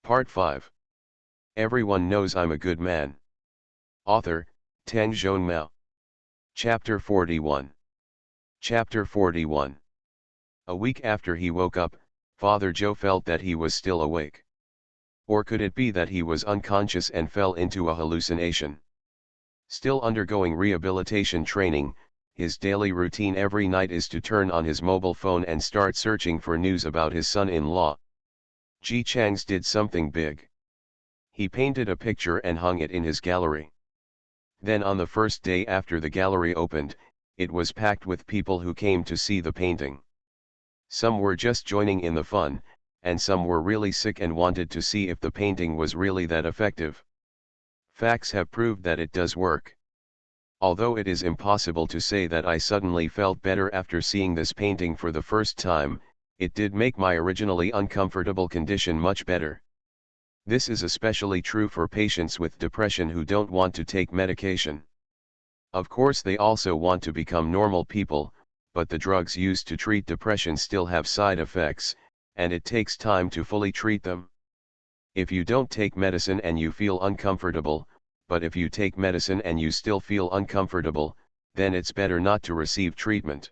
Part 5. Everyone knows I'm a good man. Author, Teng Zhongmao. Chapter 41. Chapter 41. A week after he woke up, Father Joe felt that he was still awake. Or could it be that he was unconscious and fell into a hallucination? Still undergoing rehabilitation training, his daily routine every night is to turn on his mobile phone and start searching for news about his son-in-law. Ji Chang's did something big. He painted a picture and hung it in his gallery. Then on the first day after the gallery opened, it was packed with people who came to see the painting. Some were just joining in the fun, and some were really sick and wanted to see if the painting was really that effective. Facts have proved that it does work. Although it is impossible to say that I suddenly felt better after seeing this painting for the first time, it did make my originally uncomfortable condition much better. This is especially true for patients with depression who don't want to take medication. Of course they also want to become normal people, but the drugs used to treat depression still have side effects, and it takes time to fully treat them. If you don't take medicine and you feel uncomfortable, but if you take medicine and you still feel uncomfortable, then it's better not to receive treatment.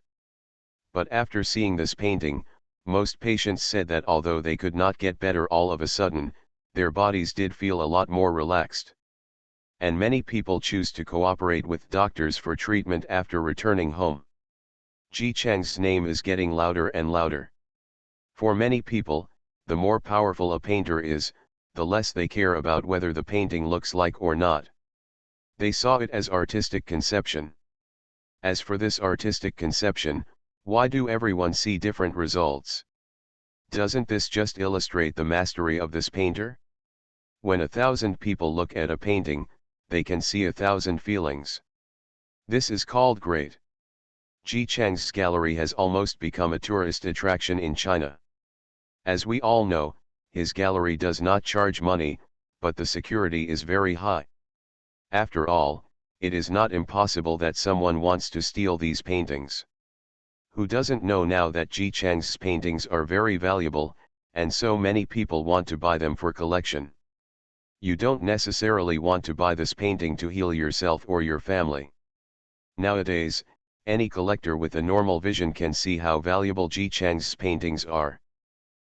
But after seeing this painting, most patients said that although they could not get better all of a sudden, their bodies did feel a lot more relaxed. And many people choose to cooperate with doctors for treatment after returning home. Ji Chang's name is getting louder and louder. For many people, the more powerful a painter is, the less they care about whether the painting looks like or not. They saw it as artistic conception. As for this artistic conception, why do everyone see different results? Doesn't this just illustrate the mastery of this painter? When 1,000 people look at a painting, they can see 1,000 feelings. This is called great. Ji Chang's gallery has almost become a tourist attraction in China. As we all know, his gallery does not charge money, but the security is very high. After all, it is not impossible that someone wants to steal these paintings. Who doesn't know now that Ji Chang's paintings are very valuable, and so many people want to buy them for collection? You don't necessarily want to buy this painting to heal yourself or your family. Nowadays, any collector with a normal vision can see how valuable Ji Chang's paintings are.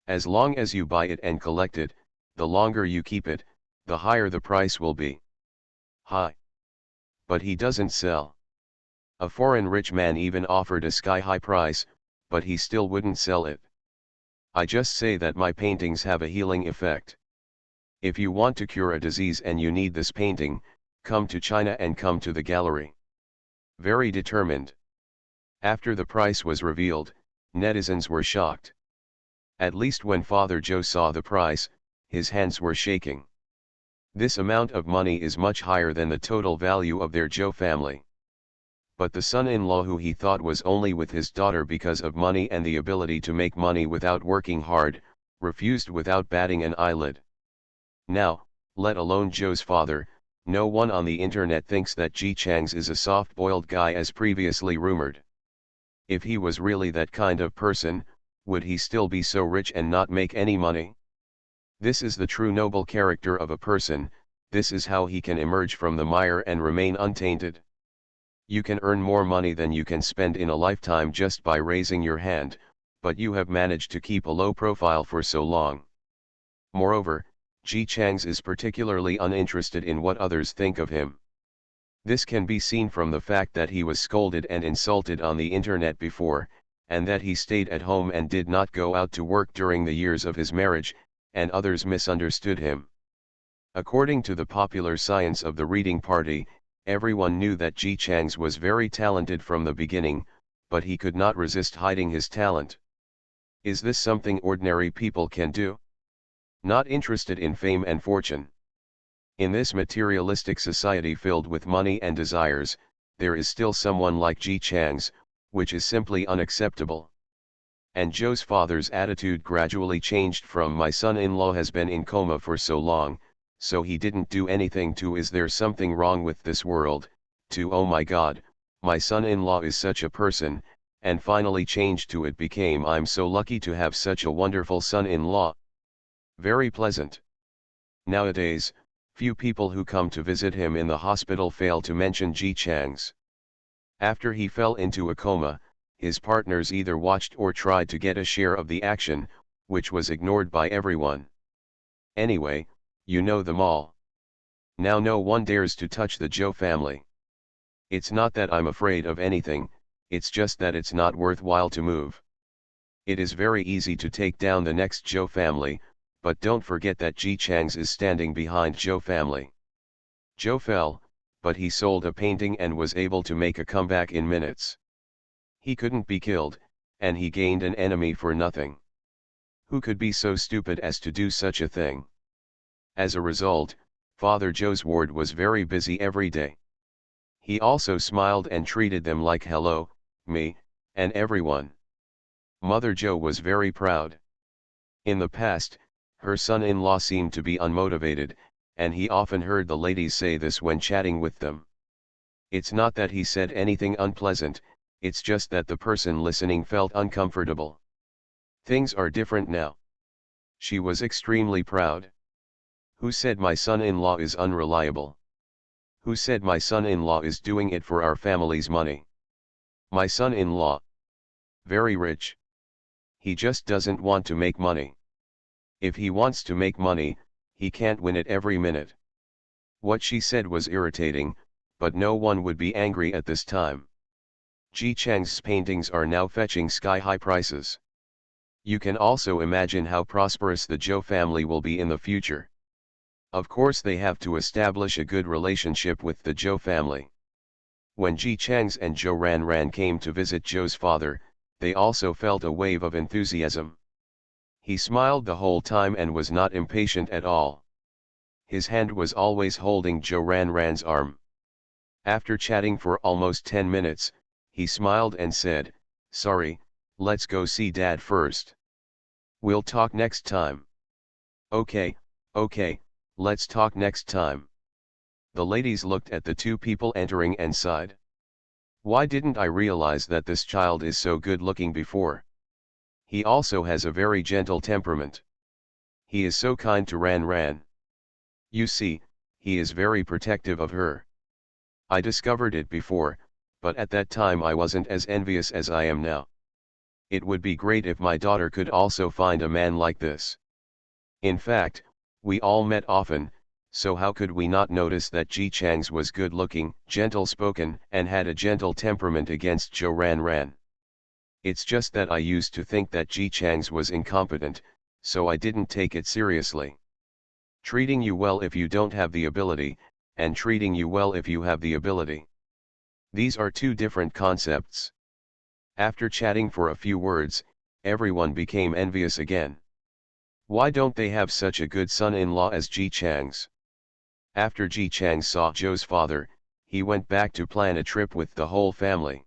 As long as you buy it and collect it, the longer you keep it, the higher the price will be. High. But he doesn't sell. A foreign rich man even offered a sky-high price, but he still wouldn't sell it. I just say that my paintings have a healing effect. If you want to cure a disease and you need this painting, come to China and come to the gallery. Very determined. After the price was revealed, netizens were shocked. At least when Father Joe saw the price, his hands were shaking. This amount of money is much higher than the total value of their Joe family. But the son-in-law, who he thought was only with his daughter because of money and the ability to make money without working hard, refused without batting an eyelid. Now, let alone Joe's father, no one on the internet thinks that Ji Chang's is a soft-boiled guy as previously rumored. If he was really that kind of person, would he still be so rich and not make any money? This is the true noble character of a person, this is how he can emerge from the mire and remain untainted. You can earn more money than you can spend in a lifetime just by raising your hand, but you have managed to keep a low profile for so long. Moreover, Ji Chang's is particularly uninterested in what others think of him. This can be seen from the fact that he was scolded and insulted on the internet before, and that he stayed at home and did not go out to work during the years of his marriage, and others misunderstood him. According to the popular science of the reading party, everyone knew that Ji Chang's was very talented from the beginning, but he could not resist hiding his talent. Is this something ordinary people can do? Not interested in fame and fortune. In this materialistic society filled with money and desires, there is still someone like Ji Chang's, which is simply unacceptable. And Joe's father's attitude gradually changed from "my son-in-law has been in coma for so long, so he didn't do anything," to "is there something wrong with this world," to "oh my God, my son-in-law is such a person," and finally changed to "it became I'm so lucky to have such a wonderful son-in-law." Very pleasant. Nowadays, few people who come to visit him in the hospital fail to mention Ji Chang's. After he fell into a coma, his partners either watched or tried to get a share of the action, which was ignored by everyone. Anyway, you know them all. Now no one dares to touch the Zhou family. It's not that I'm afraid of anything, it's just that it's not worthwhile to move. It is very easy to take down the next Zhou family, but don't forget that Ji Chang's is standing behind Zhou family. Zhou fell, but he sold a painting and was able to make a comeback in minutes. He couldn't be killed, and he gained an enemy for nothing. Who could be so stupid as to do such a thing? As a result, Father Zhou's ward was very busy every day. He also smiled and treated them like hello, me, and everyone. Mother Zhou was very proud. In the past, her son-in-law seemed to be unmotivated, and he often heard the ladies say this when chatting with them. It's not that he said anything unpleasant, it's just that the person listening felt uncomfortable. Things are different now. She was extremely proud. Who said my son-in-law is unreliable? Who said my son-in-law is doing it for our family's money? My son-in-law. Very rich. He just doesn't want to make money. If he wants to make money, he can't win it every minute. What she said was irritating, but no one would be angry at this time. Ji Chang's paintings are now fetching sky-high prices. You can also imagine how prosperous the Zhou family will be in the future. Of course they have to establish a good relationship with the Zhou family. When Ji Chang's and Zhou Ranran came to visit Zhou's father, they also felt a wave of enthusiasm. He smiled the whole time and was not impatient at all. His hand was always holding Zhou Ranran's arm. After chatting for almost 10 minutes, he smiled and said, "Sorry, let's go see Dad first. We'll talk next time." Okay, let's talk next time." The ladies looked at the two people entering and sighed. Why didn't I realize that this child is so good looking before? He also has a very gentle temperament. He is so kind to Ran Ran. You see, he is very protective of her. I discovered it before, but at that time I wasn't as envious as I am now. It would be great if my daughter could also find a man like this. In fact, we all met often, so how could we not notice that Ji Chang's was good-looking, gentle-spoken, and had a gentle temperament against Zhou Ran Ran. It's just that I used to think that Ji Chang's was incompetent, so I didn't take it seriously. Treating you well if you don't have the ability, and treating you well if you have the ability. These are two different concepts. After chatting for a few words, everyone became envious again. Why don't they have such a good son-in-law as Ji Chang's? After Ji Chang saw Zhou's father, he went back to plan a trip with the whole family.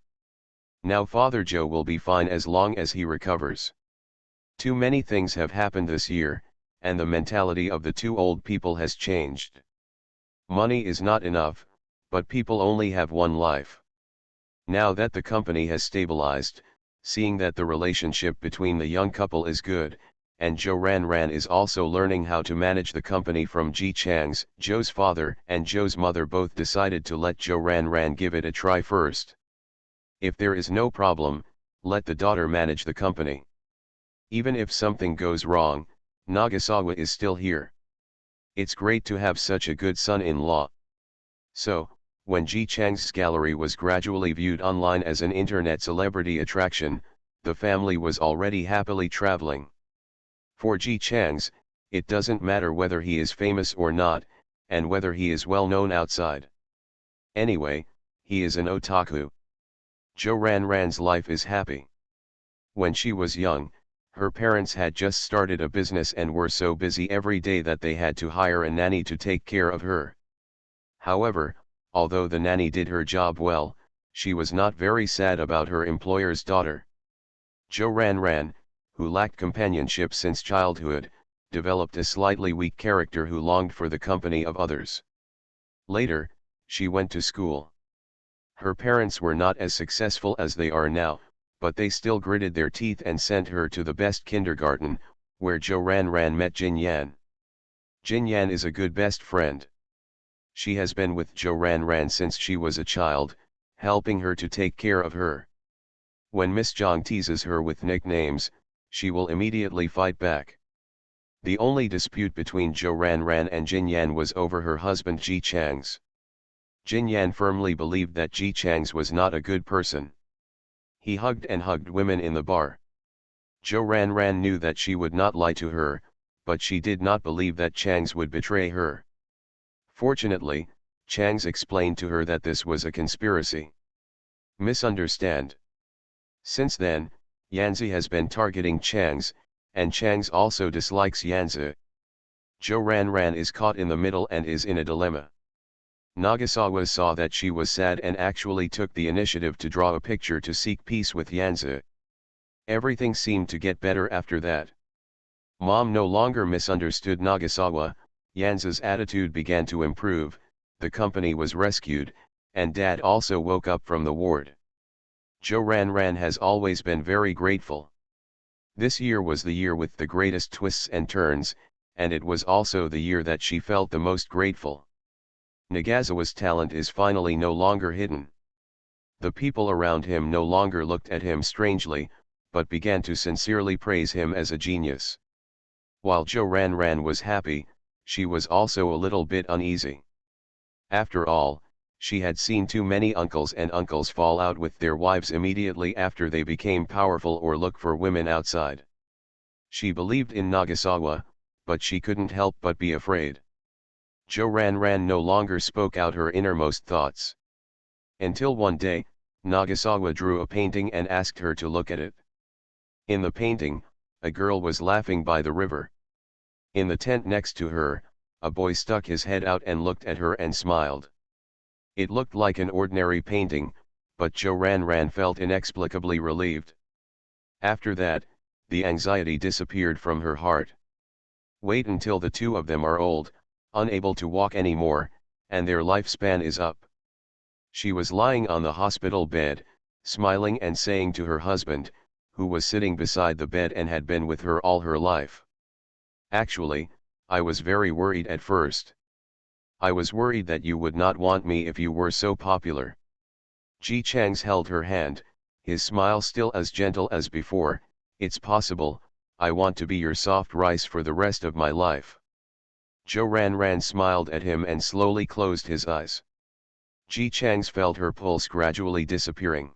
Now Father Zhou will be fine as long as he recovers. Too many things have happened this year, and the mentality of the two old people has changed. Money is not enough, but people only have one life. Now that the company has stabilized, seeing that the relationship between the young couple is good, and Zhou Ran Ran is also learning how to manage the company from Ji Chang's, Zhou's father and Zhou's mother both decided to let Zhou Ran Ran give it a try first. If there is no problem, let the daughter manage the company. Even if something goes wrong, Nagasawa is still here. It's great to have such a good son-in-law. So, when Ji Chang's gallery was gradually viewed online as an internet celebrity attraction, the family was already happily traveling. For Ji Chang's, it doesn't matter whether he is famous or not, and whether he is well known outside. Anyway, he is an otaku. Zhou Ran Ran's life is happy. When she was young, her parents had just started a business and were so busy every day that they had to hire a nanny to take care of her. However, although the nanny did her job well, she was not very sad about her employer's daughter. Zhou Ran Ran, who lacked companionship since childhood, developed a slightly weak character who longed for the company of others. Later, she went to school. Her parents were not as successful as they are now, but they still gritted their teeth and sent her to the best kindergarten, where Zhou Ran Ran met Jin Yan. Jin Yan is a good best friend. She has been with Zhou Ranran since she was a child, helping her to take care of her. When Miss Zhang teases her with nicknames, she will immediately fight back. The only dispute between Zhou Ranran and Jin Yan was over her husband Ji Chang's. Jin Yan firmly believed that Ji Chang's was not a good person. He hugged and hugged women in the bar. Zhou Ranran knew that she would not lie to her, but she did not believe that Chang's would betray her. Fortunately, Chang's explained to her that this was a conspiracy. Misunderstand. Since then, Yanzi has been targeting Chang's, and Chang's also dislikes Yanzi. Zhou Ranran is caught in the middle and is in a dilemma. Nagasawa saw that she was sad and actually took the initiative to draw a picture to seek peace with Yanzi. Everything seemed to get better after that. Mom no longer misunderstood Nagasawa, Yanzi's attitude began to improve, the company was rescued, and Dad also woke up from the ward. Zhou Ranran has always been very grateful. This year was the year with the greatest twists and turns, and it was also the year that she felt the most grateful. Nagasawa's talent is finally no longer hidden. The people around him no longer looked at him strangely, but began to sincerely praise him as a genius. While Zhou Ranran was happy, she was also a little bit uneasy. After all, she had seen too many uncles and uncles fall out with their wives immediately after they became powerful or look for women outside. She believed in Nagasawa, but she couldn't help but be afraid. Zhou Ranran no longer spoke out her innermost thoughts. Until one day, Nagasawa drew a painting and asked her to look at it. In the painting, a girl was laughing by the river. In the tent next to her, a boy stuck his head out and looked at her and smiled. It looked like an ordinary painting, but Zhou Ranran felt inexplicably relieved. After that, the anxiety disappeared from her heart. Wait until the two of them are old, unable to walk anymore, and their lifespan is up. She was lying on the hospital bed, smiling and saying to her husband, who was sitting beside the bed and had been with her all her life. Actually, I was very worried at first. I was worried that you would not want me if you were so popular. Ji Chang's held her hand, his smile still as gentle as before. It's possible, I want to be your soft rice for the rest of my life. Zhou Ranran smiled at him and slowly closed his eyes. Ji Chang's felt her pulse gradually disappearing.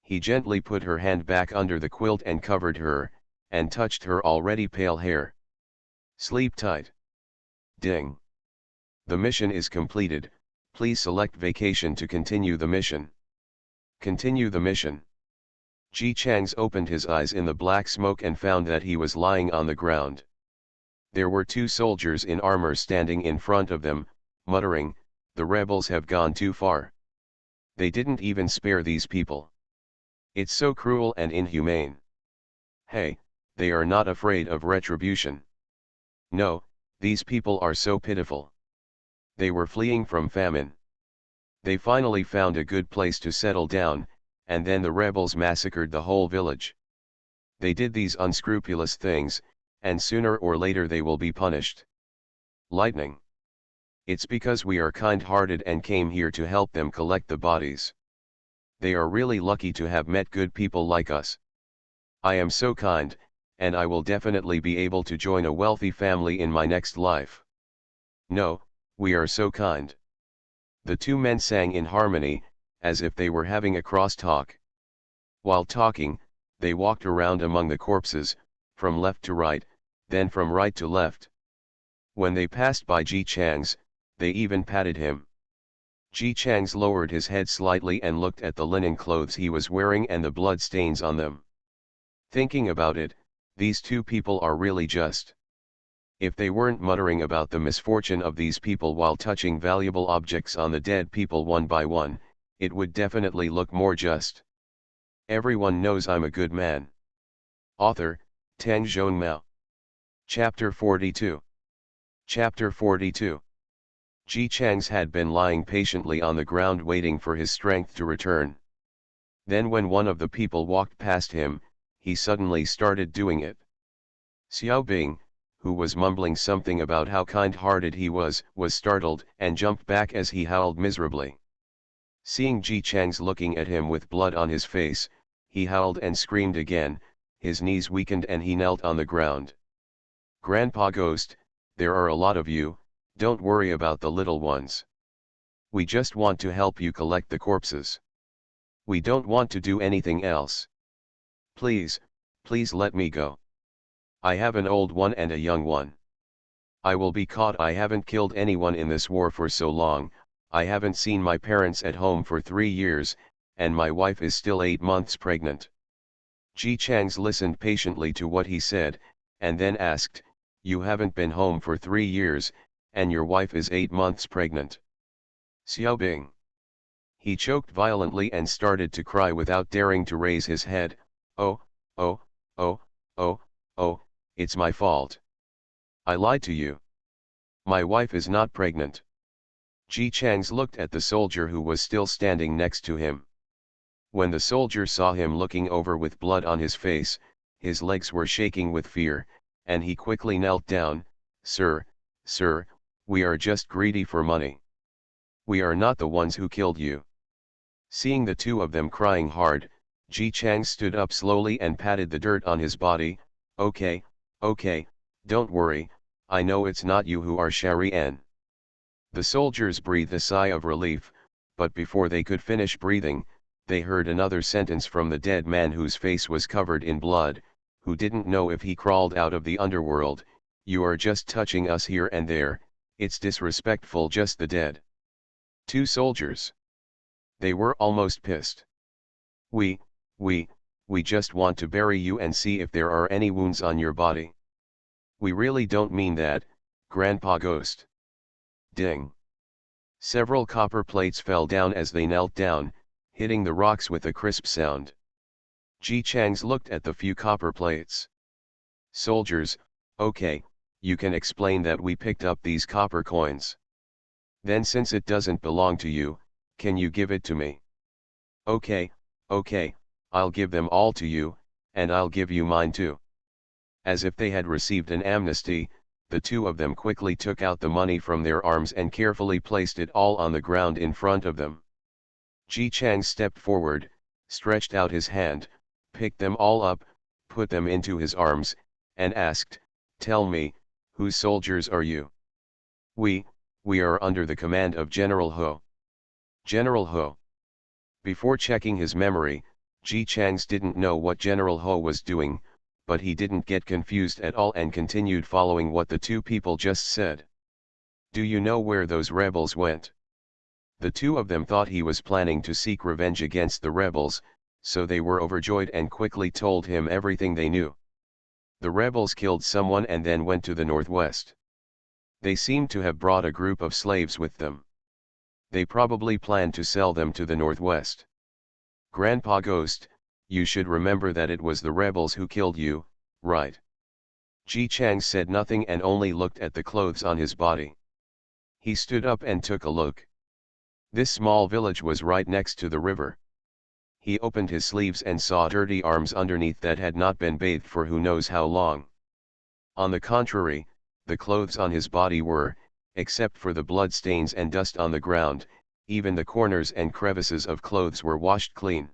He gently put her hand back under the quilt and covered her, and touched her already pale hair. Sleep tight. Ding. The mission is completed, please select vacation to continue the mission. Continue the mission. Ji Chang's opened his eyes in the black smoke and found that he was lying on the ground. There were two soldiers in armor standing in front of them, muttering, "The rebels have gone too far. They didn't even spare these people. It's so cruel and inhumane. Hey, they are not afraid of retribution. No, these people are so pitiful. They were fleeing from famine. They finally found a good place to settle down, and then the rebels massacred the whole village. They did these unscrupulous things, and sooner or later they will be punished. Lightning. It's because we are kind-hearted and came here to help them collect the bodies. They are really lucky to have met good people like us. I am so kind, and I will definitely be able to join a wealthy family in my next life. No, we are so kind." The two men sang in harmony, as if they were having a cross-talk. While talking, they walked around among the corpses, from left to right, then from right to left. When they passed by Ji Chang's, they even patted him. Ji Chang's lowered his head slightly and looked at the linen clothes he was wearing and the blood stains on them. Thinking about it, these two people are really just. If they weren't muttering about the misfortune of these people while touching valuable objects on the dead people one by one, it would definitely look more just. Everyone knows I'm a good man. Author, Tang Zhonmao. Chapter 42. Chapter 42. Ji Chang's had been lying patiently on the ground waiting for his strength to return. Then when one of the people walked past him, he suddenly started doing it. "Xiao Bing, who was mumbling something about how kind-hearted he was startled and jumped back as he howled miserably. Seeing Ji Chang's looking at him with blood on his face, he howled and screamed again, his knees weakened and he knelt on the ground. "Grandpa Ghost, there are a lot of you, don't worry about the little ones. We just want to help you collect the corpses. We don't want to do anything else. Please, please let me go. I have an old one and a young one. I will be caught. I haven't killed anyone in this war for so long, I haven't seen my parents at home for 3 years, and my wife is still 8 months pregnant." Ji Chang's listened patiently to what he said, and then asked, "You haven't been home for 3 years, and your wife is 8 months pregnant? Xiaobing." He choked violently and started to cry without daring to raise his head. Oh, oh, oh, oh, oh, it's my fault. I lied to you. My wife is not pregnant." Ji Chang's looked at the soldier who was still standing next to him. When the soldier saw him looking over with blood on his face, his legs were shaking with fear, and he quickly knelt down. Sir, we are just greedy for money. We are not the ones who killed you." Seeing the two of them crying hard, Ji Chang stood up slowly and patted the dirt on his body. Okay, don't worry, I know it's not you who are Sharian." The soldiers breathed a sigh of relief, but before they could finish breathing, they heard another sentence from the dead man whose face was covered in blood, who didn't know if he crawled out of the underworld. "You are just touching us here and there, it's disrespectful." Just the dead. Two soldiers. They were almost pissed. We just want to bury you and see if there are any wounds on your body. We really don't mean that, Grandpa Ghost." Ding. Several copper plates fell down as they knelt down, hitting the rocks with a crisp sound. Ji Chang's looked at the few copper plates. "Soldiers, okay, you can explain that we picked up these copper coins. Then since it doesn't belong to you, can you give it to me?" Okay, I'll give them all to you, and I'll give you mine too." As if they had received an amnesty, the two of them quickly took out the money from their arms and carefully placed it all on the ground in front of them. Ji Chang stepped forward, stretched out his hand, picked them all up, put them into his arms, and asked, "Tell me, whose soldiers are you?" We are under the command of General Ho." General Ho. Before checking his memory, Ji Chang's didn't know what General Ho was doing, but he didn't get confused at all and continued following what the two people just said. "Do you know where those rebels went?" The two of them thought he was planning to seek revenge against the rebels, so they were overjoyed and quickly told him everything they knew. The rebels killed someone and then went to the northwest. They seemed to have brought a group of slaves with them. They probably planned to sell them to the northwest. Grandpa Ghost, you should remember that it was the rebels who killed you, right? Ji Chang said nothing and only looked at the clothes on his body. He stood up and took a look. This small village was right next to the river. He opened his sleeves and saw dirty arms underneath that had not been bathed for who knows how long. On the contrary, the clothes on his body were, except for the blood stains and dust on the ground, even the corners and crevices of clothes were washed clean.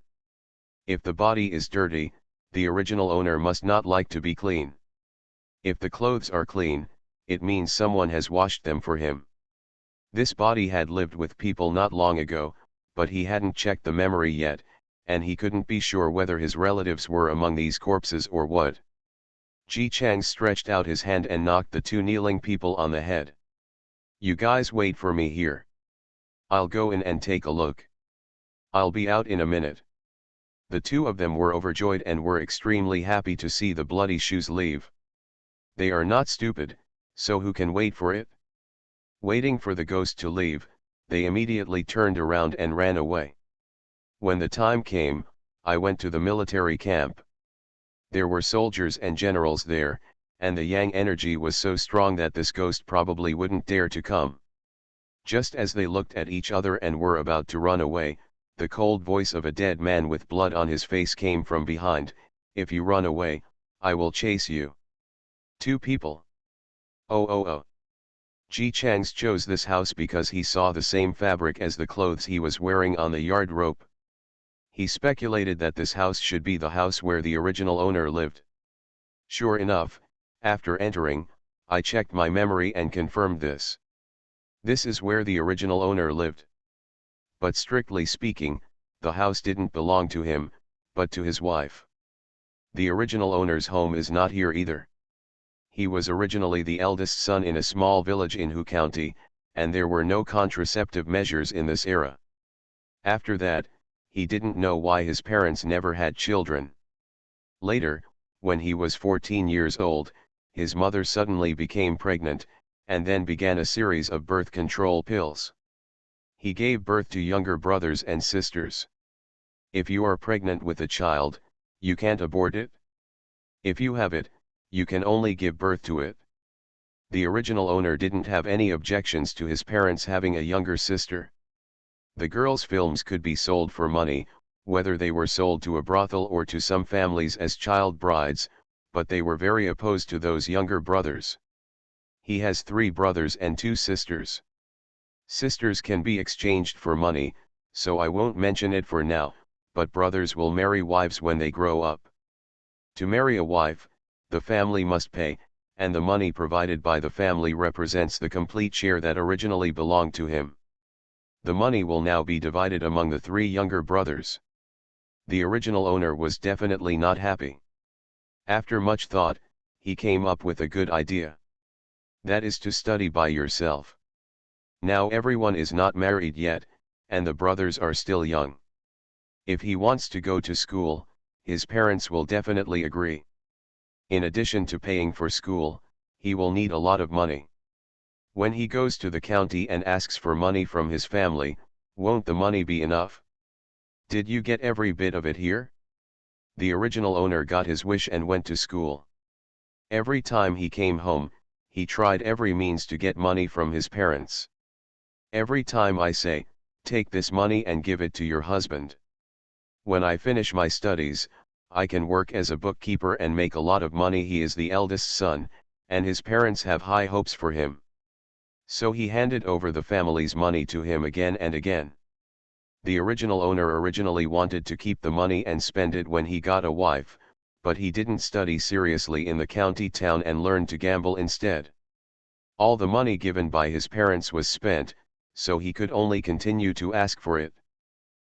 If the body is dirty, the original owner must not like to be clean. If the clothes are clean, it means someone has washed them for him. This body had lived with people not long ago, but he hadn't checked the memory yet, and he couldn't be sure whether his relatives were among these corpses or what. Ji Chang stretched out his hand and knocked the two kneeling people on the head. "You guys wait for me here. I'll go in and take a look. I'll be out in a minute." The two of them were overjoyed and were extremely happy to see the bloody shoes leave. They are not stupid, so who can wait for it? Waiting for the ghost to leave, they immediately turned around and ran away. When the time came, I went to the military camp. There were soldiers and generals there, and the yang energy was so strong that this ghost probably wouldn't dare to come. Just as they looked at each other and were about to run away, the cold voice of a dead man with blood on his face came from behind, "If you run away, I will chase you." Two people. Oh. Ji Changs chose this house because he saw the same fabric as the clothes he was wearing on the yard rope. He speculated that this house should be the house where the original owner lived. Sure enough, after entering, I checked my memory and confirmed this. This is where the original owner lived. But strictly speaking, the house didn't belong to him, but to his wife. The original owner's home is not here either. He was originally the eldest son in a small village in Hu County, and there were no contraceptive measures in this era. After that, he didn't know why his parents never had children. Later, when he was 14 years old, his mother suddenly became pregnant, and then began a series of birth control pills. He gave birth to younger brothers and sisters. If you are pregnant with a child, you can't abort it. If you have it, you can only give birth to it. The original owner didn't have any objections to his parents having a younger sister. The girls' films could be sold for money, whether they were sold to a brothel or to some families as child brides, but they were very opposed to those younger brothers. He has 3 brothers and 2 sisters. Sisters can be exchanged for money, so I won't mention it for now, but brothers will marry wives when they grow up. To marry a wife, the family must pay, and the money provided by the family represents the complete share that originally belonged to him. The money will now be divided among the 3 younger brothers. The original owner was definitely not happy. After much thought, he came up with a good idea. That is to study by yourself. Now everyone is not married yet, and the brothers are still young. If he wants to go to school, his parents will definitely agree. In addition to paying for school, he will need a lot of money. When he goes to the county and asks for money from his family, won't the money be enough? Did you get every bit of it here? The original owner got his wish and went to school. Every time he came home, he tried every means to get money from his parents. Every time I say, take this money and give it to your husband. When I finish my studies, I can work as a bookkeeper and make a lot of money. He is the eldest son, and his parents have high hopes for him. So he handed over the family's money to him again and again. The original owner originally wanted to keep the money and spend it when he got a wife, but he didn't study seriously in the county town and learned to gamble instead. All the money given by his parents was spent, so he could only continue to ask for it.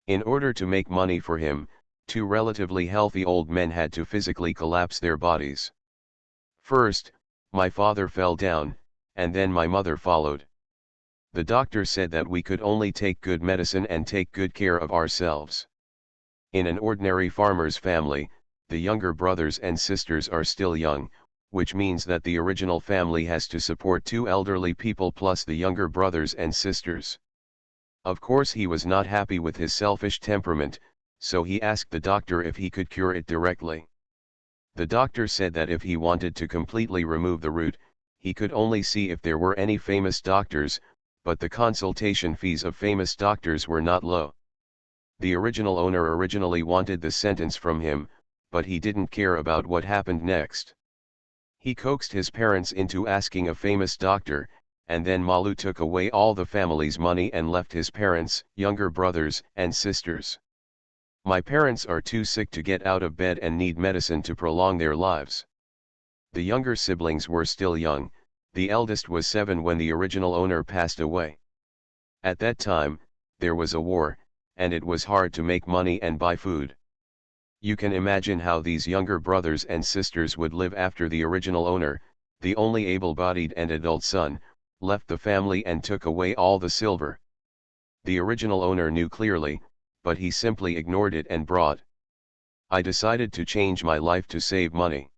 In order to make money for him, 2 relatively healthy old men had to physically collapse their bodies. First, my father fell down, and then my mother followed. The doctor said that we could only take good medicine and take good care of ourselves. In an ordinary farmer's family, the younger brothers and sisters are still young, which means that the original family has to support 2 elderly people plus the younger brothers and sisters. Of course he was not happy with his selfish temperament, so he asked the doctor if he could cure it directly. The doctor said that if he wanted to completely remove the root, he could only see if there were any famous doctors, but the consultation fees of famous doctors were not low. The original owner originally wanted the sentence from him, but he didn't care about what happened next. He coaxed his parents into asking a famous doctor, and then Malu took away all the family's money and left his parents, younger brothers, and sisters. My parents are too sick to get out of bed and need medicine to prolong their lives. The younger siblings were still young, the eldest was 7 when the original owner passed away. At that time, there was a war, and it was hard to make money and buy food. You can imagine how these younger brothers and sisters would live after the original owner, the only able-bodied and adult son, left the family and took away all the silver. The original owner knew clearly, but he simply ignored it and brought. I decided to change my life to save money.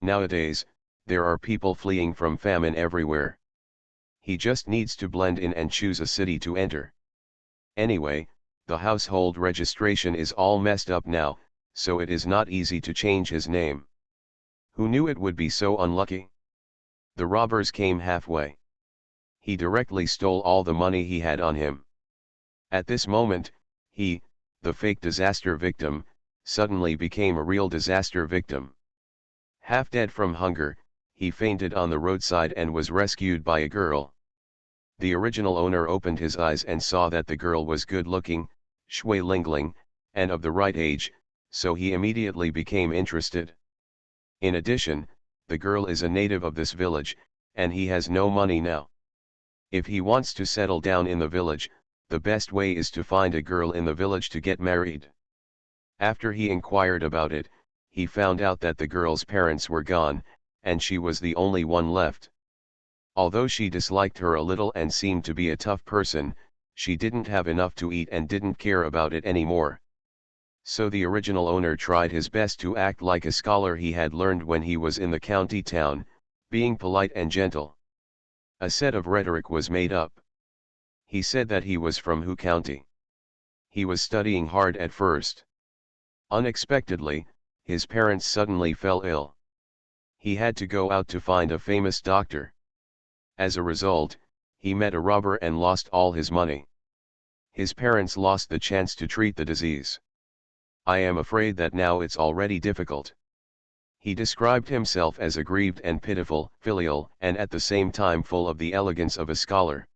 Nowadays, there are people fleeing from famine everywhere. He just needs to blend in and choose a city to enter. Anyway, the household registration is all messed up now, so it is not easy to change his name. Who knew it would be so unlucky? The robbers came halfway. He directly stole all the money he had on him. At this moment, he, the fake disaster victim, suddenly became a real disaster victim. Half dead from hunger, he fainted on the roadside and was rescued by a girl. The original owner opened his eyes and saw that the girl was good-looking, shui lingling, and of the right age, so he immediately became interested. In addition, the girl is a native of this village, and he has no money now. If he wants to settle down in the village, the best way is to find a girl in the village to get married. After he inquired about it, he found out that the girl's parents were gone, and she was the only one left. Although she disliked her a little and seemed to be a tough person, she didn't have enough to eat and didn't care about it anymore. So the original owner tried his best to act like a scholar he had learned when he was in the county town, being polite and gentle. A set of rhetoric was made up. He said that he was from Hu County. He was studying hard at first. Unexpectedly, his parents suddenly fell ill. He had to go out to find a famous doctor. As a result, he met a robber and lost all his money. His parents lost the chance to treat the disease. I am afraid that now it's already difficult. He described himself as aggrieved and pitiful, filial, and at the same time full of the elegance of a scholar.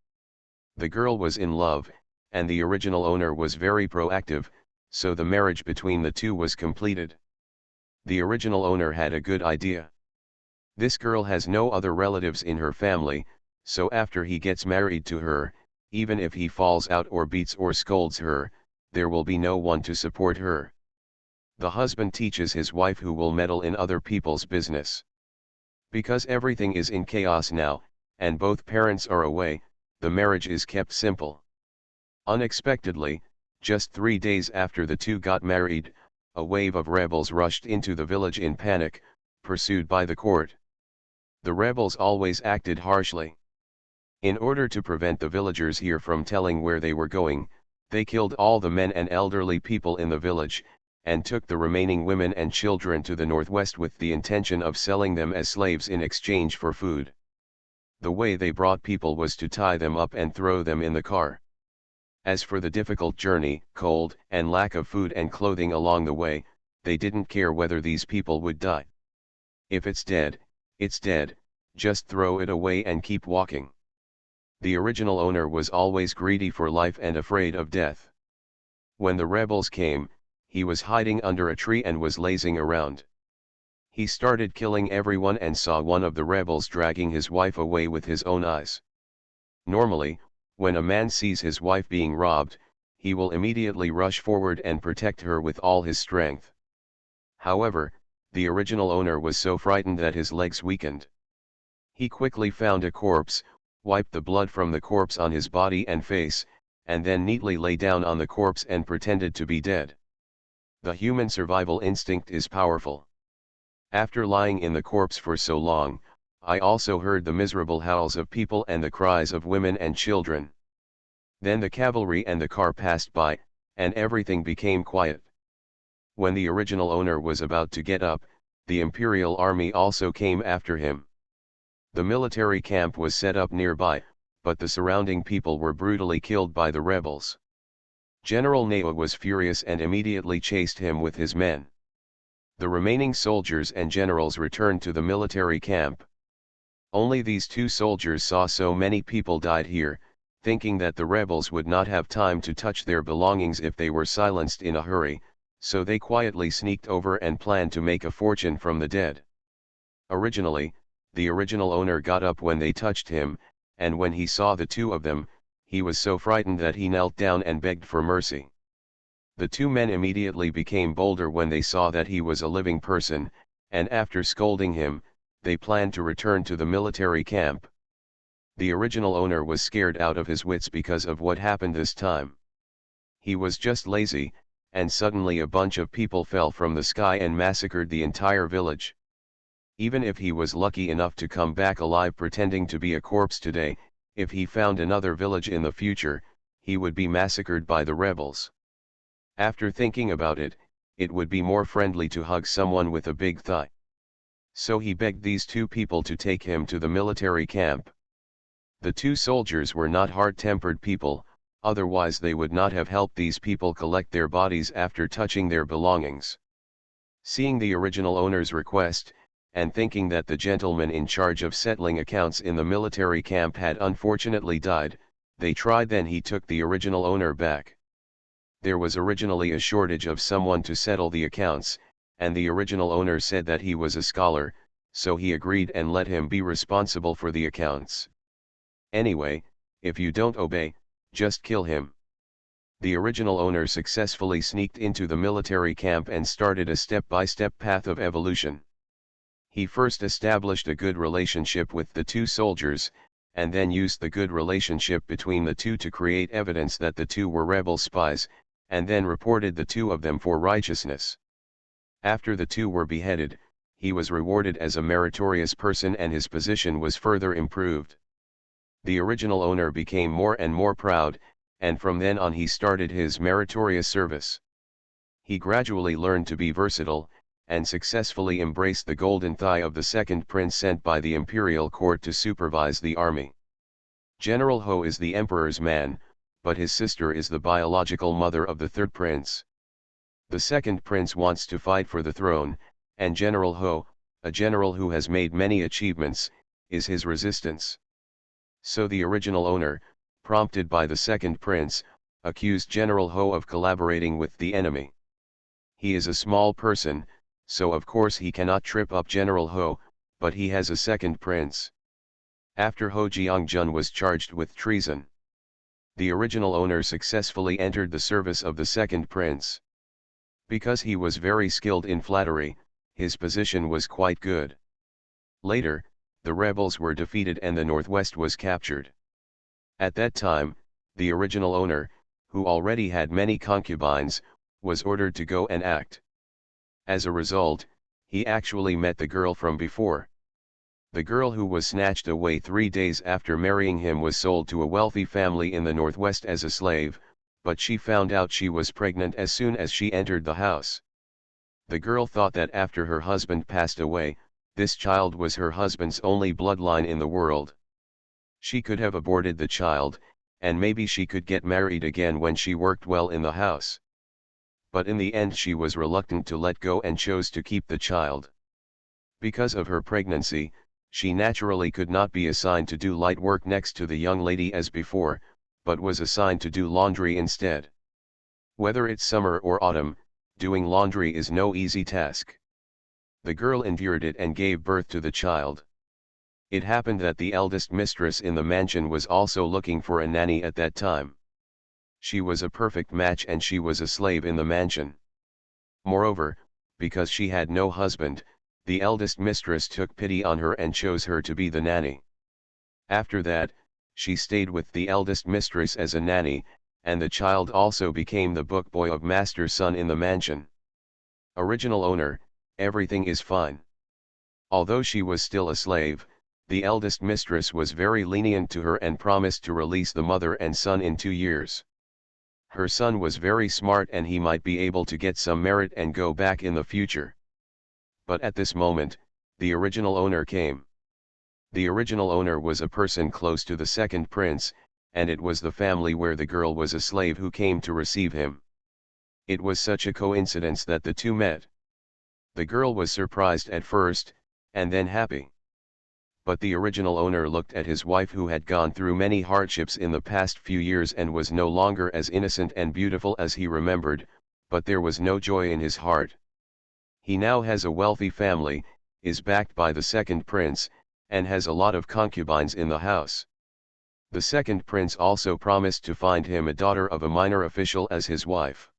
The girl was in love, and the original owner was very proactive, so the marriage between the two was completed. The original owner had a good idea. This girl has no other relatives in her family, so after he gets married to her, even if he falls out or beats or scolds her, there will be no one to support her. The husband teaches his wife who will meddle in other people's business. Because everything is in chaos now, and both parents are away, the marriage is kept simple. Unexpectedly, just 3 days after the two got married, a wave of rebels rushed into the village in panic, pursued by the court. The rebels always acted harshly. In order to prevent the villagers here from telling where they were going, they killed all the men and elderly people in the village, and took the remaining women and children to the northwest with the intention of selling them as slaves in exchange for food. The way they brought people was to tie them up and throw them in the car. As for the difficult journey, cold, and lack of food and clothing along the way, they didn't care whether these people would die. If it's dead, it's dead, just throw it away and keep walking. The original owner was always greedy for life and afraid of death. When the rebels came, he was hiding under a tree and was lazing around. He started killing everyone and saw one of the rebels dragging his wife away with his own eyes. Normally, when a man sees his wife being robbed, he will immediately rush forward and protect her with all his strength. However, the original owner was so frightened that his legs weakened. He quickly found a corpse, wiped the blood from the corpse on his body and face, and then neatly lay down on the corpse and pretended to be dead. The human survival instinct is powerful. After lying in the corpse for so long, I also heard the miserable howls of people and the cries of women and children. Then the cavalry and the car passed by, and everything became quiet. When the original owner was about to get up, the imperial army also came after him. The military camp was set up nearby, but the surrounding people were brutally killed by the rebels. General Nea was furious and immediately chased him with his men. The remaining soldiers and generals returned to the military camp. Only these 2 soldiers saw so many people died here, thinking that the rebels would not have time to touch their belongings if they were silenced in a hurry, so they quietly sneaked over and planned to make a fortune from the dead. Originally, the original owner got up when they touched him, and when he saw the 2 of them, he was so frightened that he knelt down and begged for mercy. The 2 men immediately became bolder when they saw that he was a living person, and after scolding him, they planned to return to the military camp. The original owner was scared out of his wits because of what happened this time. He was just lazy, and suddenly a bunch of people fell from the sky and massacred the entire village. Even if he was lucky enough to come back alive pretending to be a corpse today, if he found another village in the future, he would be massacred by the rebels. After thinking about it, it would be more friendly to hug someone with a big thigh. So he begged these 2 people to take him to the military camp. The 2 soldiers were not hard-tempered people, otherwise they would not have helped these people collect their bodies after touching their belongings. Seeing the original owner's request, and thinking that the gentleman in charge of settling accounts in the military camp had unfortunately died, they tried. Then he took the original owner back. There was originally a shortage of someone to settle the accounts, and the original owner said that he was a scholar, so he agreed and let him be responsible for the accounts. Anyway, if you don't obey, just kill him. The original owner successfully sneaked into the military camp and started a step-by-step path of evolution. He first established a good relationship with the two soldiers, and then used the good relationship between the two to create evidence that the two were rebel spies, and then reported the two of them for righteousness. After the two were beheaded, he was rewarded as a meritorious person and his position was further improved. The original owner became more and more proud, and from then on he started his meritorious service. He gradually learned to be versatile, and successfully embraced the golden thigh of the second prince sent by the imperial court to supervise the army. General Ho is the emperor's man, but his sister is the biological mother of the third prince. The second prince wants to fight for the throne, and General Ho, a general who has made many achievements, is his resistance. So the original owner, prompted by the second prince, accused General Ho of collaborating with the enemy. He is a small person, so of course he cannot trip up General Ho, but he has a second prince. After Ho Jiangjun was charged with treason, the original owner successfully entered the service of the second prince. Because he was very skilled in flattery, his position was quite good. Later, the rebels were defeated and the northwest was captured. At that time, the original owner, who already had many concubines, was ordered to go and act. As a result, he actually met the girl from before. The girl who was snatched away 3 days after marrying him was sold to a wealthy family in the northwest as a slave, but she found out she was pregnant as soon as she entered the house. The girl thought that after her husband passed away, this child was her husband's only bloodline in the world. She could have aborted the child, and maybe she could get married again when she worked well in the house. But in the end she was reluctant to let go and chose to keep the child. Because of her pregnancy, she naturally could not be assigned to do light work next to the young lady as before, but was assigned to do laundry instead. Whether it's summer or autumn, doing laundry is no easy task. The girl endured it and gave birth to the child. It happened that the eldest mistress in the mansion was also looking for a nanny at that time. She was a perfect match and she was a slave in the mansion. Moreover, because she had no husband, the eldest mistress took pity on her and chose her to be the nanny. After that, she stayed with the eldest mistress as a nanny, and the child also became the book boy of master's son in the mansion. Original owner, everything is fine. Although she was still a slave, the eldest mistress was very lenient to her and promised to release the mother and son in 2 years. Her son was very smart and he might be able to get some merit and go back in the future. But at this moment, the original owner came. The original owner was a person close to the second prince, and it was the family where the girl was a slave who came to receive him. It was such a coincidence that the two met. The girl was surprised at first, and then happy. But the original owner looked at his wife who had gone through many hardships in the past few years and was no longer as innocent and beautiful as he remembered, but there was no joy in his heart. He now has a wealthy family, is backed by the second prince, and has a lot of concubines in the house. The second prince also promised to find him a daughter of a minor official as his wife.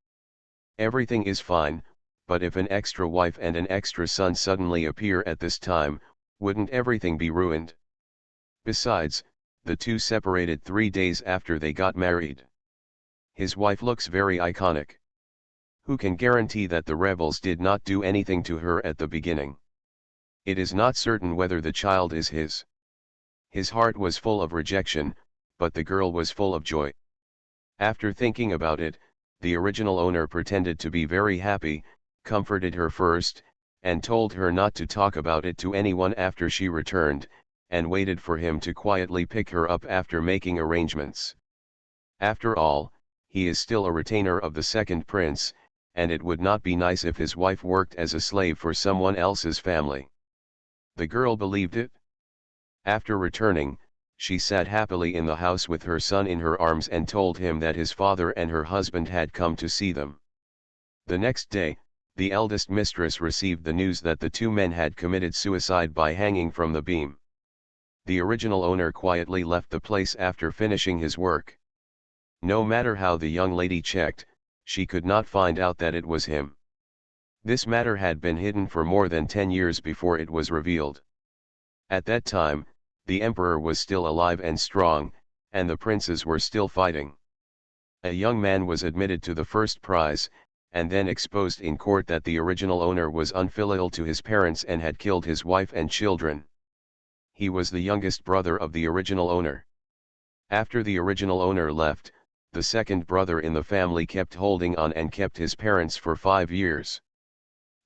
Everything is fine, but if an extra wife and an extra son suddenly appear at this time, wouldn't everything be ruined? Besides, the two separated 3 days after they got married. His wife looks very iconic. Who can guarantee that the rebels did not do anything to her at the beginning? It is not certain whether the child is his. His heart was full of rejection, but the girl was full of joy. After thinking about it, the original owner pretended to be very happy, comforted her first, and told her not to talk about it to anyone after she returned, and waited for him to quietly pick her up after making arrangements. After all, he is still a retainer of the second prince, and it would not be nice if his wife worked as a slave for someone else's family. The girl believed it. After returning, she sat happily in the house with her son in her arms and told him that his father and her husband had come to see them. The next day, the eldest mistress received the news that the two men had committed suicide by hanging from the beam. The original owner quietly left the place after finishing his work. No matter how the young lady checked, she could not find out that it was him. This matter had been hidden for more than 10 years before it was revealed. At that time, the emperor was still alive and strong, and the princes were still fighting. A young man was admitted to the first prize, and then exposed in court that the original owner was unfilial to his parents and had killed his wife and children. He was the youngest brother of the original owner. After the original owner left, the second brother in the family kept holding on and kept his parents for 5 years.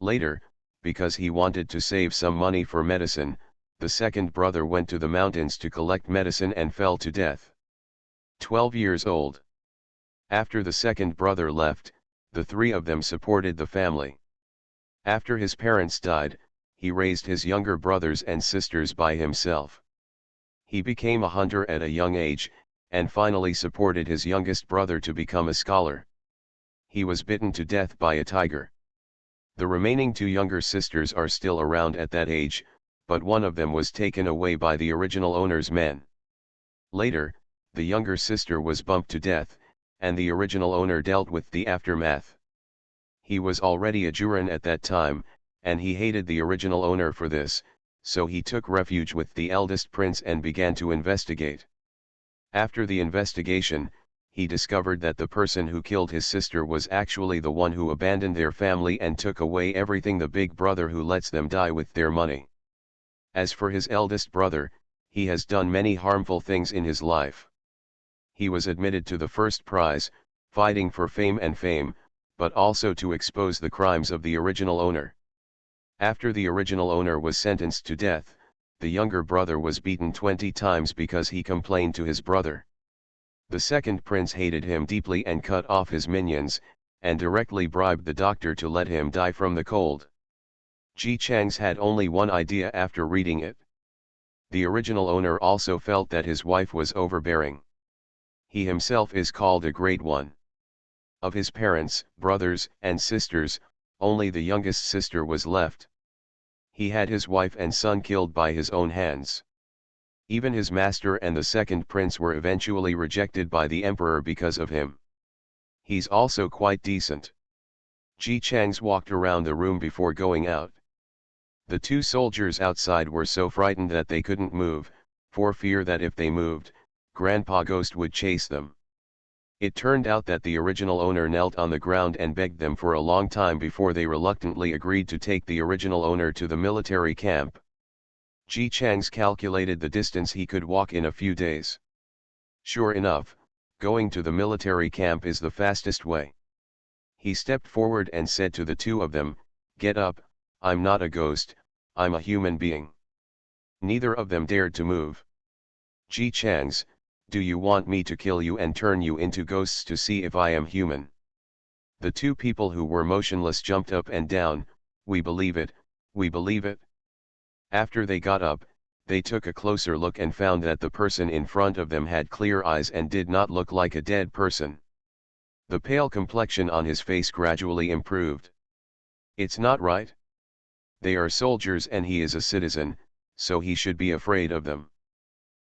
Later, because he wanted to save some money for medicine, the second brother went to the mountains to collect medicine and fell to death. 12 years old. After the second brother left, the three of them supported the family. After his parents died, he raised his younger brothers and sisters by himself. He became a hunter at a young age, and finally supported his youngest brother to become a scholar. He was bitten to death by a tiger. The remaining two younger sisters are still around at that age, but one of them was taken away by the original owner's men. Later, the younger sister was bumped to death, and the original owner dealt with the aftermath. He was already a Juran at that time, and he hated the original owner for this, so he took refuge with the eldest prince and began to investigate. After the investigation, he discovered that the person who killed his sister was actually the one who abandoned their family and took away everything, the big brother who lets them die with their money. As for his eldest brother, he has done many harmful things in his life. He was admitted to the first prize, fighting for fame and fame, but also to expose the crimes of the original owner. After the original owner was sentenced to death, the younger brother was beaten 20 times because he complained to his brother. The second prince hated him deeply and cut off his minions, and directly bribed the doctor to let him die from the cold. Ji Chang's had only one idea after reading it. The original owner also felt that his wife was overbearing. He himself is called a great one. Of his parents, brothers, and sisters, only the youngest sister was left. He had his wife and son killed by his own hands. Even his master and the second prince were eventually rejected by the emperor because of him. He's also quite decent. Ji Chang's walked around the room before going out. The two soldiers outside were so frightened that they couldn't move, for fear that if they moved, Grandpa Ghost would chase them. It turned out that the original owner knelt on the ground and begged them for a long time before they reluctantly agreed to take the original owner to the military camp. Ji Chang's calculated the distance he could walk in a few days. Sure enough, going to the military camp is the fastest way. He stepped forward and said to the two of them, "Get up, I'm not a ghost, I'm a human being." Neither of them dared to move. Ji Chang's, "Do you want me to kill you and turn you into ghosts to see if I am human?" The two people who were motionless jumped up and down, "We believe it, we believe it." After they got up, they took a closer look and found that the person in front of them had clear eyes and did not look like a dead person. The pale complexion on his face gradually improved. It's not right. They are soldiers and he is a citizen, so he should be afraid of them.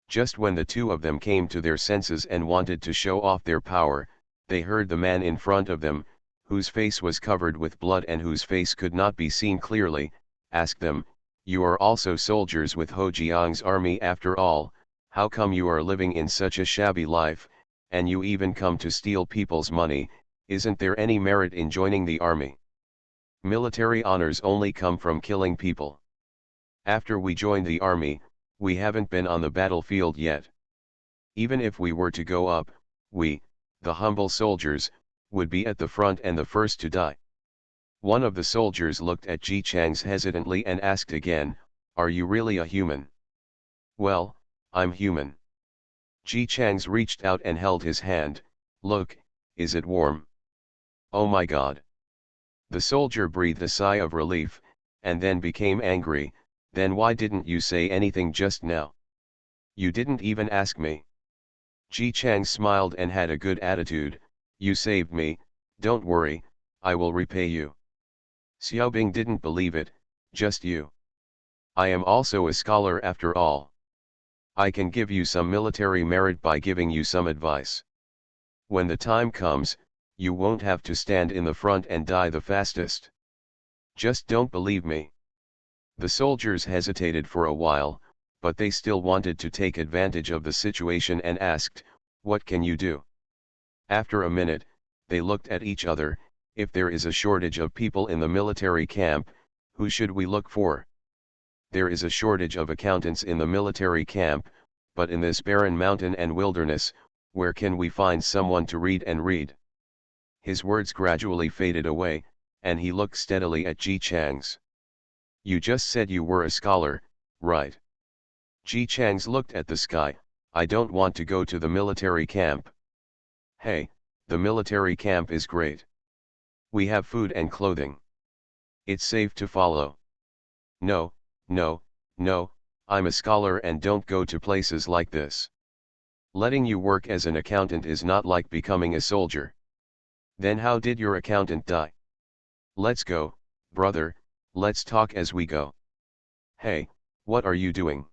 Just when the two of them came to their senses and wanted to show off their power, they heard the man in front of them, whose face was covered with blood and whose face could not be seen clearly, ask them, "You are also soldiers with Ho Jiang's army after all, how come you are living in such a shabby life, and you even come to steal people's money? Isn't there any merit in joining the army? Military honors only come from killing people. After we joined the army, we haven't been on the battlefield yet. Even if we were to go up, we, the humble soldiers, would be at the front and the first to die." One of the soldiers looked at Ji Chang's hesitantly and asked again, "Are you really a human?" "Well, I'm human." Ji Chang's reached out and held his hand, "Look, is it warm?" "Oh my God." The soldier breathed a sigh of relief, and then became angry, Then why didn't you say anything just now? You didn't even ask me. Ji Chang smiled and had a good attitude. You saved me, don't worry, I will repay you. Xiaobing didn't believe it, just you. I am also a scholar after all. I can give you some military merit by giving you some advice. When the time comes, you won't have to stand in the front and die the fastest. Just don't believe me. The soldiers hesitated for a while, but they still wanted to take advantage of the situation and asked, "What can you do?" After a minute, they looked at each other. If there is a shortage of people in the military camp, who should we look for? There is a shortage of accountants in the military camp, but in this barren mountain and wilderness, where can we find someone to read and read? His words gradually faded away, and he looked steadily at Ji Chang's. You just said you were a scholar, right? Ji Chang's looked at the sky. I don't want to go to the military camp. Hey, the military camp is great. We have food and clothing. It's safe to follow. No, no, no, I'm a scholar and don't go to places like this. Letting you work as an accountant is not like becoming a soldier. Then how did your accountant die? Let's go, brother, let's talk as we go. Hey, what are you doing?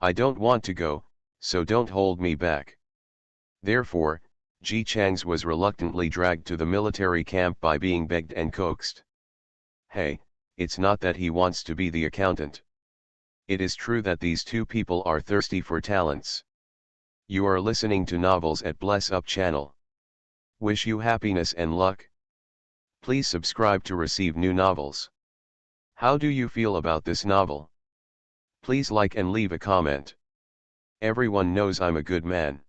I don't want to go, so don't hold me back. Therefore, Ji Chang's was reluctantly dragged to the military camp by being begged and coaxed. Hey, it's not that he wants to be the accountant. It is true that these two people are thirsty for talents. You are listening to novels at Bless Up channel. Wish you happiness and luck. Please subscribe to receive new novels. How do you feel about this novel? Please like and leave a comment. Everyone knows I'm a good man.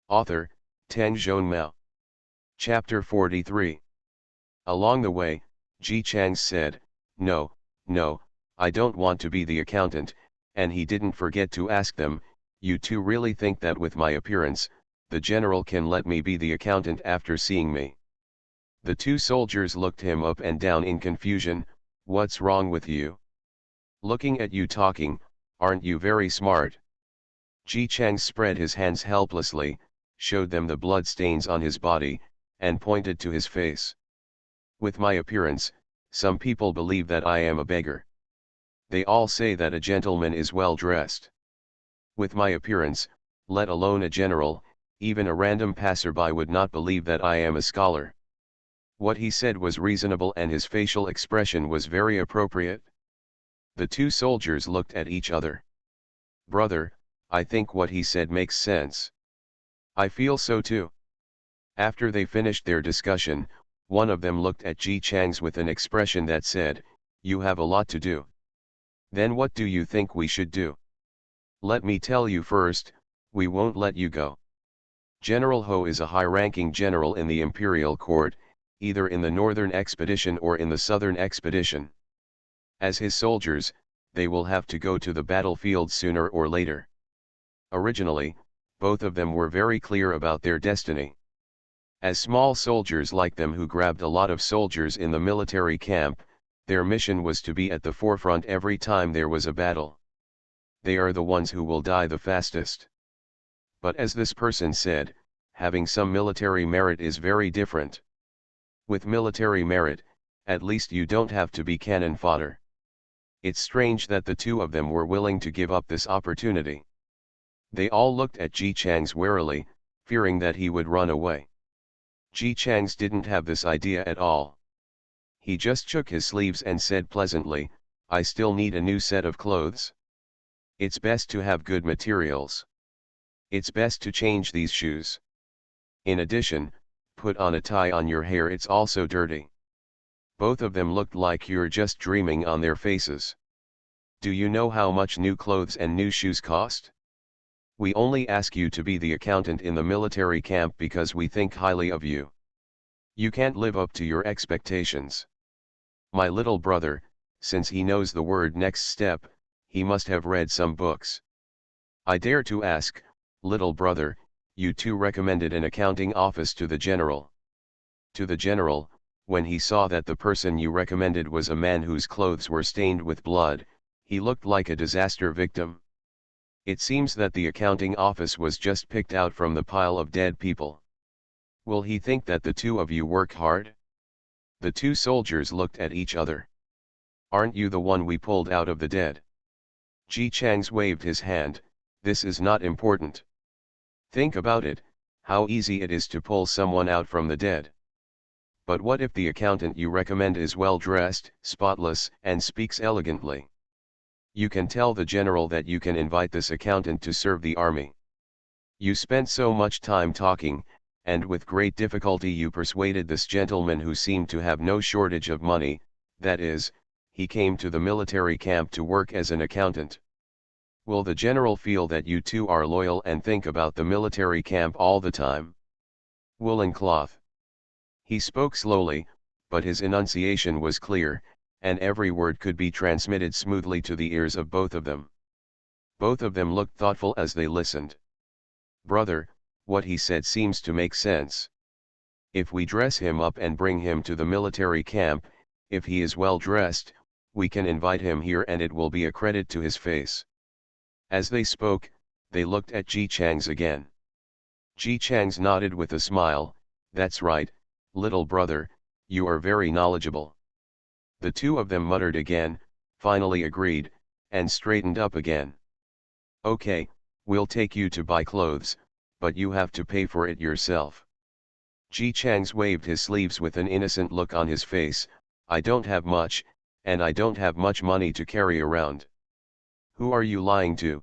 Author, Teng Zhonmao. Chapter 43. Along the way, Ji Chang said, No, no, I don't want to be the accountant, and he didn't forget to ask them, you two really think that with my appearance, the general can let me be the accountant after seeing me? The two soldiers looked him up and down in confusion. What's wrong with you? Looking at you talking, aren't you very smart? Ji Chang spread his hands helplessly, showed them the blood stains on his body, and pointed to his face. With my appearance, some people believe that I am a beggar. They all say that a gentleman is well dressed. With my appearance, let alone a general, even a random passerby would not believe that I am a scholar. What he said was reasonable and his facial expression was very appropriate. The two soldiers looked at each other. Brother, I think what he said makes sense. I feel so too. After they finished their discussion, one of them looked at Ji Chang's with an expression that said, You have a lot to do. Then what do you think we should do? Let me tell you first, we won't let you go. General Ho is a high-ranking general in the imperial court, either in the northern expedition or in the southern expedition. As his soldiers, they will have to go to the battlefield sooner or later. Originally, both of them were very clear about their destiny. As small soldiers like them who grabbed a lot of soldiers in the military camp, their mission was to be at the forefront every time there was a battle. They are the ones who will die the fastest. But as this person said, having some military merit is very different. With military merit, at least you don't have to be cannon fodder. It's strange that the two of them were willing to give up this opportunity. They all looked at Ji Chang's warily, fearing that he would run away. Ji Chang's didn't have this idea at all. He just shook his sleeves and said pleasantly, I still need a new set of clothes. It's best to have good materials. It's best to change these shoes. In addition, put on a tie on your hair, it's also dirty. Both of them looked like you're just dreaming on their faces. Do you know how much new clothes and new shoes cost? We only ask you to be the accountant in the military camp because we think highly of you. You can't live up to your expectations. My little brother, since he knows the word next step, he must have read some books. I dare to ask, little brother, you two recommended an accounting office to the general. To the general, when he saw that the person you recommended was a man whose clothes were stained with blood, He looked like a disaster victim. It seems that the accounting office was just picked out from the pile of dead people. Will he think that the two of you work hard? The two soldiers looked at each other. Aren't you the one we pulled out of the dead? Ji Chang's waved his hand. This is not important. Think about it, how easy it is to pull someone out from the dead. But what if the accountant you recommend is well dressed, spotless, and speaks elegantly? You can tell the general that you can invite this accountant to serve the army. You spent so much time talking, and with great difficulty you persuaded this gentleman who seemed to have no shortage of money, that is, he came to the military camp to work as an accountant. Will the general feel that you two are loyal and think about the military camp all the time? Woolen cloth. He spoke slowly, but his enunciation was clear, and every word could be transmitted smoothly to the ears of both of them. Both of them looked thoughtful as they listened. Brother, what he said seems to make sense. If we dress him up and bring him to the military camp, if he is well dressed, we can invite him here and it will be a credit to his face. As they spoke, they looked at Ji Chang's again. Ji Chang's nodded with a smile. That's right, little brother, you are very knowledgeable. The two of them muttered again, finally agreed, and straightened up again. Okay, we'll take you to buy clothes, but you have to pay for it yourself. Ji Chang's waved his sleeves with an innocent look on his face. I don't have much, and I don't have much money to carry around. Who are you lying to?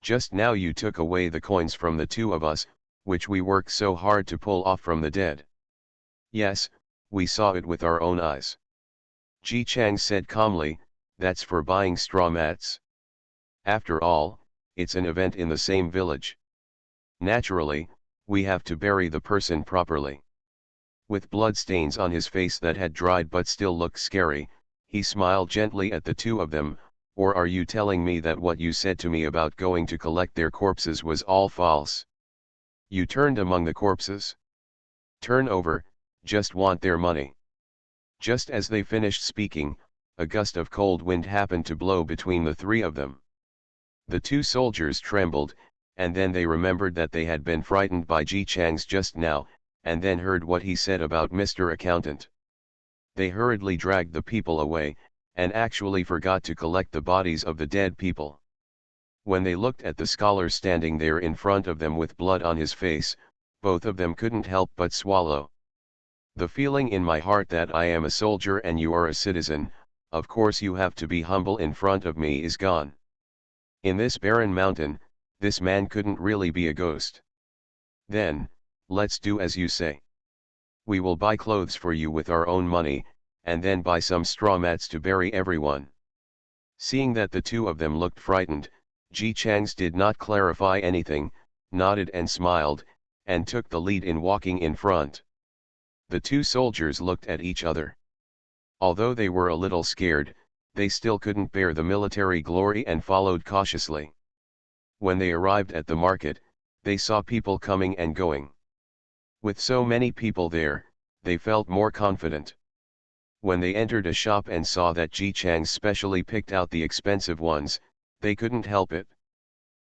Just now you took away the coins from the two of us, which we worked so hard to pull off from the dead. Yes, we saw it with our own eyes. Ji Chang said calmly, that's for buying straw mats. After all, it's an event in the same village. Naturally, we have to bury the person properly. With blood stains on his face that had dried but still looked scary, he smiled gently at the two of them. Or are you telling me that what you said to me about going to collect their corpses was all false? You turned among the corpses? Turn over, just want their money. Just as they finished speaking, a gust of cold wind happened to blow between the three of them. The two soldiers trembled, and then they remembered that they had been frightened by Ji Chang's just now, and then heard what he said about Mr. Accountant. They hurriedly dragged the people away, and actually forgot to collect the bodies of the dead people. When they looked at the scholar standing there in front of them with blood on his face, both of them couldn't help but swallow. The feeling in my heart that I am a soldier and you are a citizen, of course you have to be humble in front of me, is gone. In this barren mountain, this man couldn't really be a ghost. Then, let's do as you say. We will buy clothes for you with our own money, and then buy some straw mats to bury everyone. Seeing that the two of them looked frightened, Ji Chang's did not clarify anything, nodded and smiled, and took the lead in walking in front. The two soldiers looked at each other. Although they were a little scared, they still couldn't bear the military glory and followed cautiously. When they arrived at the market, they saw people coming and going. With so many people there, they felt more confident. When they entered a shop and saw that Ji Chang specially picked out the expensive ones, they couldn't help it.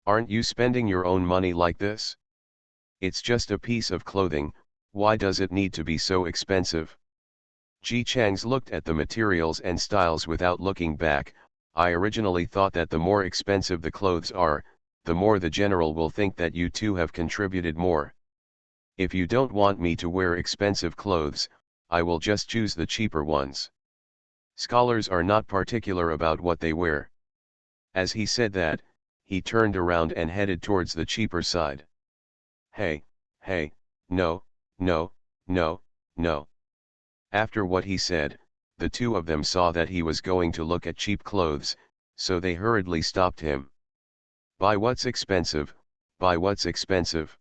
Aren't you spending your own money like this? It's just a piece of clothing, why does it need to be so expensive? Ji Chang's looked at the materials and styles without looking back. I originally thought that the more expensive the clothes are, the more the general will think that you two have contributed more. If you don't want me to wear expensive clothes, I will just choose the cheaper ones. Scholars are not particular about what they wear. As he said that, he turned around and headed towards the cheaper side. Hey, no, no, no, no. After what he said, the two of them saw that he was going to look at cheap clothes, so they hurriedly stopped him. Buy what's expensive, buy what's expensive.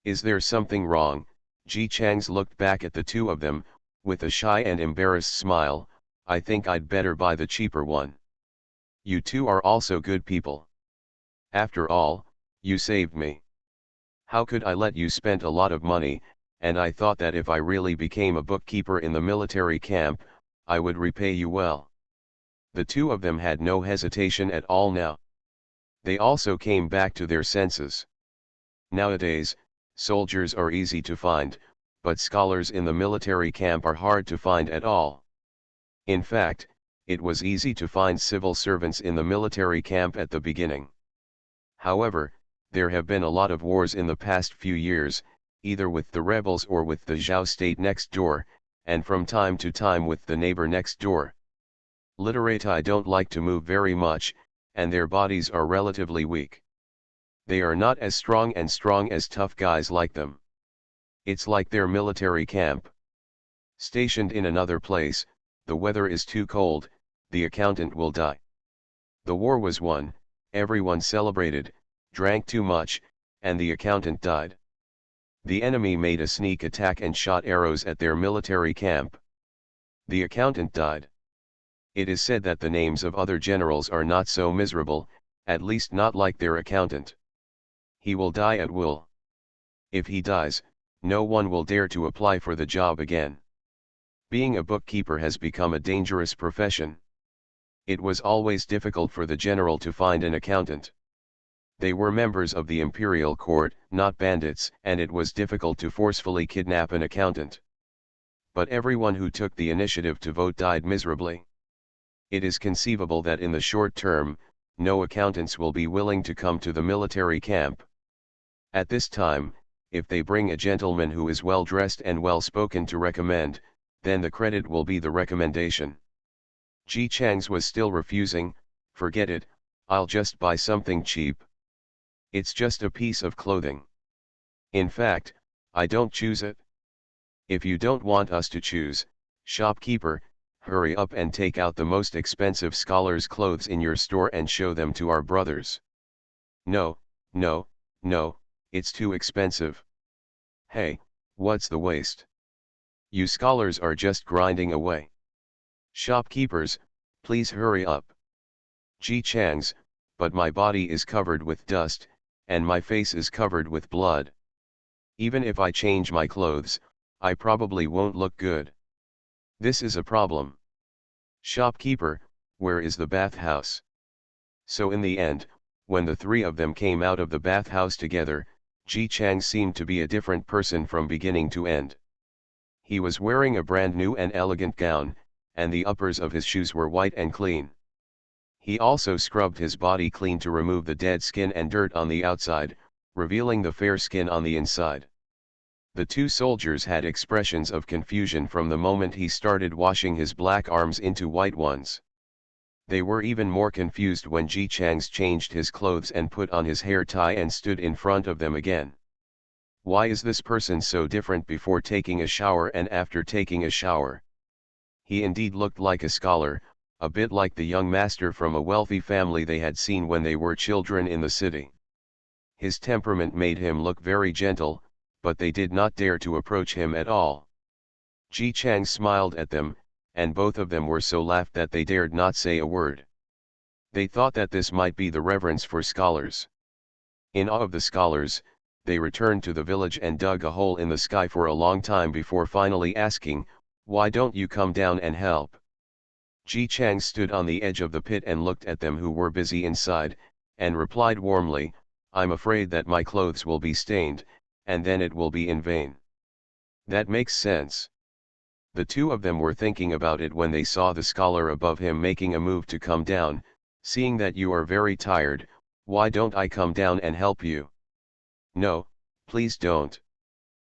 Is there something wrong? Ji Chang's looked back at the two of them, with a shy and embarrassed smile. I think I'd better buy the cheaper one. You two are also good people. After all, you saved me. How could I let you spend a lot of money, and I thought that if I really became a bookkeeper in the military camp, I would repay you well. The two of them had no hesitation at all now. They also came back to their senses. Nowadays, soldiers are easy to find, but scholars in the military camp are hard to find at all. In fact, it was easy to find civil servants in the military camp at the beginning. However, there have been a lot of wars in the past few years, either with the rebels or with the Zhao state next door, and from time to time with the neighbor next door. Literati don't like to move very much, and their bodies are relatively weak. They are not as strong as tough guys like them. It's like their military camp. Stationed in another place, the weather is too cold, the accountant will die. The war was won, everyone celebrated, drank too much, and the accountant died. The enemy made a sneak attack and shot arrows at their military camp. The accountant died. It is said that the names of other generals are not so miserable, at least not like their accountant. He will die at will. If he dies, no one will dare to apply for the job again. Being a bookkeeper has become a dangerous profession. It was always difficult for the general to find an accountant. They were members of the imperial court, not bandits, and it was difficult to forcefully kidnap an accountant. But everyone who took the initiative to vote died miserably. It is conceivable that in the short term, no accountants will be willing to come to the military camp. At this time, if they bring a gentleman who is well dressed and well spoken to recommend, then the credit will be the recommendation. Ji Chang's was still refusing. Forget it, I'll just buy something cheap. It's just a piece of clothing. In fact, I don't choose it. If you don't want us to choose, shopkeeper, hurry up and take out the most expensive scholar's clothes in your store and show them to our brothers. No, no, no, it's too expensive. Hey, what's the waste? You scholars are just grinding away. Shopkeepers, please hurry up. Ji Chang's, but my body is covered with dust, and my face is covered with blood. Even if I change my clothes, I probably won't look good. This is a problem. Shopkeeper, where is the bathhouse? So in the end, when the three of them came out of the bathhouse together, Ji Chang seemed to be a different person from beginning to end. He was wearing a brand new and elegant gown, and the uppers of his shoes were white and clean. He also scrubbed his body clean to remove the dead skin and dirt on the outside, revealing the fair skin on the inside. The two soldiers had expressions of confusion from the moment he started washing his black arms into white ones. They were even more confused when Ji Chang's changed his clothes and put on his hair tie and stood in front of them again. Why is this person so different before taking a shower and after taking a shower? He indeed looked like a scholar, a bit like the young master from a wealthy family they had seen when they were children in the city. His temperament made him look very gentle, but they did not dare to approach him at all. Ji Chang smiled at them, and both of them were so laughed that they dared not say a word. They thought that this might be the reverence for scholars. In awe of the scholars, they returned to the village and dug a hole in the sky for a long time before finally asking, "Why don't you come down and help?" Ji Chang stood on the edge of the pit and looked at them who were busy inside, and replied warmly, "I'm afraid that my clothes will be stained, and then it will be in vain." That makes sense. The two of them were thinking about it when they saw the scholar above him making a move to come down. "Seeing that you are very tired, why don't I come down and help you?" "No, please don't.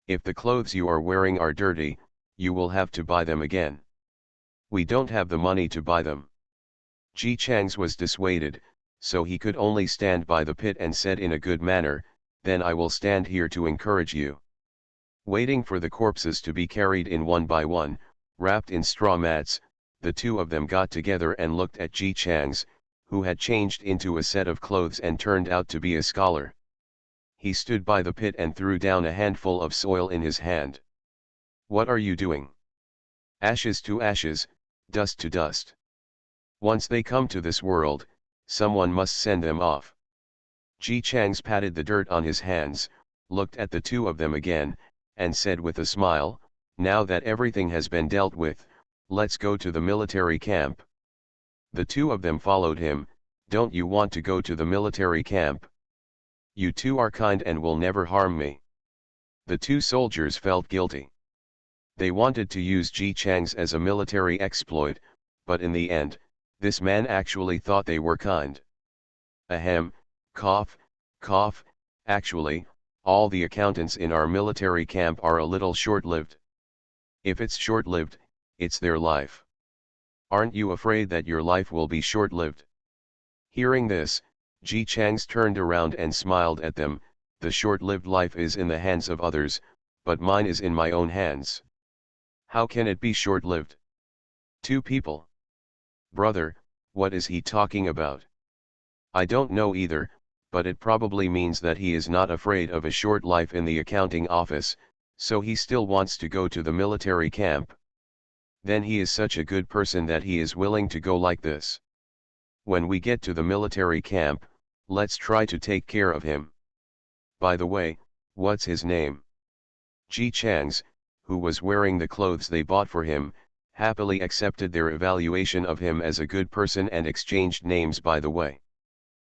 If the clothes you are wearing are dirty, you will have to buy them again. We don't have the money to buy them." Ji Chang's was dissuaded, so he could only stand by the pit and said in a good manner, "Then I will stand here to encourage you." Waiting for the corpses to be carried in one by one, wrapped in straw mats, the two of them got together and looked at Ji Chang's, who had changed into a set of clothes and turned out to be a scholar. He stood by the pit and threw down a handful of soil in his hand. "What are you doing?" "Ashes to ashes, dust to dust. Once they come to this world, someone must send them off." Ji Chang's patted the dirt on his hands, looked at the two of them again, and said with a smile, "Now that everything has been dealt with, let's go to the military camp." The two of them followed him. Don't you want to go to the military camp? You two are kind and will never harm me. The two soldiers felt guilty. They wanted to use Ji Chang's as a military exploit, but in the end, this man actually thought they were kind. Ahem, cough, cough, actually, all the accountants in our military camp are a little short-lived. If it's short-lived, it's their life. Aren't you afraid that your life will be short-lived? Hearing this, Ji Chang's turned around and smiled at them. The short-lived life is in the hands of others, but mine is in my own hands. How can it be short-lived? Two people. Brother, what is he talking about? I don't know either, but it probably means that he is not afraid of a short life in the accounting office, so he still wants to go to the military camp. Then he is such a good person that he is willing to go like this. When we get to the military camp, let's try to take care of him. By the way, what's his name? Ji Chang's, who was wearing the clothes they bought for him, happily accepted their evaluation of him as a good person and exchanged names by the way.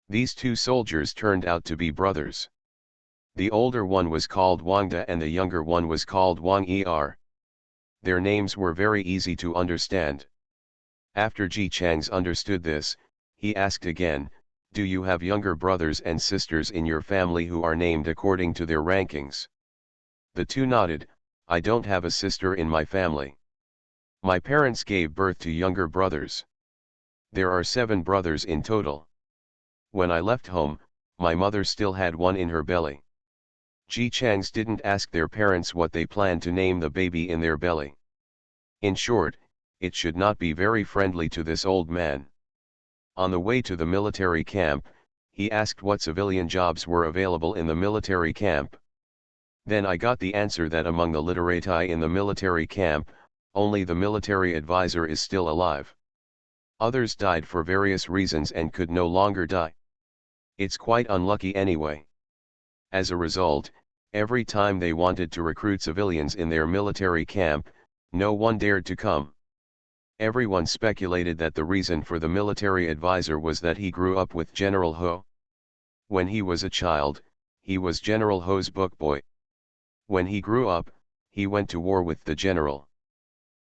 These two soldiers turned out to be brothers. The older one was called Wang Da and the younger one was called Wang Er. Their names were very easy to understand. After Ji Chang's understood this, he asked again, do you have younger brothers and sisters in your family who are named according to their rankings? The two nodded. I don't have a sister in my family. My parents gave birth to younger brothers. There are 7 brothers in total. When I left home, my mother still had one in her belly. Ji Chang's didn't ask their parents what they planned to name the baby in their belly. In short, it should not be very friendly to this old man. On the way to the military camp, he asked what civilian jobs were available in the military camp. Then I got the answer that among the literati in the military camp, only the military advisor is still alive. Others died for various reasons and could no longer die. It's quite unlucky anyway. As a result, every time they wanted to recruit civilians in their military camp, no one dared to come. Everyone speculated that the reason for the military advisor was that he grew up with General Ho. When he was a child, he was General Ho's bookboy. When he grew up, he went to war with the general.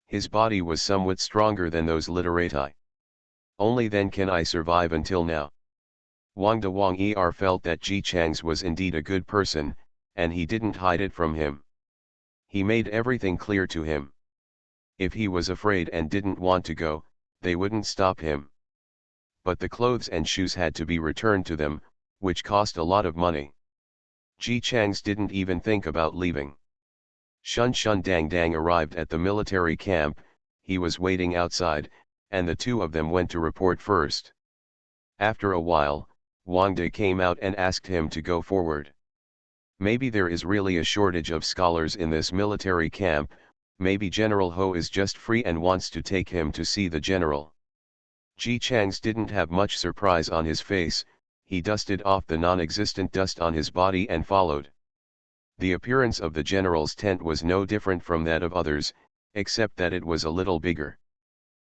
His body was somewhat stronger than those literati. Only then can I survive until now. Wang Er felt that Ji Chang's was indeed a good person, and he didn't hide it from him. He made everything clear to him. If he was afraid and didn't want to go, they wouldn't stop him. But the clothes and shoes had to be returned to them, which cost a lot of money. Ji Chang's didn't even think about leaving. Shun Shun Dang Dang arrived at the military camp. He was waiting outside, and the two of them went to report first. After a while, Wang Da came out and asked him to go forward. Maybe there is really a shortage of scholars in this military camp, maybe General Ho is just free and wants to take him to see the general. Ji Chang's didn't have much surprise on his face. He dusted off the non-existent dust on his body and followed. The appearance of the general's tent was no different from that of others, except that it was a little bigger.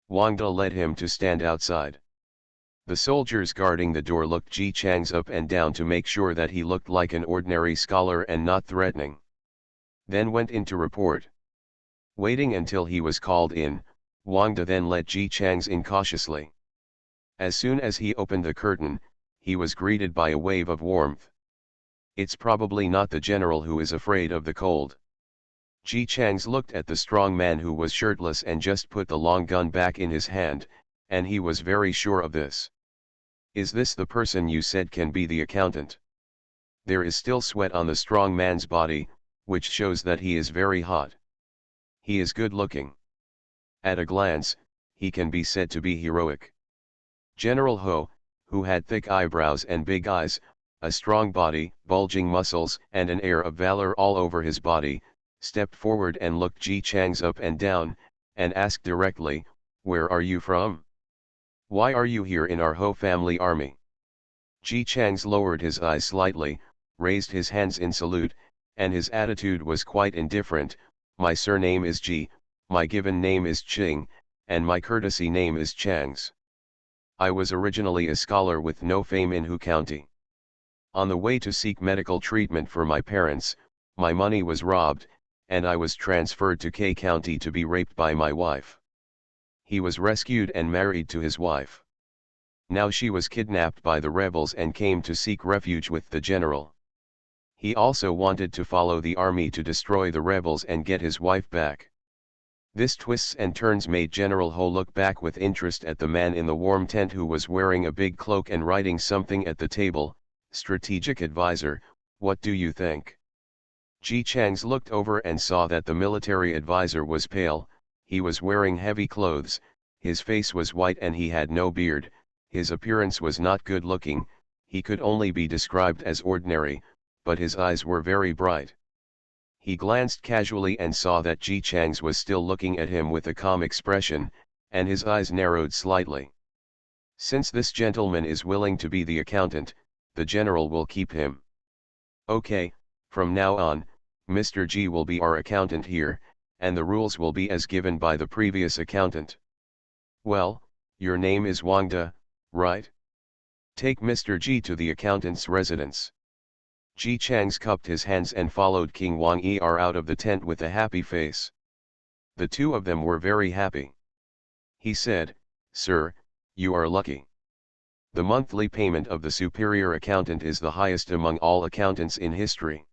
Wang Da led him to stand outside. The soldiers guarding the door looked Ji Chang's up and down to make sure that he looked like an ordinary scholar and not threatening. Then went in to report. Waiting until he was called in, Wang Da then let Ji Chang's in cautiously. As soon as he opened the curtain, he was greeted by a wave of warmth. It's probably not the general who is afraid of the cold. Ji Chang's looked at the strong man who was shirtless and just put the long gun back in his hand, and he was very sure of this. Is this the person you said can be the accountant? There is still sweat on the strong man's body, which shows that he is very hot. He is good looking. At a glance, he can be said to be heroic. General Ho, who had thick eyebrows and big eyes, a strong body, bulging muscles and an air of valor all over his body, stepped forward and looked Ji Chang's up and down, and asked directly, "Where are you from? Why are you here in our Ho family army?" Ji Chang's lowered his eyes slightly, raised his hands in salute, and his attitude was quite indifferent. "My surname is Ji, my given name is Ching, and my courtesy name is Chang's." I was originally a scholar with no fame in Hu County. On the way to seek medical treatment for my parents, my money was robbed, and I was transferred to K County to be raped by my wife. He was rescued and married to his wife. Now she was kidnapped by the rebels and came to seek refuge with the general. He also wanted to follow the army to destroy the rebels and get his wife back. This twists and turns made General Ho look back with interest at the man in the warm tent who was wearing a big cloak and writing something at the table. Strategic advisor, what do you think? Ji Changs looked over and saw that the military advisor was pale, he was wearing heavy clothes, his face was white and he had no beard, his appearance was not good looking, he could only be described as ordinary, but his eyes were very bright. He glanced casually and saw that Ji Changs was still looking at him with a calm expression, and his eyes narrowed slightly. Since this gentleman is willing to be the accountant, the general will keep him. Okay, from now on, Mr. G will be our accountant here, and the rules will be as given by the previous accountant. Well, your name is Wangda, right? Take Mr. G to the accountant's residence. Ji Changs cupped his hands and followed King Wang Er out of the tent with a happy face. The two of them were very happy. He said, "Sir, you are lucky. The monthly payment of the superior accountant is the highest among all accountants in history.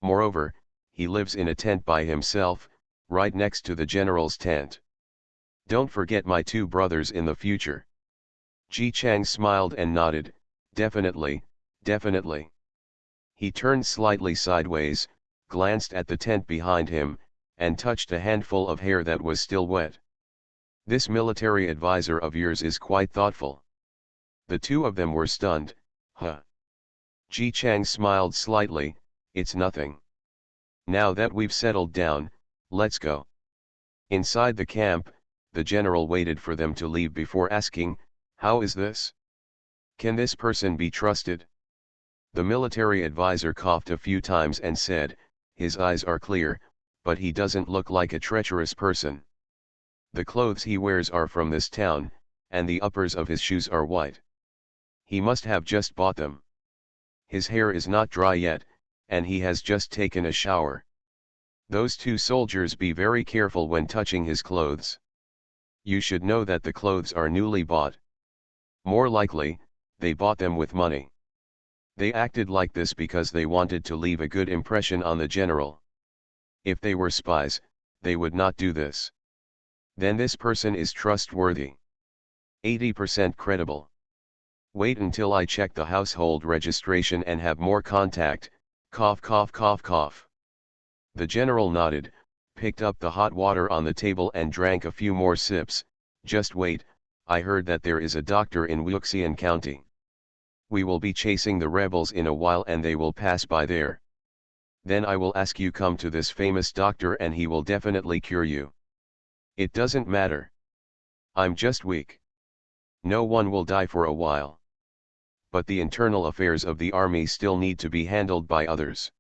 Moreover, he lives in a tent by himself, right next to the general's tent. Don't forget my two brothers in the future." Ji Chang smiled and nodded, "Definitely, definitely." He turned slightly sideways, glanced at the tent behind him, and touched a handful of hair that was still wet. "This military advisor of yours is quite thoughtful." The two of them were stunned. "Huh." Ji Chang smiled slightly, "It's nothing. Now that we've settled down, let's go." Inside the camp, the general waited for them to leave before asking, "How is this? Can this person be trusted?" The military advisor coughed a few times and said, "His eyes are clear, but he doesn't look like a treacherous person. The clothes he wears are from this town, and the uppers of his shoes are white. He must have just bought them. His hair is not dry yet, and he has just taken a shower. Those two soldiers, be very careful when touching his clothes. You should know that the clothes are newly bought. More likely, they bought them with money. They acted like this because they wanted to leave a good impression on the general. If they were spies, they would not do this. Then this person is trustworthy. 80% credible. Wait until I check the household registration and have more contact, cough cough cough cough." The general nodded, picked up the hot water on the table and drank a few more sips. "Just wait, I heard that there is a doctor in Wuxian County. We will be chasing the rebels in a while and they will pass by there. Then I will ask you come to this famous doctor and he will definitely cure you. It doesn't matter. I'm just weak. No one will die for a while. But the internal affairs of the army still need to be handled by others.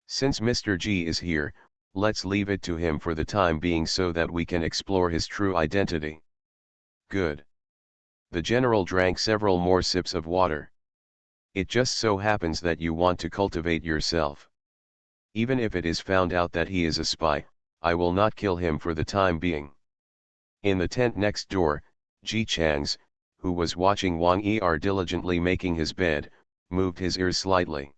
Since Mr. G is here, let's leave it to him for the time being so that we can explore his true identity." "Good." The general drank several more sips of water. "It just so happens that you want to cultivate yourself. Even if it is found out that he is a spy, I will not kill him for the time being." In the tent next door, Ji Changs, who was watching Wang Er diligently making his bed, moved his ears slightly.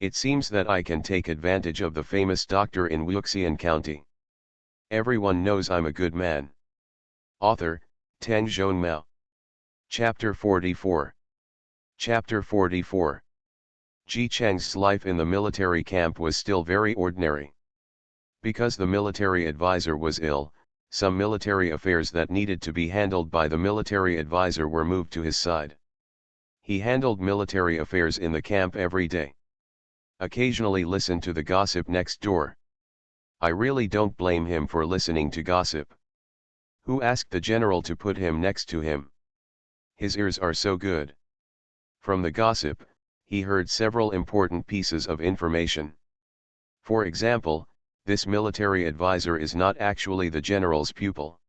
"It seems that I can take advantage of the famous doctor in Wuxian County. Everyone knows I'm a good man." Author, Teng Zhong Mao. Chapter 44. Chapter 44. Ji Chang's life in the military camp was still very ordinary. Because the military advisor was ill, some military affairs that needed to be handled by the military advisor were moved to his side. He handled military affairs in the camp every day. Occasionally listened to the gossip next door. I really don't blame him for listening to gossip. Who asked the general to put him next to him? His ears are so good. From the gossip, he heard several important pieces of information. For example, this military advisor is not actually the general's pupil.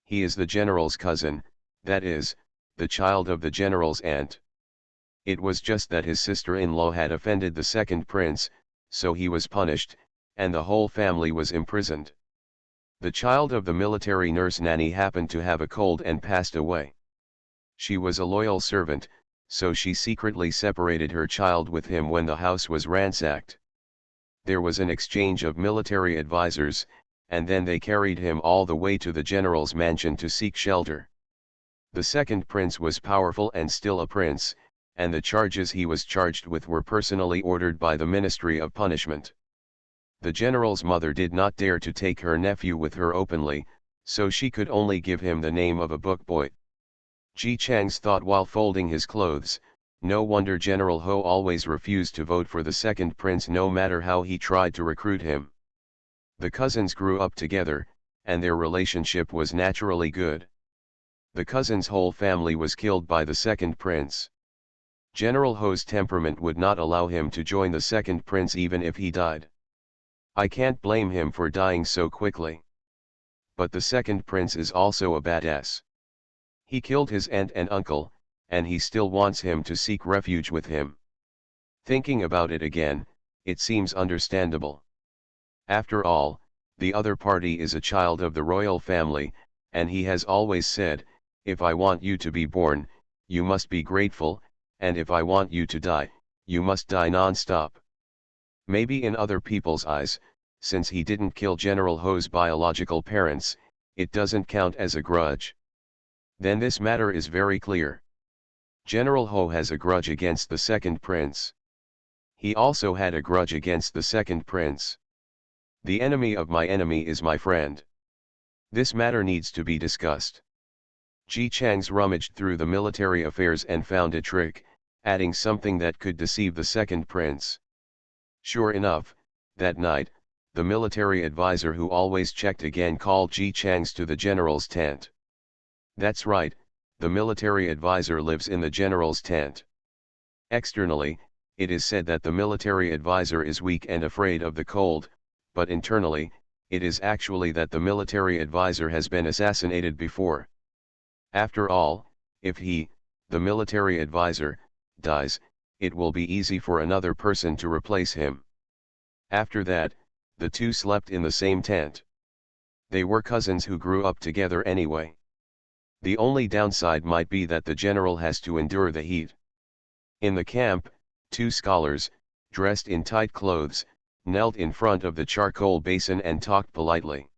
He is the general's cousin, that is, the child of the general's aunt. It was just that his sister-in-law had offended the second prince, so he was punished, and the whole family was imprisoned. The child of the military nurse nanny happened to have a cold and passed away. She was a loyal servant, so she secretly separated her child with him when the house was ransacked. There was an exchange of military advisors, and then they carried him all the way to the general's mansion to seek shelter. The second prince was powerful and still a prince, and the charges he was charged with were personally ordered by the Ministry of Punishment. The general's mother did not dare to take her nephew with her openly, so she could only give him the name of a book boy. Ji Chang's thought while folding his clothes, no wonder General Ho always refused to vote for the second prince no matter how he tried to recruit him. The cousins grew up together, and their relationship was naturally good. The cousins' whole family was killed by the second prince. General Ho's temperament would not allow him to join the second prince even if he died. I can't blame him for dying so quickly. But the second prince is also a badass. He killed his aunt and uncle, and he still wants him to seek refuge with him. Thinking about it again, it seems understandable. After all, the other party is a child of the royal family, and he has always said, if I want you to be born, you must be grateful, and if I want you to die, you must die non-stop. Maybe in other people's eyes, since he didn't kill General Ho's biological parents, it doesn't count as a grudge. Then this matter is very clear. General Ho has a grudge against the second prince. He also had a grudge against the second prince. The enemy of my enemy is my friend. This matter needs to be discussed. Ji Chang's rummaged through the military affairs and found a trick, adding something that could deceive the second prince. Sure enough, that night, the military advisor who always checked again called Ji Chang's to the general's tent. That's right, the military advisor lives in the general's tent. Externally, it is said that the military advisor is weak and afraid of the cold, but internally, it is actually that the military advisor has been assassinated before. After all, if he, the military advisor, dies, it will be easy for another person to replace him. After that, the two slept in the same tent. They were cousins who grew up together anyway. The only downside might be that the general has to endure the heat. In the camp, two scholars, dressed in tight clothes, knelt in front of the charcoal basin and talked politely.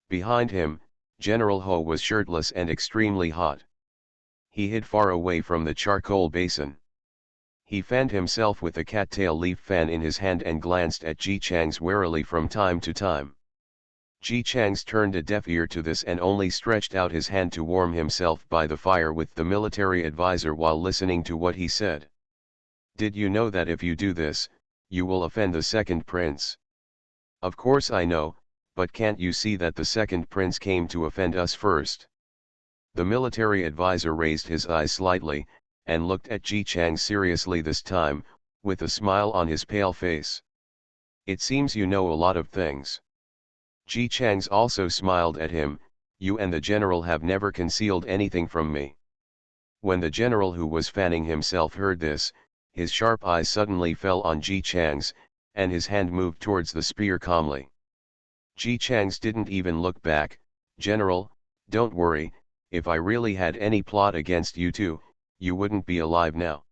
Behind him, General Ho was shirtless and extremely hot. He hid far away from the charcoal basin. He fanned himself with a cattail leaf fan in his hand and glanced at Ji Chang's warily from time to time. Ji Chang's turned a deaf ear to this and only stretched out his hand to warm himself by the fire with the military advisor while listening to what he said. Did you know that if you do this, you will offend the second prince? Of course I know, but can't you see that the second prince came to offend us first? The military advisor raised his eyes slightly, and looked at Ji Chang seriously this time, with a smile on his pale face. It seems you know a lot of things. Ji Chang's also smiled at him. You and the general have never concealed anything from me. When the general who was fanning himself heard this, his sharp eyes suddenly fell on Ji Chang's, and his hand moved towards the spear calmly. Ji Chang's didn't even look back. General, don't worry, if I really had any plot against you two, you wouldn't be alive now.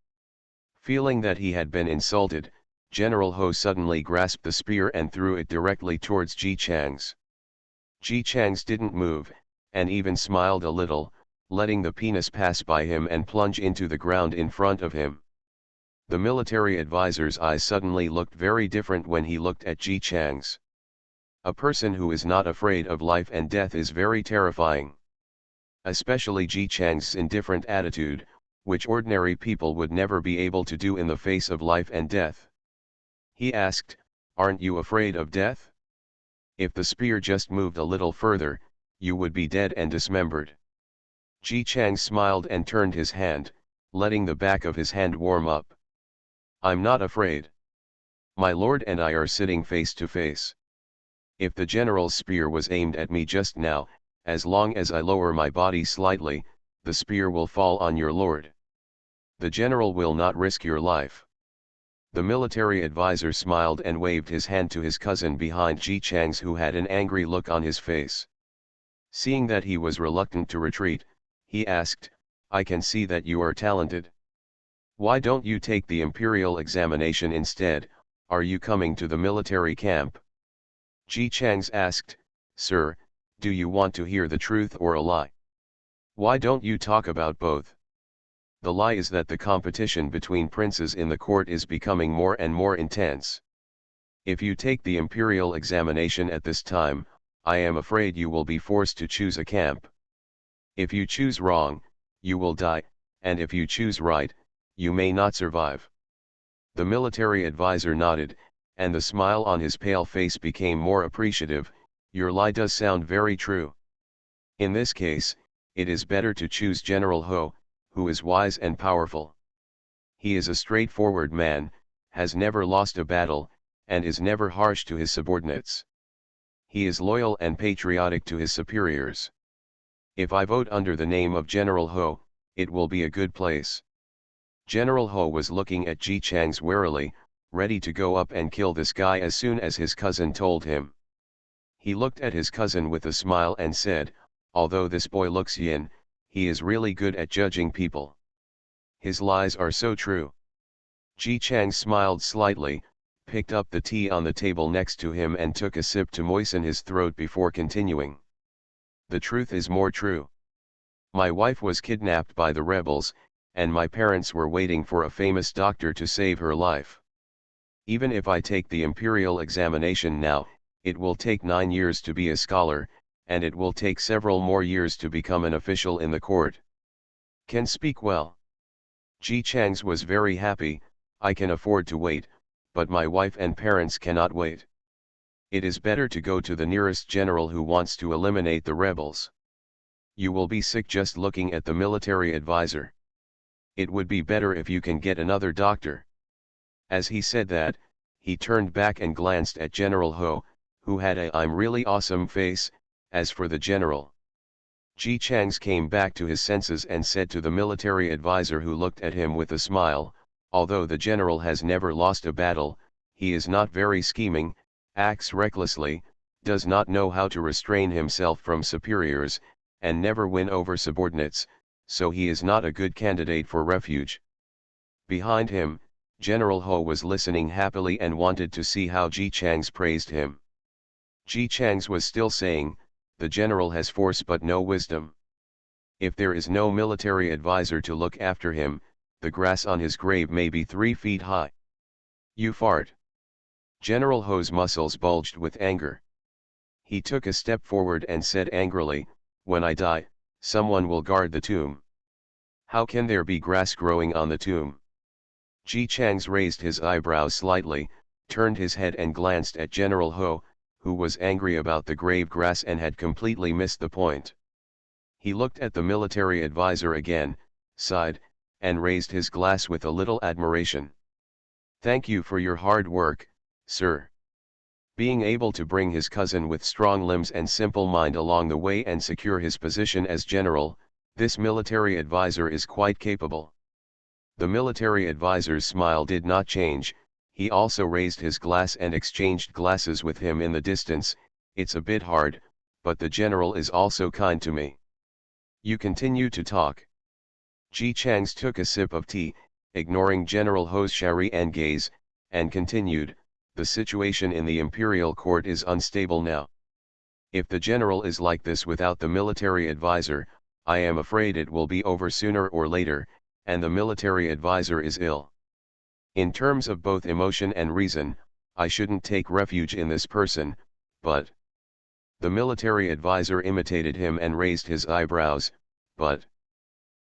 Feeling that he had been insulted, General Ho suddenly grasped the spear and threw it directly towards Ji Chang's. Ji Chang's didn't move, and even smiled a little, letting the penis pass by him and plunge into the ground in front of him. The military advisor's eyes suddenly looked very different when he looked at Ji Chang's. A person who is not afraid of life and death is very terrifying. Especially Ji Chang's indifferent attitude, which ordinary people would never be able to do in the face of life and death. He asked, "Aren't you afraid of death? If the spear just moved a little further, you would be dead and dismembered." Ji Chang smiled and turned his hand, letting the back of his hand warm up. "I'm not afraid. My lord and I are sitting face to face. If the general's spear was aimed at me just now, as long as I lower my body slightly, the spear will fall on your lord. The general will not risk your life. The military advisor smiled and waved his hand to his cousin behind Ji Chang's, who had an angry look on his face. Seeing that he was reluctant to retreat, he asked, "I can see that you are talented. Why don't you take the imperial examination instead? Are you coming to the military camp?" Ji Chang's asked, "Sir, do you want to hear the truth or a lie? Why don't you talk about both?" The lie is that the competition between princes in the court is becoming more and more intense. If you take the imperial examination at this time, I am afraid you will be forced to choose a camp. If you choose wrong, you will die, and if you choose right, you may not survive. The military advisor nodded, and the smile on his pale face became more appreciative. Your lie does sound very true. In this case, it is better to choose General Ho, who is wise and powerful. He is a straightforward man, has never lost a battle, and is never harsh to his subordinates. He is loyal and patriotic to his superiors. If I vote under the name of General Ho, it will be a good place. General Ho was looking at Ji Chang's warily, ready to go up and kill this guy as soon as his cousin told him. He looked at his cousin with a smile and said, "Although this boy looks yin, he is really good at judging people. His lies are so true." Ji Chang smiled slightly, picked up the tea on the table next to him and took a sip to moisten his throat before continuing. "The truth is more true. My wife was kidnapped by the rebels, and my parents were waiting for a famous doctor to save her life. Even if I take the imperial examination now, it will take 9 years to be a scholar, and it will take several more years to become an official in the court. Can speak well." Ji Chang's was very happy. "I can afford to wait, but my wife and parents cannot wait. It is better to go to the nearest general who wants to eliminate the rebels. You will be sick just looking at the military advisor. It would be better if you can get another doctor." As he said that, he turned back and glanced at General Ho, who had a "I'm really awesome" face. As for the general, Ji Chang's came back to his senses and said to the military advisor, who looked at him with a smile, "Although the general has never lost a battle, he is not very scheming, acts recklessly, does not know how to restrain himself from superiors, and never win over subordinates, so he is not a good candidate for refuge." Behind him, General Ho was listening happily and wanted to see how Ji Chang's praised him. Ji Chang's was still saying, "The general has force but no wisdom. If there is no military advisor to look after him, the grass on his grave may be 3 feet high. You fart." General Ho's muscles bulged with anger. He took a step forward and said angrily, "When I die, someone will guard the tomb. How can there be grass growing on the tomb?" Ji Chang's raised his eyebrows slightly, turned his head and glanced at General Ho, who was angry about the grave grass and had completely missed the point. He looked at the military advisor again, sighed, and raised his glass with a little admiration. "Thank you for your hard work, sir." Being able to bring his cousin with strong limbs and simple mind along the way and secure his position as general, this military advisor is quite capable. The military advisor's smile did not change. He also raised his glass and exchanged glasses with him in the distance. "It's a bit hard, but the general is also kind to me. You continue to talk." Ji Chang's took a sip of tea, ignoring General Ho's shari and gaze, and continued, "The situation in the imperial court is unstable now. If the general is like this without the military advisor, I am afraid it will be over sooner or later, and the military advisor is ill. In terms of both emotion and reason, I shouldn't take refuge in this person, but..." The military advisor imitated him and raised his eyebrows, "But..."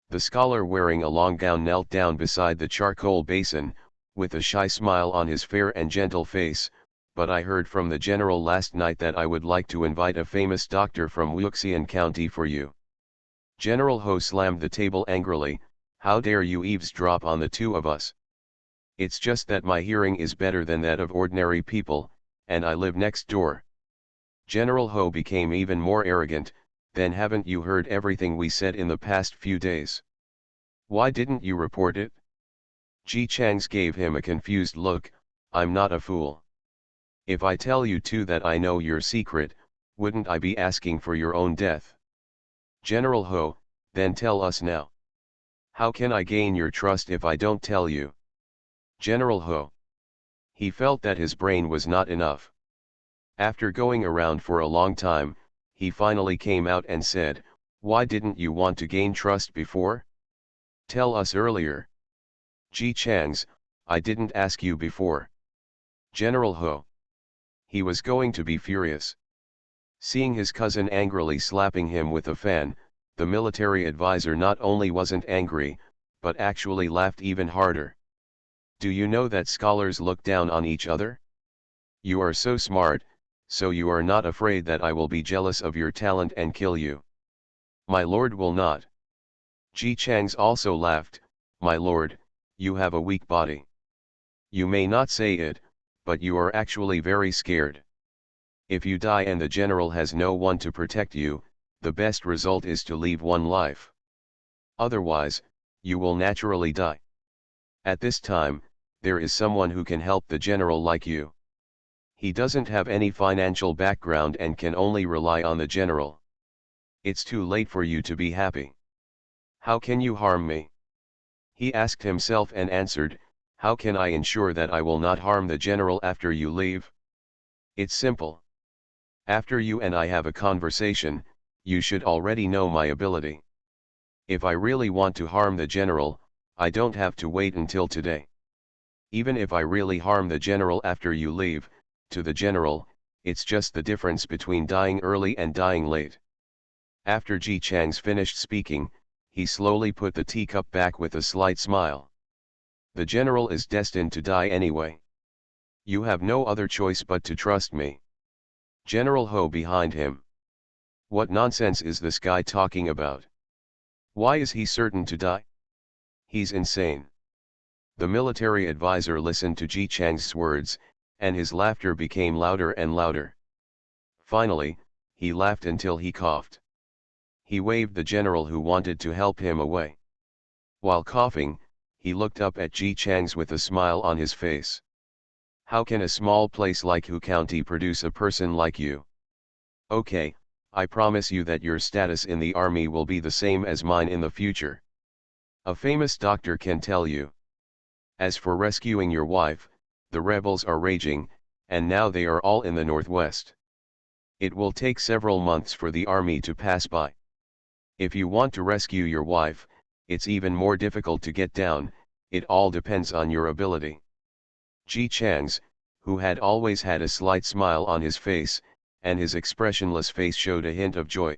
The scholar wearing a long gown knelt down beside the charcoal basin, with a shy smile on his fair and gentle face. "But I heard from the general last night that I would like to invite a famous doctor from Wuxian County for you." General Ho slammed the table angrily, "How dare you eavesdrop on the two of us? It's just that my hearing is better than that of ordinary people, and I live next door." General Ho became even more arrogant, Then haven't you heard everything we said in the past few days? Why didn't you report it? Ji Chang's gave him a confused look. I'm not a fool. If I tell you too that I know your secret, wouldn't I be asking for your own death? General Ho, then tell us now. How can I gain your trust if I don't tell you? General Ho. He felt that his brain was not enough. After going around for a long time, he finally came out and said, why didn't you want to gain trust before? Tell us earlier. Ji Chang's, I didn't ask you before. General Ho. He was going to be furious. Seeing his cousin angrily slapping him with a fan, the military advisor not only wasn't angry, but actually laughed even harder. Do you know that scholars look down on each other? You are so smart, so you are not afraid that I will be jealous of your talent and kill you. My lord will not. Ji Chang's also laughed, my lord, you have a weak body. You may not say it, but you are actually very scared. If you die and the general has no one to protect you, the best result is to leave one life. Otherwise, you will naturally die. At this time, there is someone who can help the general like you. He doesn't have any financial background and can only rely on the general. It's too late for you to be happy. How can you harm me? He asked himself and answered, how can I ensure that I will not harm the general after you leave? It's simple. After you and I have a conversation, you should already know my ability. If I really want to harm the general, I don't have to wait until today. Even if I really harm the general after you leave, to the general, it's just the difference between dying early and dying late. After Ji Chang's finished speaking, he slowly put the teacup back with a slight smile. The general is destined to die anyway. You have no other choice but to trust me. General Ho behind him. What nonsense is this guy talking about? Why is he certain to die? He's insane. The military advisor listened to Ji Chang's words, and his laughter became louder and louder. Finally, he laughed until he coughed. He waved the general who wanted to help him away. While coughing, he looked up at Ji Chang's with a smile on his face. How can a small place like Hu County produce a person like you? Okay, I promise you that your status in the army will be the same as mine in the future. A famous doctor can tell you. As for rescuing your wife, the rebels are raging, and now they are all in the northwest. It will take several months for the army to pass by. If you want to rescue your wife, it's even more difficult to get down, it all depends on your ability. Ji Chang's, who had always had a slight smile on his face, and his expressionless face showed a hint of joy.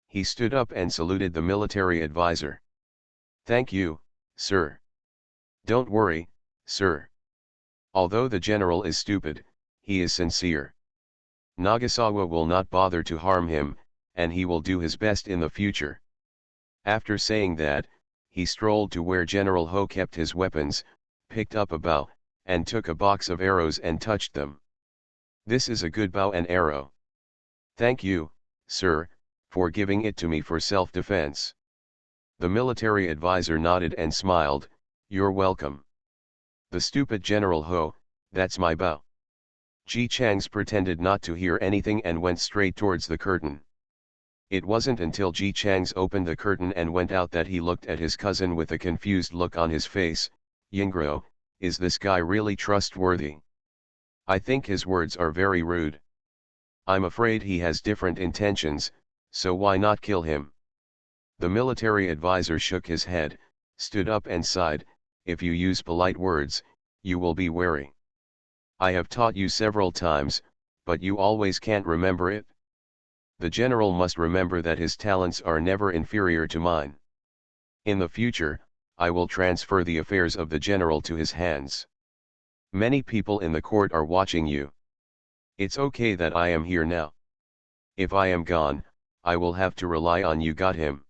He stood up and saluted the military advisor. Thank you, sir. Don't worry, sir. Although the general is stupid, he is sincere. Nagasawa will not bother to harm him, and he will do his best in the future. After saying that, he strolled to where General Ho kept his weapons, picked up a bow, and took a box of arrows and touched them. This is a good bow and arrow. Thank you, sir, for giving it to me for self-defense. The military advisor nodded and smiled, you're welcome. The stupid General Ho, that's my bow. Ji Chang's pretended not to hear anything and went straight towards the curtain. It wasn't until Ji Chang's opened the curtain and went out that he looked at his cousin with a confused look on his face. Yingro, is this guy really trustworthy? I think his words are very rude. I'm afraid he has different intentions, so why not kill him? The military advisor shook his head, stood up and sighed, if you use polite words, you will be wary. I have taught you several times, but you always can't remember it. The general must remember that his talents are never inferior to mine. In the future, I will transfer the affairs of the general to his hands. Many people in the court are watching you. It's okay that I am here now. If I am gone, I will have to rely on you. Got him.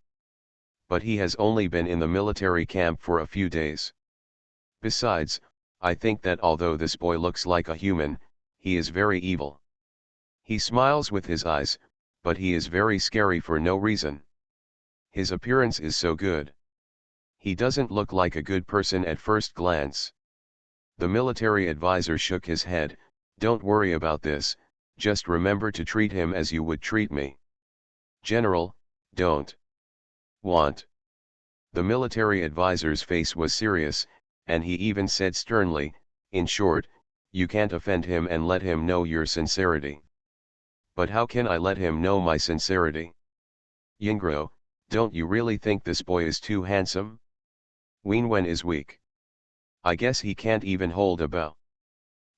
But he has only been in the military camp for a few days. Besides, I think that although this boy looks like a human, he is very evil. He smiles with his eyes, but he is very scary for no reason. His appearance is so good. He doesn't look like a good person at first glance. The military advisor shook his head. Don't worry about this, just remember to treat him as you would treat me. General, don't want. The military advisor's face was serious, and he even said sternly, in short, you can't offend him and let him know your sincerity. But how can I let him know my sincerity? Yingro, don't you really think this boy is too handsome? Wenwen is weak. I guess he can't even hold a bow.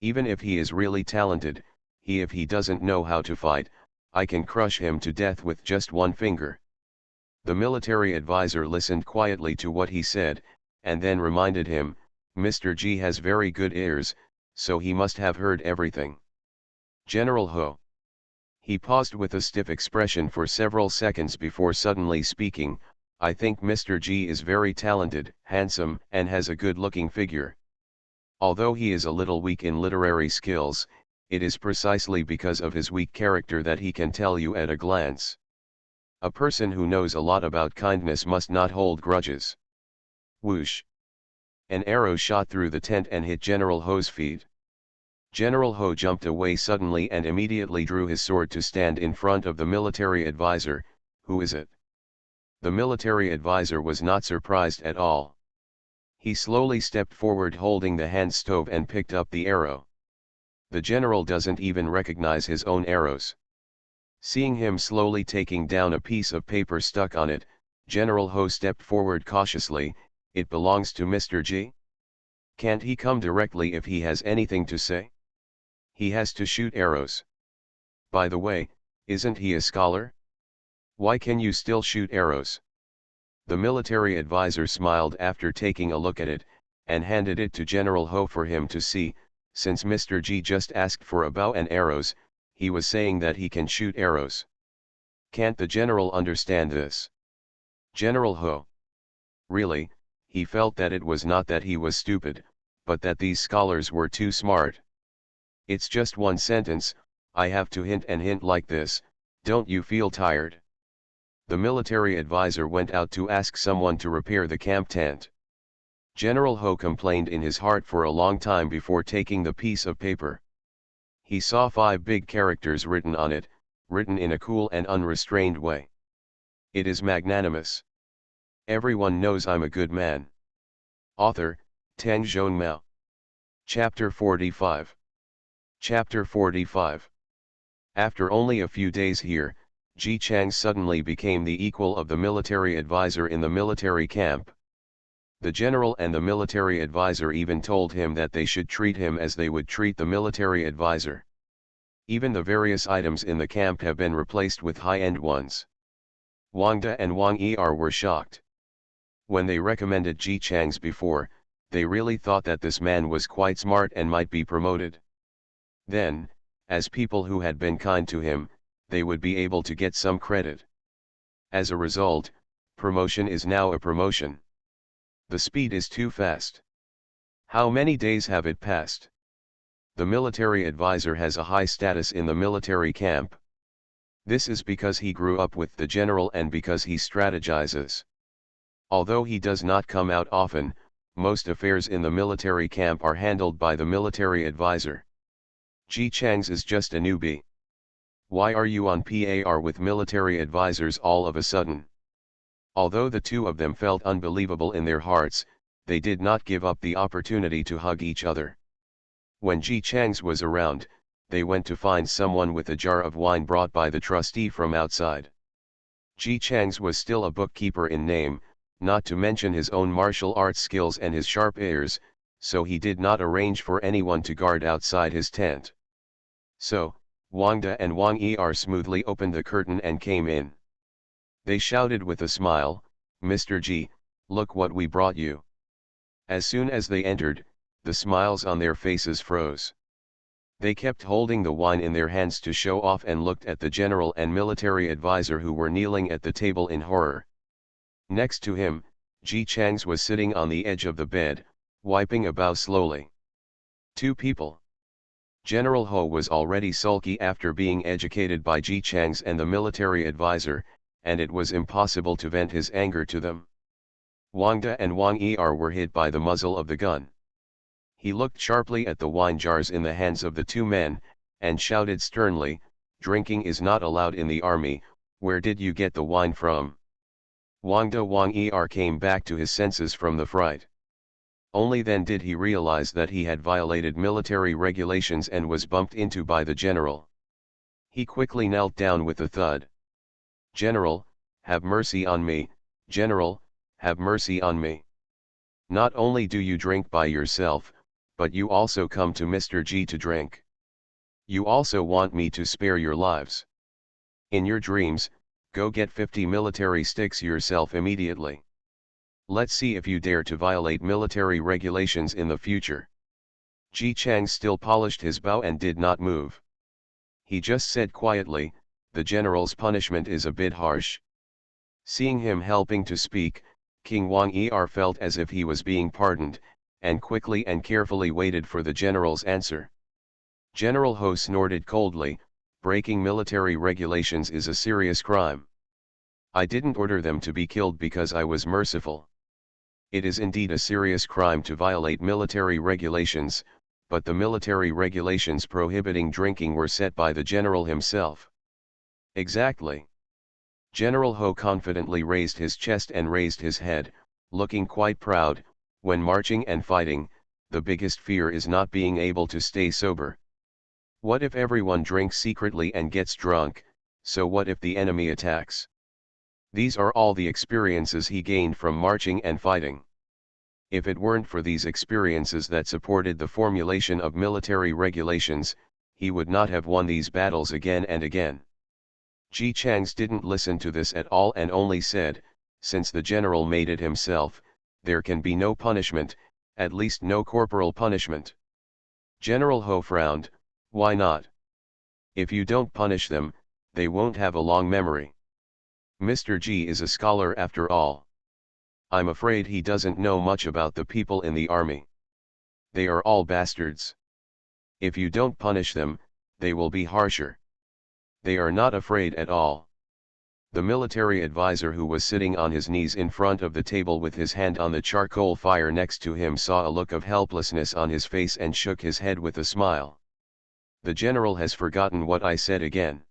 Even if he is really talented, if he doesn't know how to fight, I can crush him to death with just one finger. The military advisor listened quietly to what he said, and then reminded him, Mr. G has very good ears, so he must have heard everything. General Ho. He paused with a stiff expression for several seconds before suddenly speaking, I think Mr. G is very talented, handsome, and has a good-looking figure. Although he is a little weak in literary skills, it is precisely because of his weak character that he can tell you at a glance. A person who knows a lot about kindness must not hold grudges. Whoosh! An arrow shot through the tent and hit General Ho's feet. General Ho jumped away suddenly and immediately drew his sword to stand in front of the military advisor. Who is it? The military advisor was not surprised at all. He slowly stepped forward holding the hand stove and picked up the arrow. The general doesn't even recognize his own arrows. Seeing him slowly taking down a piece of paper stuck on it, General Ho stepped forward cautiously. It belongs to Mr. G? Can't he come directly if he has anything to say? He has to shoot arrows. By the way, isn't he a scholar? Why can you still shoot arrows? The military advisor smiled after taking a look at it, and handed it to General Ho for him to see. Since Mr. G just asked for a bow and arrows, he was saying that he can shoot arrows. Can't the general understand this? General Ho. Really, he felt that it was not that he was stupid, but that these scholars were too smart. It's just one sentence, I have to hint and hint like this, don't you feel tired? The military advisor went out to ask someone to repair the camp tent. General Ho complained in his heart for a long time before taking the piece of paper. He saw 5 big characters written on it, written in a cool and unrestrained way. It is magnanimous. Everyone knows I'm a good man. Author, Tang Zhong Mao. Chapter 45. Chapter 45. After only a few days here, Ji Chang suddenly became the equal of the military advisor in the military camp. The general and the military advisor even told him that they should treat him as they would treat the military advisor. Even the various items in the camp have been replaced with high-end ones. Wang Da and Wang Er were shocked. When they recommended Ji Chang's before, they really thought that this man was quite smart and might be promoted. Then, as people who had been kind to him, they would be able to get some credit. As a result, promotion is now a promotion. The speed is too fast. How many days have it passed? The military advisor has a high status in the military camp. This is because he grew up with the general and because he strategizes. Although he does not come out often, most affairs in the military camp are handled by the military advisor. Ji Chang's is just a newbie. Why are you on par with military advisors all of a sudden? Although the two of them felt unbelievable in their hearts, they did not give up the opportunity to hug each other. When Ji Chang's was around, they went to find someone with a jar of wine brought by the trustee from outside. Ji Chang's was still a bookkeeper in name, not to mention his own martial arts skills and his sharp ears, so he did not arrange for anyone to guard outside his tent. So, Wang Da and Wang Er smoothly opened the curtain and came in. They shouted with a smile, Mr. G, look what we brought you. As soon as they entered, the smiles on their faces froze. They kept holding the wine in their hands to show off and looked at the general and military advisor who were kneeling at the table in horror. Next to him, Ji Chang's was sitting on the edge of the bed, wiping a bow slowly. 2 people. General Ho was already sulky after being educated by Ji Chang's and the military advisor, and it was impossible to vent his anger to them. Wang Da and Wang Er were hit by the muzzle of the gun. He looked sharply at the wine jars in the hands of the two men, and shouted sternly, "Drinking is not allowed in the army, where did you get the wine from?" Wang Da Wang Er came back to his senses from the fright. Only then did he realize that he had violated military regulations and was bumped into by the general. He quickly knelt down with a thud. "General, have mercy on me, General, have mercy on me. Not only do you drink by yourself, but you also come to Mr. G to drink. You also want me to spare your lives. In your dreams, go get 50 military sticks yourself immediately. Let's see if you dare to violate military regulations in the future." Ji Chang still polished his bow and did not move. He just said quietly, "The general's punishment is a bit harsh." Seeing him helping to speak, King Wang Er felt as if he was being pardoned, and quickly and carefully waited for the general's answer. General Ho snorted coldly, "Breaking military regulations is a serious crime. I didn't order them to be killed because I was merciful. It is indeed a serious crime to violate military regulations, but the military regulations prohibiting drinking were set by the general himself." "Exactly." General Ho confidently raised his chest and raised his head, looking quite proud. "When marching and fighting, the biggest fear is not being able to stay sober. What if everyone drinks secretly and gets drunk, so what if the enemy attacks?" These are all the experiences he gained from marching and fighting. If it weren't for these experiences that supported the formulation of military regulations, he would not have won these battles again and again. Ji Chang's didn't listen to this at all and only said, "Since the general made it himself, there can be no punishment, at least no corporal punishment." General Ho frowned, "Why not? If you don't punish them, they won't have a long memory. Mr. G is a scholar after all. I'm afraid he doesn't know much about the people in the army. They are all bastards. If you don't punish them, they will be harsher. They are not afraid at all." The military advisor, who was sitting on his knees in front of the table with his hand on the charcoal fire next to him, saw a look of helplessness on his face and shook his head with a smile. "The general has forgotten what I said again."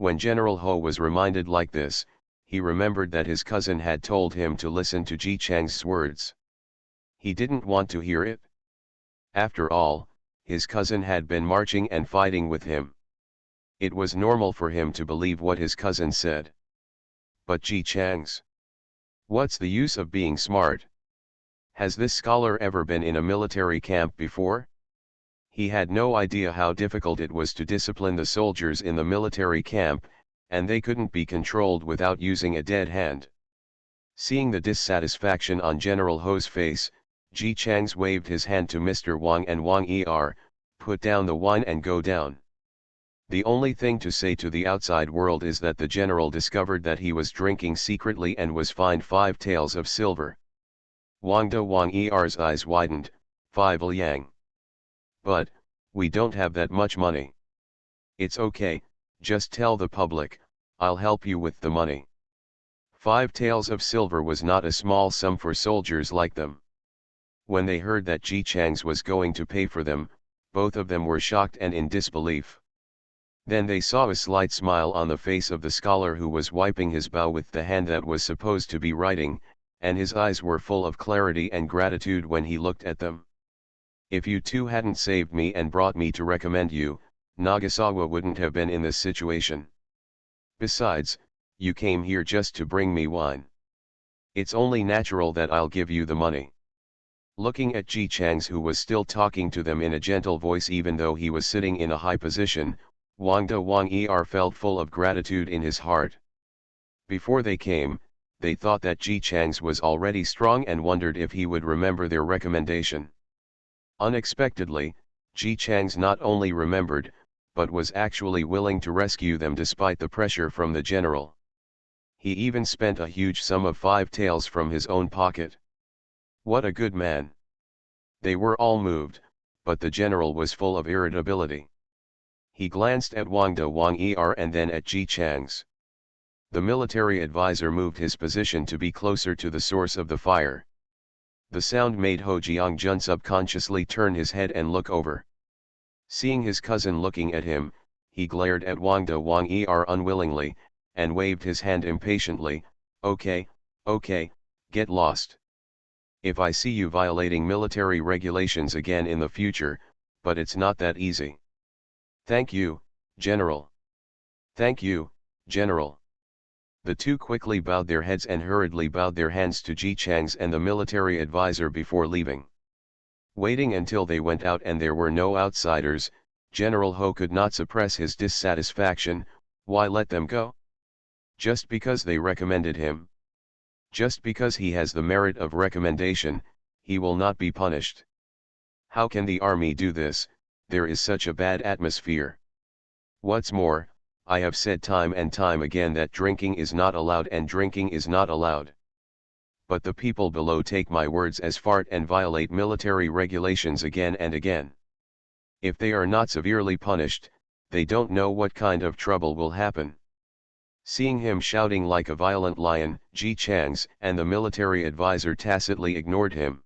When General Ho was reminded like this, he remembered that his cousin had told him to listen to Ji Chang's words. He didn't want to hear it. After all, his cousin had been marching and fighting with him. It was normal for him to believe what his cousin said. But Ji Chang's? What's the use of being smart? Has this scholar ever been in a military camp before? He had no idea how difficult it was to discipline the soldiers in the military camp, and they couldn't be controlled without using a dead hand. Seeing the dissatisfaction on General Ho's face, Ji Chang's waved his hand to Mr. Wang and Wang Er, "Put down the wine and go down. The only thing to say to the outside world is that the general discovered that he was drinking secretly and was fined 5 taels of silver." Wang Da Wang Er's eyes widened, "5 liang. But, we don't have that much money." "It's okay, just tell the public, I'll help you with the money." 5 taels of silver was not a small sum for soldiers like them. When they heard that Ji Chang's was going to pay for them, both of them were shocked and in disbelief. Then they saw a slight smile on the face of the scholar, who was wiping his bow with the hand that was supposed to be writing, and his eyes were full of clarity and gratitude when he looked at them. "If you two hadn't saved me and brought me to recommend you, Nagasawa wouldn't have been in this situation. Besides, you came here just to bring me wine. It's only natural that I'll give you the money." Looking at Ji Chang's, who was still talking to them in a gentle voice even though he was sitting in a high position, Wang Da Wang Er felt full of gratitude in his heart. Before they came, they thought that Ji Chang's was already strong and wondered if he would remember their recommendation. Unexpectedly, Ji Chang's not only remembered, but was actually willing to rescue them despite the pressure from the general. He even spent a huge sum of 5 taels from his own pocket. What a good man! They were all moved, but the general was full of irritability. He glanced at Wang Er and then at Ji Chang's. The military advisor moved his position to be closer to the source of the fire. The sound made Ho Jiangjun subconsciously turn his head and look over. Seeing his cousin looking at him, he glared at Wang Er unwillingly, and waved his hand impatiently. Okay, get lost. If I see you violating military regulations again in the future, but it's not that easy. Thank you, General. Thank you, General. The two quickly bowed their heads and hurriedly bowed their hands to Ji Chang's and the military advisor before leaving. Waiting until they went out and there were no outsiders, General Ho could not suppress his dissatisfaction. Why let them go? Just because they recommended him? Just because he has the merit of recommendation, he will not be punished. How can the army do this? There is such a bad atmosphere. What's more, I have said time and time again that drinking is not allowed and drinking is not allowed. But the people below take my words as fart and violate military regulations again and again. If they are not severely punished, they don't know what kind of trouble will happen. Seeing him shouting like a violent lion, Ji Chang's and the military advisor tacitly ignored him.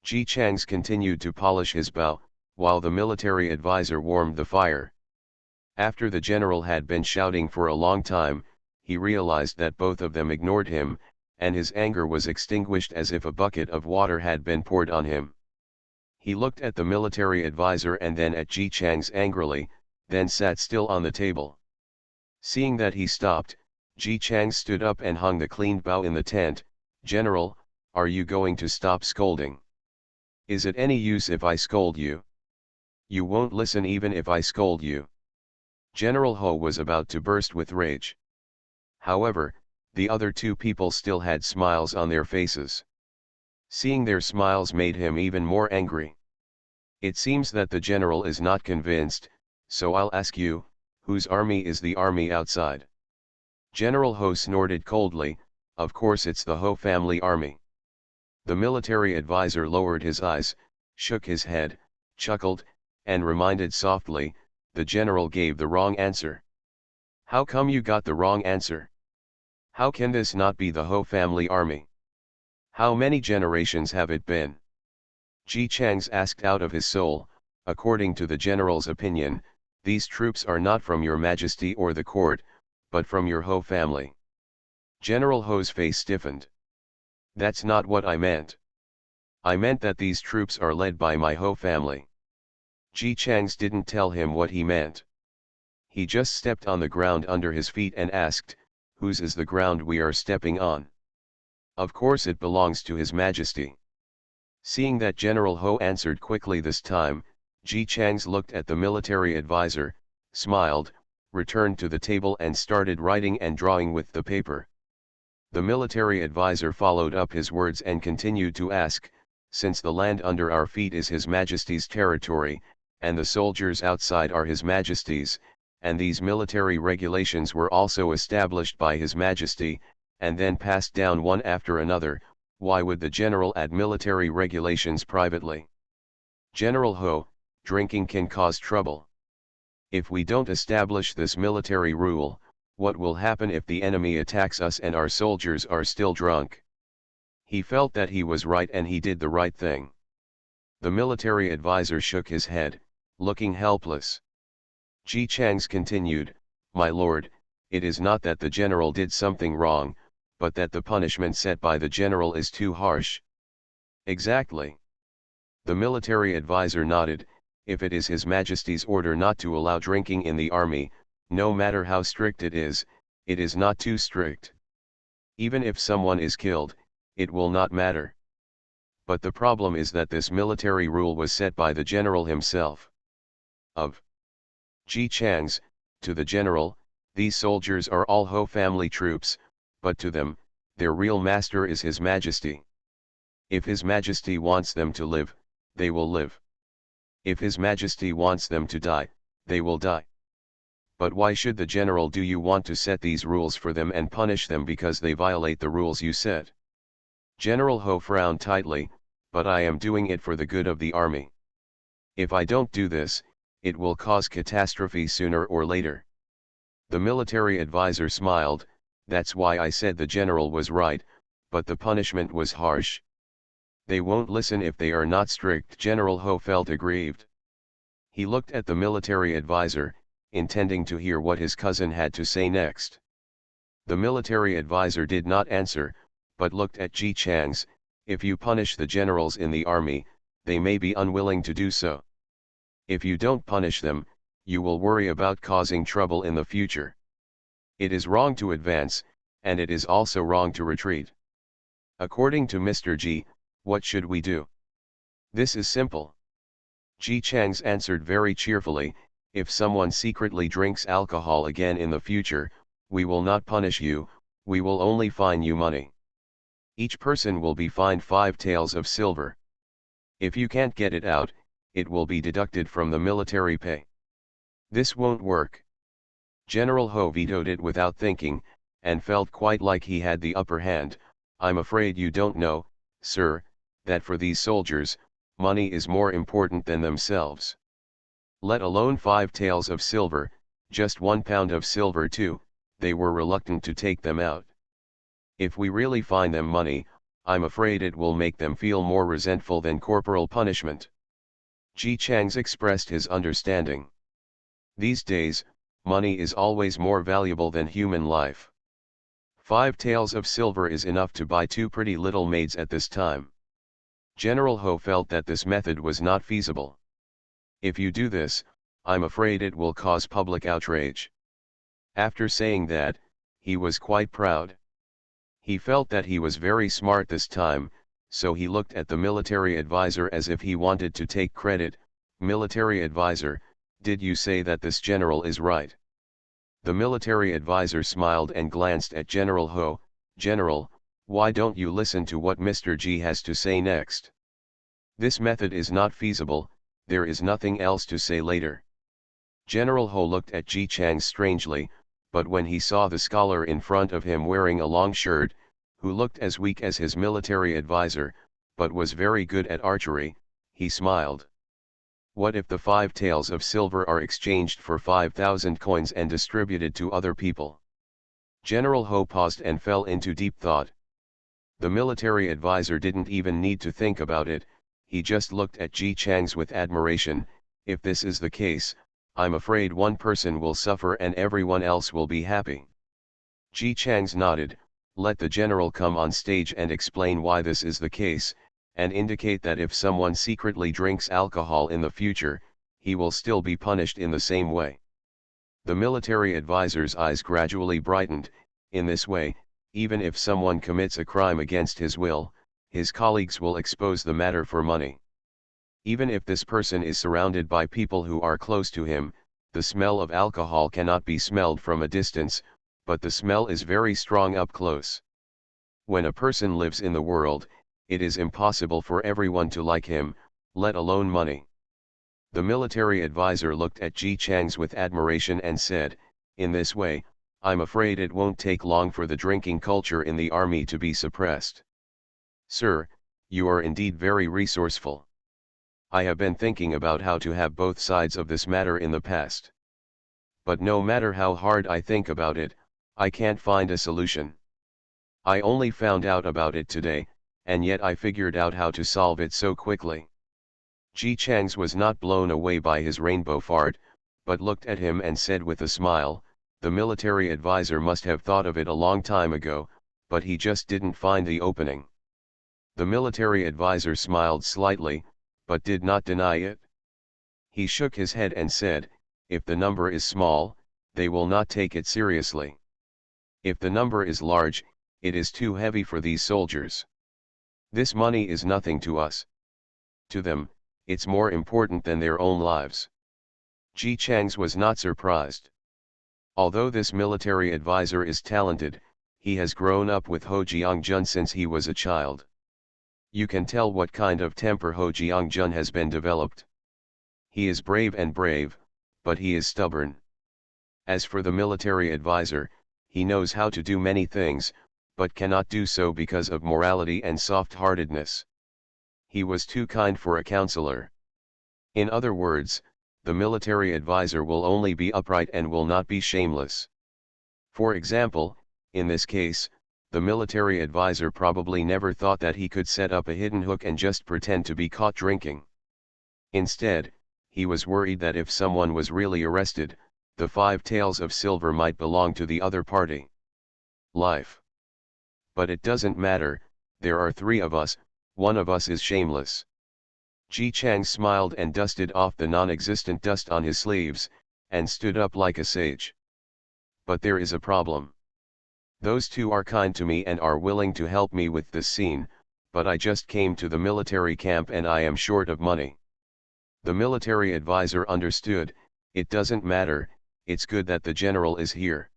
Ji Chang's continued to polish his bow, while the military advisor warmed the fire. After the general had been shouting for a long time, he realized that both of them ignored him, and his anger was extinguished as if a bucket of water had been poured on him. He looked at the military advisor and then at Ji Chang's angrily, then sat still on the table. Seeing that he stopped, Ji Chang stood up and hung the cleaned bow in the tent. General, are you going to stop scolding? Is it any use if I scold you? You won't listen even if I scold you. General Ho was about to burst with rage. However, the other two people still had smiles on their faces. Seeing their smiles made him even more angry. It seems that the general is not convinced, so I'll ask you, whose army is the army outside? General Ho snorted coldly. Of course it's the Ho family army. The military advisor lowered his eyes, shook his head, chuckled, and reminded softly, the general gave the wrong answer. How come you got the wrong answer? How can this not be the Ho family army? How many generations have it been? Ji Chang's asked out of his soul. According to the general's opinion, these troops are not from your majesty or the court, but from your Ho family. General Ho's face stiffened. That's not what I meant. I meant that these troops are led by my Ho family. Ji Chang's didn't tell him what he meant. He just stepped on the ground under his feet and asked, whose is the ground we are stepping on? Of course it belongs to His Majesty. Seeing that General Ho answered quickly this time, Ji Chang's looked at the military advisor, smiled, returned to the table and started writing and drawing with the paper. The military advisor followed up his words and continued to ask, since the land under our feet is His Majesty's territory, and the soldiers outside are His Majesty's, and these military regulations were also established by His Majesty, and then passed down one after another, why would the general add military regulations privately? General Ho, drinking can cause trouble. If we don't establish this military rule, what will happen if the enemy attacks us and our soldiers are still drunk? He felt that he was right and he did the right thing. The military advisor shook his head, looking helpless. Ji Chang's continued, my lord, it is not that the general did something wrong, but that the punishment set by the general is too harsh. Exactly. The military advisor nodded. If it is His Majesty's order not to allow drinking in the army, no matter how strict it is not too strict. Even if someone is killed, it will not matter. But the problem is that this military rule was set by the general himself. Of Ji Chang's, to the general, these soldiers are all Ho family troops, but to them, their real master is His Majesty. If His Majesty wants them to live, they will live. If His Majesty wants them to die, they will die. But why should the general do you want to set these rules for them and punish them because they violate the rules you set? General Ho frowned tightly, but I am doing it for the good of the army. If I don't do this, it will cause catastrophe sooner or later. The military advisor smiled. That's why I said the general was right, but the punishment was harsh. They won't listen if they are not strict. General Ho felt aggrieved. He looked at the military advisor, intending to hear what his cousin had to say next. The military advisor did not answer, but looked at Ji Chang's. If you punish the generals in the army, they may be unwilling to do so. If you don't punish them, you will worry about causing trouble in the future. It is wrong to advance, and it is also wrong to retreat. According to Mr. Ji, what should we do? This is simple. Ji Chang's answered very cheerfully, if someone secretly drinks alcohol again in the future, we will not punish you, we will only fine you money. Each person will be fined 5 taels of silver. If you can't get it out, it will be deducted from the military pay. This won't work. General Ho vetoed it without thinking, and felt quite like he had the upper hand. I'm afraid you don't know, sir, that for these soldiers, money is more important than themselves. Let alone 5 taels of silver, just 1 pound of silver too, they were reluctant to take them out. If we really fine them money, I'm afraid it will make them feel more resentful than corporal punishment. Ji Chang's expressed his understanding. These days, money is always more valuable than human life. 5 taels of silver is enough to buy 2 pretty little maids at this time. General Ho felt that this method was not feasible. If you do this, I'm afraid it will cause public outrage. After saying that, he was quite proud. He felt that he was very smart this time, so he looked at the military advisor as if he wanted to take credit. Military advisor, did you say that this general is right? The military advisor smiled and glanced at General Ho. General, why don't you listen to what Mr. Ji has to say next? This method is not feasible, there is nothing else to say later. General Ho looked at Ji Chang strangely, but when he saw the scholar in front of him wearing a long shirt, who looked as weak as his military advisor, but was very good at archery, he smiled. What if the 5 taels of silver are exchanged for 5,000 coins and distributed to other people? General Ho paused and fell into deep thought. The military advisor didn't even need to think about it, he just looked at Ji Chang's with admiration. If this is the case, I'm afraid one person will suffer and everyone else will be happy. Ji Chang's nodded. Let the general come on stage and explain why this is the case, and indicate that if someone secretly drinks alcohol in the future, he will still be punished in the same way. The military advisor's eyes gradually brightened. In this way, even if someone commits a crime against his will, his colleagues will expose the matter for money. Even if this person is surrounded by people who are close to him, the smell of alcohol cannot be smelled from a distance, but the smell is very strong up close. When a person lives in the world, it is impossible for everyone to like him, let alone money. The military advisor looked at Ji Chang's with admiration and said, in this way, I'm afraid it won't take long for the drinking culture in the army to be suppressed. Sir, you are indeed very resourceful. I have been thinking about how to have both sides of this matter in the past. But no matter how hard I think about it, I can't find a solution. I only found out about it today, and yet I figured out how to solve it so quickly. Ji Chang's was not blown away by his rainbow fart, but looked at him and said with a smile, the military advisor must have thought of it a long time ago, but he just didn't find the opening. The military advisor smiled slightly, but did not deny it. He shook his head and said, if the number is small, they will not take it seriously. If the number is large, it is too heavy for these soldiers. This money is nothing to us. To them, it's more important than their own lives. Ji Chang's was not surprised. Although this military advisor is talented, he has grown up with Ho Jiangjun since he was a child. You can tell what kind of temper Ho Jiangjun has been developed. He is brave, but he is stubborn. As for the military advisor, he knows how to do many things, but cannot do so because of morality and soft-heartedness. He was too kind for a counselor. In other words, the military advisor will only be upright and will not be shameless. For example, in this case, the military advisor probably never thought that he could set up a hidden hook and just pretend to be caught drinking. Instead, he was worried that if someone was really arrested, the 5 taels of silver might belong to the other party. Life. But it doesn't matter, there are 3 of us, one of us is shameless. Ji Chang smiled and dusted off the non-existent dust on his sleeves, and stood up like a sage. But there is a problem. Those 2 are kind to me and are willing to help me with this scene, but I just came to the military camp and I am short of money. The military advisor understood, it doesn't matter, it's good that the general is here.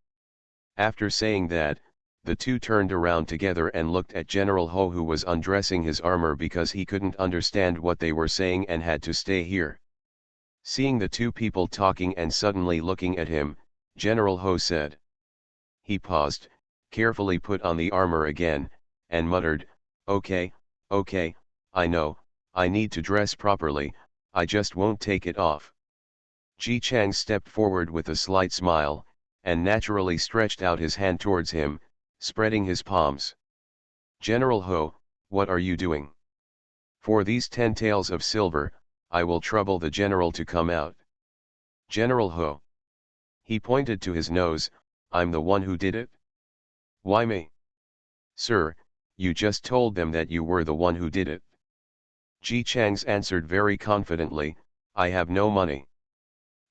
After saying that, the 2 turned around together and looked at General Ho, who was undressing his armor because he couldn't understand what they were saying and had to stay here. Seeing the 2 people talking and suddenly looking at him, General Ho said. He paused, carefully put on the armor again, and muttered, okay, I know, I need to dress properly, I just won't take it off. Ji Chang stepped forward with a slight smile, and naturally stretched out his hand towards him, spreading his palms. General Ho, what are you doing? For these 10 taels of silver, I will trouble the general to come out. General Ho. He pointed to his nose, I'm the one who did it? Why me? Sir, you just told them that you were the one who did it. Ji Chang's answered very confidently, I have no money.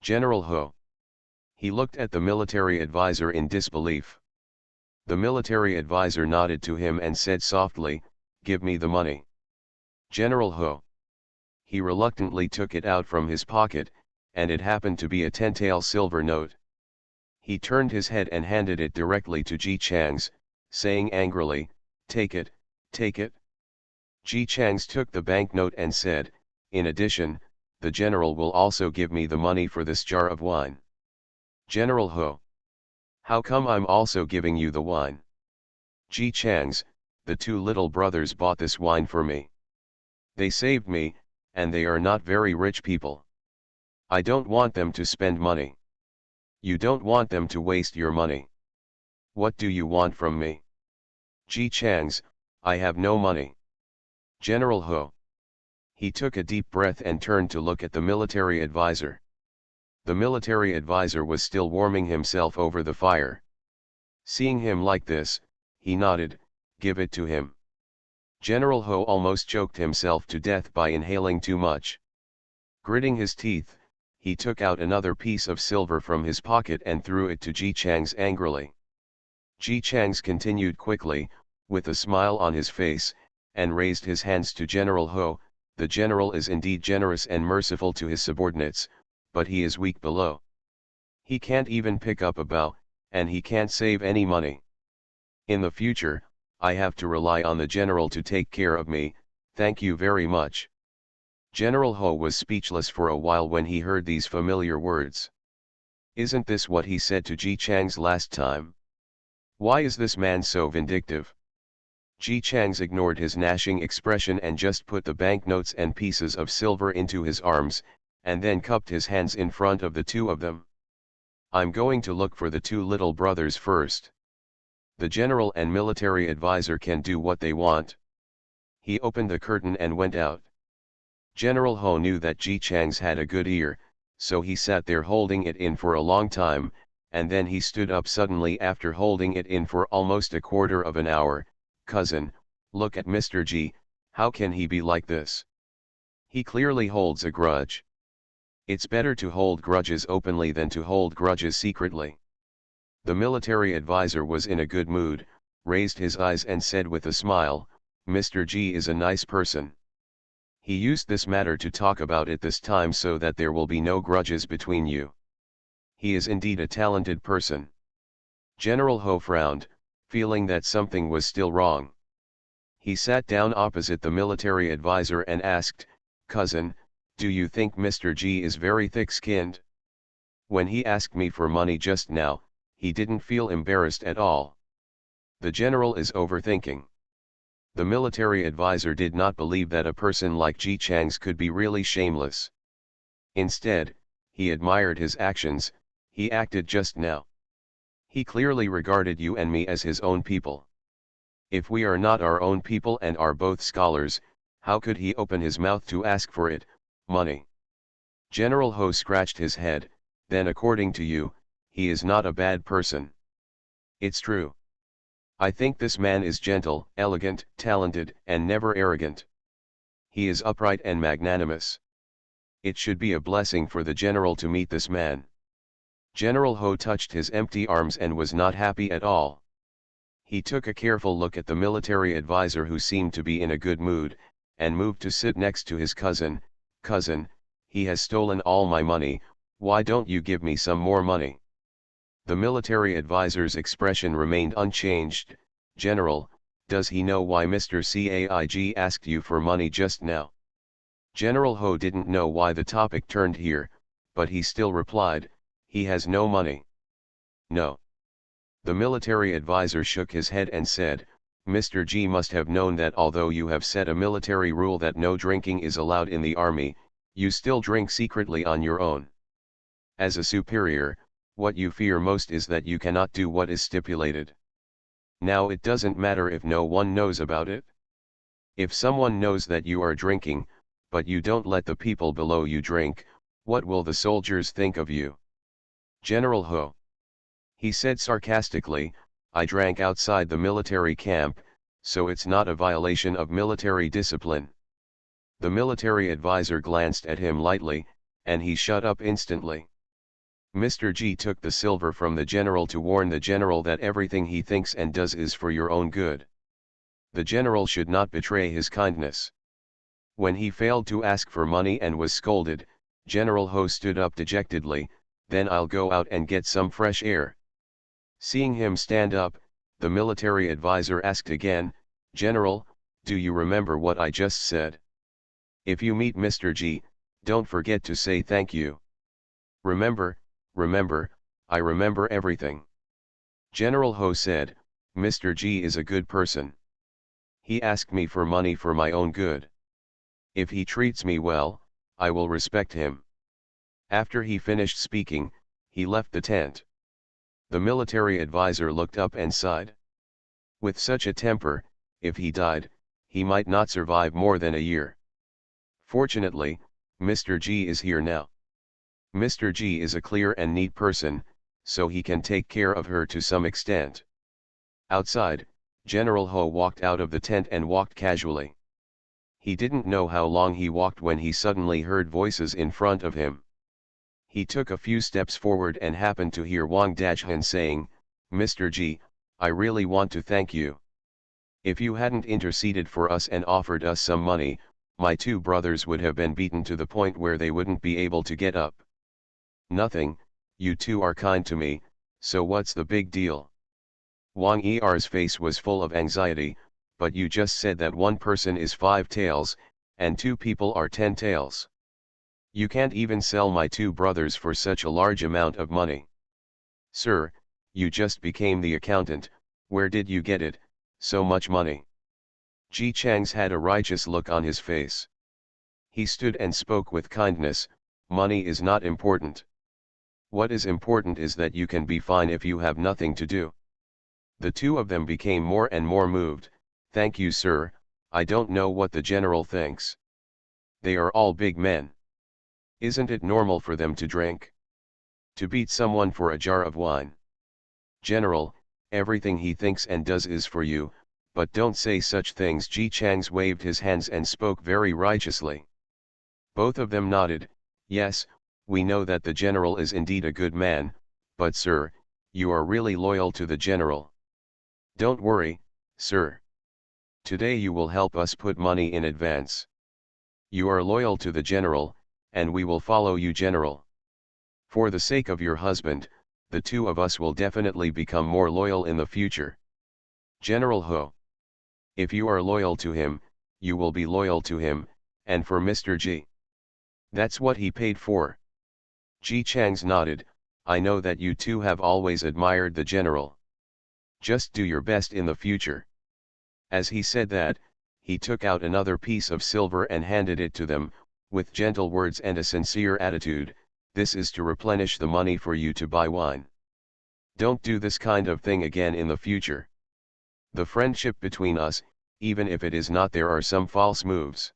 General Ho. He looked at the military advisor in disbelief. The military advisor nodded to him and said softly, give me the money. General Ho. He reluctantly took it out from his pocket, and it happened to be a 10-tael silver note. He turned his head and handed it directly to Ji Chang's, saying angrily, take it, take it. Ji Chang's took the banknote and said, in addition, the general will also give me the money for this jar of wine. General Ho. How come I'm also giving you the wine? Ji Chang's, the 2 little brothers bought this wine for me. They saved me, and they are not very rich people. I don't want them to spend money. You don't want them to waste your money. What do you want from me? Ji Chang's, I have no money. General Ho. He took a deep breath and turned to look at the military advisor. The military advisor was still warming himself over the fire. Seeing him like this, he nodded, give it to him. General Ho almost choked himself to death by inhaling too much. Gritting his teeth, he took out another piece of silver from his pocket and threw it to Ji Chang's angrily. Ji Chang's continued quickly, with a smile on his face, and raised his hands to General Ho, the general is indeed generous and merciful to his subordinates, but he is weak below. He can't even pick up a bow, and he can't save any money. In the future, I have to rely on the general to take care of me, thank you very much. General Ho was speechless for a while when he heard these familiar words. Isn't this what he said to Ji Chang's last time? Why is this man so vindictive? Ji Chang's ignored his gnashing expression and just put the banknotes and pieces of silver into his arms, and then cupped his hands in front of the 2 of them. I'm going to look for the 2 little brothers first. The general and military advisor can do what they want. He opened the curtain and went out. General Ho knew that Ji Chang's had a good ear, so he sat there holding it in for a long time, and then he stood up suddenly after holding it in for almost a quarter of an hour. Cousin, look at Mr. G, how can he be like this? He clearly holds a grudge. It's better to hold grudges openly than to hold grudges secretly. The military advisor was in a good mood, raised his eyes and said with a smile, Mr. G is a nice person. He used this matter to talk about it this time so that there will be no grudges between you. He is indeed a talented person. General Ho frowned, feeling that something was still wrong. He sat down opposite the military advisor and asked, Cousin, do you think Mr. G is very thick-skinned? When he asked me for money just now, he didn't feel embarrassed at all. The general is overthinking. The military advisor did not believe that a person like Ji Chang's could be really shameless. Instead, he admired his actions, he acted just now. He clearly regarded you and me as his own people. If we are not our own people and are both scholars, how could he open his mouth to ask for it, money? General Ho scratched his head. Then according to you, he is not a bad person. It's true. I think this man is gentle, elegant, talented, and never arrogant. He is upright and magnanimous. It should be a blessing for the general to meet this man. General Ho touched his empty arms and was not happy at all. He took a careful look at the military advisor, who seemed to be in a good mood, and moved to sit next to his cousin. Cousin, he has stolen all my money, why don't you give me some more money? The military advisor's expression remained unchanged. General, does he know why Mr. Caig asked you for money just now? General Ho didn't know why the topic turned here, but he still replied, he has no money. No. The military advisor shook his head and said, Mr. G must have known that although you have set a military rule that no drinking is allowed in the army, you still drink secretly on your own. As a superior, what you fear most is that you cannot do what is stipulated. Now it doesn't matter if no one knows about it. If someone knows that you are drinking, but you don't let the people below you drink, what will the soldiers think of you? General Ho. He said sarcastically, I drank outside the military camp, so it's not a violation of military discipline. The military advisor glanced at him lightly, and he shut up instantly. Mr. G took the silver from the general to warn the general that everything he thinks and does is for your own good. The general should not betray his kindness. When he failed to ask for money and was scolded, General Ho stood up dejectedly, then I'll go out and get some fresh air. Seeing him stand up, the military advisor asked again, General, do you remember what I just said? If you meet Mr. G, don't forget to say thank you. Remember, I remember everything. General Ho said, Mr. G is a good person. He asked me for money for my own good. If he treats me well, I will respect him. After he finished speaking, he left the tent. The military advisor looked up and sighed. With such a temper, if he died, he might not survive more than a year. Fortunately, Mr. G is here now. Mr. G is a clear and neat person, so he can take care of her to some extent. Outside, General Ho walked out of the tent and walked casually. He didn't know how long he walked when he suddenly heard voices in front of him. He took a few steps forward and happened to hear Wang Dachhan saying, Mr. G, I really want to thank you. If you hadn't interceded for us and offered us some money, my two brothers would have been beaten to the point where they wouldn't be able to get up. Nothing, you two are kind to me, so what's the big deal? Wang Er's face was full of anxiety, but you just said that one person is 5 taels, and 2 people are 10 taels. You can't even sell my 2 brothers for such a large amount of money. Sir, you just became the accountant, where did you get it, so much money? Ji Chang's had a righteous look on his face. He stood and spoke with kindness, money is not important. What is important is that you can be fine if you have nothing to do. The two of them became more and more moved. Thank you, sir, I don't know what the general thinks. They are all big men. Isn't it normal for them to drink? To beat someone for a jar of wine? General, everything he thinks and does is for you, but don't say such things. Ji Chang's waved his hands and spoke very righteously. Both of them nodded, yes, we know that the general is indeed a good man, but sir, you are really loyal to the general. Don't worry, sir. Today you will help us put money in advance. You are loyal to the general, and we will follow you, general. For the sake of your husband, the two of us will definitely become more loyal in the future. General Ho. If you are loyal to him, you will be loyal to him, and for Mr. G. That's what he paid for. Ji Chang's nodded, I know that you two have always admired the general. Just do your best in the future. As he said that, he took out another piece of silver and handed it to them. with gentle words and a sincere attitude, this is to replenish the money for you to buy wine. Don't do this kind of thing again in the future. The friendship between us, even if it is not, there are some false moves.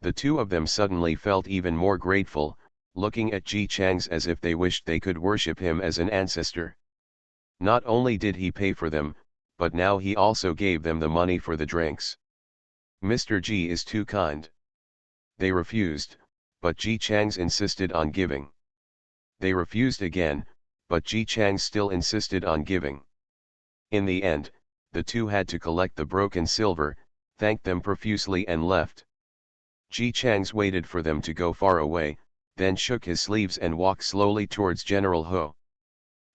The two of them suddenly felt even more grateful, looking at Ji Chang's as if they wished they could worship him as an ancestor. Not only did he pay for them, but now he also gave them the money for the drinks. Mr. Ji is too kind. They refused, but Ji Chang's insisted on giving. They refused again, but Ji Chang still insisted on giving. In the end, the two had to collect the broken silver, thanked them profusely and left. Ji Chang's waited for them to go far away, then shook his sleeves and walked slowly towards General Ho.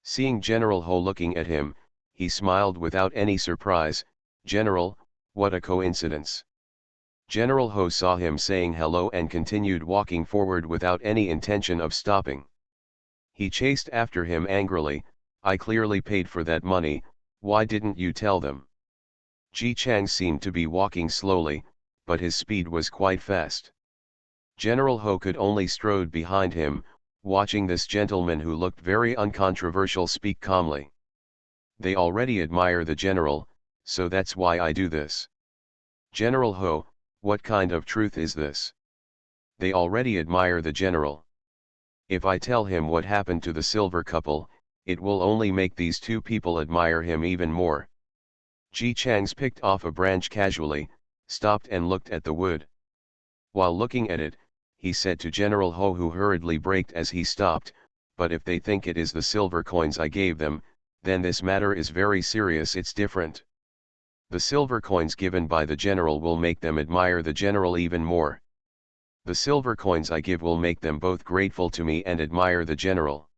Seeing General Ho looking at him, he smiled without any surprise. "General, what a coincidence." General Ho saw him saying hello and continued walking forward without any intention of stopping. He chased after him angrily. "I clearly paid for that money, why didn't you tell them?" Ji Chang seemed to be walking slowly, but his speed was quite fast. General Ho could only strode behind him, watching this gentleman who looked very uncontroversial speak calmly. "They already admire the general, so that's why I do this." "General Ho, what kind of truth is this? They already admire the general. If I tell him what happened to the silver couple, it will only make these two people admire him even more." Ji Chang's picked off a branch casually, stopped and looked at the wood. While looking at it, he said to General Ho, who hurriedly braked as he stopped, "But if they think it is the silver coins I gave them, then this matter is very serious. It's different. The silver coins given by the general will make them admire the general even more. The silver coins I give will make them both grateful to me and admire the general.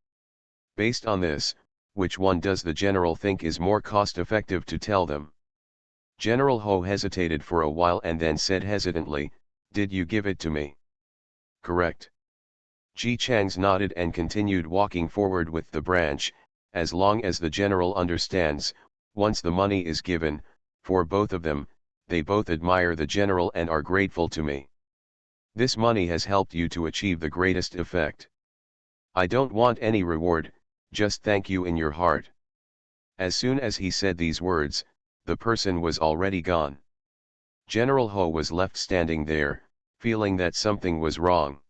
Based on this, which one does the general think is more cost-effective to tell them?" General Ho hesitated for a while and then said hesitantly, "Did you give it to me?" "Correct." Ji Chang's nodded and continued walking forward with the branch. "As long as the general understands, once the money is given, for both of them, they both admire the general and are grateful to me. This money has helped you to achieve the greatest effect. I don't want any reward, just thank you in your heart." As soon as he said these words, the person was already gone. General Ho was left standing there, feeling that something was wrong.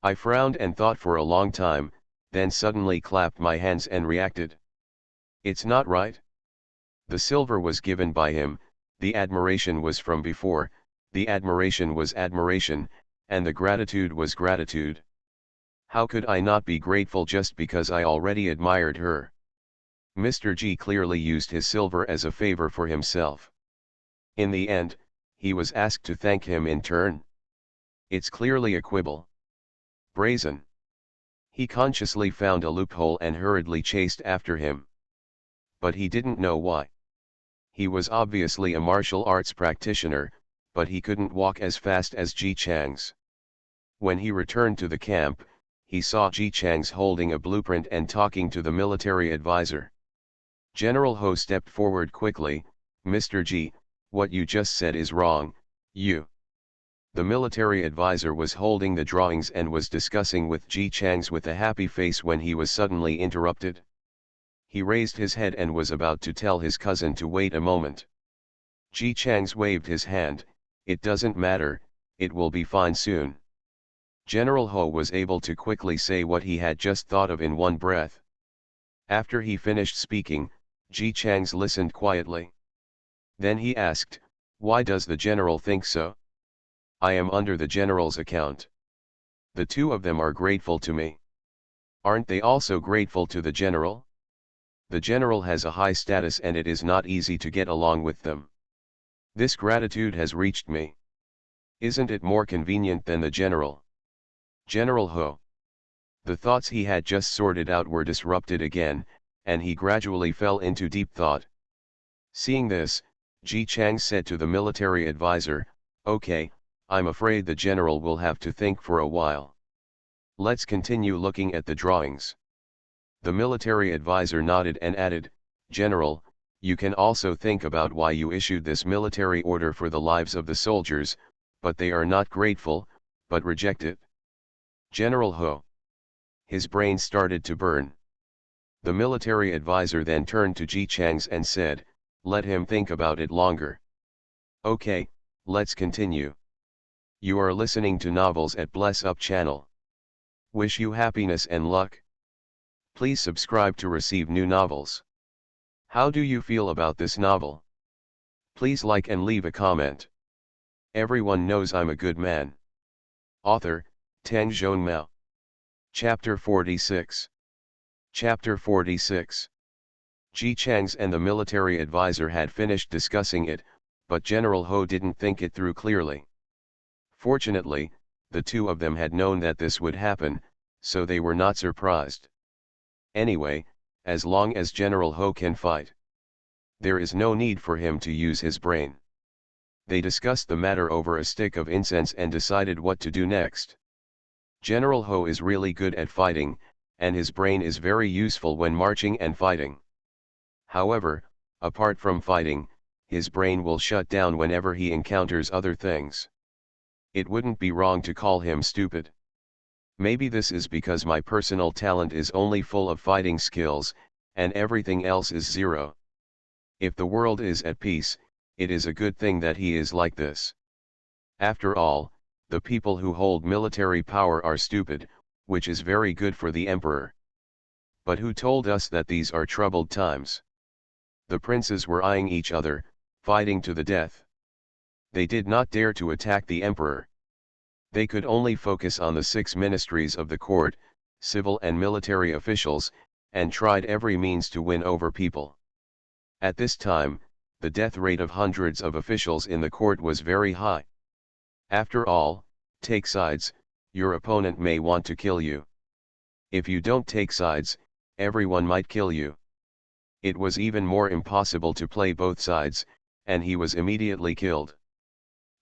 I frowned and thought for a long time, then suddenly clapped my hands and reacted. It's not right. The silver was given by him, the admiration was from before, the admiration was admiration, and the gratitude was gratitude. How could I not be grateful just because I already admired her? Mr. G clearly used his silver as a favor for himself. In the end, he was asked to thank him in turn. It's clearly a quibble. Brazen. He consciously found a loophole and hurriedly chased after him. But he didn't know why. He was obviously a martial arts practitioner, but he couldn't walk as fast as Ji Chang's. When he returned to the camp, he saw Ji Chang's holding a blueprint and talking to the military advisor. General Ho stepped forward quickly. "Mr. Ji, what you just said is wrong, you." The military advisor was holding the drawings and was discussing with Ji Chang's with a happy face when he was suddenly interrupted. He raised his head and was about to tell his cousin to wait a moment. Ji Chang's waved his hand. "It doesn't matter, it will be fine soon." General Ho was able to quickly say what he had just thought of in one breath. After he finished speaking, Ji Chang's listened quietly. Then he asked, "Why does the general think so? I am under the general's account. The two of them are grateful to me. Aren't they also grateful to the general? The general has a high status and it is not easy to get along with them. This gratitude has reached me. Isn't it more convenient than the general?" General Ho. The thoughts he had just sorted out were disrupted again, and he gradually fell into deep thought. Seeing this, Ji Chang said to the military advisor, "Okay, I'm afraid the general will have to think for a while. Let's continue looking at the drawings." The military advisor nodded and added, "General, you can also think about why you issued this military order for the lives of the soldiers, but they are not grateful, but reject it. General Ho. His brain started to burn. The military advisor then turned to Ji Chang's and said, let him think about it longer. Okay, let's continue. You are listening to Novels at Bless Up channel. Wish you happiness and luck. Please subscribe to receive new novels. How do you feel about this novel? Please like and leave a comment. Everyone knows I'm a good man. Author, Teng Zhonmao. Chapter 46. Chapter 46. Ji Chang's and the military advisor had finished discussing it, but General Ho didn't think it through clearly. Fortunately, the two of them had known that this would happen, so they were not surprised. Anyway, as long as General Ho can fight, there is no need for him to use his brain. They discussed the matter over a stick of incense and decided what to do next. General Ho is really good at fighting, and his brain is very useful when marching and fighting. However, apart from fighting, his brain will shut down whenever he encounters other things. It wouldn't be wrong to call him stupid. Maybe this is because my personal talent is only full of fighting skills, and everything else is zero. If the world is at peace, it is a good thing that he is like this. After all, the people who hold military power are stupid, which is very good for the emperor. But who told us that these are troubled times? The princes were eyeing each other, fighting to the death. They did not dare to attack the emperor. They could only focus on the 6 ministries of the court, civil and military officials, and tried every means to win over people. At this time, the death rate of hundreds of officials in the court was very high. After all, take sides, your opponent may want to kill you. If you don't take sides, everyone might kill you. It was even more impossible to play both sides, and he was immediately killed.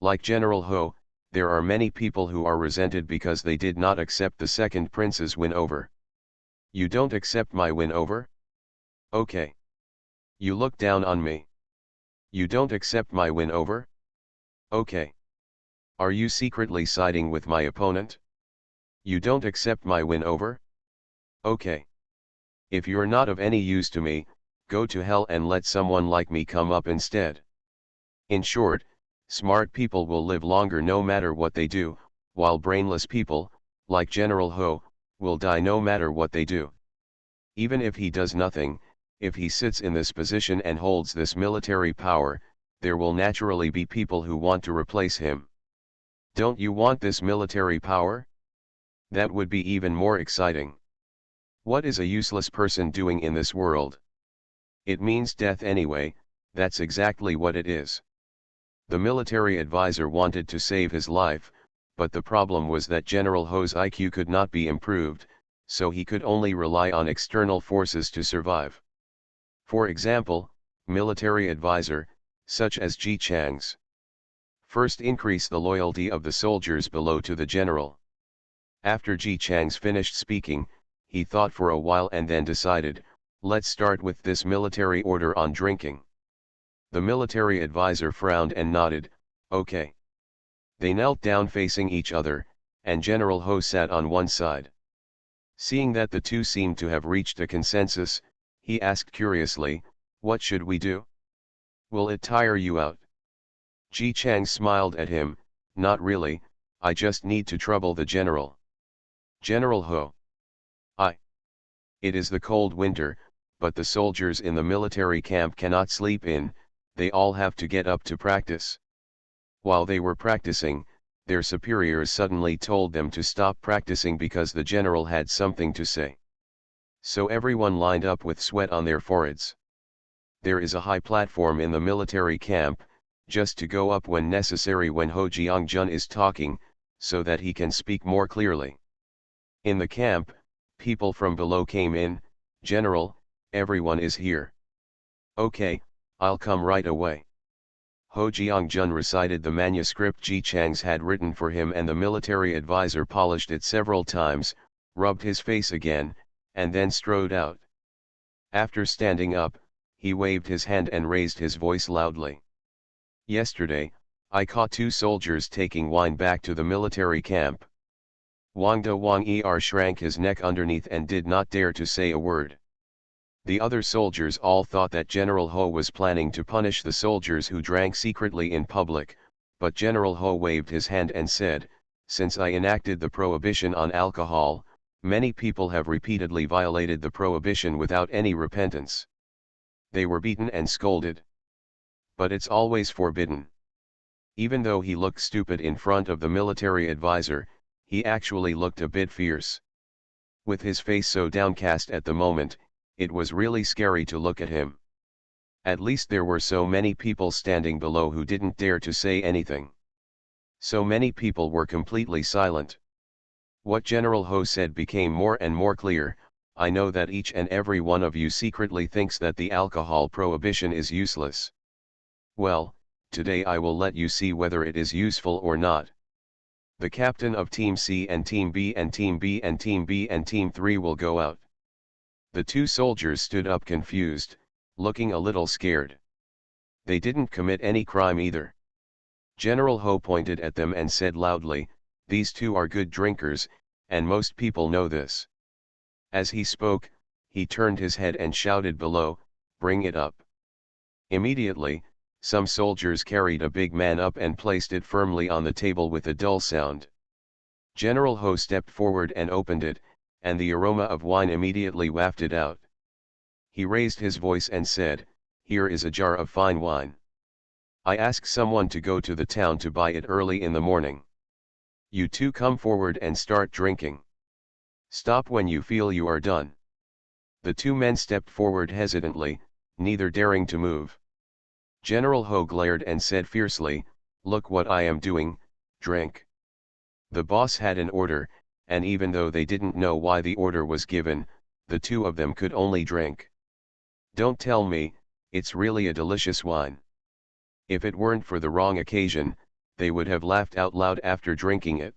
Like General Ho, there are many people who are resented because they did not accept the second prince's win over. You don't accept my win over? Okay. You look down on me. You don't accept my win over? Okay. Are you secretly siding with my opponent? You don't accept my win over? Okay. If you're not of any use to me, go to hell and let someone like me come up instead. In short, smart people will live longer no matter what they do, while brainless people, like General Ho, will die no matter what they do. Even if he does nothing, if he sits in this position and holds this military power, there will naturally be people who want to replace him. Don't you want this military power? That would be even more exciting. What is a useless person doing in this world? It means death anyway, that's exactly what it is. The military advisor wanted to save his life, but the problem was that General Ho's IQ could not be improved, so he could only rely on external forces to survive. For example, military advisor, such as Ji Chang's. First, increase the loyalty of the soldiers below to the general. After Ji Chang's finished speaking, he thought for a while and then decided, let's start with this military order on drinking. The military advisor frowned and nodded, okay. They knelt down facing each other, and General Ho sat on one side. Seeing that the two seemed to have reached a consensus, he asked curiously, what should we do? Will it tire you out? Ji Chang smiled at him, not really, I just need to trouble the general. General Ho. It is the cold winter, but the soldiers in the military camp cannot sleep in, they all have to get up to practice. While they were practicing, their superiors suddenly told them to stop practicing because the general had something to say. So everyone lined up with sweat on their foreheads. There is a high platform in the military camp, just to go up when necessary when Ho Jiangjun is talking, so that he can speak more clearly. In the camp, people from below came in, General, everyone is here. Okay, I'll come right away. Ho Jiangjun recited the manuscript Ji Chang's had written for him, and the military advisor polished it several times, rubbed his face again, and then strode out. After standing up, he waved his hand and raised his voice loudly. Yesterday, I caught 2 soldiers taking wine back to the military camp. Wang De Wang Er shrank his neck underneath and did not dare to say a word. The other soldiers all thought that General Ho was planning to punish the soldiers who drank secretly in public, but General Ho waved his hand and said, "Since I enacted the prohibition on alcohol, many people have repeatedly violated the prohibition without any repentance. They were beaten and scolded. But it's always forbidden." Even though he looked stupid in front of the military advisor, he actually looked a bit fierce. With his face so downcast at the moment, it was really scary to look at him. At least there were so many people standing below who didn't dare to say anything. So many people were completely silent. What General Ho said became more and more clear. "I know that each and every one of you secretly thinks that the alcohol prohibition is useless. Well, today I will let you see whether it is useful or not. The captain of Team C and Team B and Team B and Team B and Team 3 will go out." The 2 soldiers stood up confused, looking a little scared. They didn't commit any crime either. General Ho pointed at them and said loudly, "These 2 are good drinkers, and most people know this." As he spoke, he turned his head and shouted below, "Bring it up." Immediately, some soldiers carried a big man up and placed it firmly on the table with a dull sound. General Ho stepped forward and opened it, and the aroma of wine immediately wafted out. He raised his voice and said, "Here is a jar of fine wine. I ask someone to go to the town to buy it early in the morning. You 2 come forward and start drinking. Stop when you feel you are done." The 2 men stepped forward hesitantly, neither daring to move. General Ho glared and said fiercely, "Look what I am doing, drink." The boss had an order, and even though they didn't know why the order was given, the 2 of them could only drink. "Don't tell me, it's really a delicious wine." If it weren't for the wrong occasion, they would have laughed out loud after drinking it.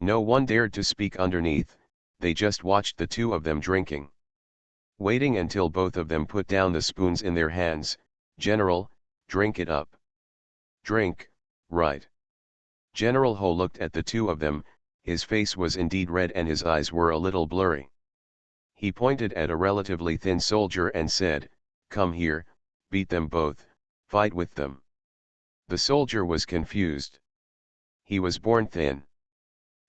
No one dared to speak underneath, they just watched the 2 of them drinking. Waiting until both of them put down the spoons in their hands, "General, drink it up." "Drink, right." General Ho looked at the 2 of them, his face was indeed red and his eyes were a little blurry. He pointed at a relatively thin soldier and said, "Come here, beat them both, fight with them." The soldier was confused. He was born thin.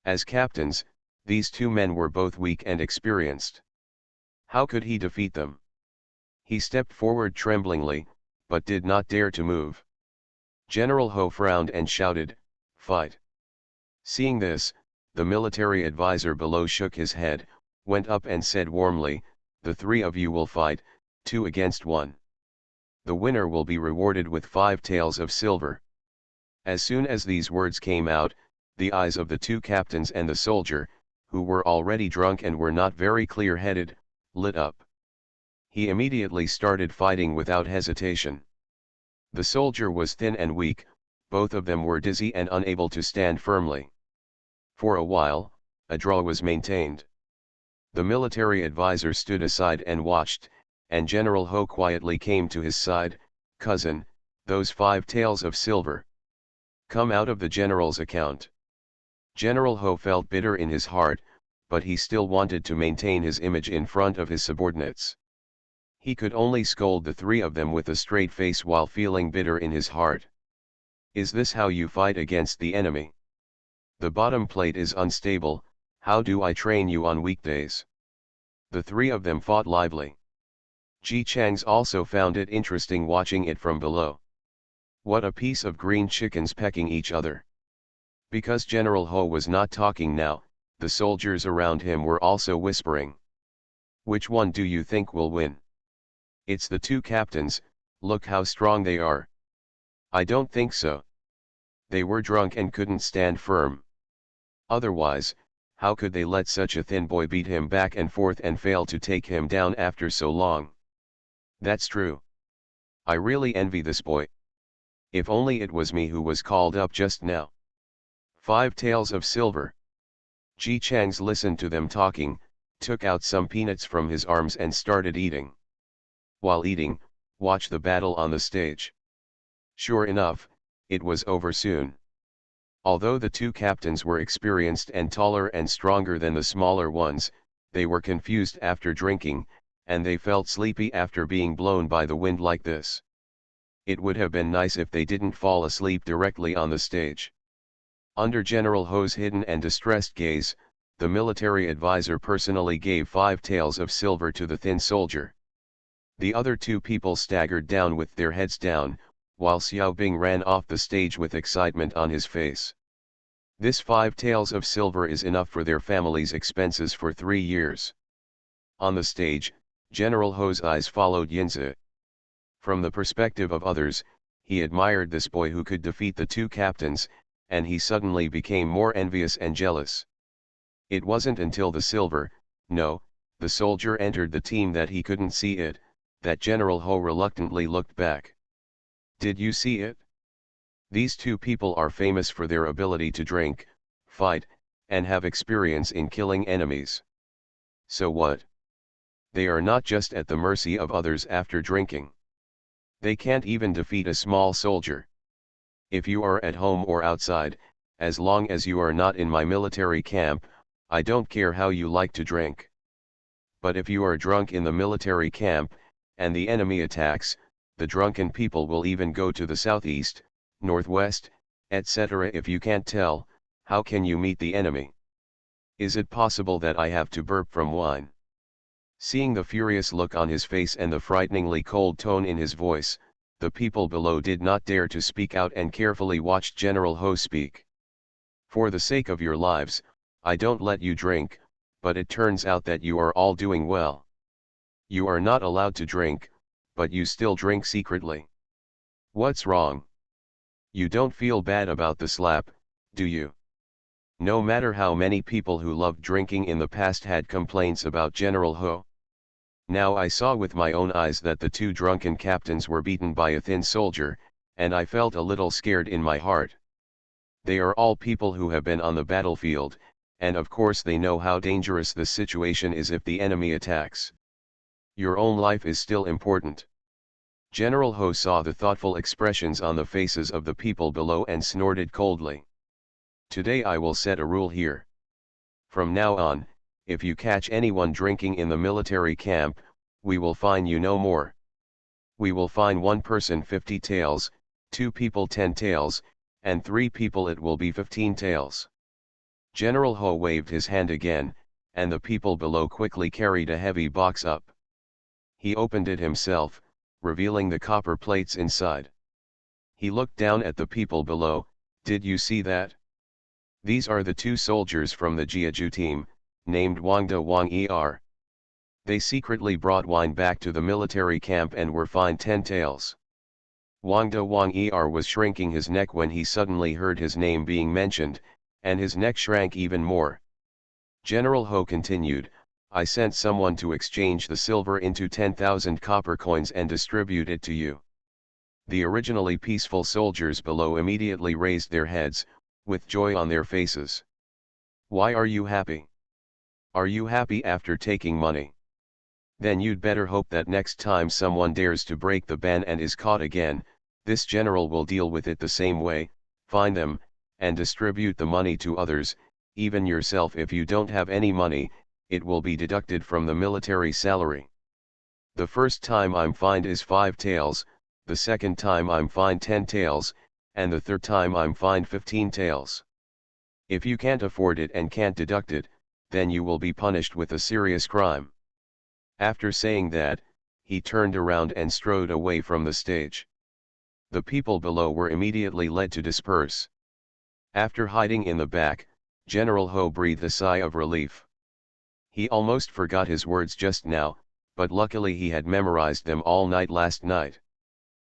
As captains, these 2 men were both weak and experienced. How could he defeat them? He stepped forward tremblingly, but did not dare to move. General Ho frowned and shouted, "Fight." Seeing this, the military advisor below shook his head, went up and said warmly, "The 3 of you will fight, 2 against 1. The winner will be rewarded with 5 taels of silver." As soon as these words came out, the eyes of the 2 captains and the soldier, who were already drunk and were not very clear-headed, lit up. He immediately started fighting without hesitation. The soldier was thin and weak, both of them were dizzy and unable to stand firmly. For a while, a draw was maintained. The military advisor stood aside and watched, and General Ho quietly came to his side, "Cousin, those 5 taels of silver come out of the general's account." General Ho felt bitter in his heart, but he still wanted to maintain his image in front of his subordinates. He could only scold the 3 of them with a straight face while feeling bitter in his heart. "Is this how you fight against the enemy? The bottom plate is unstable, how do I train you on weekdays?" The 3 of them fought lively. Ji Changs also found it interesting watching it from below. What a piece of green chickens pecking each other. Because General Ho was not talking now, the soldiers around him were also whispering. "Which one do you think will win?" "It's the 2 captains, look how strong they are." "I don't think so. They were drunk and couldn't stand firm. Otherwise, how could they let such a thin boy beat him back and forth and fail to take him down after so long?" "That's true. I really envy this boy. If only it was me who was called up just now." 5 taels of silver. Ji Changs listened to them talking, took out some peanuts from his arms and started eating. While eating, watch the battle on the stage. Sure enough, it was over soon. Although the two captains were experienced and taller and stronger than the smaller ones, they were confused after drinking, and they felt sleepy after being blown by the wind like this. It would have been nice if they didn't fall asleep directly on the stage. Under General Ho's hidden and distressed gaze, the military advisor personally gave 5 taels of silver to the thin soldier. The other 2 people staggered down with their heads down, while Xiao Bing ran off the stage with excitement on his face. This 5 taels of silver is enough for their family's expenses for 3 years. On the stage, General Ho's eyes followed Yinzi. From the perspective of others, he admired this boy who could defeat the 2 captains, and he suddenly became more envious and jealous. It wasn't until the soldier entered the team that he couldn't see it, that General Ho reluctantly looked back. Did you see it? These 2 people are famous for their ability to drink, fight, and have experience in killing enemies. So what? They are not just at the mercy of others after drinking. They can't even defeat a small soldier. If you are at home or outside, as long as you are not in my military camp, I don't care how you like to drink. But if you are drunk in the military camp, and the enemy attacks, the drunken people will even go to the southeast, northwest, etc. If you can't tell, how can you meet the enemy? Is it possible that I have to burp from wine? Seeing the furious look on his face and the frighteningly cold tone in his voice, the people below did not dare to speak out and carefully watched General Ho speak. For the sake of your lives, I don't let you drink, but it turns out that you are all doing well. You are not allowed to drink, but you still drink secretly. What's wrong? You don't feel bad about the slap, do you? No matter how many people who loved drinking in the past had complaints about General Ho. Now I saw with my own eyes that the 2 drunken captains were beaten by a thin soldier, and I felt a little scared in my heart. They are all people who have been on the battlefield, and of course they know how dangerous the situation is if the enemy attacks. Your own life is still important. General Ho saw the thoughtful expressions on the faces of the people below and snorted coldly. Today I will set a rule here. From now on, if you catch anyone drinking in the military camp, we will fine you no more. We will fine 1 person 50 taels, 2 people 10 taels, and 3 people it will be 15 taels. General Ho waved his hand again, and the people below quickly carried a heavy box up. He opened it himself, revealing the copper plates inside. He looked down at the people below. Did you see that? These are the 2 soldiers from the Jiaju team, named Wangda Wang Er. They secretly brought wine back to the military camp and were fined 10 taels. Wangda Wang Er was shrinking his neck when he suddenly heard his name being mentioned, and his neck shrank even more. General Ho continued, I sent someone to exchange the silver into 10,000 copper coins and distribute it to you. The originally peaceful soldiers below immediately raised their heads, with joy on their faces. Why are you happy? Are you happy after taking money? Then you'd better hope that next time someone dares to break the ban and is caught again, this general will deal with it the same way, fine them, and distribute the money to others, even yourself. If you don't have any money, it will be deducted from the military salary. The first time I'm fined is 5 taels, the second time I'm fined 10 taels, and the third time I'm fined 15 taels. If you can't afford it and can't deduct it, then you will be punished with a serious crime. After saying that, he turned around and strode away from the stage. The people below were immediately led to disperse. After hiding in the back, General Ho breathed a sigh of relief. He almost forgot his words just now, but luckily he had memorized them all night last night.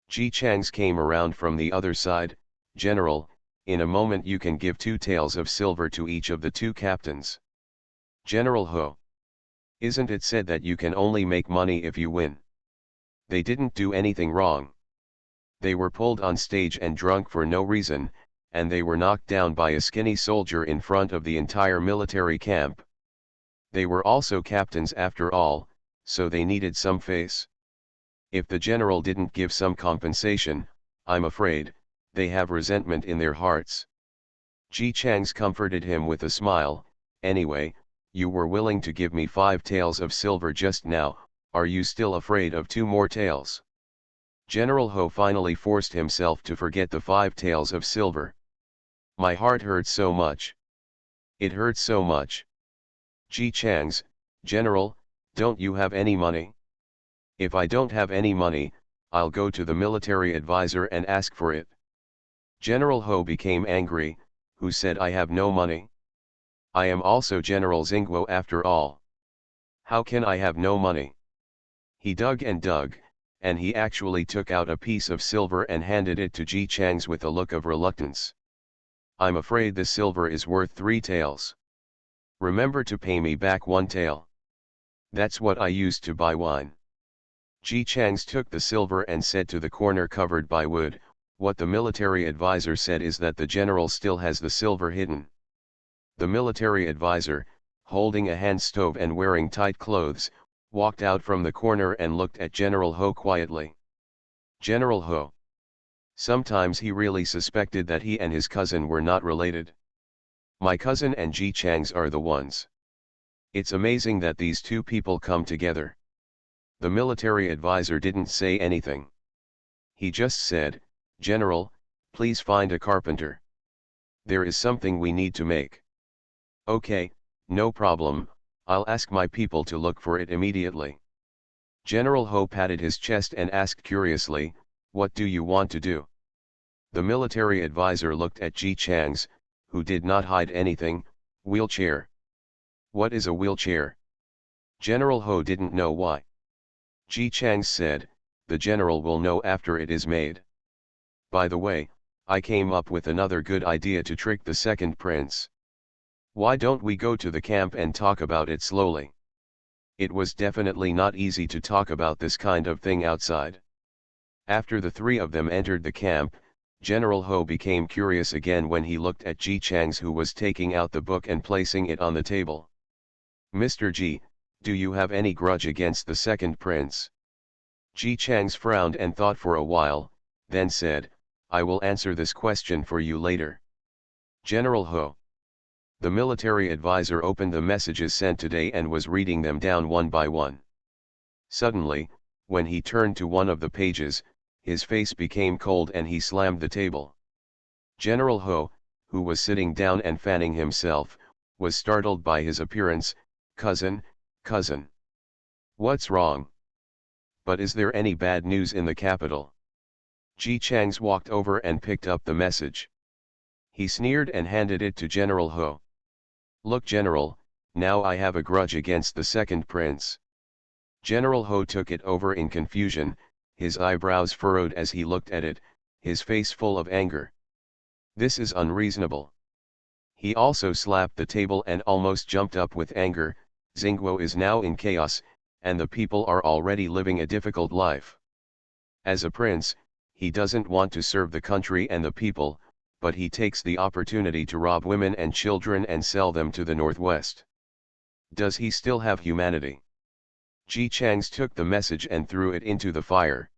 Ji Chang's came around from the other side. General, in a moment you can give 2 taels of silver to each of the 2 captains. General Ho. Isn't it said that you can only make money if you win? They didn't do anything wrong. They were pulled on stage and drunk for no reason, and they were knocked down by a skinny soldier in front of the entire military camp. They were also captains after all, so they needed some face. If the general didn't give some compensation, I'm afraid, they have resentment in their hearts. Ji Chang's comforted him with a smile. Anyway, you were willing to give me 5 taels of silver just now, are you still afraid of 2 more taels? General Ho finally forced himself to forget the 5 taels of silver. My heart hurts so much. It hurts so much. Ji Chang's, General, don't you have any money? If I don't have any money, I'll go to the military advisor and ask for it. General Ho became angry. Who said I have no money? I am also General Xingguo after all. How can I have no money? He dug, and he actually took out a piece of silver and handed it to Ji Chang's with a look of reluctance. I'm afraid the silver is worth 3 taels. Remember to pay me back 1 tael. That's what I used to buy wine. Ji Chang's took the silver and said to the corner covered by wood, what the military advisor said is that the general still has the silver hidden. The military advisor, holding a hand stove and wearing tight clothes, walked out from the corner and looked at General Ho quietly. General Ho. Sometimes he really suspected that he and his cousin were not related. My cousin and Ji Chang's are the ones. It's amazing that these 2 people come together. The military advisor didn't say anything. He just said, General, please find a carpenter. There is something we need to make. Okay, no problem, I'll ask my people to look for it immediately. General Ho patted his chest and asked curiously, what do you want to do? The military advisor looked at Ji Chang's, who did not hide anything. Wheelchair. What is a wheelchair? General Ho didn't know why. Ji Chang said, the general will know after it is made. By the way, I came up with another good idea to trick the second prince. Why don't we go to the camp and talk about it slowly? It was definitely not easy to talk about this kind of thing outside. After the 3 of them entered the camp, General Ho became curious again when he looked at Ji Chang's, who was taking out the book and placing it on the table. Mr. Ji, do you have any grudge against the second prince? Ji Chang's frowned and thought for a while, then said, I will answer this question for you later. General Ho. The military advisor opened the messages sent today and was reading them down one by one. Suddenly, when he turned to one of the pages, his face became cold and he slammed the table. General Ho, who was sitting down and fanning himself, was startled by his appearance. Cousin. What's wrong? But is there any bad news in the capital? Ji Chang's walked over and picked up the message. He sneered and handed it to General Ho. Look, General, now I have a grudge against the second prince. General Ho took it over in confusion, his eyebrows furrowed as he looked at it, his face full of anger. This is unreasonable. He also slapped the table and almost jumped up with anger. Xingguo is now in chaos, and the people are already living a difficult life. As a prince, he doesn't want to serve the country and the people, but he takes the opportunity to rob women and children and sell them to the northwest. Does he still have humanity? Ji Chang's took the message and threw it into the fire.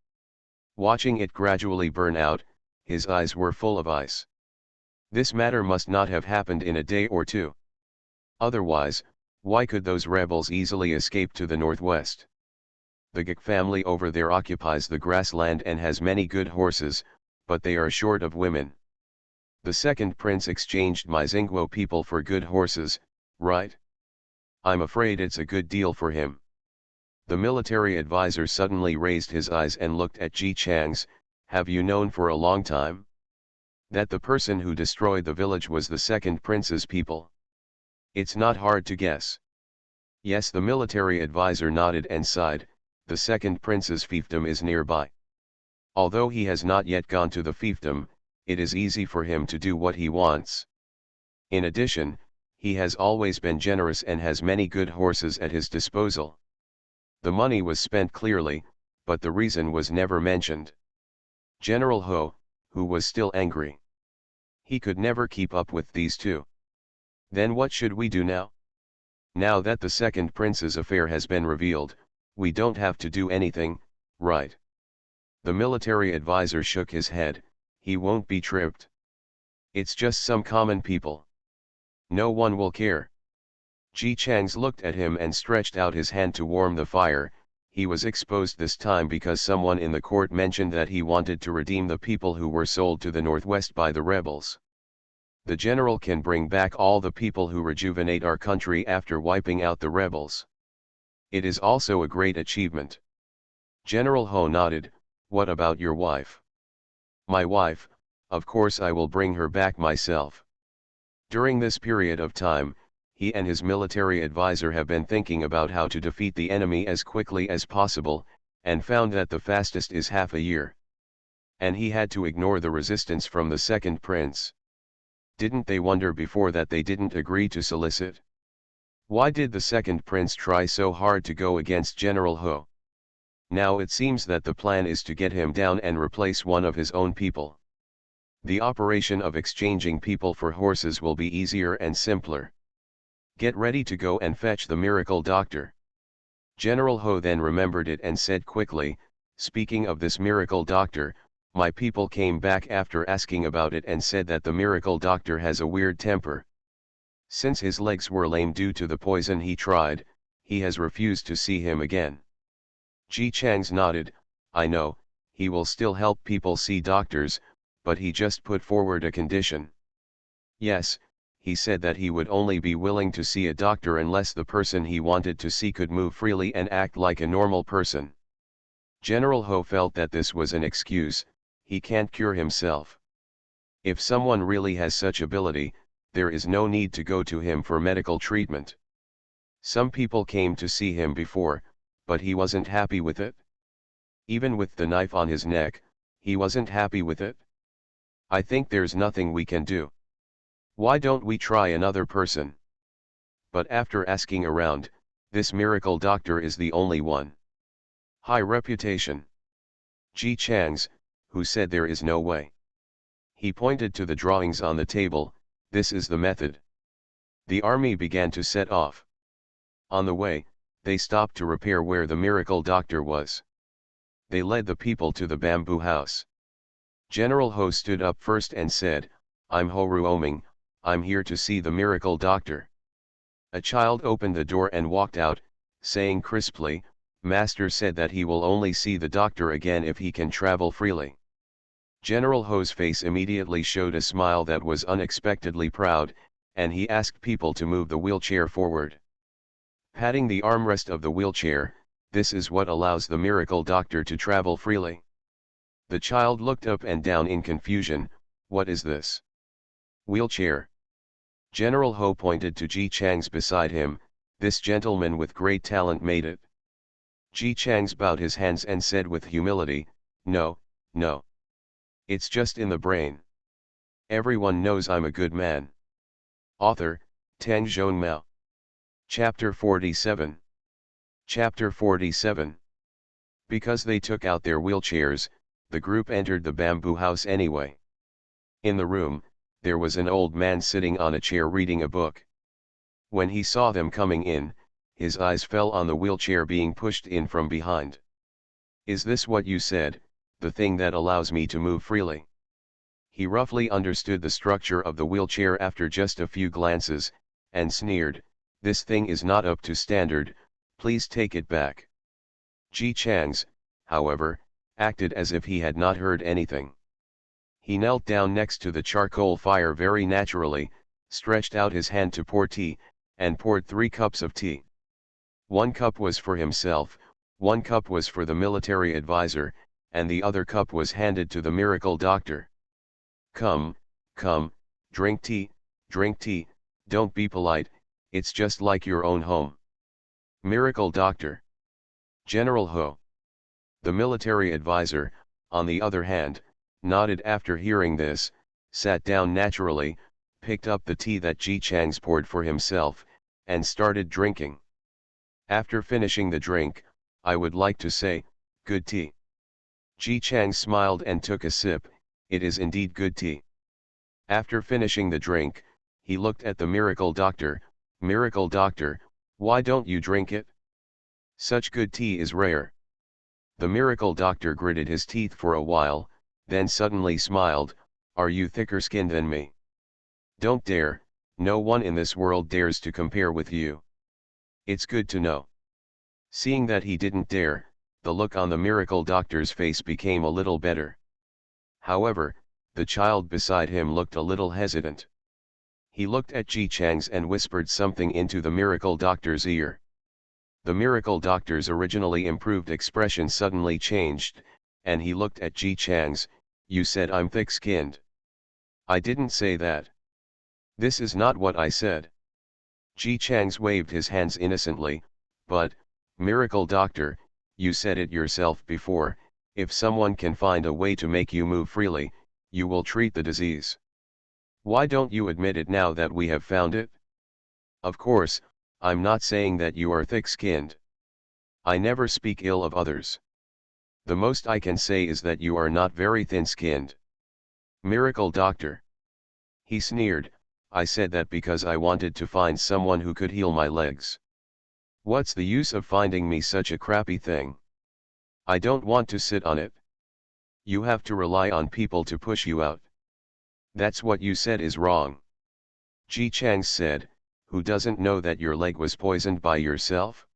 Watching it gradually burn out, his eyes were full of ice. This matter must not have happened in a day or 2. Otherwise, why could those rebels easily escape to the northwest? The Gek family over there occupies the grassland and has many good horses, but they are short of women. The second prince exchanged my Xingguo people for good horses, right? I'm afraid it's a good deal for him. The military advisor suddenly raised his eyes and looked at Ji Chang's. Have you known for a long time that the person who destroyed the village was the second prince's people? It's not hard to guess. Yes, the military advisor nodded and sighed. The second prince's fiefdom is nearby. Although he has not yet gone to the fiefdom, it is easy for him to do what he wants. In addition, he has always been generous and has many good horses at his disposal. The money was spent clearly, but the reason was never mentioned. General Ho, who was still angry. He could never keep up with these 2. Then what should we do now? Now that the second prince's affair has been revealed, we don't have to do anything, right? The military advisor shook his head. he won't be tripped. It's just some common people. No one will care. Ji Chang's looked at him and stretched out his hand to warm the fire. He was exposed this time because someone in the court mentioned that he wanted to redeem the people who were sold to the northwest by the rebels. The general can bring back all the people who rejuvenate our country after wiping out the rebels. It is also a great achievement. General Ho nodded. What about your wife? My wife, of course I will bring her back myself. During this period of time, he and his military advisor have been thinking about how to defeat the enemy as quickly as possible, and found that the fastest is half a year. And he had to ignore the resistance from the second prince. Didn't they wonder before that they didn't agree to solicit? Why did the second prince try so hard to go against General Ho? Now it seems that the plan is to get him down and replace one of his own people. The operation of exchanging people for horses will be easier and simpler. Get ready to go and fetch the miracle doctor. General Ho then remembered it and said quickly, speaking of this miracle doctor, my people came back after asking about it and said that the miracle doctor has a weird temper. Since his legs were lame due to the poison he tried, he has refused to see him again. Ji Chang's nodded. I know, he will still help people see doctors, but he just put forward a condition. Yes, he said that he would only be willing to see a doctor unless the person he wanted to see could move freely and act like a normal person. General Ho felt that this was an excuse. He can't cure himself. If someone really has such ability, there is no need to go to him for medical treatment. Some people came to see him before, but he wasn't happy with it. Even with the knife on his neck, he wasn't happy with it. I think there's nothing we can do. Why don't we try another person? But after asking around, this miracle doctor is the only one. High reputation. Ji Chang's, who said there is no way. He pointed to the drawings on the table. This is the method. The army began to set off. On the way, they stopped to repair where the miracle doctor was. They led the people to the bamboo house. General Ho stood up first and said, I'm Ho Ruoming, I'm here to see the miracle doctor. A child opened the door and walked out, saying crisply, Master said that he will only see the doctor again if he can travel freely. General Ho's face immediately showed a smile that was unexpectedly proud, and he asked people to move the wheelchair forward. Patting the armrest of the wheelchair, this is what allows the miracle doctor to travel freely. The child looked up and down in confusion. What is this? Wheelchair. General Ho pointed to Ji Chang's beside him. This gentleman with great talent made it. Ji Chang's bowed his hands and said with humility, No, no. It's just in the brain. Everyone knows I'm a good man. Author, Tang Zhongmao. Chapter 47. Chapter 47. Because they took out their wheelchairs, the group entered the bamboo house anyway. In the room, there was an old man sitting on a chair reading a book. When he saw them coming in, his eyes fell on the wheelchair being pushed in from behind. Is this what you said, the thing that allows me to move freely? He roughly understood the structure of the wheelchair after just a few glances, and sneered, This thing is not up to standard, please take it back. Ji Chang's, however, acted as if he had not heard anything. He knelt down next to the charcoal fire very naturally, stretched out his hand to pour tea, and poured 3 cups of tea. 1 cup was for himself, 1 cup was for the military advisor, and the other cup was handed to the miracle doctor. Come, drink tea, don't be polite, it's just like your own home. Miracle doctor. General Ho. The military advisor, on the other hand, nodded after hearing this, sat down naturally, picked up the tea that Ji Chang's poured for himself, and started drinking. After finishing the drink, I would like to say, good tea. Ji Chang smiled and took a sip. It is indeed good tea. After finishing the drink, he looked at the miracle doctor. Miracle doctor, why don't you drink it? Such good tea is rare. The miracle doctor gritted his teeth for a while, then suddenly smiled, "Are you thicker-skinned than me? Don't dare, no one in this world dares to compare with you. It's good to know." Seeing that he didn't dare, the look on the miracle doctor's face became a little better. However, the child beside him looked a little hesitant. He looked at Ji Chang's and whispered something into the miracle doctor's ear. The miracle doctor's originally improved expression suddenly changed, and he looked at Ji Chang's. "You said I'm thick-skinned." "I didn't say that. This is not what I said." Ji Chang's waved his hands innocently, "But, miracle doctor, you said it yourself before, if someone can find a way to make you move freely, you will treat the disease. Why don't you admit it now that we have found it? Of course, I'm not saying that you are thick-skinned. I never speak ill of others. The most I can say is that you are not very thin-skinned." "Miracle doctor." He sneered, "I said that because I wanted to find someone who could heal my legs. What's the use of finding me such a crappy thing? I don't want to sit on it. You have to rely on people to push you out. That's what you said is wrong." Ji Chang said, "Who doesn't know that your leg was poisoned by yourself?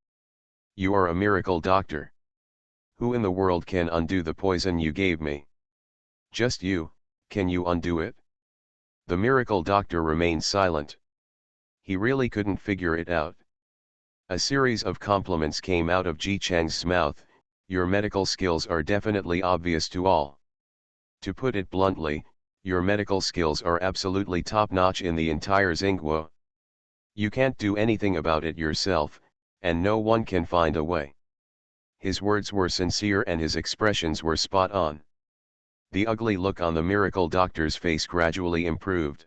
You are a miracle doctor. Who in the world can undo the poison you gave me? Just you. Can you undo it?" The miracle doctor remained silent. He really couldn't figure it out. A series of compliments came out of Ji Chang's mouth. "Your medical skills are definitely obvious to all. To put it bluntly, your medical skills are absolutely top-notch in the entire Xinguo. You can't do anything about it yourself, and no one can find a way." His words were sincere and his expressions were spot on. The ugly look on the miracle doctor's face gradually improved.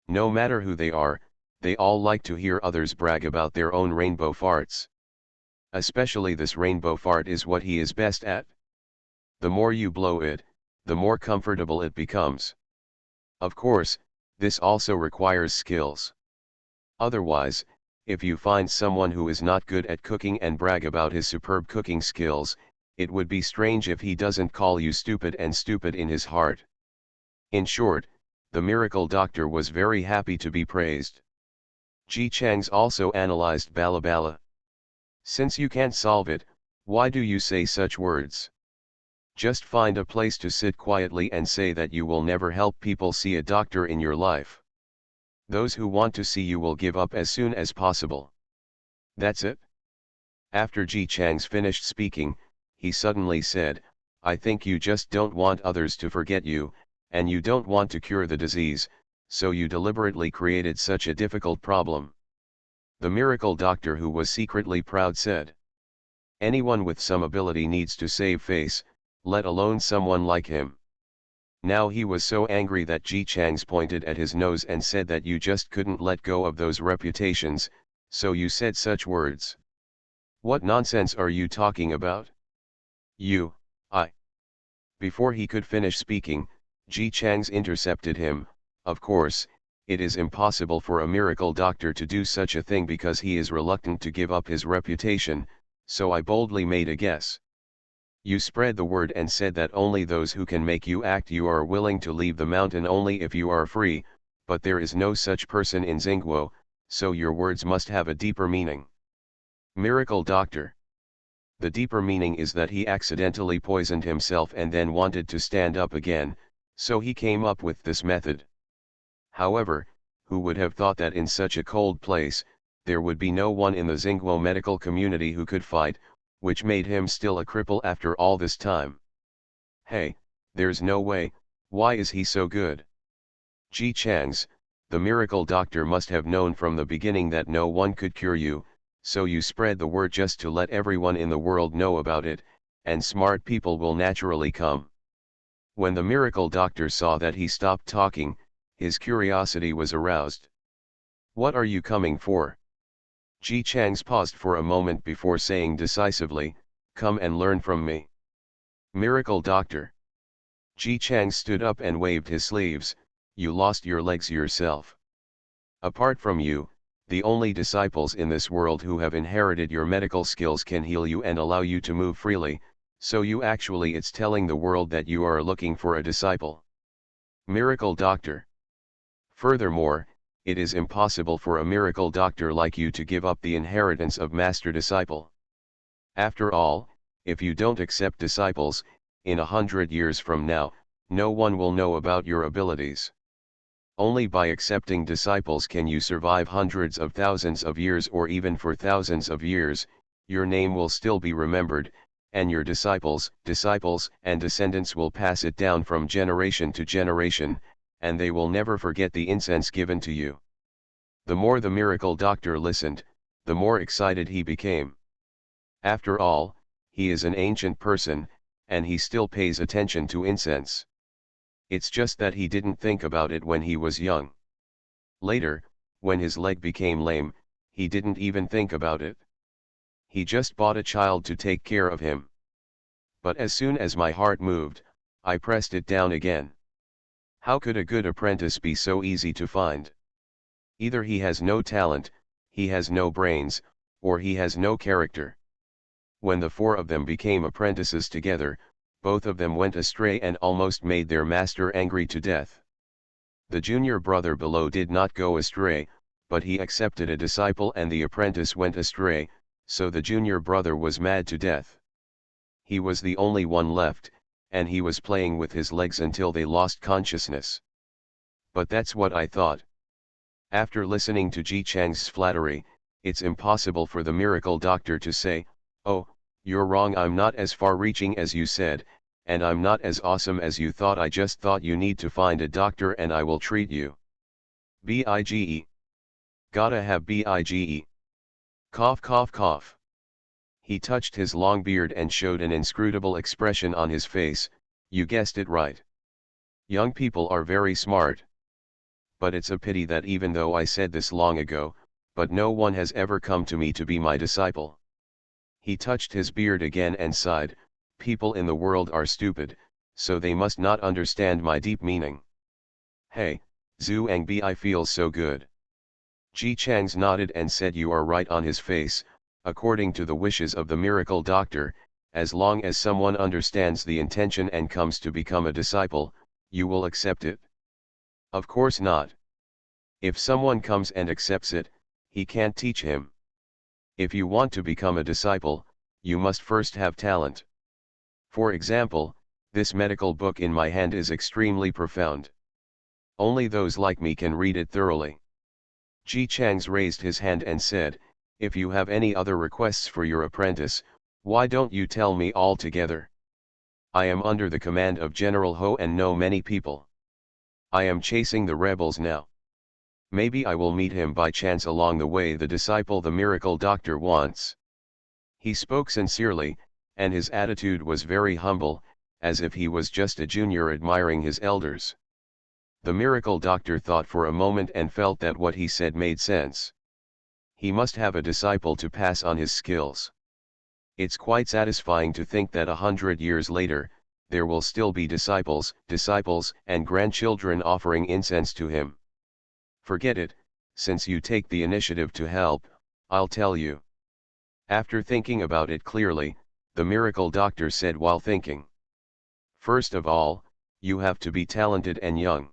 No matter who they are, they all like to hear others brag about their own rainbow farts. Especially this rainbow fart is what he is best at. The more you blow it, the more comfortable it becomes. Of course, this also requires skills. Otherwise, if you find someone who is not good at cooking and brag about his superb cooking skills, it would be strange if he doesn't call you stupid and stupid in his heart. In short, the miracle doctor was very happy to be praised. Ji Chang's also analyzed Balabala. "Since you can't solve it, why do you say such words? Just find a place to sit quietly and say that you will never help people see a doctor in your life. Those who want to see you will give up as soon as possible. That's it." After Ji Chang's finished speaking, he suddenly said, "I think you just don't want others to forget you, and you don't want to cure the disease, so you deliberately created such a difficult problem." The miracle doctor, who was secretly proud, said, "Anyone with some ability needs to save face, let alone someone like him." Now he was so angry that Ji Chang's pointed at his nose and said that you just couldn't let go of those reputations, so you said such words. "What nonsense are you talking about? I. Before he could finish speaking, Ji Chang's intercepted him. "Of course, it is impossible for a miracle doctor to do such a thing because he is reluctant to give up his reputation, so I boldly made a guess. You spread the word and said that only those who can make you act you are willing to leave the mountain only if you are free, but there is no such person in Xinguo, so your words must have a deeper meaning." Miracle doctor. The deeper meaning is that he accidentally poisoned himself and then wanted to stand up again, so he came up with this method. However, who would have thought that in such a cold place, there would be no one in the Xinguo medical community who could fight, which made him still a cripple after all this time. Hey, there's no way, why is he so good? Ji Chang's, the miracle doctor must have known from the beginning that no one could cure you, so you spread the word just to let everyone in the world know about it, and smart people will naturally come. When the miracle doctor saw that he stopped talking, his curiosity was aroused. "What are you coming for?" Ji Chang's paused for a moment before saying decisively, "Come and learn from me." Miracle doctor. Ji Chang stood up and waved his sleeves. "You lost your legs yourself. Apart from you, the only disciples in this world who have inherited your medical skills can heal you and allow you to move freely, So you actually it's telling the world that you are looking for a disciple. Miracle doctor. Furthermore, it is impossible for a miracle doctor like you to give up the inheritance of master disciple. After all, if you don't accept disciples, in 100 years from now, no one will know about your abilities. Only by accepting disciples can you survive hundreds of thousands of years or even for thousands of years. Your name will still be remembered, and your disciples and descendants will pass it down from generation to generation, and they will never forget the incense given to you. The more the miracle doctor listened, the more excited he became. After all, he is an ancient person, and he still pays attention to incense. It's just that he didn't think about it when he was young. Later, when his leg became lame, he didn't even think about it. He just bought a child to take care of him. But as soon as my heart moved, I pressed it down again. How could a good apprentice be so easy to find? Either he has no talent, he has no brains, or he has no character. When the four of them became apprentices together, both of them went astray and almost made their master angry to death. The junior brother below did not go astray, but he accepted a disciple and the apprentice went astray, so the junior brother was mad to death. He was the only one left, and he was playing with his legs until they lost consciousness. But that's what I thought. After listening to Ji Chang's flattery, it's impossible for the miracle doctor to say, "Oh, you're wrong, I'm not as far-reaching as you said, and I'm not as awesome as you thought, I just thought you need to find a doctor and I will treat you. Bige. Gotta have bige. Cough cough cough." He touched his long beard and showed an inscrutable expression on his face. You guessed it right. Young people are very smart. But it's a pity that even though I said this long ago, but no one has ever come to me to be my disciple. He touched his beard again and sighed, people in the world are stupid, so they must not understand my deep meaning. Hey, Zhuang Bi feels so good. Ji Chang's nodded and said you are right on his face, according to the wishes of the miracle doctor, as long as someone understands the intention and comes to become a disciple, you will accept it. Of course not. If someone comes and accepts it, he can't teach him. If you want to become a disciple, you must first have talent. For example, this medical book in my hand is extremely profound. Only those like me can read it thoroughly. Ji Chang's raised his hand and said, if you have any other requests for your apprentice, why don't you tell me all together? I am under the command of General Ho and know many people. I am chasing the rebels now. Maybe I will meet him by chance along the way, the disciple the miracle doctor wants. He spoke sincerely, and his attitude was very humble, as if he was just a junior admiring his elders. The miracle doctor thought for a moment and felt that what he said made sense. He must have a disciple to pass on his skills. It's quite satisfying to think that 100 years later, there will still be disciples and grandchildren offering incense to him. Forget it, since you take the initiative to help, I'll tell you. After thinking about it clearly, the miracle doctor said while thinking. First of all, you have to be talented and young.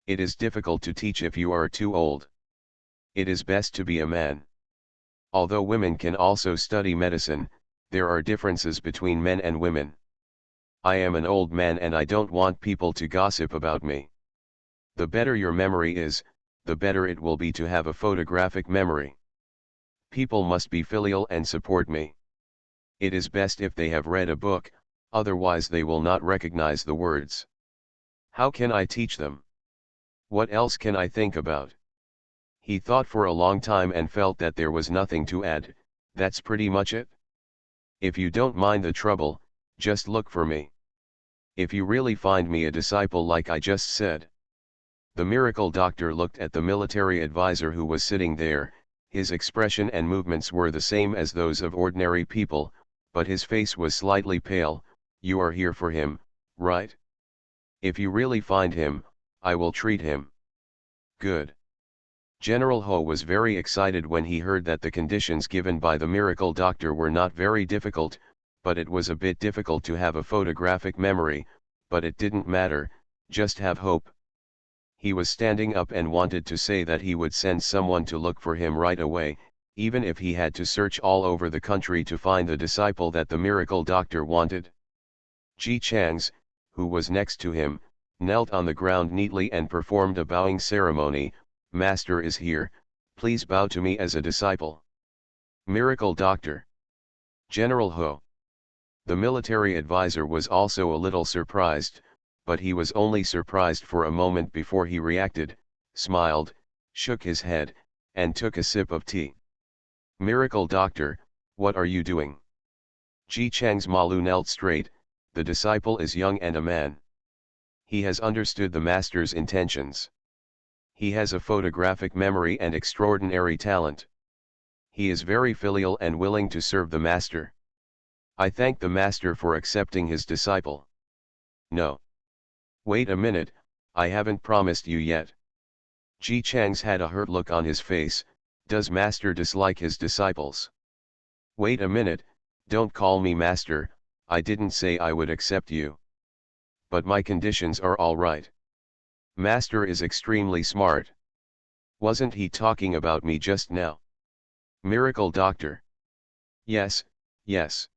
It is difficult to teach if you are too old. It is best to be a man. Although women can also study medicine, there are differences between men and women. I am an old man and I don't want people to gossip about me. The better your memory is, the better it will be to have a photographic memory. People must be filial and support me. It is best if they have read a book, otherwise they will not recognize the words. How can I teach them? What else can I think about? He thought for a long time and felt that there was nothing to add. That's pretty much it. If you don't mind the trouble, just look for me. If you really find me a disciple like I just said. The miracle doctor looked at the military advisor who was sitting there. His expression and movements were the same as those of ordinary people, but his face was slightly pale. You are here for him, right? If you really find him, I will treat him. Good. General Ho was very excited when he heard that the conditions given by the miracle doctor were not very difficult, but it was a bit difficult to have a photographic memory, but it didn't matter, just have hope. He was standing up and wanted to say that he would send someone to look for him right away, even if he had to search all over the country to find the disciple that the miracle doctor wanted. Ji Chang's, who was next to him, knelt on the ground neatly and performed a bowing ceremony. Master is here, please bow to me as a disciple. Miracle Doctor. General Ho. The military advisor was also a little surprised, but he was only surprised for a moment before he reacted, smiled, shook his head, and took a sip of tea. Miracle Doctor, what are you doing? Ji Chang's Malu knelt straight. The disciple is young and a man. He has understood the master's intentions. He has a photographic memory and extraordinary talent. He is very filial and willing to serve the master. I thank the master for accepting his disciple. No. Wait a minute, I haven't promised you yet. Ji Chang's had a hurt look on his face. Does master dislike his disciples? Wait a minute, don't call me master, I didn't say I would accept you. But my conditions are all right. Master is extremely smart. Wasn't he talking about me just now? Miracle Doctor. Yes, yes.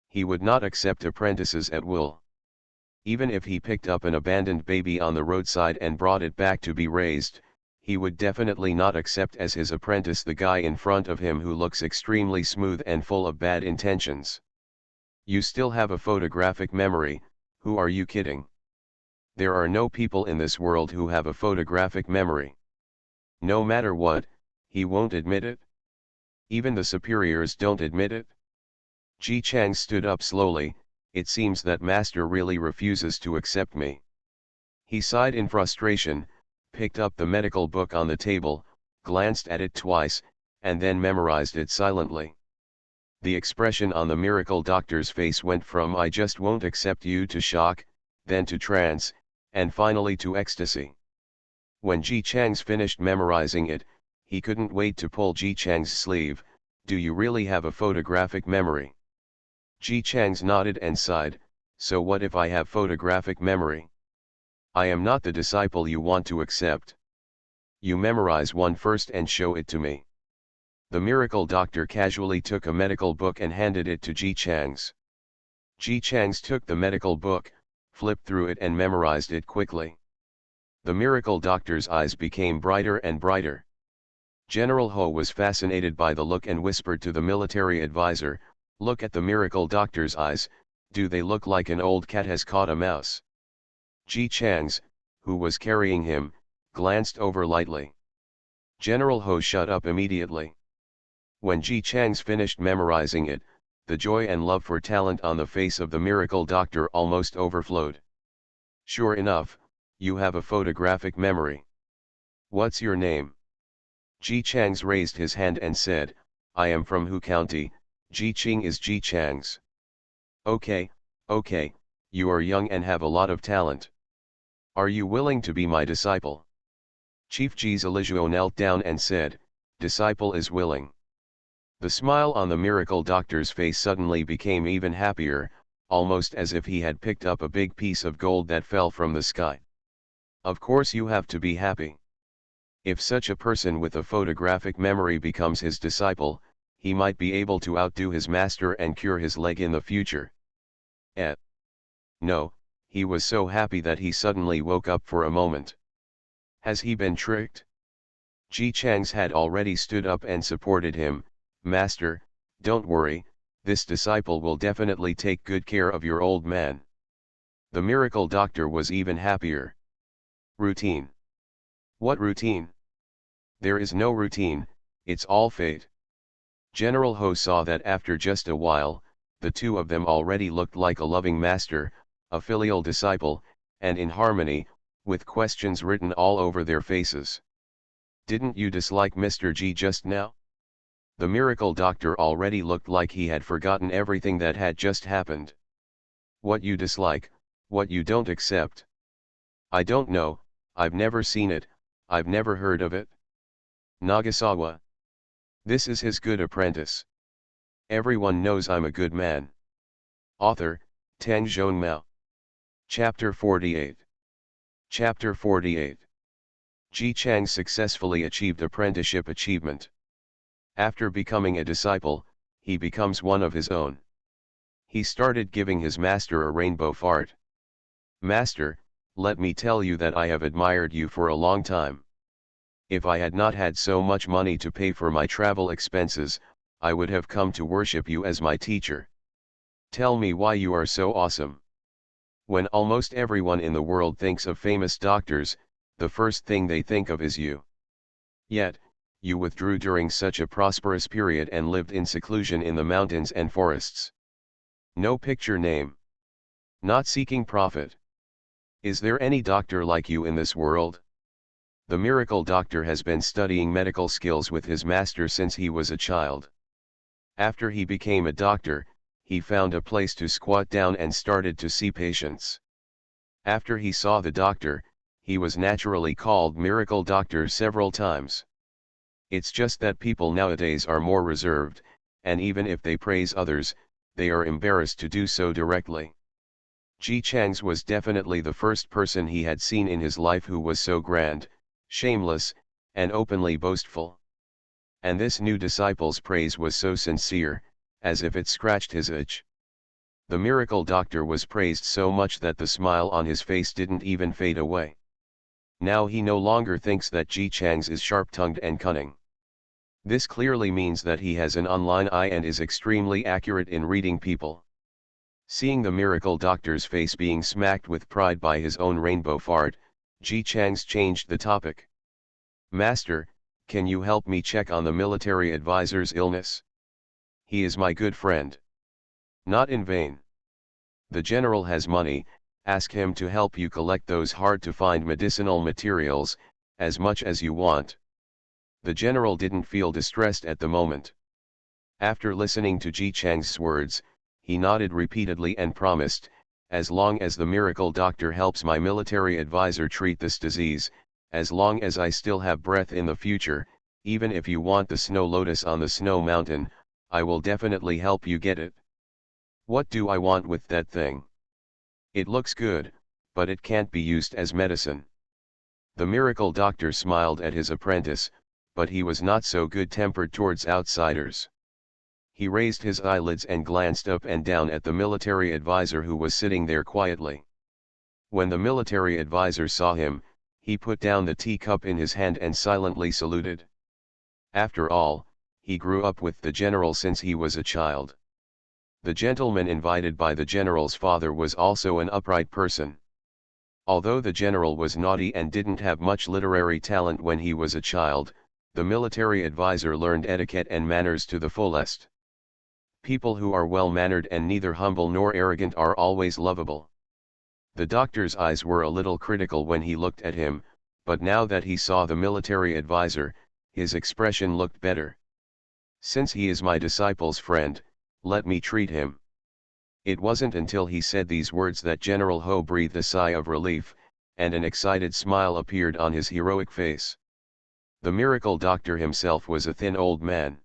He would not accept apprentices at will. Even if he picked up an abandoned baby on the roadside and brought it back to be raised, he would definitely not accept as his apprentice the guy in front of him who looks extremely smooth and full of bad intentions. You still have a photographic memory, who are you kidding? There are no people in this world who have a photographic memory. No matter what, he won't admit it. Even the superiors don't admit it. Ji Chang stood up slowly. It seems that master really refuses to accept me. He sighed in frustration, picked up the medical book on the table, glanced at it twice, and then memorized it silently. The expression on the miracle doctor's face went from I just won't accept you to shock, then to trance, and finally to ecstasy. When Ji Chang's finished memorizing it, he couldn't wait to pull Ji Chang's sleeve. Do you really have a photographic memory? Ji Chang's nodded and sighed. So what if I have photographic memory? I am not the disciple you want to accept. You memorize one first and show it to me. The miracle doctor casually took a medical book and handed it to Ji Chang's. Ji Chang's took the medical book, flipped through it and memorized it quickly. The miracle doctor's eyes became brighter and brighter. General Ho was fascinated by the look and whispered to the military advisor, look at the miracle doctor's eyes, do they look like an old cat has caught a mouse? Ji Chang's, who was carrying him, glanced over lightly. General Ho shut up immediately. When Ji Chang's finished memorizing it, the joy and love for talent on the face of the miracle doctor almost overflowed. Sure enough, you have a photographic memory. What's your name? Ji Chang's raised his hand and said, I am from Hu County, Ji Ching is Ji Chang's. Okay, you are young and have a lot of talent. Are you willing to be my disciple? Chief Ji's Elijuo knelt down and said, disciple is willing. The smile on the miracle doctor's face suddenly became even happier, almost as if he had picked up a big piece of gold that fell from the sky. Of course you have to be happy. If such a person with a photographic memory becomes his disciple, he might be able to outdo his master and cure his leg in the future. No, he was so happy that he suddenly woke up for a moment. Has he been tricked? Ji Chang's had already stood up and supported him. Master, don't worry, this disciple will definitely take good care of your old man. The miracle doctor was even happier. Routine. What routine? There is no routine, it's all fate. General Ho saw that after just a while, the two of them already looked like a loving master, a filial disciple, and in harmony, with questions written all over their faces. Didn't you dislike Mr. Ji just now? The miracle doctor already looked like he had forgotten everything that had just happened. What you dislike, what you don't accept. I don't know, I've never seen it, I've never heard of it. Nagasawa. This is his good apprentice. Everyone knows I'm a good man. Author, HandsomeMaleLead. Chapter 48. Chapter 48. Ji Chang successfully achieved apprenticeship achievement. After becoming a disciple, he becomes one of his own. He started giving his master a rainbow fart. "Master, let me tell you that I have admired you for a long time. If I had not had so much money to pay for my travel expenses, I would have come to worship you as my teacher. Tell me why you are so awesome." When almost everyone in the world thinks of famous doctors, the first thing they think of is you. Yet, you withdrew during such a prosperous period and lived in seclusion in the mountains and forests. No picture name. Not seeking profit. Is there any doctor like you in this world? The miracle doctor has been studying medical skills with his master since he was a child. After he became a doctor, he found a place to squat down and started to see patients. After he saw the doctor, he was naturally called miracle doctor several times. It's just that people nowadays are more reserved, and even if they praise others, they are embarrassed to do so directly. Ji Chang's was definitely the first person he had seen in his life who was so grand, shameless, and openly boastful. And this new disciple's praise was so sincere, as if it scratched his itch. The miracle doctor was praised so much that the smile on his face didn't even fade away. Now he no longer thinks that Ji Chang's is sharp-tongued and cunning. This clearly means that he has an online eye and is extremely accurate in reading people. Seeing the miracle doctor's face being smacked with pride by his own rainbow fart, Ji Chang's changed the topic. "Master, can you help me check on the military advisor's illness? He is my good friend." "Not in vain. The general has money, ask him to help you collect those hard-to-find medicinal materials, as much as you want." The general didn't feel distressed at the moment. After listening to Ji Chang's words, he nodded repeatedly and promised, "As long as the miracle doctor helps my military advisor treat this disease, as long as I still have breath in the future, even if you want the snow lotus on the snow mountain, I will definitely help you get it." "What do I want with that thing? It looks good, but it can't be used as medicine." The miracle doctor smiled at his apprentice, but he was not so good-tempered towards outsiders. He raised his eyelids and glanced up and down at the military advisor who was sitting there quietly. When the military advisor saw him, he put down the teacup in his hand and silently saluted. After all, he grew up with the general since he was a child. The gentleman invited by the general's father was also an upright person. Although the general was naughty and didn't have much literary talent when he was a child, the military advisor learned etiquette and manners to the fullest. People who are well-mannered and neither humble nor arrogant are always lovable. The doctor's eyes were a little critical when he looked at him, but now that he saw the military advisor, his expression looked better. "Since he is my disciple's friend, let me treat him." It wasn't until he said these words that General Ho breathed a sigh of relief, and an excited smile appeared on his heroic face. The miracle doctor himself was a thin old man.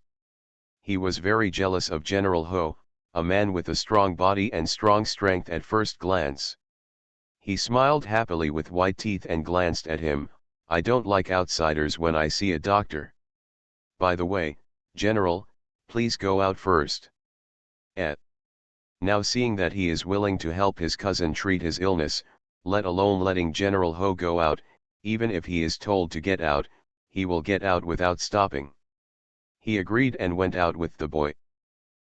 He was very jealous of General Ho, a man with a strong body and strong strength at first glance. He smiled happily with white teeth and glanced at him. "I don't like outsiders when I see a doctor. By the way, General, please go out first." Now seeing that he is willing to help his cousin treat his illness, let alone letting General Ho go out, even if he is told to get out, he will get out without stopping. He agreed and went out with the boy.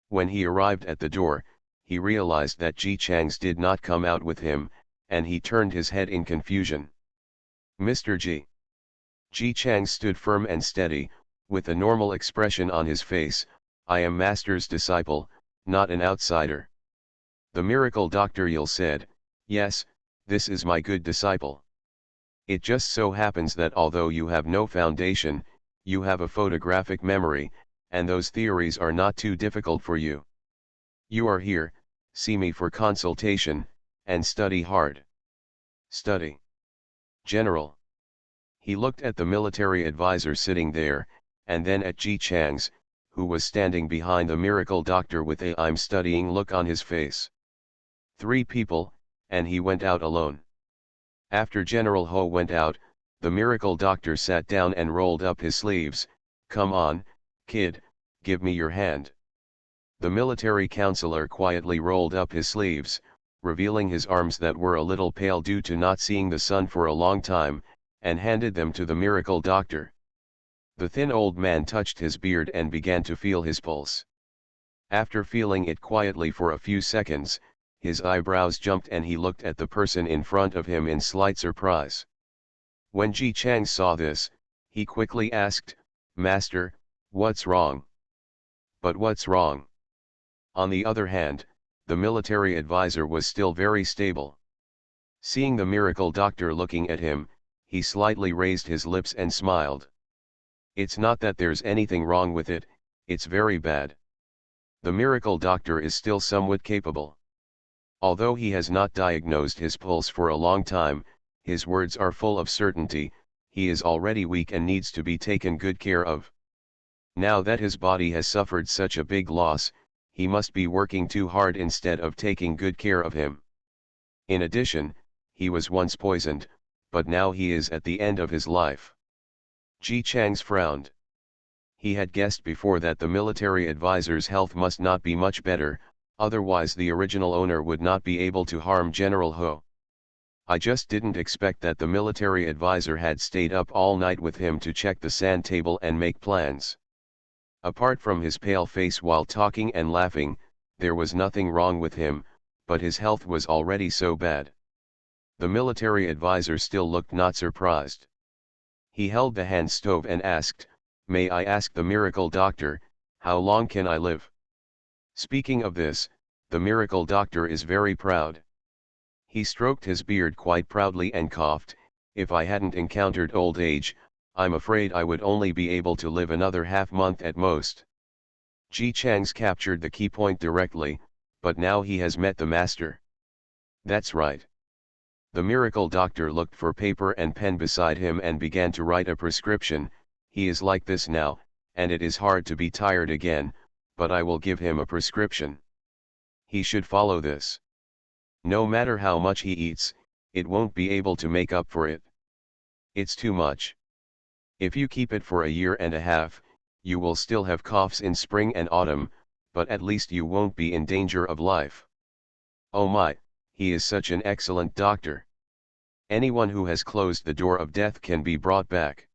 When he arrived at the door, he realized that Ji Chang's did not come out with him, and he turned his head in confusion. "Mr. Ji." Ji Chang stood firm and steady, with a normal expression on his face. "I am Master's disciple, not an outsider." The miracle doctor Yil said, "Yes, this is my good disciple. It just so happens that although you have no foundation, you have a photographic memory, and those theories are not too difficult for you. You are here, see me for consultation, and study hard." "Study? General." He looked at the military advisor sitting there, and then at Ji Chang's, who was standing behind the miracle doctor with a "I'm studying" look on his face. 3 people, and he went out alone. After General Ho went out, the miracle doctor sat down and rolled up his sleeves. "Come on, kid, give me your hand." The military counselor quietly rolled up his sleeves, revealing his arms that were a little pale due to not seeing the sun for a long time, and handed them to the miracle doctor. The thin old man touched his beard and began to feel his pulse. After feeling it quietly for a few seconds, his eyebrows jumped and he looked at the person in front of him in slight surprise. When Ji Chang saw this, he quickly asked, "Master, what's wrong?" "But what's wrong?" On the other hand, the military advisor was still very stable. Seeing the miracle doctor looking at him, he slightly raised his lips and smiled. "It's not that there's anything wrong with it, it's very bad." The miracle doctor is still somewhat capable. Although he has not diagnosed his pulse for a long time, his words are full of certainty. He is already weak and needs to be taken good care of. Now that his body has suffered such a big loss, he must be working too hard instead of taking good care of him. In addition, he was once poisoned, but now he is at the end of his life. Ji Chang's frowned. He had guessed before that the military advisor's health must not be much better, otherwise the original owner would not be able to harm General Ho. "I just didn't expect that the military advisor had stayed up all night with him to check the sand table and make plans." Apart from his pale face while talking and laughing, there was nothing wrong with him, but his health was already so bad. The military advisor still looked not surprised. He held the hand stove and asked, "May I ask the miracle doctor, how long can I live?" Speaking of this, the miracle doctor is very proud. He stroked his beard quite proudly and coughed, "If I hadn't encountered old age, I'm afraid I would only be able to live another half-month at most." Ji Chang's captured the key point directly, but now he has met the master. That's right. The miracle doctor looked for paper and pen beside him and began to write a prescription. He is like this now, and it is hard to be tired again, but I will give him a prescription. He should follow this. No matter how much he eats, it won't be able to make up for it. It's too much. If you keep it for a year and a half, you will still have coughs in spring and autumn, but at least you won't be in danger of life. Oh my, he is such an excellent doctor. Anyone who has closed the door of death can be brought back.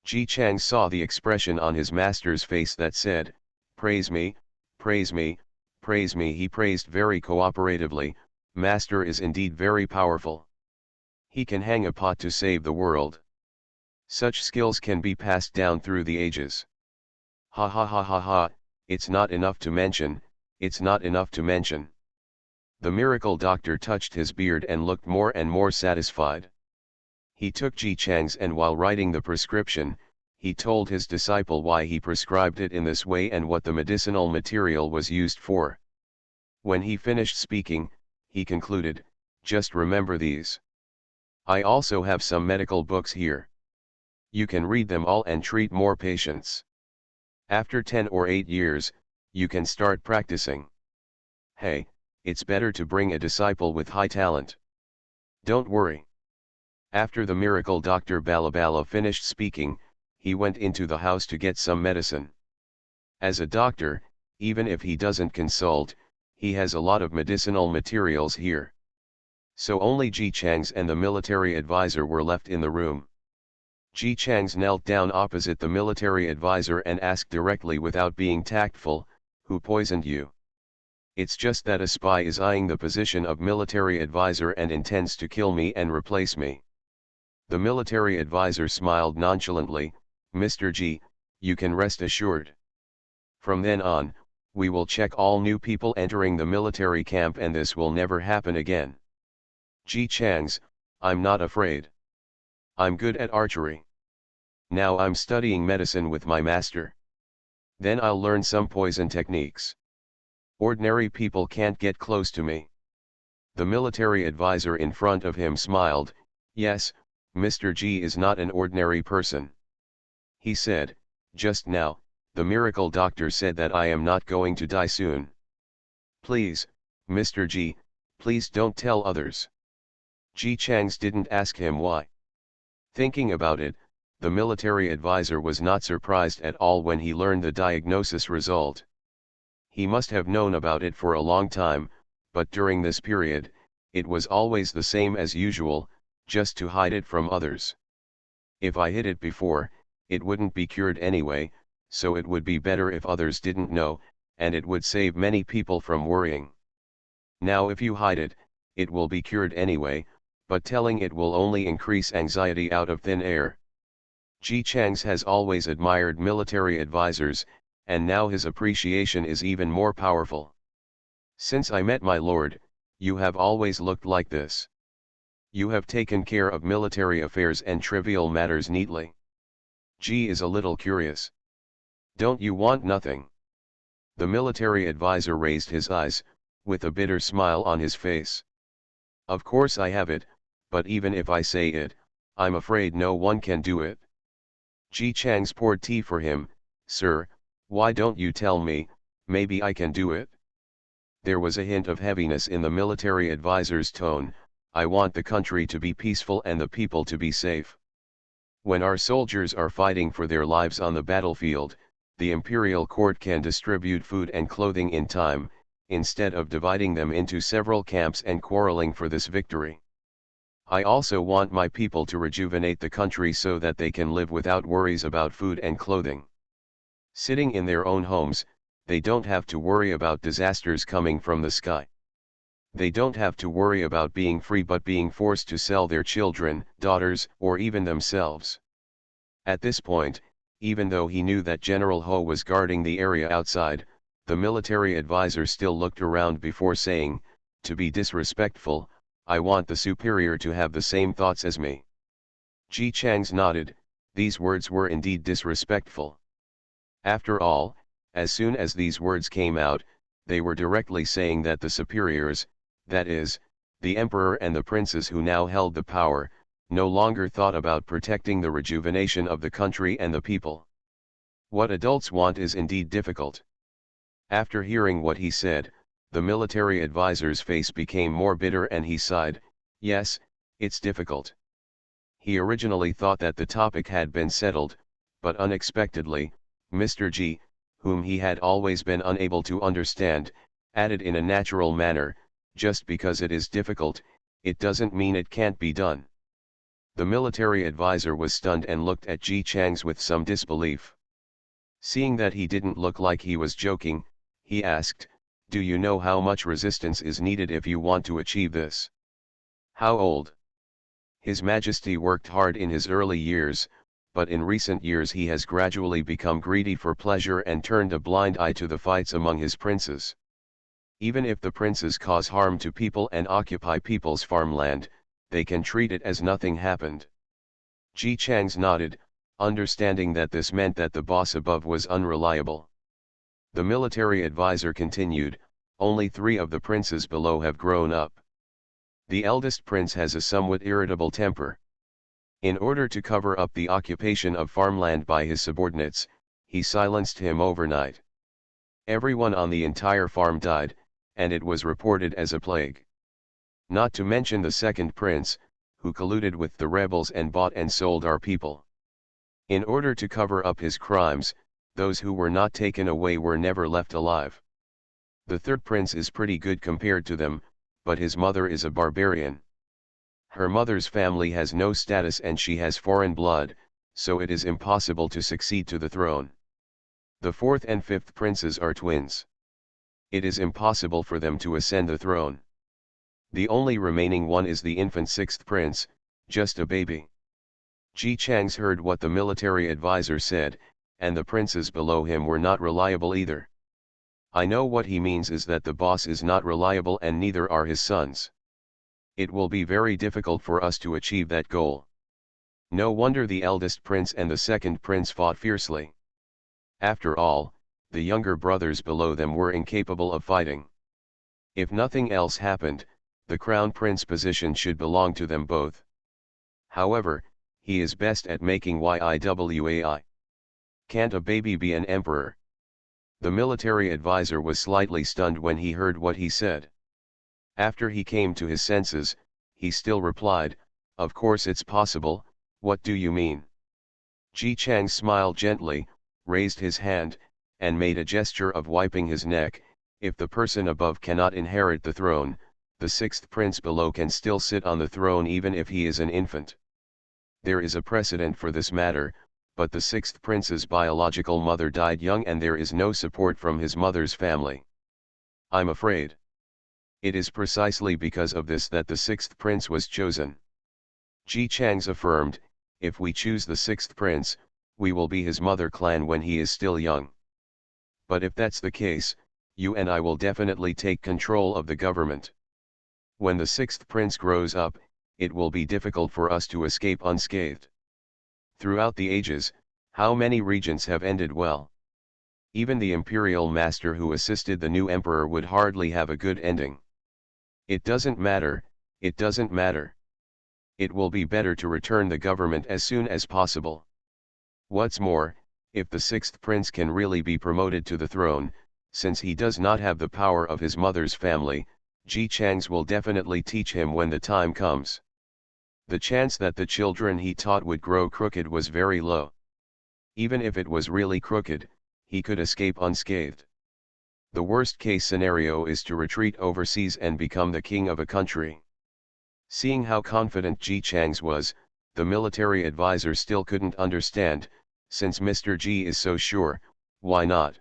Ji Chang saw the expression on his master's face that said, "Praise me, praise me, praise me." He praised very cooperatively, "Master is indeed very powerful. He can hang a pot to save the world. Such skills can be passed down through the ages. Ha ha ha ha ha, it's not enough to mention, it's not enough to mention." The miracle doctor touched his beard and looked more and more satisfied. He took Ji Chang's and while writing the prescription, he told his disciple why he prescribed it in this way and what the medicinal material was used for. When he finished speaking, he concluded, "Just remember these. I also have some medical books here. You can read them all and treat more patients. After 10 or 8 years, you can start practicing. Hey, it's better to bring a disciple with high talent. Don't worry." After the miracle doctor Balabala finished speaking, he went into the house to get some medicine. As a doctor, even if he doesn't consult, he has a lot of medicinal materials here. So only Ji Chang's and the military advisor were left in the room. Ji Chang's knelt down opposite the military advisor and asked directly without being tactful, "Who poisoned you?" "It's just that a spy is eyeing the position of military advisor and intends to kill me and replace me." The military advisor smiled nonchalantly, "Mr. Ji, you can rest assured. From then on, we will check all new people entering the military camp and this will never happen again." Ji Chang's, "I'm not afraid. I'm good at archery. Now I'm studying medicine with my master. Then I'll learn some poison techniques. Ordinary people can't get close to me." The military advisor in front of him smiled, "Yes, Mr. G is not an ordinary person. He said, just now, the miracle doctor said that I am not going to die soon. Please, Mr. G, Please don't tell others. Ji Chang's didn't ask him why. Thinking about it, the military advisor was not surprised at all when he learned the diagnosis result. He must have known about it for a long time, but during this period, it was always the same as usual, just to hide it from others. If I hid it before, it wouldn't be cured anyway, so it would be better if others didn't know, and it would save many people from worrying. Now if you hide it, it will be cured anyway, but telling it will only increase anxiety out of thin air. Ji Chang's has always admired military advisors, and now his appreciation is even more powerful. Since I met my lord, you have always looked like this. You have taken care of military affairs and trivial matters neatly. Ji is a little curious. Don't you want nothing? The military advisor raised his eyes, with a bitter smile on his face. Of course I have it, but even if I say it, I'm afraid no one can do it. Ji Chang's poured tea for him. Sir, why don't you tell me, maybe I can do it? There was a hint of heaviness in the military advisor's tone. I want the country to be peaceful and the people to be safe. When our soldiers are fighting for their lives on the battlefield, the imperial court can distribute food and clothing in time, instead of dividing them into several camps and quarreling for this victory. I also want my people to rejuvenate the country so that they can live without worries about food and clothing. Sitting in their own homes, they don't have to worry about disasters coming from the sky. They don't have to worry about being free but being forced to sell their children, daughters, or even themselves. At this point, even though he knew that General Ho was guarding the area outside, the military advisor still looked around before saying, to be disrespectful, I want the superior to have the same thoughts as me. Ji Chang's nodded. These words were indeed disrespectful. After all, as soon as these words came out, they were directly saying that the superiors, that is, the emperor and the princes who now held the power, no longer thought about protecting the rejuvenation of the country and the people. What adults want is indeed difficult. After hearing what he said, the military advisor's face became more bitter and he sighed. Yes, it's difficult. He originally thought that the topic had been settled, but unexpectedly, Mr. Ji, whom he had always been unable to understand, added in a natural manner, just because it is difficult, it doesn't mean it can't be done. The military advisor was stunned and looked at Ji Chang's with some disbelief. Seeing that he didn't look like he was joking, he asked, do you know how much resistance is needed if you want to achieve this? How old? His Majesty worked hard in his early years, but in recent years he has gradually become greedy for pleasure and turned a blind eye to the fights among his princes. Even if the princes cause harm to people and occupy people's farmland, they can treat it as nothing happened. Ji Chang's nodded, understanding that this meant that the boss above was unreliable. The military advisor continued, only 3 of the princes below have grown up. The eldest prince has a somewhat irritable temper. In order to cover up the occupation of farmland by his subordinates, he silenced him overnight. Everyone on the entire farm died, and it was reported as a plague. Not to mention the second prince, who colluded with the rebels and bought and sold our people. In order to cover up his crimes, those who were not taken away were never left alive. The third prince is pretty good compared to them, but his mother is a barbarian. Her mother's family has no status and she has foreign blood, so it is impossible to succeed to the throne. The fourth and fifth princes are twins. It is impossible for them to ascend the throne. The only remaining one is the infant sixth prince, just a baby. Ji Chang's heard what the military advisor said, and the princes below him were not reliable either. I know what he means is that the boss is not reliable and neither are his sons. It will be very difficult for us to achieve that goal. No wonder the eldest prince and the second prince fought fiercely. After all, the younger brothers below them were incapable of fighting. If nothing else happened, the crown prince position should belong to them both. However, he is best at making YIWAI. Can't a baby be an emperor? The military advisor was slightly stunned when he heard what he said. After he came to his senses, he still replied, "Of course it's possible, what do you mean?" Ji Chang smiled gently, raised his hand, and made a gesture of wiping his neck. "If the person above cannot inherit the throne, the sixth prince below can still sit on the throne even if he is an infant. There is a precedent for this matter, but the sixth prince's biological mother died young and there is no support from his mother's family. I'm afraid it is precisely because of this that the sixth prince was chosen." Ji Chang's affirmed, "If we choose the sixth prince, we will be his mother clan when he is still young. But if that's the case, you and I will definitely take control of the government. When the sixth prince grows up, it will be difficult for us to escape unscathed. Throughout the ages, how many regents have ended well? Even the imperial master who assisted the new emperor would hardly have a good ending. It doesn't matter, it doesn't matter. It will be better to return the government as soon as possible. What's more, if the sixth prince can really be promoted to the throne, since he does not have the power of his mother's family, Ji Chang's will definitely teach him when the time comes." The chance that the children he taught would grow crooked was very low. Even if it was really crooked, he could escape unscathed. The worst case scenario is to retreat overseas and become the king of a country. Seeing how confident Ji Chang's was, the military advisor still couldn't understand, since Mr. Ji is so sure, why not?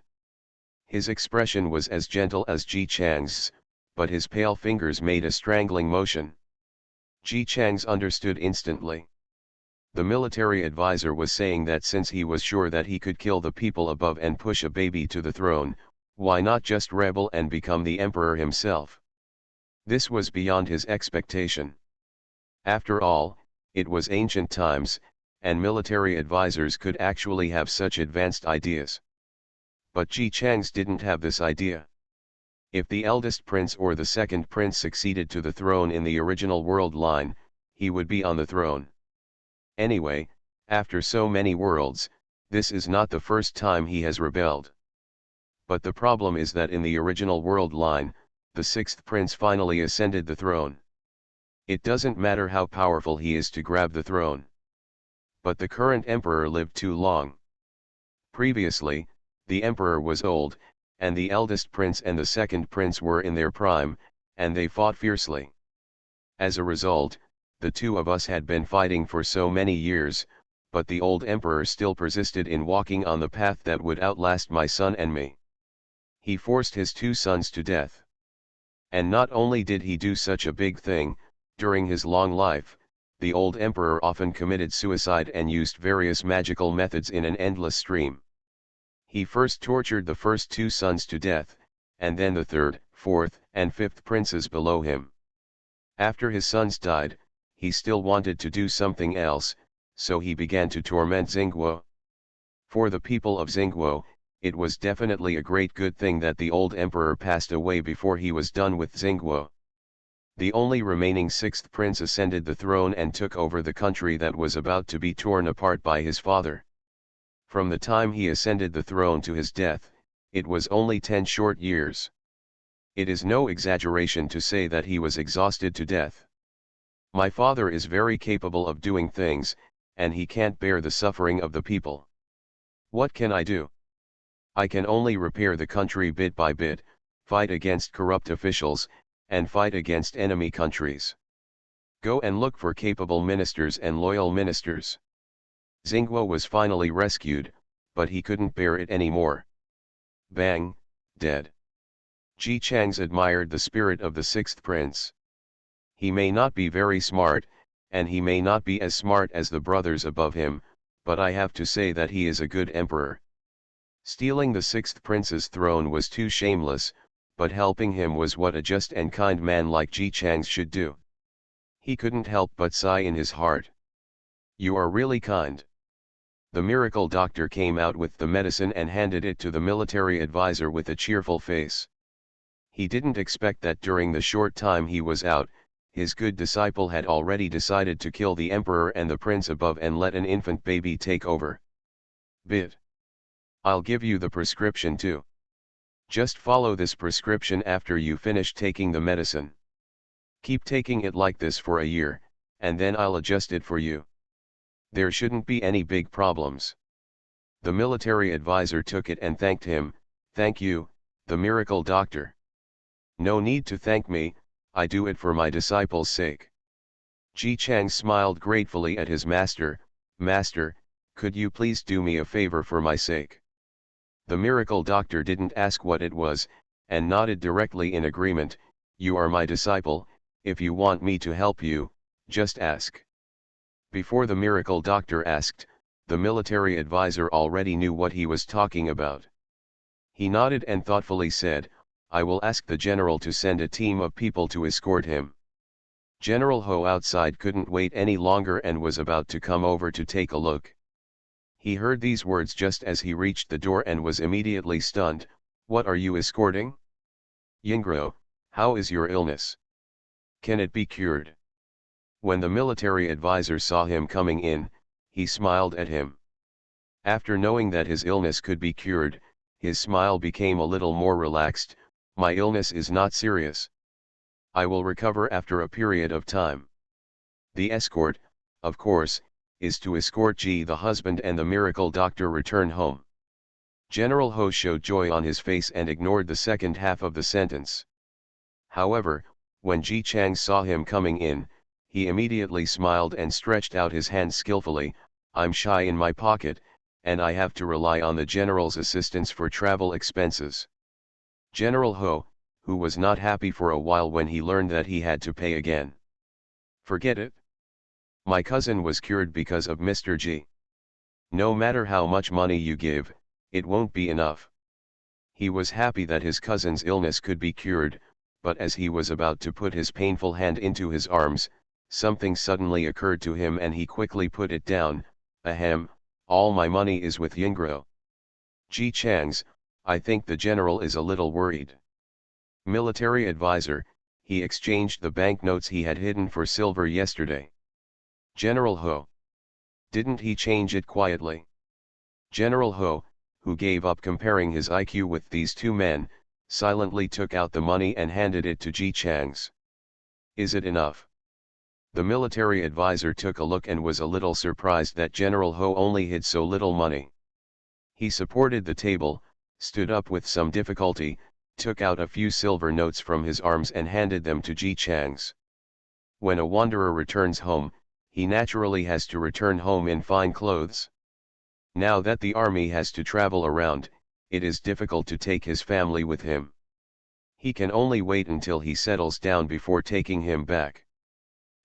His expression was as gentle as Ji Chang's, but his pale fingers made a strangling motion. Ji Chang's understood instantly. The military advisor was saying that since he was sure that he could kill the people above and push a baby to the throne, why not just rebel and become the emperor himself? This was beyond his expectation. After all, it was ancient times, and military advisors could actually have such advanced ideas. But Ji Chang's didn't have this idea. If the eldest prince or the second prince succeeded to the throne in the original world line, he would be on the throne. Anyway, after so many worlds, this is not the first time he has rebelled. But the problem is that in the original world line, the sixth prince finally ascended the throne. It doesn't matter how powerful he is to grab the throne. But the current emperor lived too long. Previously, the emperor was old, and the eldest prince and the second prince were in their prime, and they fought fiercely. As a result, the two of us had been fighting for so many years, but the old emperor still persisted in walking on the path that would outlast my son and me. He forced his two sons to death. And not only did he do such a big thing, during his long life, the old emperor often committed suicide and used various magical methods in an endless stream. He first tortured the first two sons to death, and then the third, fourth, and fifth princes below him. After his sons died, he still wanted to do something else, so he began to torment Xingguo. For the people of Xingguo, it was definitely a great good thing that the old emperor passed away before he was done with Xingguo. The only remaining sixth prince ascended the throne and took over the country that was about to be torn apart by his father. From the time he ascended the throne to his death, it was only 10 short years. It is no exaggeration to say that he was exhausted to death. My father is very capable of doing things, and he can't bear the suffering of the people. What can I do? I can only repair the country bit by bit, fight against corrupt officials, and fight against enemy countries. Go and look for capable ministers and loyal ministers. Xingguo was finally rescued, but he couldn't bear it anymore. Bang, dead. Ji Chang's admired the spirit of the sixth prince. He may not be very smart, and he may not be as smart as the brothers above him, but I have to say that he is a good emperor. Stealing the sixth prince's throne was too shameless, but helping him was what a just and kind man like Ji Chang's should do. He couldn't help but sigh in his heart. You are really kind. The miracle doctor came out with the medicine and handed it to the military advisor with a cheerful face. He didn't expect that during the short time he was out, his good disciple had already decided to kill the emperor and the prince above and let an infant baby take over. Bit. I'll give you the prescription too. Just follow this prescription after you finish taking the medicine. Keep taking it like this for a year, and then I'll adjust it for you. There shouldn't be any big problems. The military advisor took it and thanked him. Thank you, the miracle doctor. No need to thank me, I do it for my disciples' sake. Ji Chang smiled gratefully at his master. Master, could you please do me a favor for my sake? The miracle doctor didn't ask what it was, and nodded directly in agreement. You are my disciple, if you want me to help you, just ask. Before the miracle doctor asked, the military advisor already knew what he was talking about. He nodded and thoughtfully said, I will ask the general to send a team of people to escort him. General Ho outside couldn't wait any longer and was about to come over to take a look. He heard these words just as he reached the door and was immediately stunned. What are you escorting? Yingro, how is your illness? Can it be cured? When the military advisor saw him coming in, he smiled at him. After knowing that his illness could be cured, his smile became a little more relaxed. My illness is not serious. I will recover after a period of time. The escort, of course, is to escort Ji the husband and the miracle doctor return home. General Ho showed joy on his face and ignored the second half of the sentence. However, when Ji Chang saw him coming in, he immediately smiled and stretched out his hand skillfully. I'm shy in my pocket, and I have to rely on the general's assistance for travel expenses. General Ho, who was not happy for a while when he learned that he had to pay again. Forget it. My cousin was cured because of Mr. Ji. No matter how much money you give, it won't be enough. He was happy that his cousin's illness could be cured, but as he was about to put his painful hand into his arms, something suddenly occurred to him and he quickly put it down. Ahem, all my money is with Yingro. Ji Chang's, I think the general is a little worried. Military advisor, he exchanged the banknotes he had hidden for silver yesterday. General Ho. Didn't he change it quietly? General Ho, who gave up comparing his IQ with these two men, silently took out the money and handed it to Ji Chang's. Is it enough? The military advisor took a look and was a little surprised that General Ho only hid so little money. He supported the table, stood up with some difficulty, took out a few silver notes from his arms and handed them to Ji Chang's. When a wanderer returns home, he naturally has to return home in fine clothes. Now that the army has to travel around, it is difficult to take his family with him. He can only wait until he settles down before taking him back.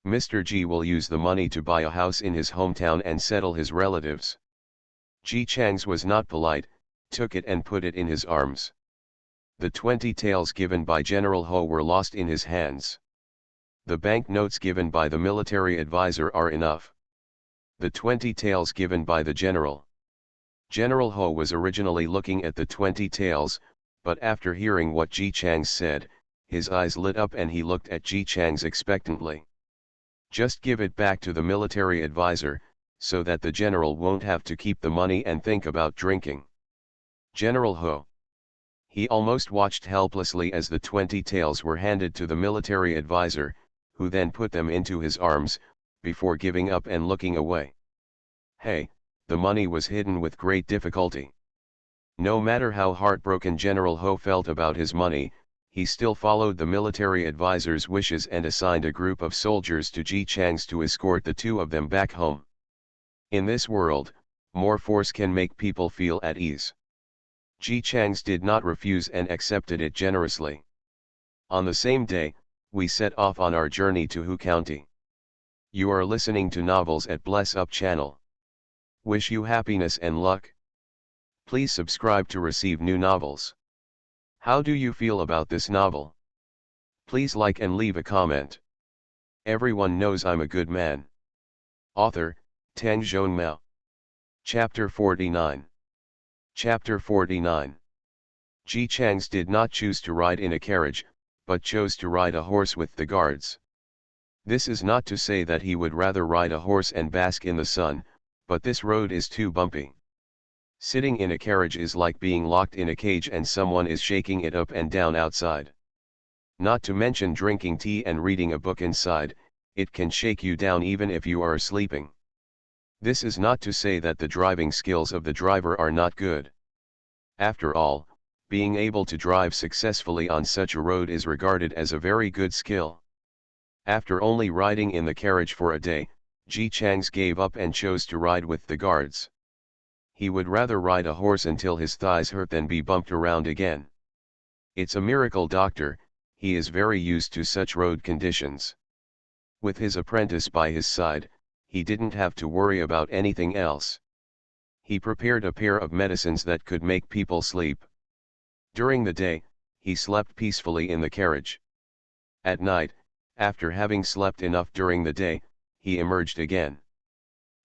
Mr. Ji will use the money to buy a house in his hometown and settle his relatives. Ji Chang's was not polite, took it and put it in his arms. The 20 taels given by General Ho were lost in his hands. The bank notes given by the military advisor are enough. The 20 taels given by the general. General Ho was originally looking at the 20 taels, but after hearing what Ji Chang's said, his eyes lit up and he looked at Ji Chang's expectantly. Just give it back to the military advisor, so that the general won't have to keep the money and think about drinking. General Ho. He almost watched helplessly as the 20 taels were handed to the military advisor, who then put them into his arms, before giving up and looking away. Hey, the money was hidden with great difficulty. No matter how heartbroken General Ho felt about his money, he still followed the military advisor's wishes and assigned a group of soldiers to Ji Chang's to escort the two of them back home. In this world, more force can make people feel at ease. Ji Chang's did not refuse and accepted it generously. On the same day, we set off on our journey to Hu County. You are listening to Novels at Bless Up channel. Wish you happiness and luck. Please subscribe to receive new novels. How do you feel about this novel? Please like and leave a comment. Everyone knows I'm a good man. Author, Tang Mao. Chapter 49. Chapter 49. Ji Chang's did not choose to ride in a carriage, but chose to ride a horse with the guards. This is not to say that he would rather ride a horse and bask in the sun, but this road is too bumpy. Sitting in a carriage is like being locked in a cage and someone is shaking it up and down outside. Not to mention drinking tea and reading a book inside, it can shake you down even if you are sleeping. This is not to say that the driving skills of the driver are not good. After all, being able to drive successfully on such a road is regarded as a very good skill. After only riding in the carriage for a day, Ji Changs gave up and chose to ride with the guards. He would rather ride a horse until his thighs hurt than be bumped around again. It's a miracle doctor, he is very used to such road conditions. With his apprentice by his side, he didn't have to worry about anything else. He prepared a pair of medicines that could make people sleep. During the day, he slept peacefully in the carriage. At night, after having slept enough during the day, he emerged again.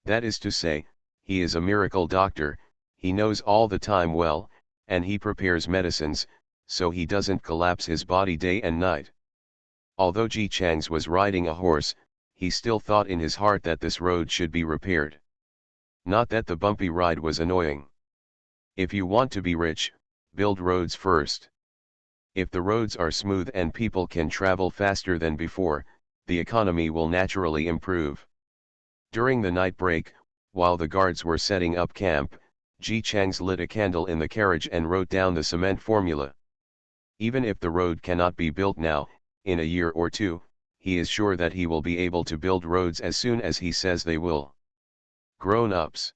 That is to say, he is a miracle doctor, he knows all the time well, and he prepares medicines, so he doesn't collapse his body day and night. Although Ji Changs was riding a horse, he still thought in his heart that this road should be repaired. Not that the bumpy ride was annoying. If you want to be rich, build roads first. If the roads are smooth and people can travel faster than before, the economy will naturally improve. During the night break, while the guards were setting up camp, Ji Changs lit a candle in the carriage and wrote down the cement formula. Even if the road cannot be built now, in a year or two, he is sure that he will be able to build roads as soon as he says they will. Grown-ups.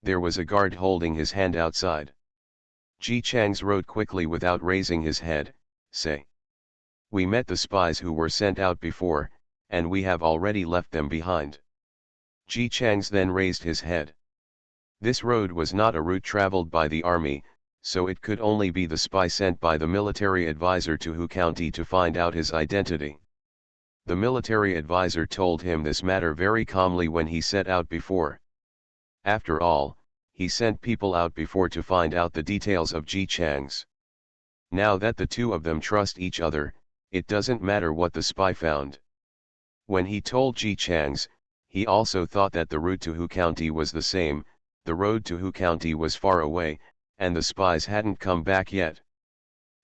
There was a guard holding his hand outside. Ji Changs wrote quickly without raising his head, say. We met the spies who were sent out before, and we have already left them behind. Ji Changs then raised his head. This road was not a route traveled by the army, so it could only be the spy sent by the military advisor to Hu County to find out his identity. The military advisor told him this matter very calmly when he set out before. After all, he sent people out before to find out the details of Ji Changs. Now that the two of them trust each other, it doesn't matter what the spy found. When he told Ji Changs, he also thought that the route to Hu County was the same, the road to Hu County was far away, and the spies hadn't come back yet.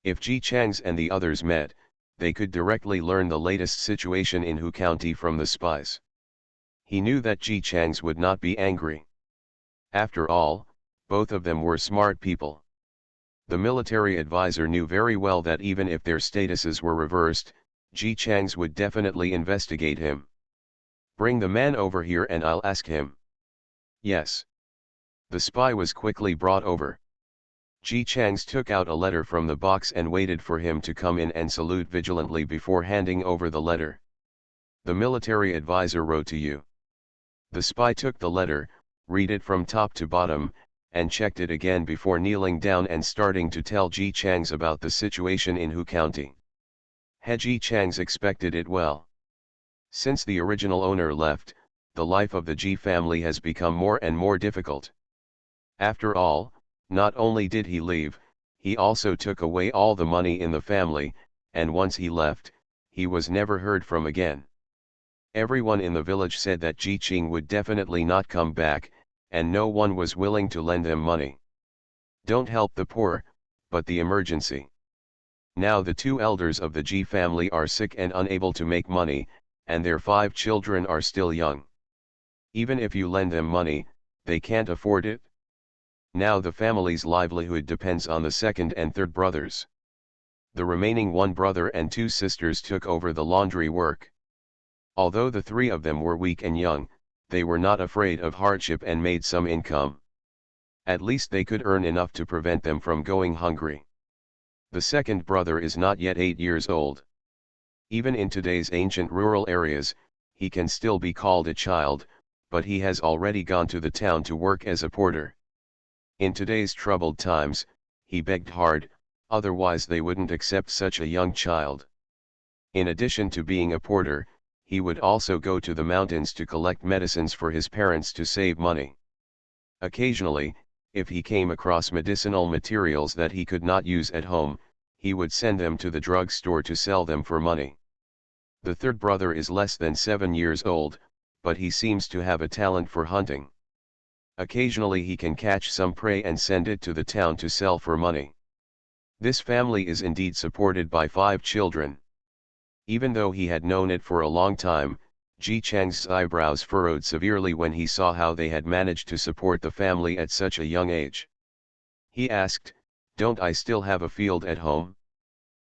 If Ji Changs and the others met, they could directly learn the latest situation in Hu County from the spies. He knew that Ji Changs would not be angry. After all, both of them were smart people. The military advisor knew very well that even if their statuses were reversed, Ji Changs would definitely investigate him. Bring the man over here and I'll ask him. Yes. The spy was quickly brought over. Ji Changs took out a letter from the box and waited for him to come in and salute vigilantly before handing over the letter. The military advisor wrote to you. The spy took the letter, read it from top to bottom, and checked it again before kneeling down and starting to tell Ji Changs about the situation in Hu County. Ji Changs expected it well. Since the original owner left, the life of the Ji family has become more and more difficult. After all, not only did he leave, he also took away all the money in the family, and once he left, he was never heard from again. Everyone in the village said that Ji Ching would definitely not come back, and no one was willing to lend him money. Don't help the poor, but the emergency. Now the two elders of the Ji family are sick and unable to make money, and their 5 children are still young. Even if you lend them money, they can't afford it. Now the family's livelihood depends on the second and third brothers. The remaining 1 brother and 2 sisters took over the laundry work. Although the 3 of them were weak and young, they were not afraid of hardship and made some income. At least they could earn enough to prevent them from going hungry. The second brother is not yet 8 years old. Even in today's ancient rural areas, he can still be called a child, but he has already gone to the town to work as a porter. In today's troubled times, he begged hard, otherwise they wouldn't accept such a young child. In addition to being a porter, he would also go to the mountains to collect medicines for his parents to save money. Occasionally, if he came across medicinal materials that he could not use at home, he would send them to the drugstore to sell them for money. The third brother is less than 7 years old, but he seems to have a talent for hunting. Occasionally he can catch some prey and send it to the town to sell for money. This family is indeed supported by 5 children. Even though he had known it for a long time, Ji Chang's eyebrows furrowed severely when he saw how they had managed to support the family at such a young age. He asked, "Don't I still have a field at home?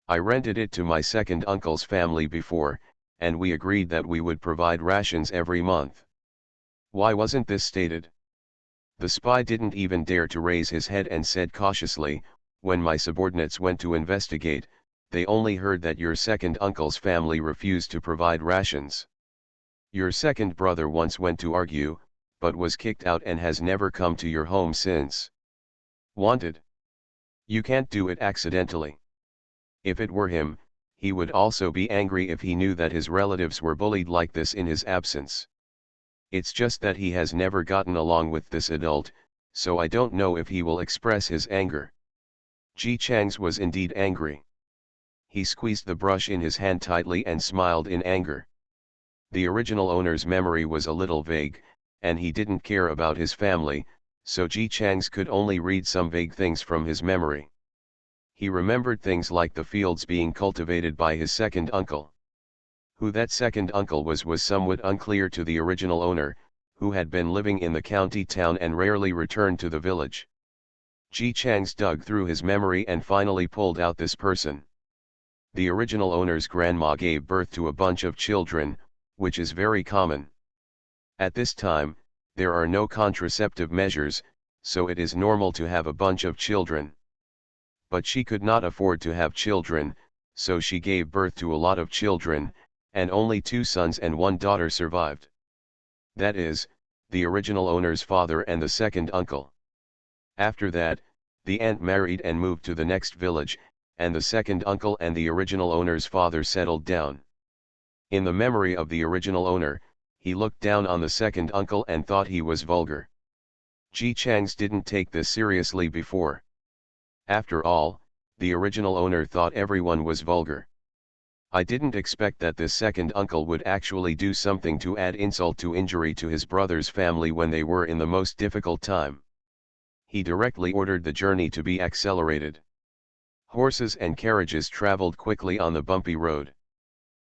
I rented it to my second uncle's family before, and we agreed that we would provide rations every month. Why wasn't this stated?" The spy didn't even dare to raise his head and said cautiously, "When my subordinates went to investigate, they only heard that your second uncle's family refused to provide rations. Your second brother once went to argue, but was kicked out and has never come to your home since. Wanted? You can't do it accidentally. If it were him, he would also be angry if he knew that his relatives were bullied like this in his absence. It's just that he has never gotten along with this adult, so I don't know if he will express his anger." Ji Chang's was indeed angry. He squeezed the brush in his hand tightly and smiled in anger. The original owner's memory was a little vague, and he didn't care about his family, so Ji Chang's could only read some vague things from his memory. He remembered things like the fields being cultivated by his second uncle. Who that second uncle was somewhat unclear to the original owner, who had been living in the county town and rarely returned to the village. Ji Chang's dug through his memory and finally pulled out this person. The original owner's grandma gave birth to a bunch of children, which is very common. At this time, there are no contraceptive measures, so it is normal to have a bunch of children. But she could not afford to have children, so she gave birth to a lot of children, and only 2 sons and 1 daughter survived. That is, the original owner's father and the second uncle. After that, the aunt married and moved to the next village, and the second uncle and the original owner's father settled down. In the memory of the original owner, he looked down on the second uncle and thought he was vulgar. Ji Chang's didn't take this seriously before. After all, the original owner thought everyone was vulgar. I didn't expect that this second uncle would actually do something to add insult to injury to his brother's family when they were in the most difficult time. He directly ordered the journey to be accelerated. Horses and carriages traveled quickly on the bumpy road.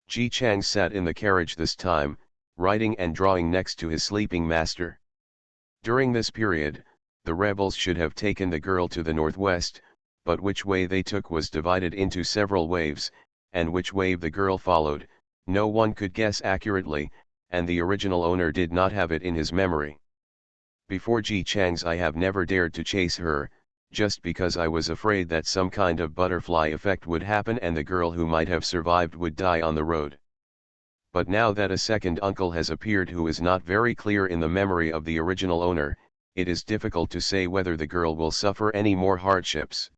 Ji Chang sat in the carriage this time, writing and drawing next to his sleeping master. During this period, the rebels should have taken the girl to the northwest, but which way they took was divided into several waves, and which wave the girl followed, no one could guess accurately, and the original owner did not have it in his memory. Before Ji Chang's I have never dared to chase her, just because I was afraid that some kind of butterfly effect would happen and the girl who might have survived would die on the road. But now that a second uncle has appeared who is not very clear in the memory of the original owner, it is difficult to say whether the girl will suffer any more hardships.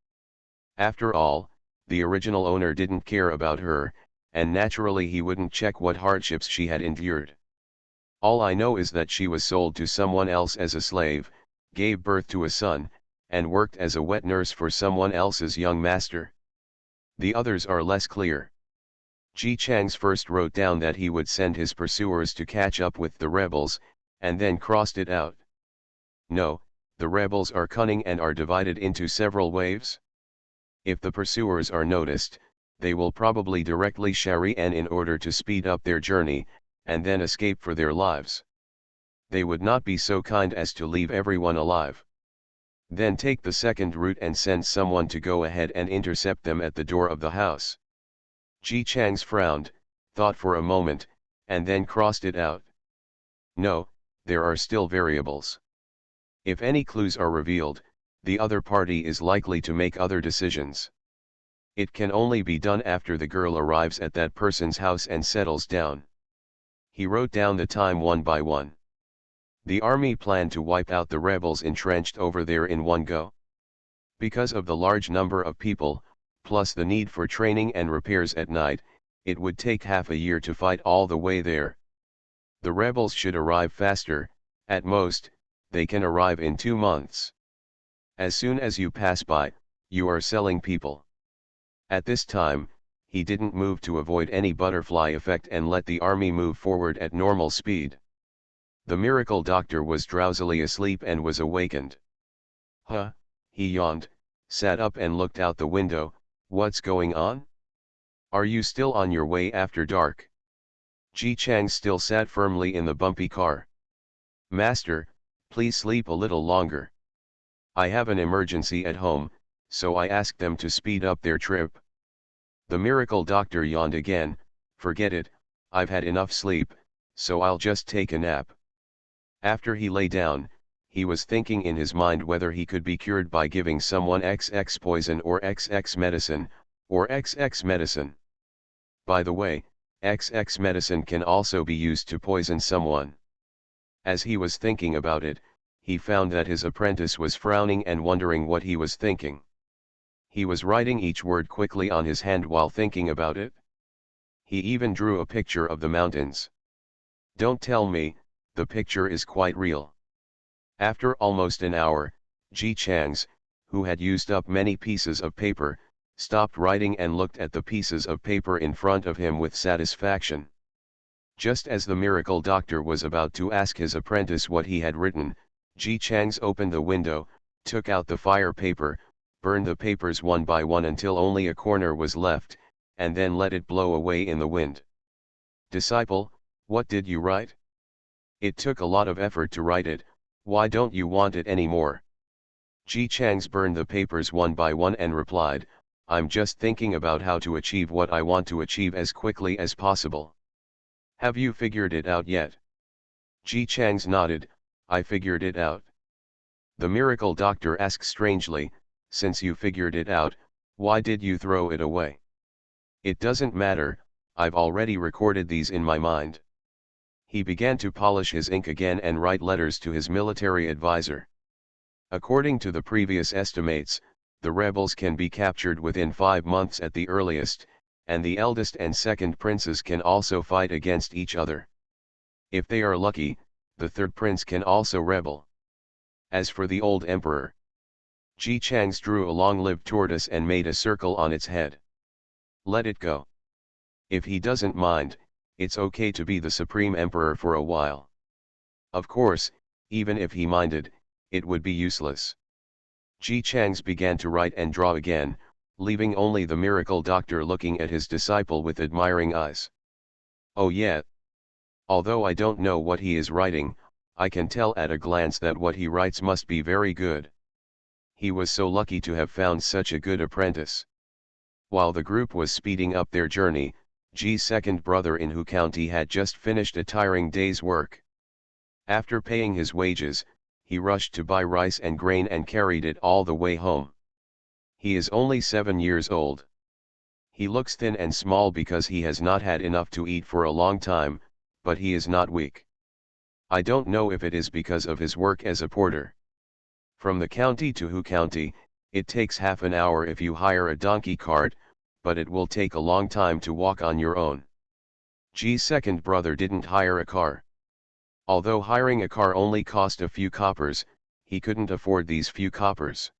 After all, the original owner didn't care about her, and naturally he wouldn't check what hardships she had endured. All I know is that she was sold to someone else as a slave, gave birth to a son, and worked as a wet nurse for someone else's young master. The others are less clear. Ji Chang's first wrote down that he would send his pursuers to catch up with the rebels, and then crossed it out. No, the rebels are cunning and are divided into several waves. If the pursuers are noticed, they will probably directly Shari'an in order to speed up their journey, and then escape for their lives. They would not be so kind as to leave everyone alive. Then take the second route and send someone to go ahead and intercept them at the door of the house. Ji Chang's frowned, thought for a moment, and then crossed it out. No, there are still variables. If any clues are revealed, the other party is likely to make other decisions. It can only be done after the girl arrives at that person's house and settles down. He wrote down the time one by one. The army planned to wipe out the rebels entrenched over there in one go. Because of the large number of people, plus the need for training and repairs at night, it would take half a year to fight all the way there. The rebels should arrive faster, at most, they can arrive in 2 months. As soon as you pass by, you are selling people. At this time, he didn't move to avoid any butterfly effect and let the army move forward at normal speed. The miracle doctor was drowsily asleep and was awakened. Huh, he yawned, sat up and looked out the window. What's going on? Are you still on your way after dark? Ji Chang still sat firmly in the bumpy car. Master, please sleep a little longer. I have an emergency at home, so I asked them to speed up their trip. The miracle doctor yawned again. Forget it, I've had enough sleep, so I'll just take a nap. After he lay down, he was thinking in his mind whether he could be cured by giving someone XX poison or XX medicine, or XX medicine. By the way, XX medicine can also be used to poison someone. As he was thinking about it, he found that his apprentice was frowning and wondering what he was thinking. He was writing each word quickly on his hand while thinking about it. He even drew a picture of the mountains. Don't tell me, the picture is quite real. After almost an hour, Ji Chang's, who had used up many pieces of paper, stopped writing and looked at the pieces of paper in front of him with satisfaction. Just as the miracle doctor was about to ask his apprentice what he had written, Ji Chang's opened the window, took out the fire paper, burned the papers one by one until only a corner was left, and then let it blow away in the wind. Disciple, what did you write? It took a lot of effort to write it, why don't you want it anymore? Ji Chang's burned the papers one by one and replied, I'm just thinking about how to achieve what I want to achieve as quickly as possible. Have you figured it out yet? Ji Chang's nodded, I figured it out. The miracle doctor asked strangely, since you figured it out, why did you throw it away? It doesn't matter, I've already recorded these in my mind. He began to polish his ink again and write letters to his military advisor. According to the previous estimates, the rebels can be captured within 5 months at the earliest, and the eldest and second princes can also fight against each other. If they are lucky, the third prince can also rebel. As for the old emperor, Ji Chang's drew a long-lived tortoise and made a circle on its head. Let it go. If he doesn't mind, it's okay to be the supreme emperor for a while. Of course, even if he minded, it would be useless. Ji Chang's began to write and draw again, leaving only the miracle doctor looking at his disciple with admiring eyes. Oh yeah. Although I don't know what he is writing, I can tell at a glance that what he writes must be very good. He was so lucky to have found such a good apprentice. While the group was speeding up their journey, Ji's second brother in Hu County had just finished a tiring day's work. After paying his wages, he rushed to buy rice and grain and carried it all the way home. He is only 7 years old. He looks thin and small because he has not had enough to eat for a long time, but he is not weak. I don't know if it is because of his work as a porter. From the county to Hu County, it takes half an hour if you hire a donkey cart, but it will take a long time to walk on your own. Ji's second brother didn't hire a car. Although hiring a car only cost a few coppers, he couldn't afford these few coppers.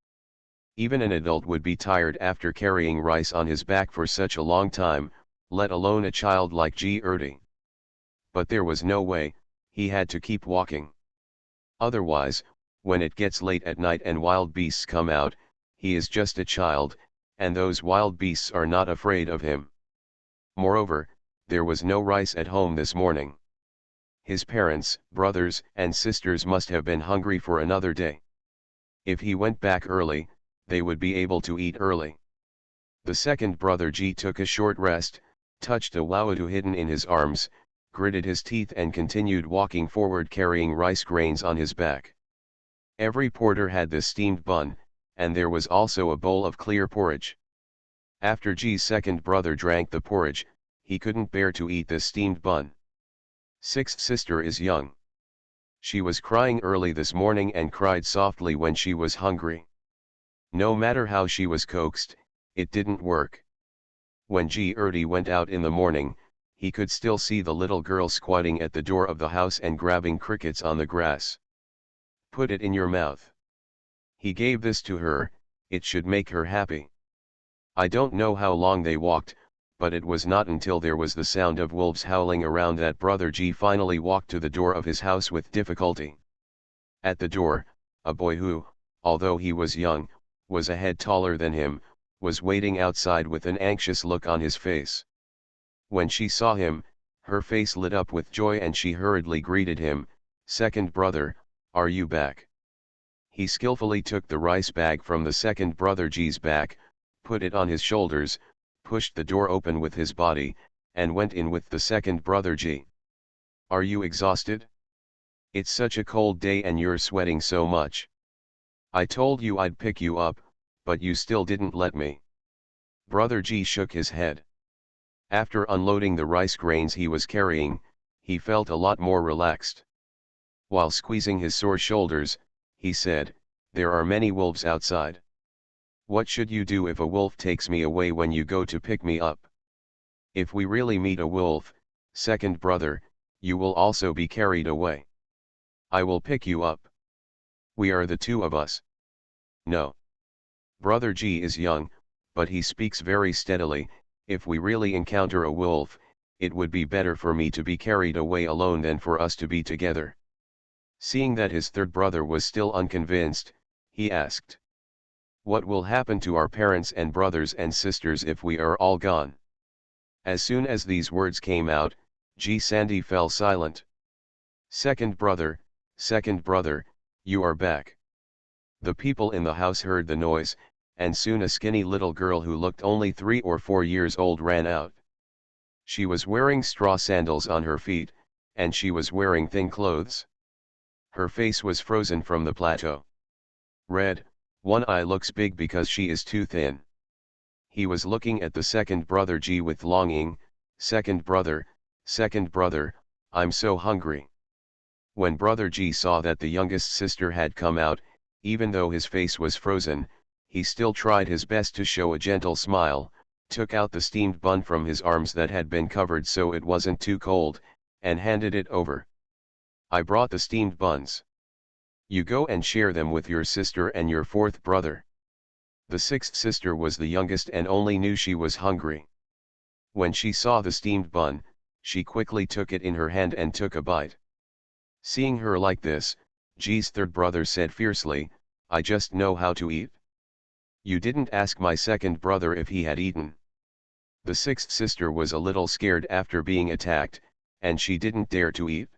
Even an adult would be tired after carrying rice on his back for such a long time, let alone a child like Ji Erdi. But there was no way, he had to keep walking. Otherwise, when it gets late at night and wild beasts come out, he is just a child, and those wild beasts are not afraid of him. Moreover, there was no rice at home this morning. His parents, brothers, and sisters must have been hungry for another day. If he went back early, they would be able to eat early. The second brother Ji took a short rest, touched a wawadu hidden in his arms, gritted his teeth and continued walking forward carrying rice grains on his back. Every porter had this steamed bun, and there was also a bowl of clear porridge. After Ji's second brother drank the porridge, he couldn't bear to eat the steamed bun. Sixth sister is young. She was crying early this morning and cried softly when she was hungry. No matter how she was coaxed, it didn't work. When Ji Erdi went out in the morning, he could still see the little girl squatting at the door of the house and grabbing crickets on the grass. Put it in your mouth. He gave this to her, it should make her happy. I don't know how long they walked, but it was not until there was the sound of wolves howling around that brother Ji finally walked to the door of his house with difficulty. At the door, a boy who, although he was young, was a head taller than him, was waiting outside with an anxious look on his face. When she saw him, her face lit up with joy and she hurriedly greeted him, "Second brother, are you back?" He skillfully took the rice bag from the second brother G's back, put it on his shoulders, pushed the door open with his body, and went in with the second brother G. "Are you exhausted? It's such a cold day and you're sweating so much. I told you I'd pick you up, but you still didn't let me." Brother G shook his head. After unloading the rice grains he was carrying, he felt a lot more relaxed. While squeezing his sore shoulders, he said, "There are many wolves outside. What should you do if a wolf takes me away when you go to pick me up? If we really meet a wolf, second brother, you will also be carried away. I will pick you up. We are the two of us." "No. Brother G is young, but he speaks very steadily. If we really encounter a wolf, it would be better for me to be carried away alone than for us to be together." Seeing that his third brother was still unconvinced, he asked, "What will happen to our parents and brothers and sisters if we are all gone?" As soon as these words came out, G. Sandy fell silent. Second brother, you are back." The people in the house heard the noise, and soon a skinny little girl who looked only 3 or 4 years old ran out. She was wearing straw sandals on her feet, and she was wearing thin clothes. Her face was frozen from the plateau. Red, one eye looks big because she is too thin. He was looking at the second brother G with longing. Second brother, I'm so hungry." When brother G saw that the youngest sister had come out, even though his face was frozen, he still tried his best to show a gentle smile, took out the steamed bun from his arms that had been covered so it wasn't too cold, and handed it over. "I brought the steamed buns. You go and share them with your sister and your fourth brother." The sixth sister was the youngest and only knew she was hungry. When she saw the steamed bun, she quickly took it in her hand and took a bite. Seeing her like this, G's third brother said fiercely, "I just know how to eat. You didn't ask my second brother if he had eaten." The sixth sister was a little scared after being attacked, and she didn't dare to eat.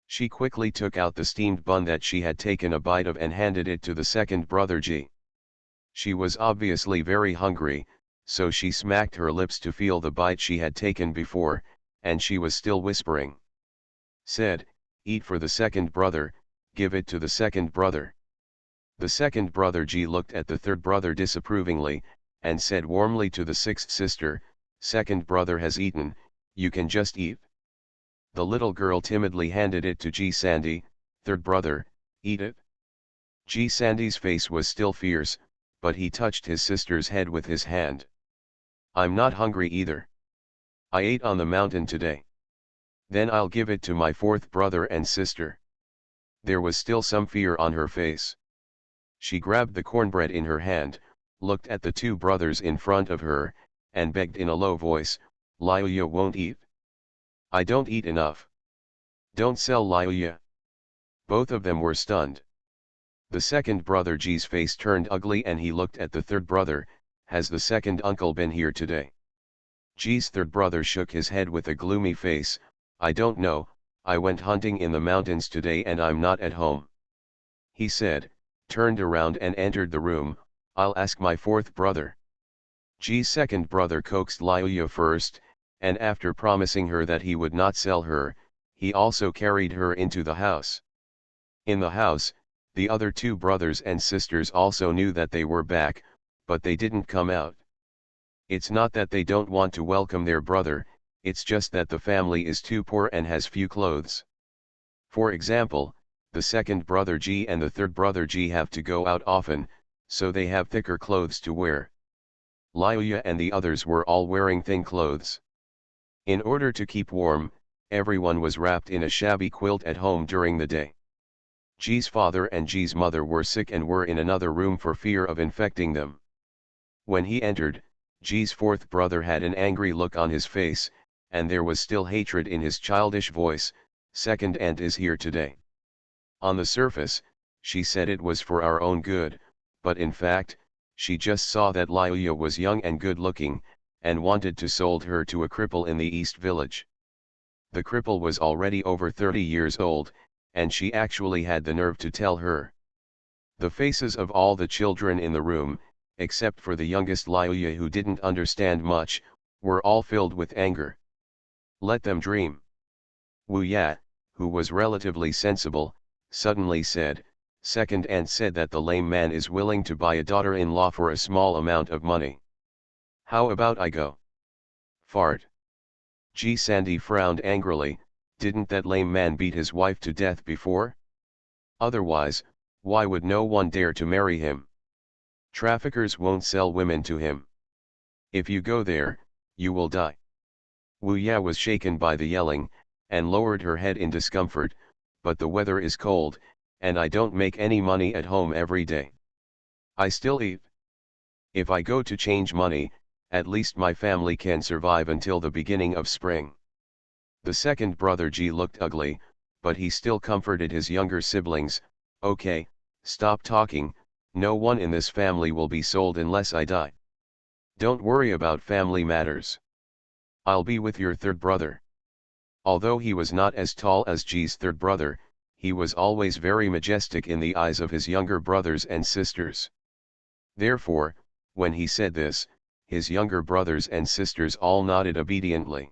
She quickly took out the steamed bun that she had taken a bite of and handed it to the second brother G. She was obviously very hungry, so she smacked her lips to feel the bite she had taken before, and she was still whispering. Said, "Eat for the second brother, give it to the second brother." The second brother G looked at the third brother disapprovingly, and said warmly to the sixth sister, "Second brother has eaten, you can just eat." The little girl timidly handed it to G. Sandy, "Third brother, eat it." G. Sandy's face was still fierce, but he touched his sister's head with his hand. "I'm not hungry either. I ate on the mountain today. Then I'll give it to my fourth brother and sister." There was still some fear on her face. She grabbed the cornbread in her hand, looked at the two brothers in front of her, and begged in a low voice, "Liuya won't eat. I don't eat enough. Don't sell Liuya." Both of them were stunned. The second brother G's face turned ugly and he looked at the third brother, "Has the second uncle been here today?" G's third brother shook his head with a gloomy face, "I don't know, I went hunting in the mountains today and I'm not at home." He said, turned around and entered the room, "I'll ask my fourth brother." G's second brother coaxed Liuya first, and after promising her that he would not sell her, he also carried her into the house. In the house, the other two brothers and sisters also knew that they were back, but they didn't come out. It's not that they don't want to welcome their brother, it's just that the family is too poor and has few clothes. For example, the second brother G and the third brother G have to go out often, so they have thicker clothes to wear. Liuya and the others were all wearing thin clothes. In order to keep warm, everyone was wrapped in a shabby quilt at home during the day. G's father and G's mother were sick and were in another room for fear of infecting them. When he entered, G's fourth brother had an angry look on his face, and there was still hatred in his childish voice, "Second aunt is here today." On the surface, she said it was for our own good, but in fact, She just saw that Liuya was young and good looking, and wanted to sold her to a cripple in the East Village. The cripple was already over 30 years old, and she actually had the nerve to tell her. The faces of all the children in the room, except for the youngest Liuya who didn't understand much, were all filled with anger. Let them dream. Wu Ya, who was relatively sensible, suddenly said, second and said that the lame man is willing to buy a daughter-in-law for a small amount of money. How about I go? Fart. G. Sandy frowned angrily, didn't that lame man beat his wife to death before? Otherwise, why would no one dare to marry him? Traffickers won't sell women to him. If you go there, you will die. Wu Ya was shaken by the yelling, and lowered her head in discomfort, but the weather is cold, and I don't make any money at home every day. I still eat. If I go to change money, at least my family can survive until the beginning of spring. The second brother G looked ugly, but he still comforted his younger siblings. Okay, stop talking, no one in this family will be sold unless I die. Don't worry about family matters. I'll be with your third brother. Although he was not as tall as G's third brother, he was always very majestic in the eyes of his younger brothers and sisters. Therefore, when he said this, his younger brothers and sisters all nodded obediently.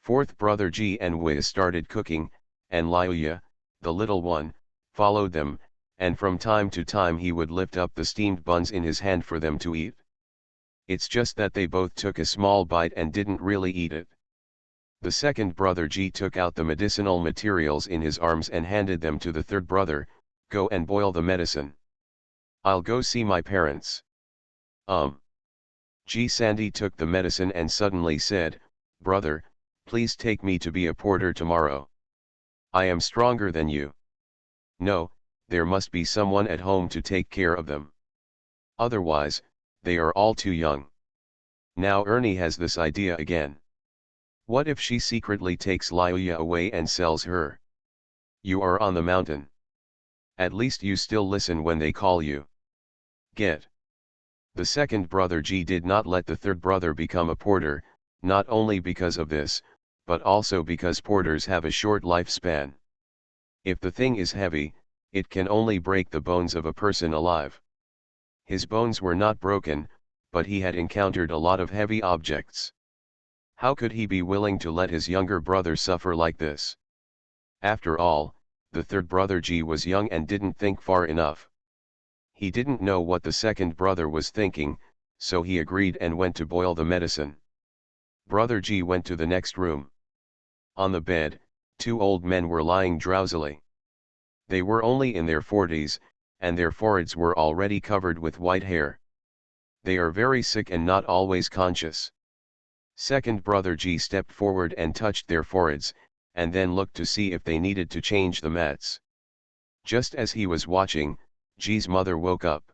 Fourth brother G and Wei started cooking, and Liuya, the little one, followed them, and from time to time he would lift up the steamed buns in his hand for them to eat. It's just that they both took a small bite and didn't really eat it. The second brother G took out the medicinal materials in his arms and handed them to the third brother. Go and boil the medicine. I'll go see my parents. G. Sandy took the medicine and suddenly said, brother, please take me to be a porter tomorrow. I am stronger than you. No, there must be someone at home to take care of them. Otherwise, they are all too young. Now Ernie has this idea again. What if she secretly takes Liuya away and sells her? You are on the mountain. At least you still listen when they call you. Get. The second brother G did not let the third brother become a porter, not only because of this, but also because porters have a short lifespan. If the thing is heavy, it can only break the bones of a person alive. His bones were not broken, but he had encountered a lot of heavy objects. How could he be willing to let his younger brother suffer like this? After all, the third brother G was young and didn't think far enough. He didn't know what the second brother was thinking, so he agreed and went to boil the medicine. Brother G went to the next room. On the bed, two old men were lying drowsily. They were only in their 40s, and their foreheads were already covered with white hair. They are very sick and not always conscious. Second brother G stepped forward and touched their foreheads, and then looked to see if they needed to change the mats. Just as he was watching, G's mother woke up.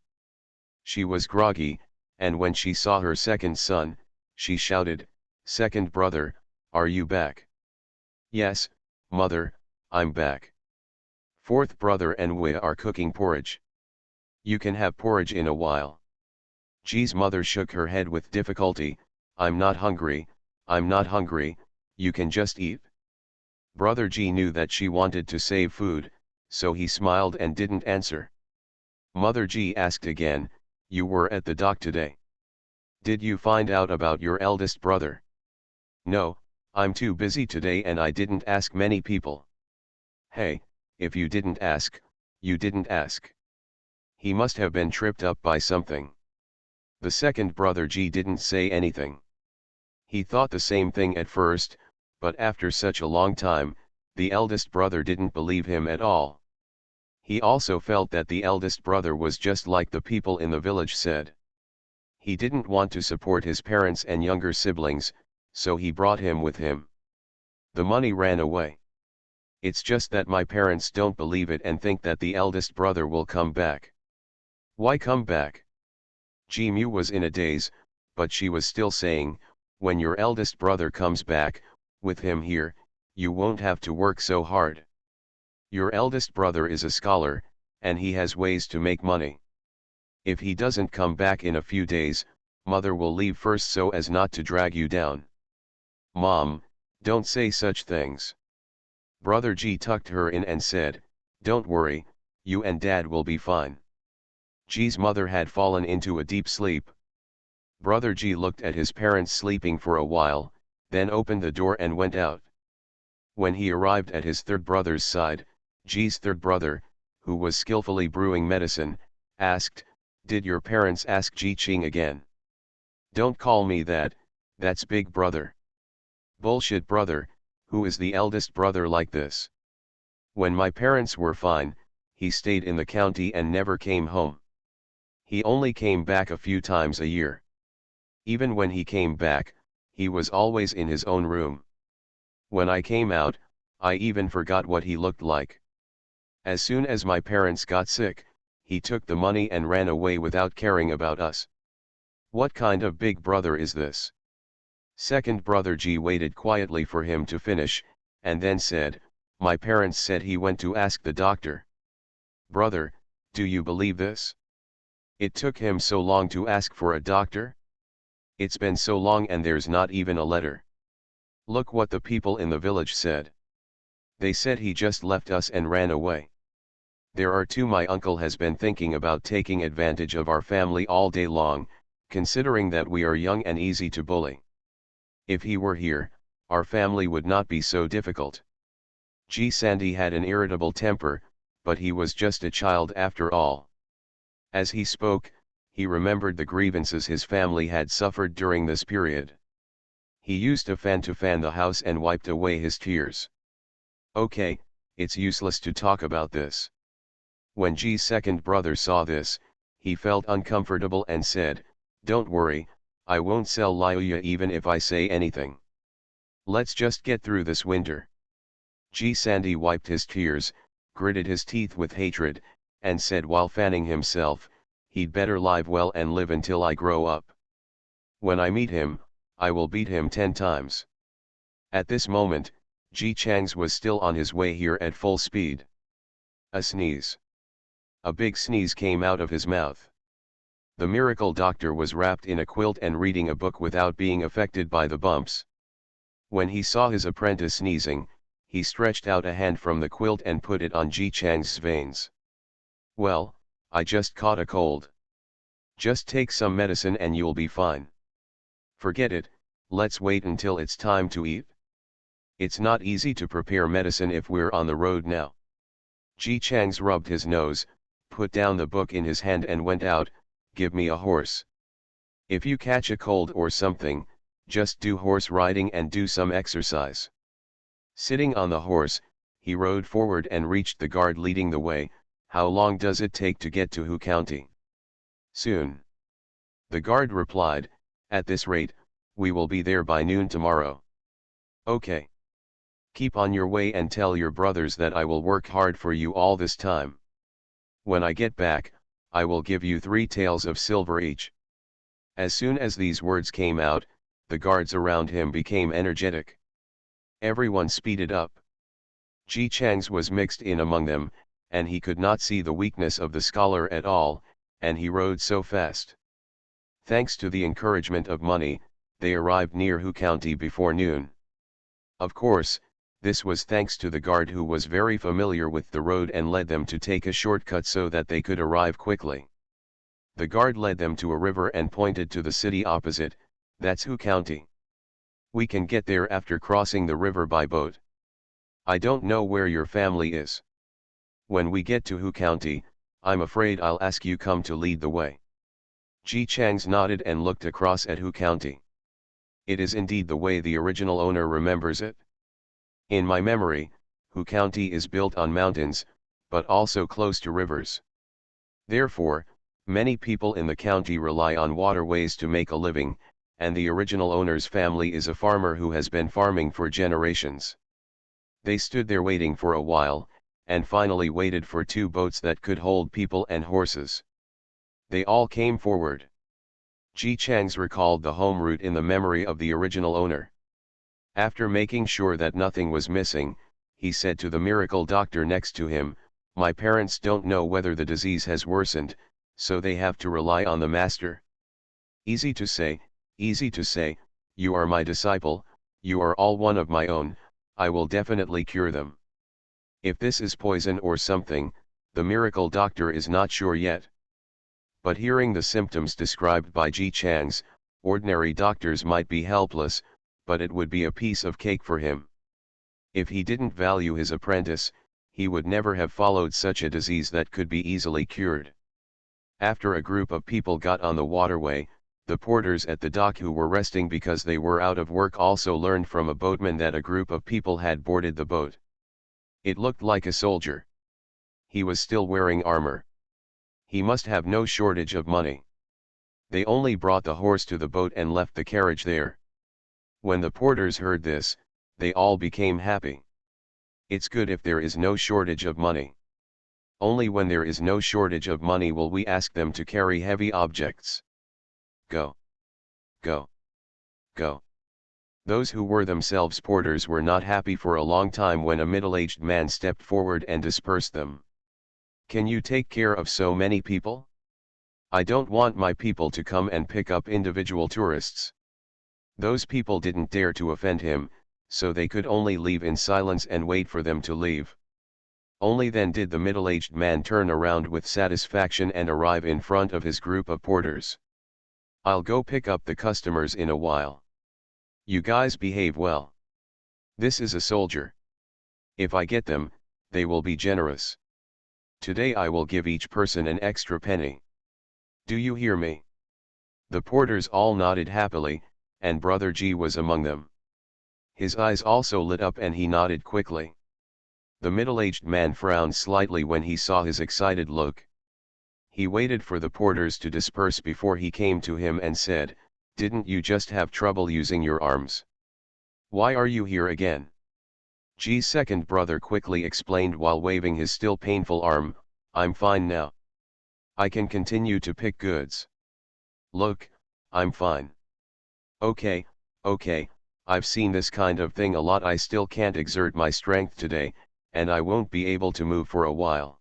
She was groggy, and when she saw her second son, she shouted, "Second brother, are you back?" "Yes, mother, I'm back." Fourth brother and Wei are cooking porridge. You can have porridge in a while. G's mother shook her head with difficulty. I'm not hungry, you can just eat. Brother G knew that she wanted to save food, so he smiled and didn't answer. Mother G asked again, you were at the dock today. Did you find out about your eldest brother? No, I'm too busy today and I didn't ask many people. Hey, if you didn't ask, you didn't ask. He must have been tripped up by something. The second brother G didn't say anything. He thought the same thing at first, but after such a long time, the eldest brother didn't believe him at all. He also felt that the eldest brother was just like the people in the village said. He didn't want to support his parents and younger siblings, so he brought him with him. The money ran away. It's just that my parents don't believe it and think that the eldest brother will come back. Why come back? Ji-mu was in a daze, but she was still saying, when your eldest brother comes back, with him here, you won't have to work so hard. Your eldest brother is a scholar, and he has ways to make money. If he doesn't come back in a few days, mother will leave first so as not to drag you down. Mom, don't say such things. Brother G tucked her in and said, don't worry, you and dad will be fine. G's mother had fallen into a deep sleep. Brother G looked at his parents sleeping for a while, then opened the door and went out. When he arrived at his third brother's side, G's third brother, who was skillfully brewing medicine, asked, did your parents ask Ji Ching again? Don't call me that, that's big brother. Bullshit brother, who is the eldest brother like this? When my parents were fine, he stayed in the county and never came home. He only came back a few times a year. Even when he came back, he was always in his own room. When I came out, I even forgot what he looked like. As soon as my parents got sick, he took the money and ran away without caring about us. What kind of big brother is this? Second brother G waited quietly for him to finish, and then said, my parents said he went to ask the doctor. Brother, do you believe this? It took him so long to ask for a doctor? It's been so long and there's not even a letter. Look what the people in the village said. They said he just left us and ran away. There are two. My uncle has been thinking about taking advantage of our family all day long, considering that we are young and easy to bully. If he were here, our family would not be so difficult. G. Sandy had an irritable temper, but he was just a child after all. As he spoke, he remembered the grievances his family had suffered during this period. He used a fan to fan the house and wiped away his tears. Okay, it's useless to talk about this. When G's second brother saw this, he felt uncomfortable and said, don't worry, I won't sell Liuya even if I say anything. Let's just get through this winter. G. Sandy wiped his tears, gritted his teeth with hatred, and said while fanning himself, he'd better live well and live until I grow up. When I meet him, I will beat him 10 times. At this moment, Ji Chang's was still on his way here at full speed. A sneeze. A big sneeze came out of his mouth. The miracle doctor was wrapped in a quilt and reading a book without being affected by the bumps. When he saw his apprentice sneezing, he stretched out a hand from the quilt and put it on Ji Chang's veins. Well, I just caught a cold. Just take some medicine and you'll be fine. Forget it, let's wait until it's time to eat. It's not easy to prepare medicine if we're on the road now. Ji Chang's rubbed his nose, put down the book in his hand and went out, give me a horse. If you catch a cold or something, just do horse riding and do some exercise. Sitting on the horse, he rode forward and reached the guard leading the way. How long does it take to get to Hu County? Soon. The guard replied, at this rate, we will be there by noon tomorrow. Okay. Keep on your way and tell your brothers that I will work hard for you all this time. When I get back, I will give you 3 taels of silver each. As soon as these words came out, the guards around him became energetic. Everyone speeded up. Ji Chang's was mixed in among them, and he could not see the weakness of the scholar at all, and he rode so fast. Thanks to the encouragement of money, they arrived near Hu County before noon. Of course, this was thanks to the guard who was very familiar with the road and led them to take a shortcut so that they could arrive quickly. The guard led them to a river and pointed to the city opposite, that's Hu County. We can get there after crossing the river by boat. I don't know where your family is. When we get to Hu County, I'm afraid I'll ask you come to lead the way. Ji Chang's nodded and looked across at Hu County. It is indeed the way the original owner remembers it. In my memory, Hu County is built on mountains, but also close to rivers. Therefore, many people in the county rely on waterways to make a living, and the original owner's family is a farmer who has been farming for generations. They stood there waiting for a while, and finally waited for 2 boats that could hold people and horses. They all came forward. Ji Chang's recalled the home route in the memory of the original owner. After making sure that nothing was missing, he said to the miracle doctor next to him, my parents don't know whether the disease has worsened, so they have to rely on the master. Easy to say, you are my disciple, you are all one of my own, I will definitely cure them. If this is poison or something, the miracle doctor is not sure yet. But hearing the symptoms described by Ji Chang's, ordinary doctors might be helpless, but it would be a piece of cake for him. If he didn't value his apprentice, he would never have followed such a disease that could be easily cured. After a group of people got on the waterway, the porters at the dock who were resting because they were out of work also learned from a boatman that a group of people had boarded the boat. It looked like a soldier. He was still wearing armor. He must have no shortage of money. They only brought the horse to the boat and left the carriage there. When the porters heard this, they all became happy. It's good if there is no shortage of money. Only when there is no shortage of money will we ask them to carry heavy objects. Go. Go. Go. Those who were themselves porters were not happy for a long time when a middle-aged man stepped forward and dispersed them. Can you take care of so many people? I don't want my people to come and pick up individual tourists. Those people didn't dare to offend him, so they could only leave in silence and wait for them to leave. Only then did the middle-aged man turn around with satisfaction and arrive in front of his group of porters. I'll go pick up the customers in a while. You guys behave well. This is a soldier. If I get them, they will be generous. Today I will give each person an extra penny. Do you hear me? The porters all nodded happily, and Brother G was among them. His eyes also lit up and he nodded quickly. The middle-aged man frowned slightly when he saw his excited look. He waited for the porters to disperse before he came to him and said, "Didn't you just have trouble using your arms? Why are you here again?" G's second brother quickly explained while waving his still painful arm, "I'm fine now. I can continue to pick goods. Look, I'm fine. Okay, I've seen this kind of thing a lot. I still can't exert my strength today, and I won't be able to move for a while.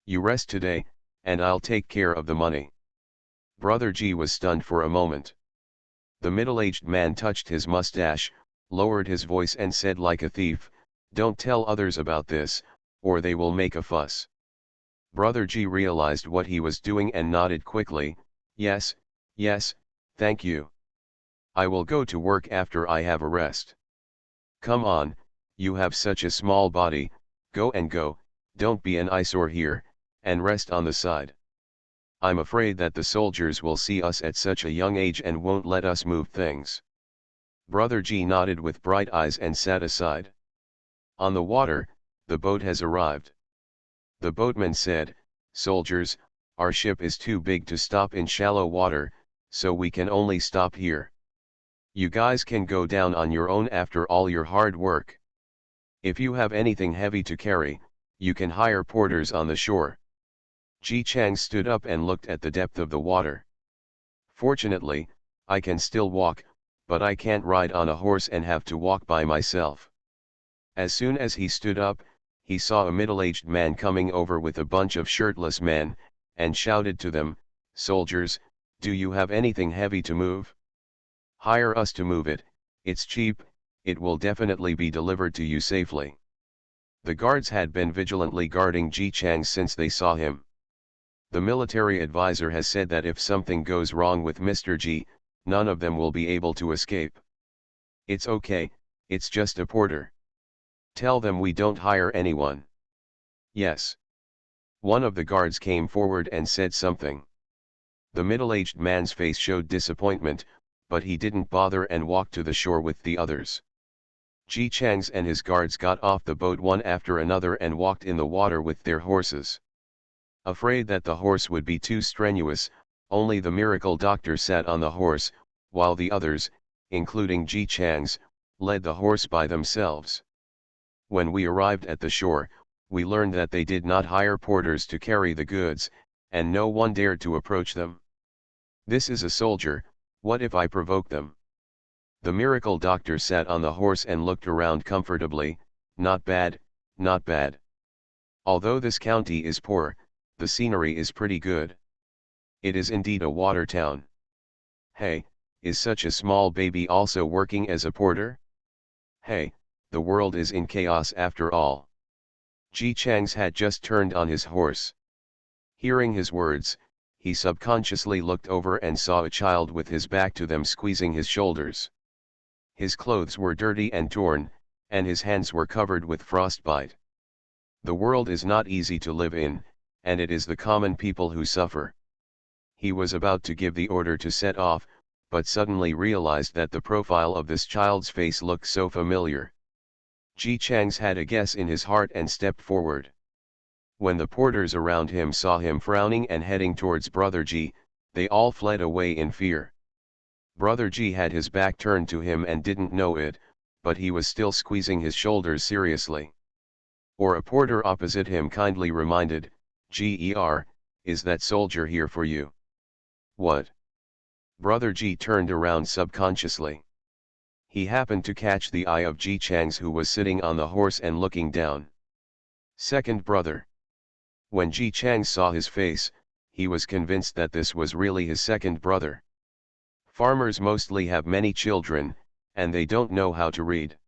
You rest today, and I'll take care of the money." Brother G was stunned for a moment. The middle-aged man touched his mustache, lowered his voice and said like a thief, "Don't tell others about this, or they will make a fuss." Brother G realized what he was doing and nodded quickly, yes, thank you. I will go to work after I have a rest." "Come on, you have such a small body, go, don't be an eyesore here, and rest on the side. I'm afraid that the soldiers will see us at such a young age and won't let us move things." Brother G nodded with bright eyes and sat aside. On the water, the boat has arrived. The boatman said, "Soldiers, our ship is too big to stop in shallow water, so we can only stop here. You guys can go down on your own after all your hard work. If you have anything heavy to carry, you can hire porters on the shore." Ji Chang stood up and looked at the depth of the water. "Fortunately, I can still walk, but I can't ride on a horse and have to walk by myself." As soon as he stood up, he saw a middle-aged man coming over with a bunch of shirtless men, and shouted to them, "Soldiers, do you have anything heavy to move? Hire us to move it, it's cheap, it will definitely be delivered to you safely." The guards had been vigilantly guarding Ji Chang since they saw him. The military advisor has said that if something goes wrong with Mr. G, none of them will be able to escape. "It's okay, it's just a porter. Tell them we don't hire anyone." "Yes." One of the guards came forward and said something. The middle-aged man's face showed disappointment, but he didn't bother and walked to the shore with the others. Ji Chang's and his guards got off the boat one after another and walked in the water with their horses. Afraid that the horse would be too strenuous, only the miracle doctor sat on the horse, while the others, including Ji Chang's, led the horse by themselves. When we arrived at the shore, we learned that they did not hire porters to carry the goods, and no one dared to approach them. "This is a soldier, what if I provoke them?" The miracle doctor sat on the horse and looked around comfortably, not bad. Although this county is poor, the scenery is pretty good. It is indeed a water town. Hey, is such a small baby also working as a porter? Hey, the world is in chaos after all. Ji Chang's had just turned on his horse. Hearing his words, he subconsciously looked over and saw a child with his back to them squeezing his shoulders. His clothes were dirty and torn, and his hands were covered with frostbite. The world is not easy to live in, and it is the common people who suffer. He was about to give the order to set off, but suddenly realized that the profile of this child's face looked so familiar. Ji Chang's had a guess in his heart and stepped forward. When the porters around him saw him frowning and heading towards Brother Ji, they all fled away in fear. Brother Ji had his back turned to him and didn't know it, but he was still squeezing his shoulders seriously. Or a porter opposite him kindly reminded, "Ger, is that soldier here for you?" What? Brother Ji turned around subconsciously. He happened to catch the eye of Ji Chang's, who was sitting on the horse and looking down. Second brother. When Ji Chang saw his face, he was convinced that this was really his second brother. Farmers mostly have many children, and they don't know how to read.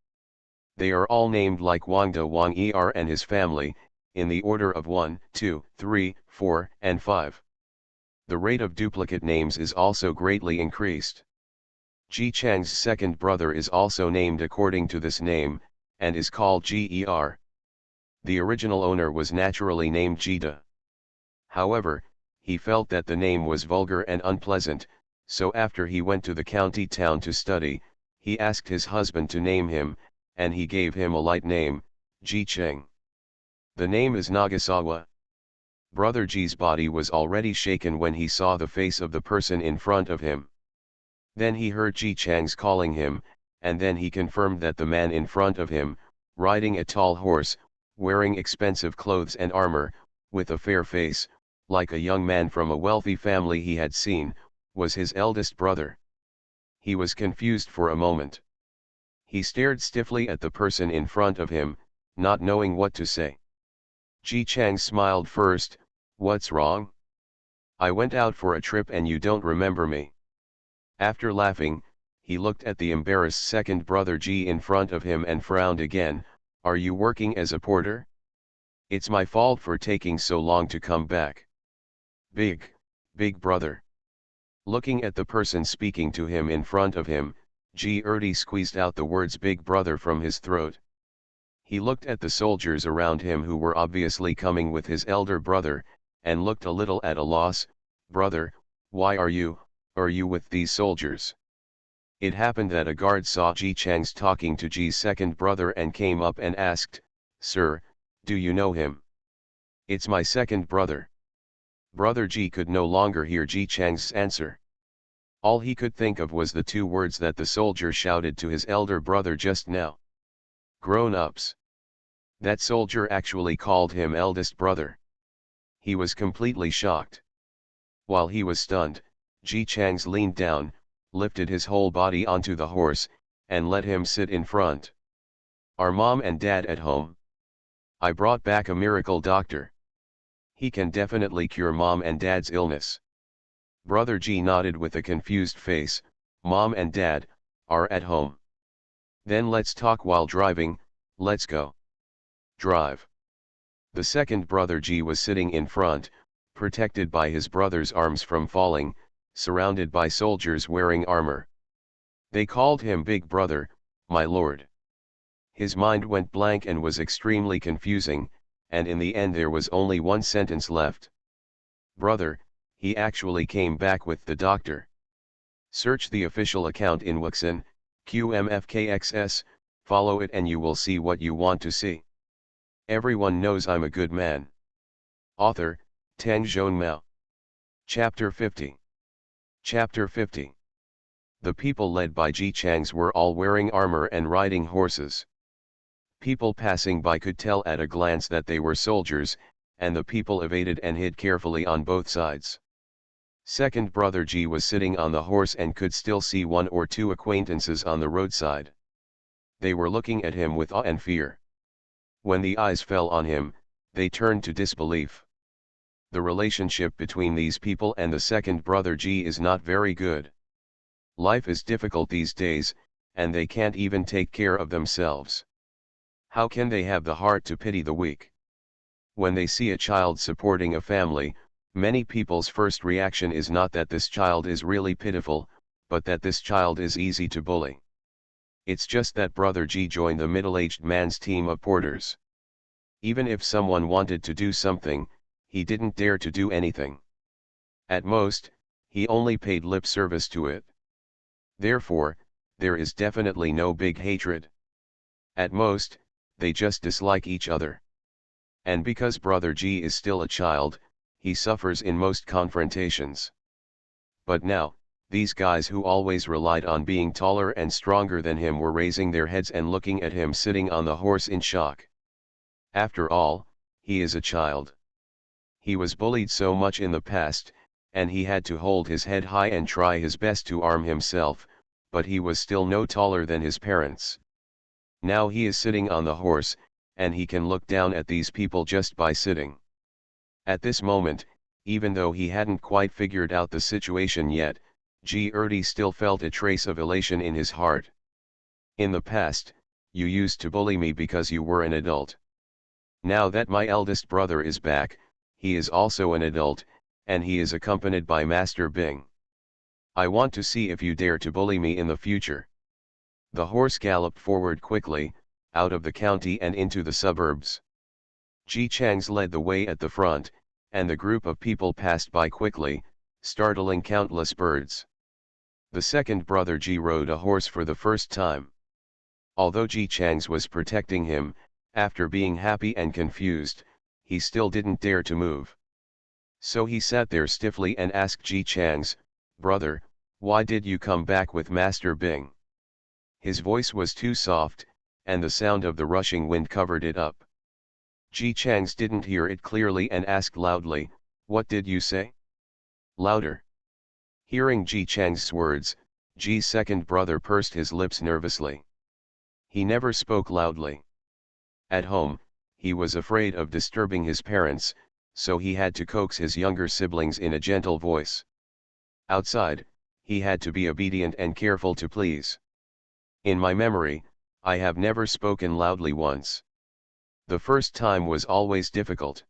They are all named like Wangda Wang Er and his family, in the order of 1, 2, 3, 4, and 5. The rate of duplicate names is also greatly increased. Ji Chang's second brother is also named according to this name, and is called Ger. The original owner was naturally named Jida. However, he felt that the name was vulgar and unpleasant, so after he went to the county town to study, he asked his husband to name him, and he gave him a light name, Ji Cheng. The name is Nagasawa. Brother Ji's body was already shaken when he saw the face of the person in front of him. Then he heard Ji Chang's calling him, and then he confirmed that the man in front of him, riding a tall horse, wearing expensive clothes and armor, with a fair face, like a young man from a wealthy family he had seen, was his eldest brother. He was confused for a moment. He stared stiffly at the person in front of him, not knowing what to say. Ji Chang smiled first. "What's wrong? I went out for a trip and you don't remember me." After laughing, he looked at the embarrassed second brother Ji in front of him and frowned again. "Are you working as a porter? It's my fault for taking so long to come back." Big brother." Looking at the person speaking to him in front of him, Ji Erdi squeezed out the words "big brother" from his throat. He looked at the soldiers around him who were obviously coming with his elder brother, and looked a little at a loss. "Brother, why are you with these soldiers?" It happened that a guard saw Ji Chang's talking to Ji's second brother and came up and asked, "Sir, do you know him?" "It's my second brother." Brother Ji could no longer hear Ji Chang's answer. All he could think of was the two words that the soldier shouted to his elder brother just now. "Grown-ups." That soldier actually called him eldest brother. He was completely shocked. While he was stunned, Ji Chang's leaned down, lifted his whole body onto the horse, and let him sit in front. "Are mom and dad at home? I brought back a miracle doctor. He can definitely cure mom and dad's illness." Brother Ji nodded with a confused face. "Mom and dad are at home." "Then let's talk while driving, let's go." Drive. The second brother Ji was sitting in front, protected by his brother's arms from falling, surrounded by soldiers wearing armor. They called him Big Brother, "My lord." His mind went blank and was extremely confusing, and in the end there was only one sentence left. "Brother, he actually came back with the doctor." Search the official account in Wixin, QMFKXS, follow it and you will see what you want to see. Everyone knows I'm a good man. Author, Tang Zhonmao. Chapter 50. Chapter 50. The people led by Ji Chang's were all wearing armor and riding horses. People passing by could tell at a glance that they were soldiers, and the people evaded and hid carefully on both sides. Second brother Ji was sitting on the horse and could still see one or two acquaintances on the roadside. They were looking at him with awe and fear. When the eyes fell on him, they turned to disbelief. The relationship between these people and the second brother G is not very good. Life is difficult these days, and they can't even take care of themselves. How can they have the heart to pity the weak? When they see a child supporting a family, many people's first reaction is not that this child is really pitiful, but that this child is easy to bully. It's just that brother G joined the middle-aged man's team of porters. Even if someone wanted to do something, he didn't dare to do anything. At most, he only paid lip service to it. Therefore, there is definitely no big hatred. At most, they just dislike each other. And because brother G is still a child, he suffers in most confrontations. But now, these guys who always relied on being taller and stronger than him were raising their heads and looking at him sitting on the horse in shock. After all, he is a child. He was bullied so much in the past, and he had to hold his head high and try his best to arm himself, but he was still no taller than his parents. Now he is sitting on the horse, and he can look down at these people just by sitting. At this moment, even though he hadn't quite figured out the situation yet, G. still felt a trace of elation in his heart. In the past, you used to bully me because you were an adult. Now that my eldest brother is back, he is also an adult, and he is accompanied by Master Bing. I want to see if you dare to bully me in the future. The horse galloped forward quickly, out of the county and into the suburbs. Ji Chang's led the way at the front, and the group of people passed by quickly, startling countless birds. The second brother Ji rode a horse for the first time. Although Ji Chang's was protecting him, after being happy and confused, he still didn't dare to move. So he sat there stiffly and asked Ji Chang's, "Brother, why did you come back with Master Bing?" His voice was too soft, and the sound of the rushing wind covered it up. Ji Chang's didn't hear it clearly and asked loudly, "What did you say?" Louder. Hearing Ji Chang's words, Ji's second brother pursed his lips nervously. He never spoke loudly. At home, he was afraid of disturbing his parents, so he had to coax his younger siblings in a gentle voice. Outside, he had to be obedient and careful to please. In my memory, I have never spoken loudly once. The first time was always difficult.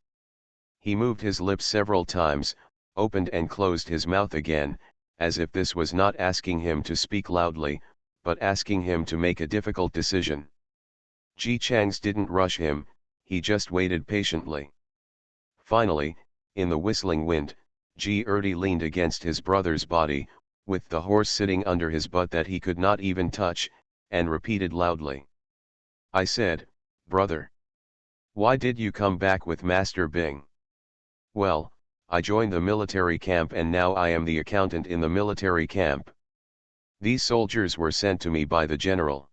He moved his lips several times, opened and closed his mouth again, as if this was not asking him to speak loudly, but asking him to make a difficult decision. Ji Chang's didn't rush him, he just waited patiently. Finally, in the whistling wind, Ji leaned against his brother's body, with the horse sitting under his butt that he could not even touch, and repeated loudly. "I said, brother. Why did you come back with Master Bing?" "Well, I joined the military camp and now I am the accountant in the military camp. These soldiers were sent to me by the general."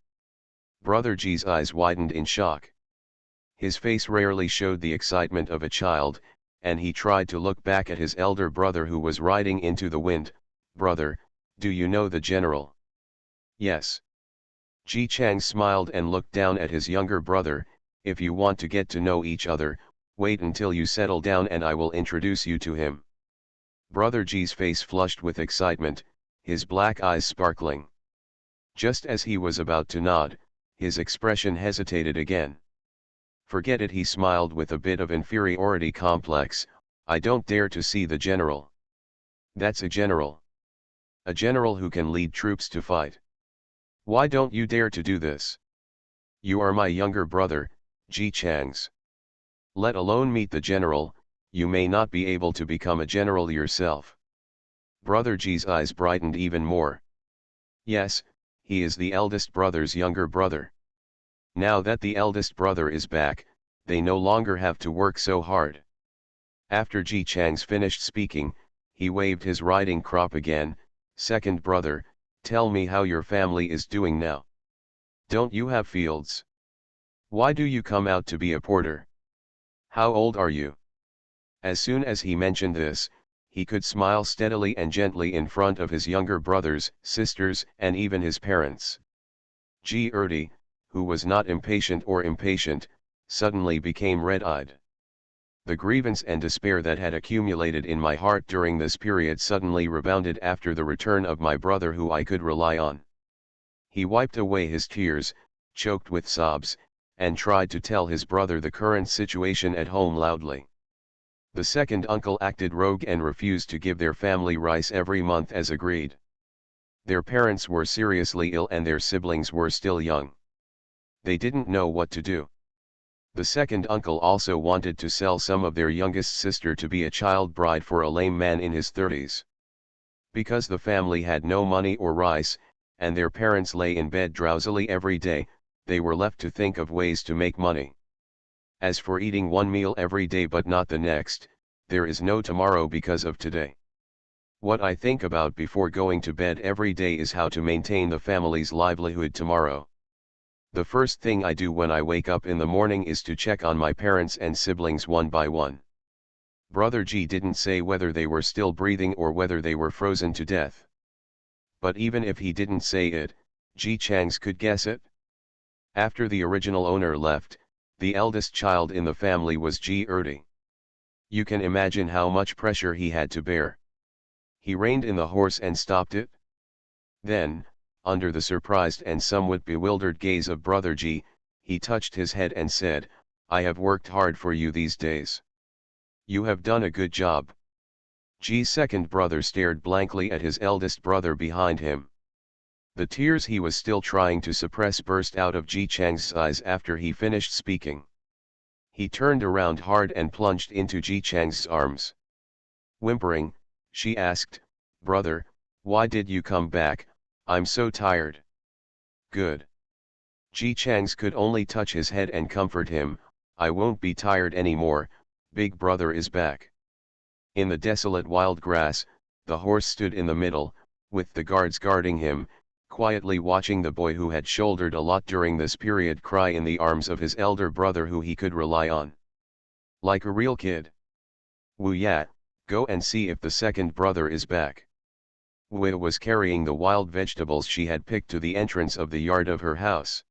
Brother G's eyes widened in shock. His face rarely showed the excitement of a child, and he tried to look back at his elder brother who was riding into the wind. "Brother, do you know the general?" "Yes." Ji Chang smiled and looked down at his younger brother. "If you want to get to know each other, wait until you settle down and I will introduce you to him." Brother G's face flushed with excitement, his black eyes sparkling. Just as he was about to nod, his expression hesitated again. "Forget it," he smiled with a bit of inferiority complex. "I don't dare to see the general." "That's a general. A general who can lead troops to fight. Why don't you dare to do this? You are my younger brother, Ji Chang's. Let alone meet the general, you may not be able to become a general yourself." Brother Ji's eyes brightened even more. Yes, he is the eldest brother's younger brother. Now that the eldest brother is back, they no longer have to work so hard. After Ji Chang's finished speaking, he waved his riding crop again. "Second brother, tell me how your family is doing now. Don't you have fields? Why do you come out to be a porter? How old are you?" As soon as he mentioned this, he could smile steadily and gently in front of his younger brothers, sisters, and even his parents. Ji who was not impatient, suddenly became red-eyed. The grievance and despair that had accumulated in my heart during this period suddenly rebounded after the return of my brother who I could rely on. He wiped away his tears, choked with sobs, and tried to tell his brother the current situation at home loudly. The second uncle acted rogue and refused to give their family rice every month as agreed. Their parents were seriously ill and their siblings were still young. They didn't know what to do. The second uncle also wanted to sell some of their youngest sister to be a child bride for a lame man in his 30s. Because the family had no money or rice, and their parents lay in bed drowsily every day, they were left to think of ways to make money. As for eating one meal every day but not the next, there is no tomorrow because of today. What I think about before going to bed every day is how to maintain the family's livelihood tomorrow. The first thing I do when I wake up in the morning is to check on my parents and siblings one by one. Brother G didn't say whether they were still breathing or whether they were frozen to death. But even if he didn't say it, G Changs could guess it. After the original owner left, the eldest child in the family was G Erdi. You can imagine how much pressure he had to bear. He reined in the horse and stopped it. Then, under the surprised and somewhat bewildered gaze of Brother G, he touched his head and said, "I have worked hard for you these days. You have done a good job." G's second brother stared blankly at his eldest brother behind him. The tears he was still trying to suppress burst out of Ji Chang's eyes after he finished speaking. He turned around hard and plunged into Ji Chang's arms. Whimpering, she asked, "Brother, why did you come back? I'm so tired." "Good." Ji Chang's could only touch his head and comfort him, "I won't be tired anymore, big brother is back." In the desolate wild grass, the horse stood in the middle, with the guards guarding him, quietly watching the boy who had shouldered a lot during this period cry in the arms of his elder brother who he could rely on. Like a real kid. "Wu Ya, go and see if the second brother is back." Wu was carrying the wild vegetables she had picked to the entrance of the yard of her house.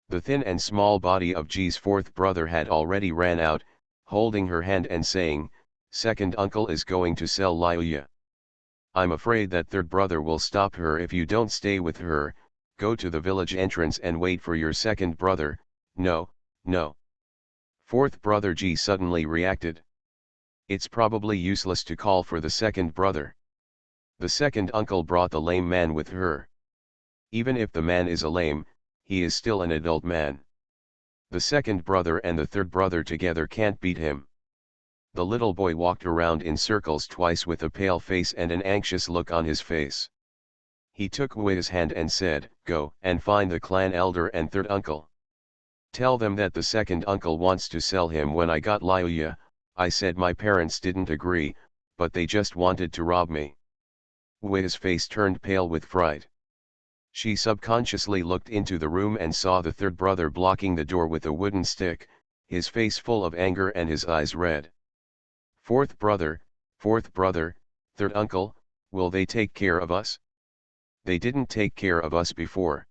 The thin and small body of G's fourth brother had already ran out, holding her hand and saying, "Second uncle is going to sell Liuya. I'm afraid that third brother will stop her if you don't stay with her. Go to the village entrance and wait for your second brother." "No, no." Fourth brother G suddenly reacted. "It's probably useless to call for the second brother. The second uncle brought the lame man with her. Even if the man is a lame, he is still an adult man. The second brother and the third brother together can't beat him." The little boy walked around in circles twice with a pale face and an anxious look on his face. He took Wu's hand and said, "Go and find the clan elder and third uncle. Tell them that the second uncle wants to sell him. When I got Liuya, I said my parents didn't agree, but they just wanted to rob me." Wu's face turned pale with fright. She subconsciously looked into the room and saw the third brother blocking the door with a wooden stick, his face full of anger and his eyes red. Fourth brother, third uncle, will they take care of us? They didn't take care of us before."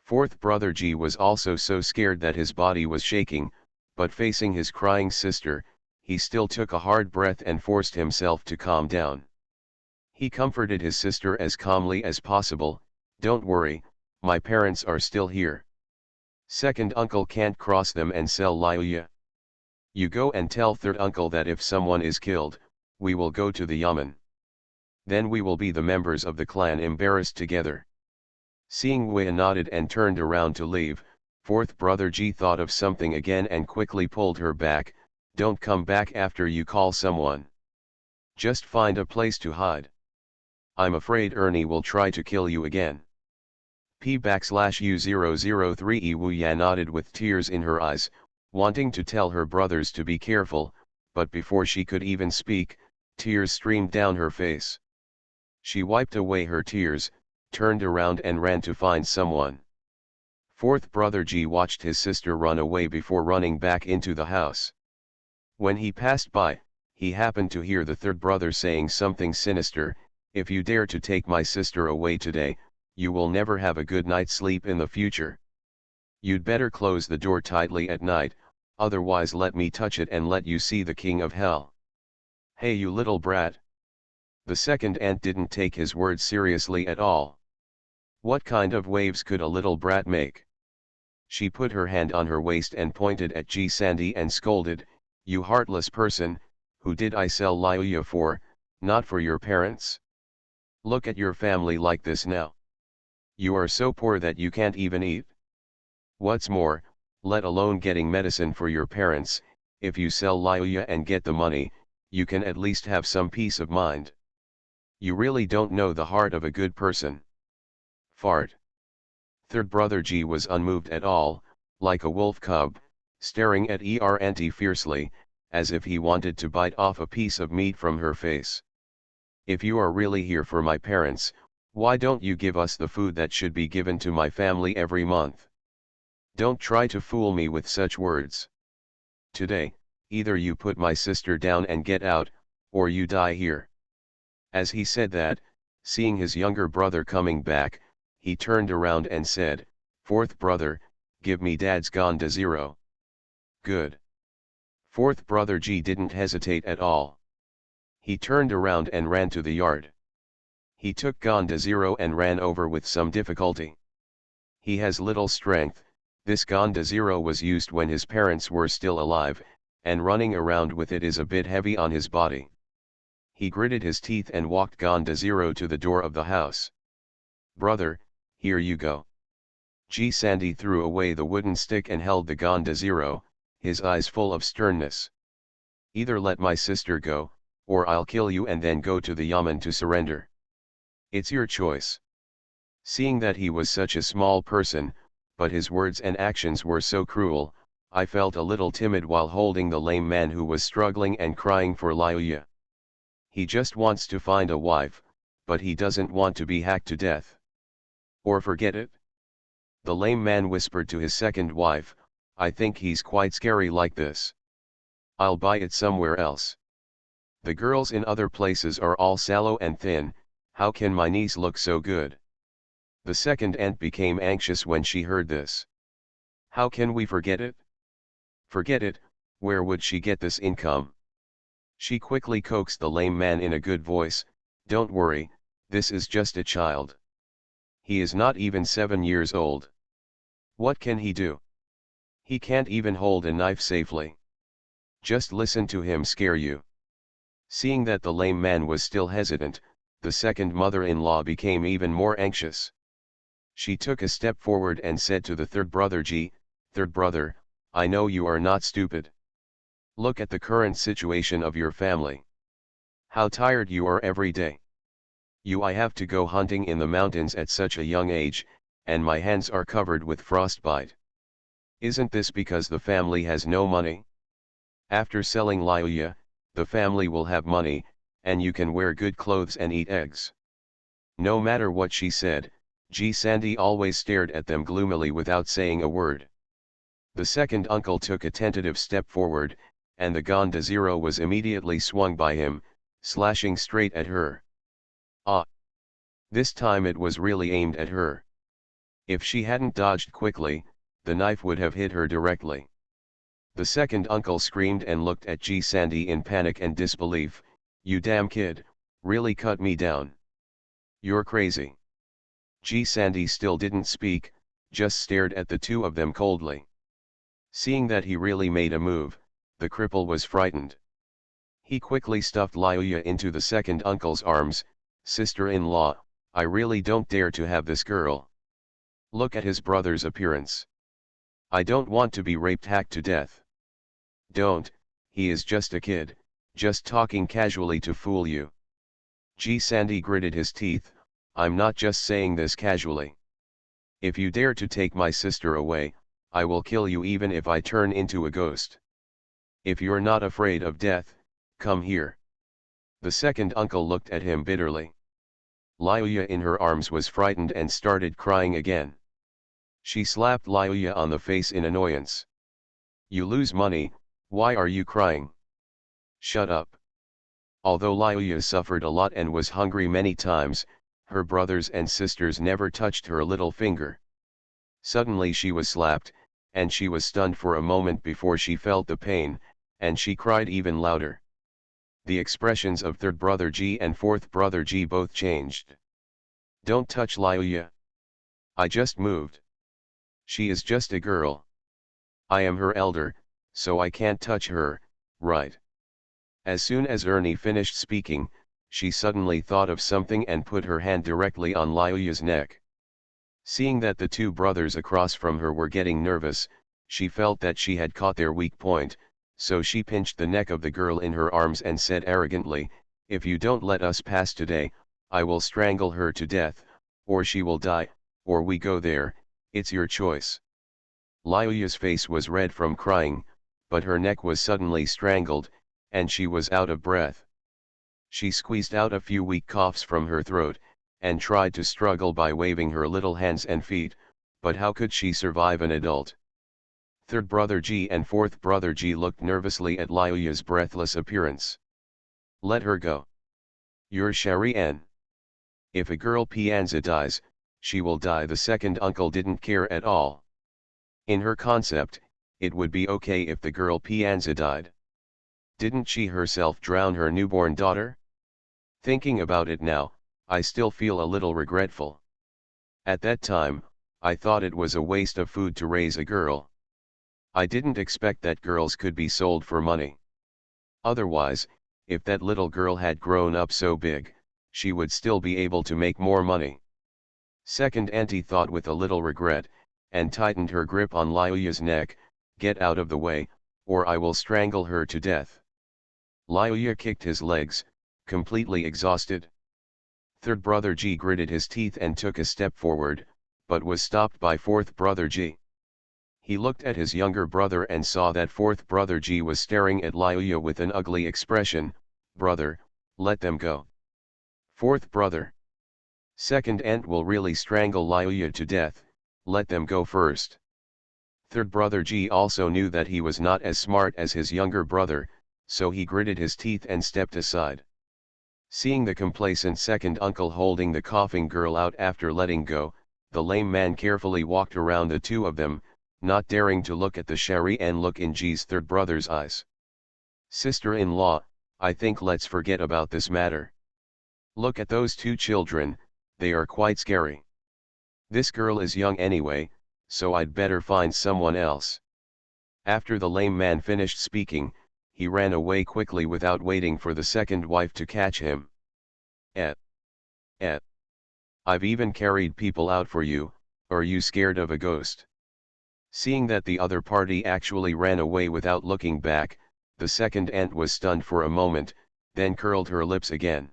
Fourth brother G was also so scared that his body was shaking, but facing his crying sister, he still took a hard breath and forced himself to calm down. He comforted his sister as calmly as possible, "Don't worry, my parents are still here. Second uncle can't cross them and sell Liuya. You go and tell third uncle that if someone is killed, we will go to the yamen. Then we will be the members of the clan embarrassed together." Seeing Wu nodded and turned around to leave, fourth brother G thought of something again and quickly pulled her back, "Don't come back after you call someone. Just find a place to hide. I'm afraid Ernie will try to kill you again." P/U003 Wu Ya nodded with tears in her eyes, wanting to tell her brothers to be careful, but before she could even speak, tears streamed down her face. She wiped away her tears, turned around and ran to find someone. Fourth brother G watched his sister run away before running back into the house. When he passed by, he happened to hear the third brother saying something sinister, "If you dare to take my sister away today, you will never have a good night's sleep in the future. You'd better close the door tightly at night, otherwise let me touch it and let you see the king of hell. Hey you little brat. The second ant didn't take his words seriously at all. What kind of waves could a little brat make? She put her hand on her waist and pointed at G. Sandy and scolded, "You heartless person, who did I sell Liuya for, not for your parents? Look at your family like this now. You are so poor that you can't even eat. What's more, let alone getting medicine for your parents, if you sell Liuya and get the money, you can at least have some peace of mind. You really don't know the heart of a good person." Fart. Third brother G was unmoved at all, like a wolf cub, staring at Auntie fiercely, as if he wanted to bite off a piece of meat from her face. "If you are really here for my parents, why don't you give us the food that should be given to my family every month? Don't try to fool me with such words. Today, either you put my sister down and get out, or you die here." As he said that, seeing his younger brother coming back, he turned around and said, "Fourth brother, give me dad's Ganda Zero." "Good." Fourth brother G didn't hesitate at all. He turned around and ran to the yard. He took Ganda Zero and ran over with some difficulty. He has little strength. This Ganda Zero was used when his parents were still alive, and running around with it is a bit heavy on his body. He gritted his teeth and walked Ganda Zero to the door of the house. "Brother, here you go." G. Sandy threw away the wooden stick and held the Ganda Zero, his eyes full of sternness. "Either let my sister go, or I'll kill you and then go to the Yamen to surrender. It's your choice." Seeing that he was such a small person, but his words and actions were so cruel, I felt a little timid while holding the lame man who was struggling and crying for Liuya. He just wants to find a wife, but he doesn't want to be hacked to death. Or forget it. The lame man whispered to his second wife, "I think he's quite scary like this. I'll buy it somewhere else. The girls in other places are all sallow and thin, how can my niece look so good?" The second ant became anxious when she heard this. "How can we forget it?" "Forget it, where would she get this income?" She quickly coaxed the lame man in a good voice, "Don't worry, this is just a child. He is not even 7 years old. What can he do? He can't even hold a knife safely. Just listen to him scare you." Seeing that the lame man was still hesitant, the second mother-in-law became even more anxious. She took a step forward and said to the third brother G, "Third brother, I know you are not stupid. Look at the current situation of your family. How tired you are every day. I have to go hunting in the mountains at such a young age, and my hands are covered with frostbite. Isn't this because the family has no money? After selling Liuya, the family will have money, and you can wear good clothes and eat eggs." No matter what she said, G. Sandy always stared at them gloomily without saying a word. The second uncle took a tentative step forward, and the Ganda Zero was immediately swung by him, slashing straight at her. Ah! This time it was really aimed at her. If she hadn't dodged quickly, the knife would have hit her directly. The second uncle screamed and looked at G. Sandy in panic and disbelief, "You damn kid, really cut me down. You're crazy." G. Sandy still didn't speak, just stared at the two of them coldly. Seeing that he really made a move, the cripple was frightened. He quickly stuffed Liuya into the second uncle's arms. "Sister-in-law, I really don't dare to have this girl. Look at his brother's appearance. I don't want to be raped hacked to death. Don't, he is just a kid, just talking casually to fool you." G. Sandy gritted his teeth, "I'm not just saying this casually. If you dare to take my sister away, I will kill you even if I turn into a ghost. If you're not afraid of death, come here." The second uncle looked at him bitterly. Liuya in her arms was frightened and started crying again. She slapped Liuya on the face in annoyance. "You lose money, why are you crying? Shut up." Although Liuya suffered a lot and was hungry many times, her brothers and sisters never touched her little finger. Suddenly she was slapped, and she was stunned for a moment before she felt the pain, and she cried even louder. The expressions of third brother G and fourth brother G both changed. "Don't touch Liuya. I just moved. She is just a girl. I am her elder, so I can't touch her, right?" As soon as Ernie finished speaking, she suddenly thought of something and put her hand directly on Liuya's neck. Seeing that the two brothers across from her were getting nervous, she felt that she had caught their weak point, so she pinched the neck of the girl in her arms and said arrogantly, "If you don't let us pass today, I will strangle her to death, or she will die, or we go there, it's your choice." Liuya's face was red from crying, but her neck was suddenly strangled, and she was out of breath. She squeezed out a few weak coughs from her throat, and tried to struggle by waving her little hands and feet, but how could she survive an adult? Third brother G and fourth brother G looked nervously at Liuya's breathless appearance. "Let her go. You're Shari-en. If a girl Pianza dies, she will die." The second uncle didn't care at all. In her concept, it would be okay if the girl Pianza died. Didn't she herself drown her newborn daughter? Thinking about it now, I still feel a little regretful. At that time, I thought it was a waste of food to raise a girl. I didn't expect that girls could be sold for money. Otherwise, if that little girl had grown up so big, she would still be able to make more money. Second auntie thought with a little regret, and tightened her grip on Liuya's neck. "Get out of the way, or I will strangle her to death." Liuya kicked his legs, completely exhausted. Third brother G gritted his teeth and took a step forward, but was stopped by fourth brother G. He looked at his younger brother and saw that fourth brother G was staring at Liuya with an ugly expression. "Brother, let them go." Fourth brother. "Second aunt will really strangle Liuya to death, let them go first." Third brother G also knew that he was not as smart as his younger brother, so he gritted his teeth and stepped aside. Seeing the complacent second uncle holding the coughing girl out after letting go, the lame man carefully walked around the two of them, not daring to look at the Shari-en look in G's third brother's eyes. "Sister-in-law, I think let's forget about this matter. Look at those two children, they are quite scary. This girl is young anyway, so I'd better find someone else." After the lame man finished speaking, he ran away quickly without waiting for the second wife to catch him. Eh. I've even carried people out for you, are you scared of a ghost?" Seeing that the other party actually ran away without looking back, the second aunt was stunned for a moment, then curled her lips again.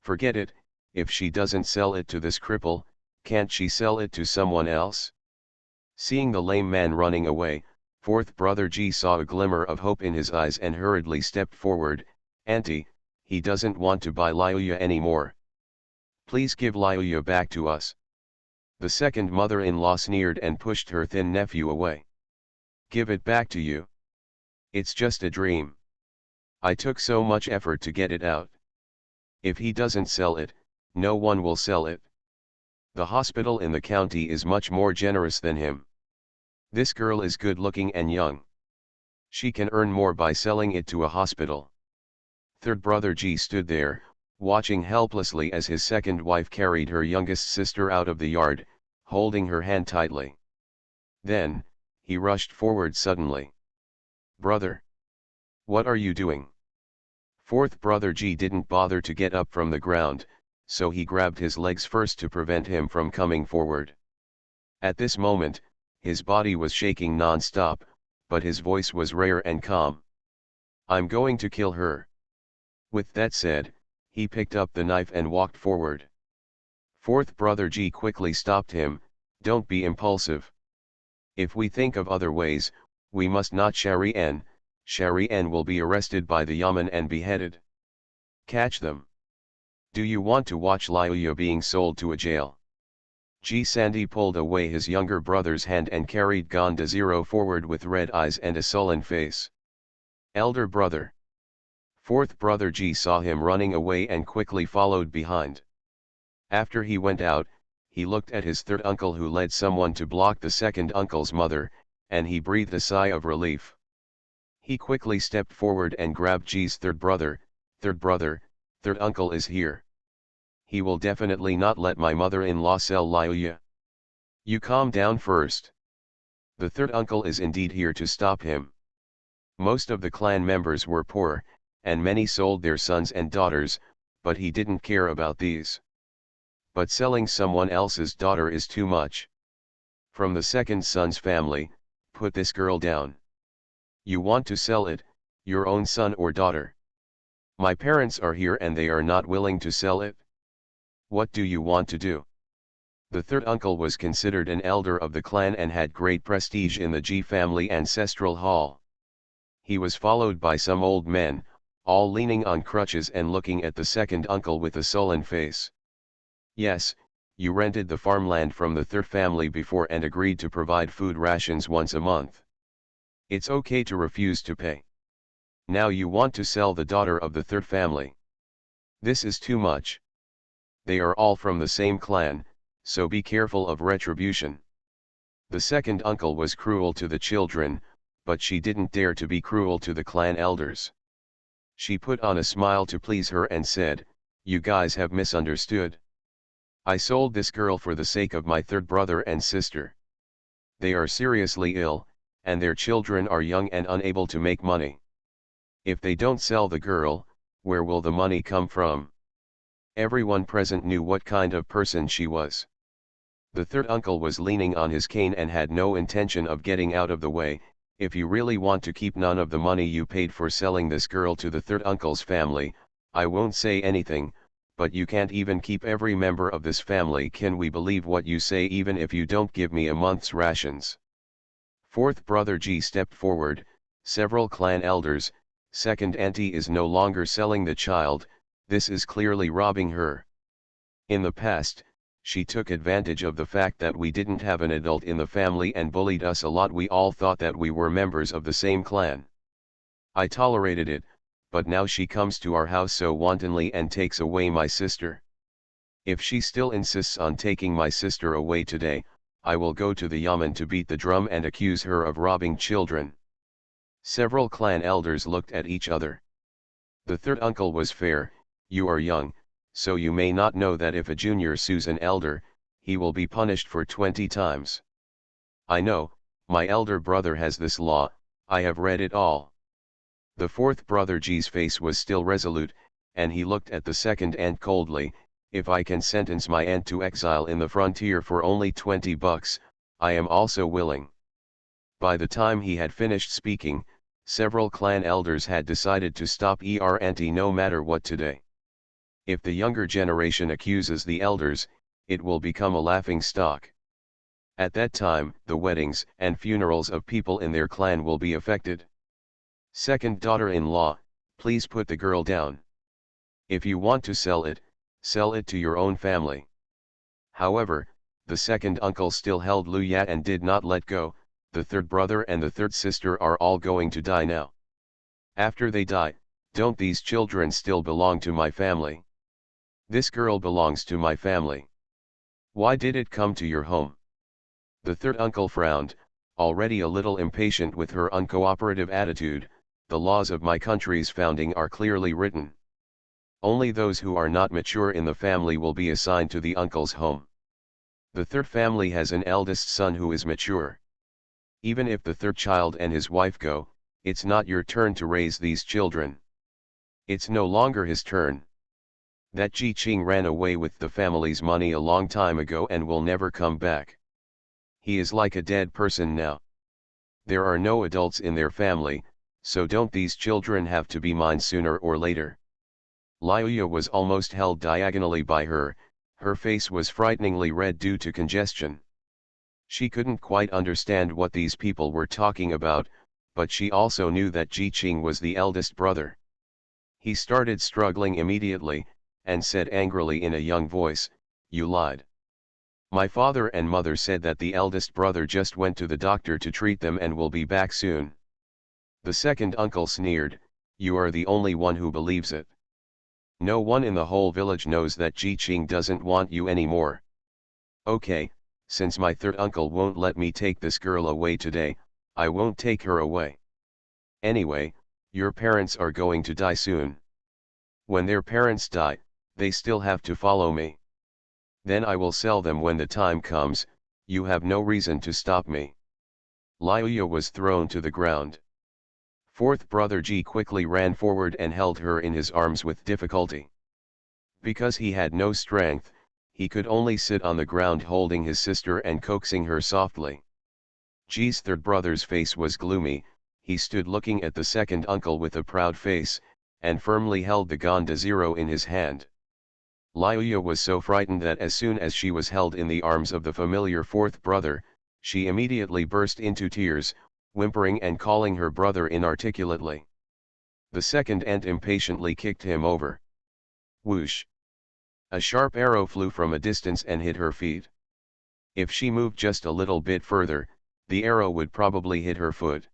"Forget it, if she doesn't sell it to this cripple, can't she sell it to someone else?" Seeing the lame man running away, fourth brother G saw a glimmer of hope in his eyes and hurriedly stepped forward. "Auntie, he doesn't want to buy Liuya anymore. Please give Liuya back to us." The second mother-in-law sneered and pushed her thin nephew away. "Give it back to you? It's just a dream. I took so much effort to get it out. If he doesn't sell it, no one will sell it. The hospital in the county is much more generous than him. This girl is good-looking and young. She can earn more by selling it to a hospital." Third brother G stood there, watching helplessly as his second wife carried her youngest sister out of the yard, holding her hand tightly. Then, he rushed forward suddenly. "Brother! What are you doing?" Fourth brother G didn't bother to get up from the ground, so he grabbed his legs first to prevent him from coming forward. At this moment, his body was shaking non-stop, but his voice was rare and calm. "I'm going to kill her." With that said, he picked up the knife and walked forward. Fourth brother G quickly stopped him. "Don't be impulsive. If we think of other ways, we must not Shari-en. Shari-en will be arrested by the Yamen and beheaded. Catch them. Do you want to watch Liuya being sold to a jail?" G Sandy pulled away his younger brother's hand and carried Gonda Zero forward with red eyes and a sullen face. "Elder brother." Fourth brother G saw him running away and quickly followed behind. After he went out, he looked at his third uncle who led someone to block the second uncle's mother, and he breathed a sigh of relief. He quickly stepped forward and grabbed Ji's third brother, third uncle is here. He will definitely not let my mother-in-law sell Liuya. You calm down first. The third uncle is indeed here to stop him. Most of the clan members were poor, and many sold their sons and daughters, but he didn't care about these. But selling someone else's daughter is too much. From the second son's family, put this girl down. You want to sell it, your own son or daughter. My parents are here and they are not willing to sell it. What do you want to do? The third uncle was considered an elder of the clan and had great prestige in the Ji family ancestral hall. He was followed by some old men, all leaning on crutches and looking at the second uncle with a sullen face. Yes, you rented the farmland from the third family before and agreed to provide food rations once a month. It's okay to refuse to pay. Now you want to sell the daughter of the third family. This is too much. They are all from the same clan, so be careful of retribution. The second uncle was cruel to the children, but she didn't dare to be cruel to the clan elders. She put on a smile to please her and said, "You guys have misunderstood. I sold this girl for the sake of my third brother and sister. They are seriously ill, and their children are young and unable to make money. If they don't sell the girl, where will the money come from?" Everyone present knew what kind of person she was. The third uncle was leaning on his cane and had no intention of getting out of the way. If you really want to keep none of the money you paid for selling this girl to the third uncle's family, I won't say anything, but you can't even keep every member of this family. Can we believe what you say even if you don't give me a month's rations? Fourth brother Ji stepped forward, several clan elders, second auntie is no longer selling the child, this is clearly robbing her. In the past, she took advantage of the fact that we didn't have an adult in the family and bullied us a lot. We all thought that we were members of the same clan. I tolerated it, but now she comes to our house so wantonly and takes away my sister. If she still insists on taking my sister away today, I will go to the Yamen to beat the drum and accuse her of robbing children. Several clan elders looked at each other. The third uncle was fair. You are young, so you may not know that if a junior sues an elder, he will be punished for 20 times. I know, my elder brother has this law, I have read it all. The fourth brother Ji's face was still resolute, and he looked at the second aunt coldly. If I can sentence my aunt to exile in the frontier for only 20 bucks, I am also willing. By the time he had finished speaking, several clan elders had decided to stop auntie no matter what today. If the younger generation accuses the elders, it will become a laughing stock. At that time, the weddings and funerals of people in their clan will be affected. Second daughter-in-law, please put the girl down. If you want to sell it to your own family. However, the second uncle still held Luya and did not let go. The third brother and the third sister are all going to die now. After they die, don't these children still belong to my family? This girl belongs to my family. Why did it come to your home? The third uncle frowned, already a little impatient with her uncooperative attitude. The laws of my country's founding are clearly written. Only those who are not mature in the family will be assigned to the uncle's home. The third family has an eldest son who is mature. Even if the third child and his wife go, it's not your turn to raise these children. It's no longer his turn. That Ji Qing ran away with the family's money a long time ago and will never come back. He is like a dead person now. There are no adults in their family, so don't these children have to be mine sooner or later? Liuya was almost held diagonally by her. Her face was frighteningly red due to congestion. She couldn't quite understand what these people were talking about, but she also knew that Ji Qing was the eldest brother. He started struggling immediately, and said angrily in a young voice, "You lied. My father and mother said that the eldest brother just went to the doctor to treat them and will be back soon." The second uncle sneered, "You are the only one who believes it. No one in the whole village knows that Ji Qing doesn't want you anymore. Okay, since my third uncle won't let me take this girl away today, I won't take her away. Anyway, your parents are going to die soon. When their parents die, they still have to follow me. Then I will sell them when the time comes, you have no reason to stop me. Liuya was thrown to the ground. Fourth brother Ji quickly ran forward and held her in his arms with difficulty. Because he had no strength, he could only sit on the ground holding his sister and coaxing her softly. Ji's third brother's face was gloomy, he stood looking at the second uncle with a proud face, and firmly held the Ganda Zero in his hand. Liuya was so frightened that as soon as she was held in the arms of the familiar fourth brother, she immediately burst into tears, whimpering and calling her brother inarticulately. The second ant impatiently kicked him over. Whoosh! A sharp arrow flew from a distance and hit her feet. If she moved just a little bit further, the arrow would probably hit her foot.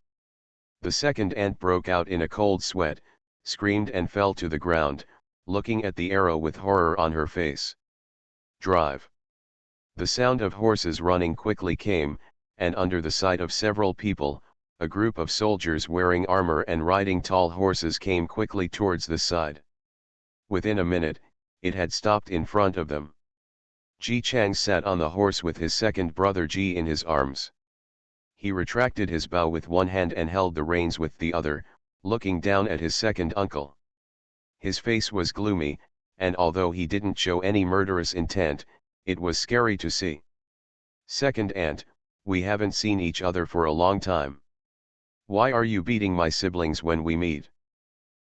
The second ant broke out in a cold sweat, screamed and fell to the ground, looking at the arrow with horror on her face. Drive! The sound of horses running quickly came, and under the sight of several people, a group of soldiers wearing armor and riding tall horses came quickly towards the side. Within a minute, it had stopped in front of them. Ji Chang sat on the horse with his second brother Ji in his arms. He retracted his bow with one hand and held the reins with the other, looking down at his second uncle. His face was gloomy, and although he didn't show any murderous intent, it was scary to see. Second aunt, we haven't seen each other for a long time. Why are you beating my siblings when we meet?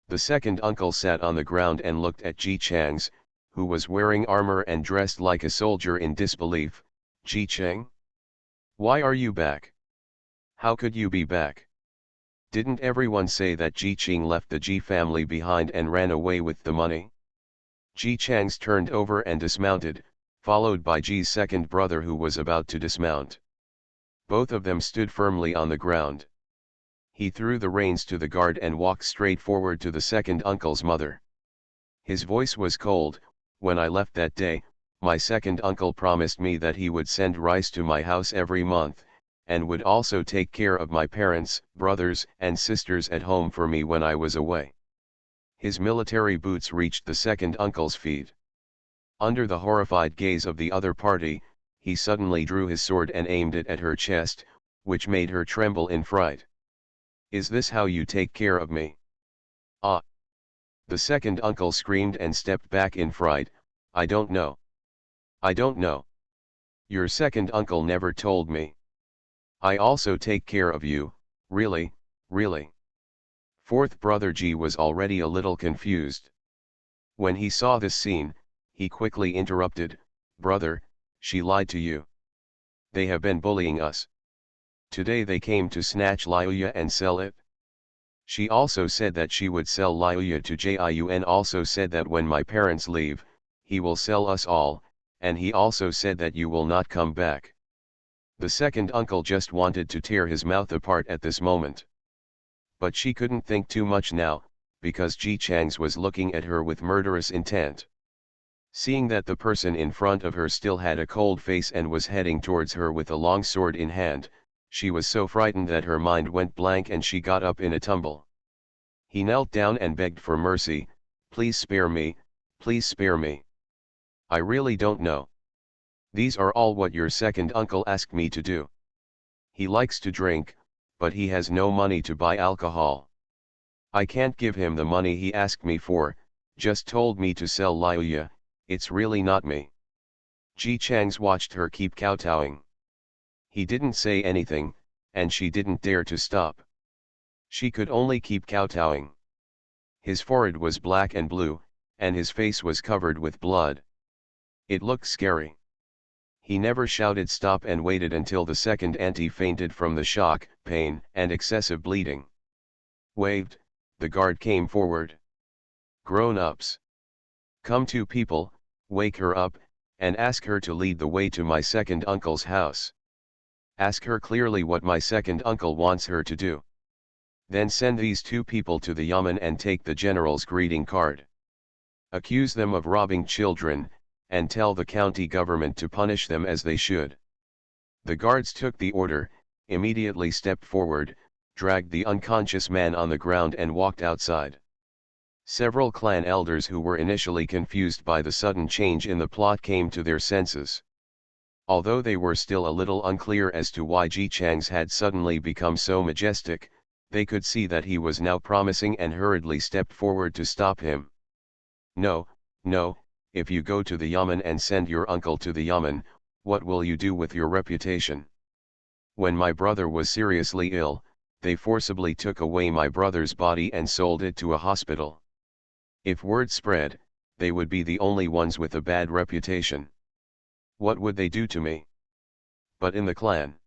The second uncle sat on the ground and looked at Ji Chang's, who was wearing armor and dressed like a soldier in disbelief. Ji Chang? Why are you back? How could you be back? Didn't everyone say that Ji Chang left the Ji family behind and ran away with the money? Ji Chang's turned over and dismounted, followed by Ji's second brother who was about to dismount. Both of them stood firmly on the ground. He threw the reins to the guard and walked straight forward to the second uncle's mother. His voice was cold. When I left that day, my second uncle promised me that he would send rice to my house every month, and would also take care of my parents, brothers, and sisters at home for me when I was away. His military boots reached the second uncle's feet. Under the horrified gaze of the other party, he suddenly drew his sword and aimed it at her chest, which made her tremble in fright. Is this how you take care of me? Ah! The second uncle screamed and stepped back in fright. I don't know. I don't know. Your second uncle never told me. I also take care of you, really, really. Fourth brother Ji was already a little confused. When he saw this scene, he quickly interrupted, brother, she lied to you. They have been bullying us. Today they came to snatch Liuya and sell it. She also said that she would sell Liuya to Jin, also said that when my parents leave, he will sell us all, and he also said that you will not come back. The second uncle just wanted to tear his mouth apart at this moment. But she couldn't think too much now, because Ji Chang's was looking at her with murderous intent. Seeing that the person in front of her still had a cold face and was heading towards her with a long sword in hand, she was so frightened that her mind went blank and she got up in a tumble. He knelt down and begged for mercy, please spare me, please spare me. I really don't know. These are all what your second uncle asked me to do. He likes to drink, but he has no money to buy alcohol. I can't give him the money he asked me for, just told me to sell Liuya, it's really not me. Ji Chang's watched her keep kowtowing. He didn't say anything, and she didn't dare to stop. She could only keep kowtowing. His forehead was black and blue, and his face was covered with blood. It looked scary. He never shouted stop and waited until the second auntie fainted from the shock, pain, and excessive bleeding. Waved, the guard came forward. Grown-ups. Come two people, wake her up, and ask her to lead the way to my second uncle's house. Ask her clearly what my second uncle wants her to do. Then send these two people to the Yamen and take the general's greeting card. Accuse them of robbing children, and tell the county government to punish them as they should. The guards took the order, immediately stepped forward, dragged the unconscious man on the ground and walked outside. Several clan elders who were initially confused by the sudden change in the plot came to their senses. Although they were still a little unclear as to why Ji Chang's had suddenly become so majestic, they could see that he was now promising and hurriedly stepped forward to stop him. No, no, if you go to the Yamen and send your uncle to the Yamen, what will you do with your reputation? When my brother was seriously ill, they forcibly took away my brother's body and sold it to a hospital. If word spread, they would be the only ones with a bad reputation. What would they do to me? But in the clan.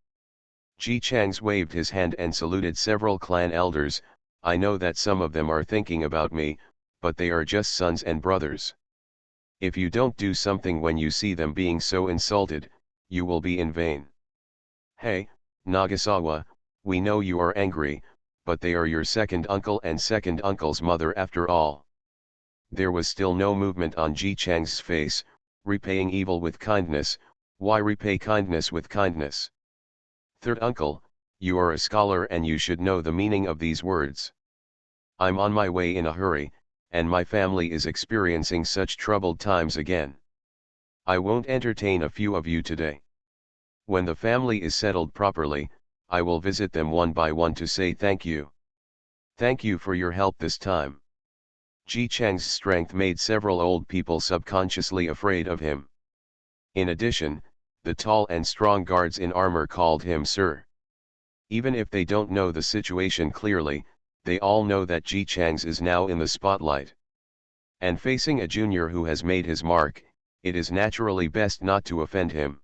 Ji Chang's waved his hand and saluted several clan elders. I know that some of them are thinking about me, but they are just sons and brothers. If you don't do something when you see them being so insulted, you will be in vain. Hey, Nagasawa, we know you are angry, but they are your second uncle and second uncle's mother after all. There was still no movement on Ji Chang's face. Repaying evil with kindness, why repay kindness with kindness? Third uncle, you are a scholar and you should know the meaning of these words. I'm on my way in a hurry, and my family is experiencing such troubled times again. I won't entertain a few of you today. When the family is settled properly, I will visit them one by one to say thank you. Thank you for your help this time. Ji Chang's strength made several old people subconsciously afraid of him. In addition, the tall and strong guards in armor called him sir. Even if they don't know the situation clearly, they all know that Ji Chang's is now in the spotlight. And facing a junior who has made his mark, it is naturally best not to offend him.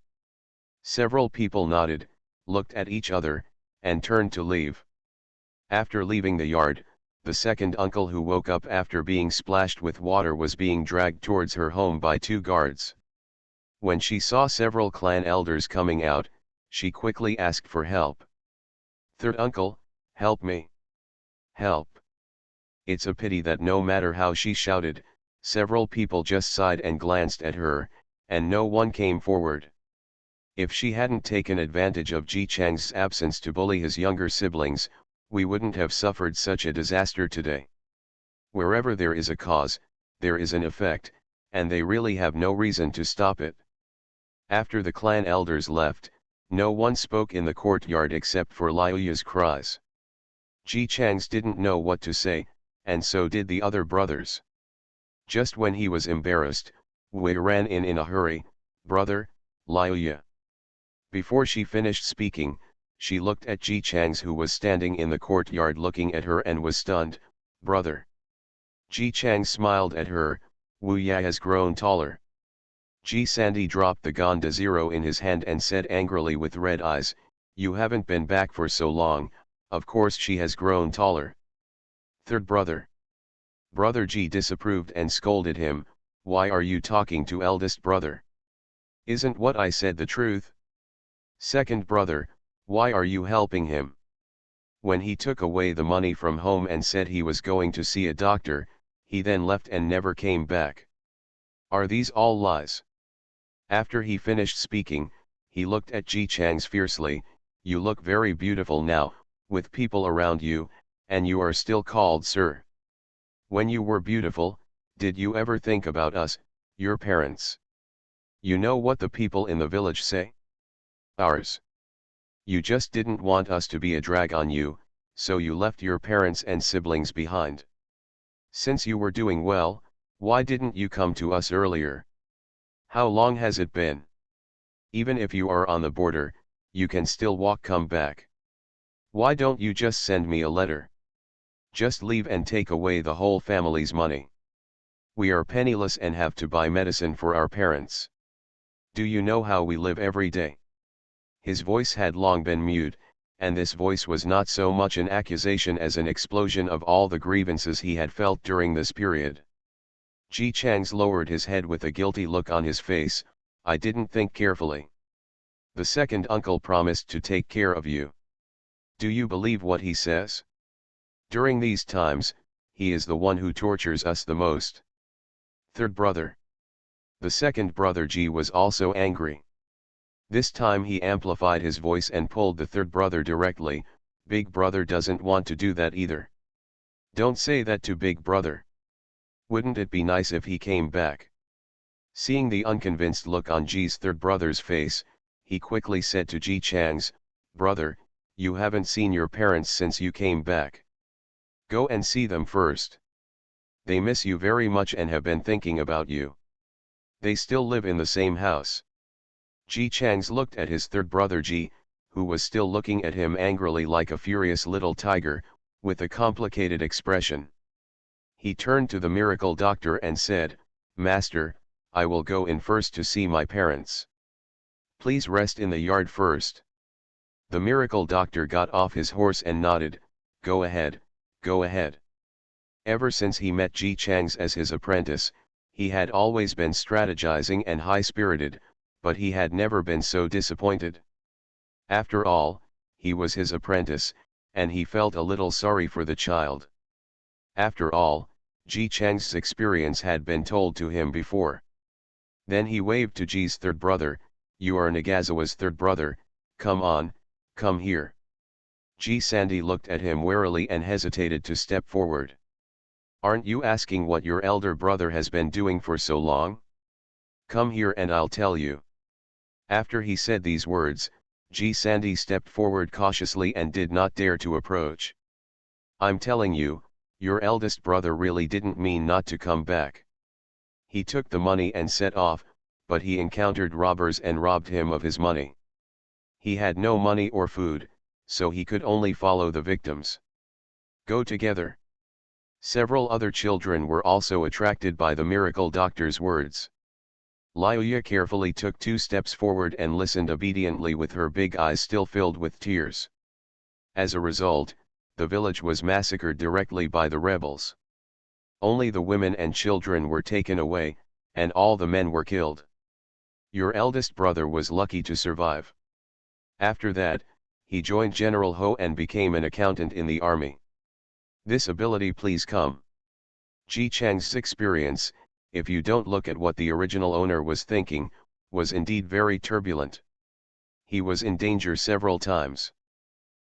Several people nodded, looked at each other, and turned to leave. After leaving the yard, the second uncle who woke up after being splashed with water was being dragged towards her home by two guards. When she saw several clan elders coming out, she quickly asked for help. Third uncle, help me. Help. It's a pity that no matter how she shouted, several people just sighed and glanced at her, and no one came forward. If she hadn't taken advantage of Ji Chang's absence to bully his younger siblings, we wouldn't have suffered such a disaster today. Wherever there is a cause, there is an effect, and they really have no reason to stop it. After the clan elders left, no one spoke in the courtyard except for Liuya's cries. Ji Chang's didn't know what to say, and so did the other brothers. Just when he was embarrassed, Wei ran in a hurry, brother, Liuya. Before she finished speaking, she looked at Ji Chang's who was standing in the courtyard looking at her and was stunned, brother. Ji Chang smiled at her, Wu Ya has grown taller. Ji Sandy dropped the Gonda Zero in his hand and said angrily with red eyes, you haven't been back for so long, of course she has grown taller. Third brother. Brother Ji disapproved and scolded him, why are you talking to eldest brother? Isn't what I said the truth? Second brother, why are you helping him? When he took away the money from home and said he was going to see a doctor, he then left and never came back. Are these all lies? After he finished speaking, he looked at Ji Chang's fiercely, you look very beautiful now, with people around you, and you are still called sir. When you were beautiful, did you ever think about us, your parents? You know what the people in the village say? Ours. You just didn't want us to be a drag on you, so you left your parents and siblings behind. Since you were doing well, why didn't you come to us earlier? How long has it been? Even if you are on the border, you can still come back. Why don't you just send me a letter? Just leave and take away the whole family's money. We are penniless and have to buy medicine for our parents. Do you know how we live every day? His voice had long been mute, and this voice was not so much an accusation as an explosion of all the grievances he had felt during this period. Ji Chang's lowered his head with a guilty look on his face, I didn't think carefully. The second uncle promised to take care of you. Do you believe what he says? During these times, he is the one who tortures us the most. Third brother. The second brother Ji was also angry. This time he amplified his voice and pulled the third brother directly. Big brother doesn't want to do that either. Don't say that to big brother. Wouldn't it be nice if he came back? Seeing the unconvinced look on Ji's third brother's face, he quickly said to Ji Chang's, "Brother, you haven't seen your parents since you came back. Go and see them first. They miss you very much and have been thinking about you. They still live in the same house." Ji Chang's looked at his third brother Ji, who was still looking at him angrily like a furious little tiger, with a complicated expression. He turned to the miracle doctor and said, "Master, I will go in first to see my parents. Please rest in the yard first." The miracle doctor got off his horse and nodded, "Go ahead, go ahead." Ever since he met Ji Chang's as his apprentice, he had always been strategizing and high-spirited, but he had never been so disappointed. After all, he was his apprentice, and he felt a little sorry for the child. After all, Ji Chang's experience had been told to him before. Then he waved to Ji's third brother, "You are Nagasawa's third brother, come on, come here." Ji Sandy looked at him warily and hesitated to step forward. "Aren't you asking what your elder brother has been doing for so long? Come here and I'll tell you." After he said these words, Ji Sandy stepped forward cautiously and did not dare to approach. "I'm telling you, your eldest brother really didn't mean not to come back. He took the money and set off, but he encountered robbers and robbed him of his money. He had no money or food, so he could only follow the victims. Go together." Several other children were also attracted by the miracle doctor's words. Liuya carefully took 2 steps forward and listened obediently with her big eyes still filled with tears. As a result, the village was massacred directly by the rebels. Only the women and children were taken away, and all the men were killed. Your eldest brother was lucky to survive. After that, he joined General Ho and became an accountant in the army. This ability please come. Ji Chang's experience, if you don't look at what the original owner was thinking, was indeed very turbulent. He was in danger several times.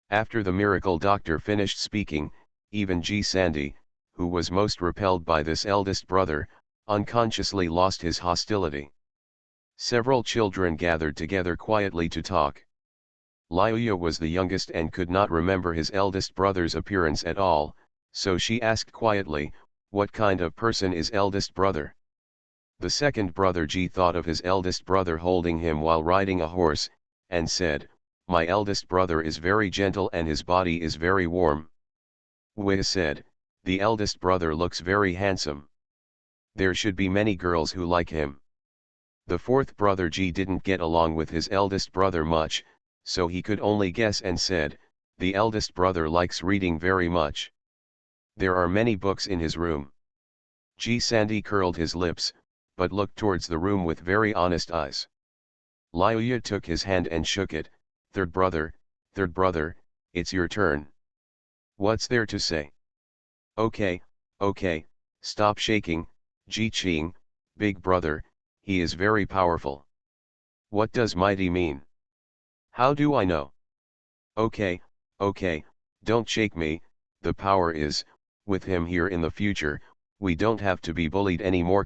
After the miracle doctor finished speaking, even Ji Sandy, who was most repelled by this eldest brother, unconsciously lost his hostility. Several children gathered together quietly to talk. Liuya was the youngest and could not remember his eldest brother's appearance at all, so she asked quietly, "What kind of person is eldest brother?" The second brother Ji thought of his eldest brother holding him while riding a horse, and said, "My eldest brother is very gentle and his body is very warm." Wei said, "The eldest brother looks very handsome. There should be many girls who like him." The fourth brother Ji didn't get along with his eldest brother much, so he could only guess and said, "The eldest brother likes reading very much. There are many books in his room." Ji Sandy curled his lips, but looked towards the room with very honest eyes. Liuya took his hand and shook it. Third brother, it's your turn. What's there to say?" Okay, stop shaking, Ji Ching, big brother, he is very powerful." "What does mighty mean?" "How do I know?" Okay, don't shake me, the power is, with him here in the future, we don't have to be bullied anymore,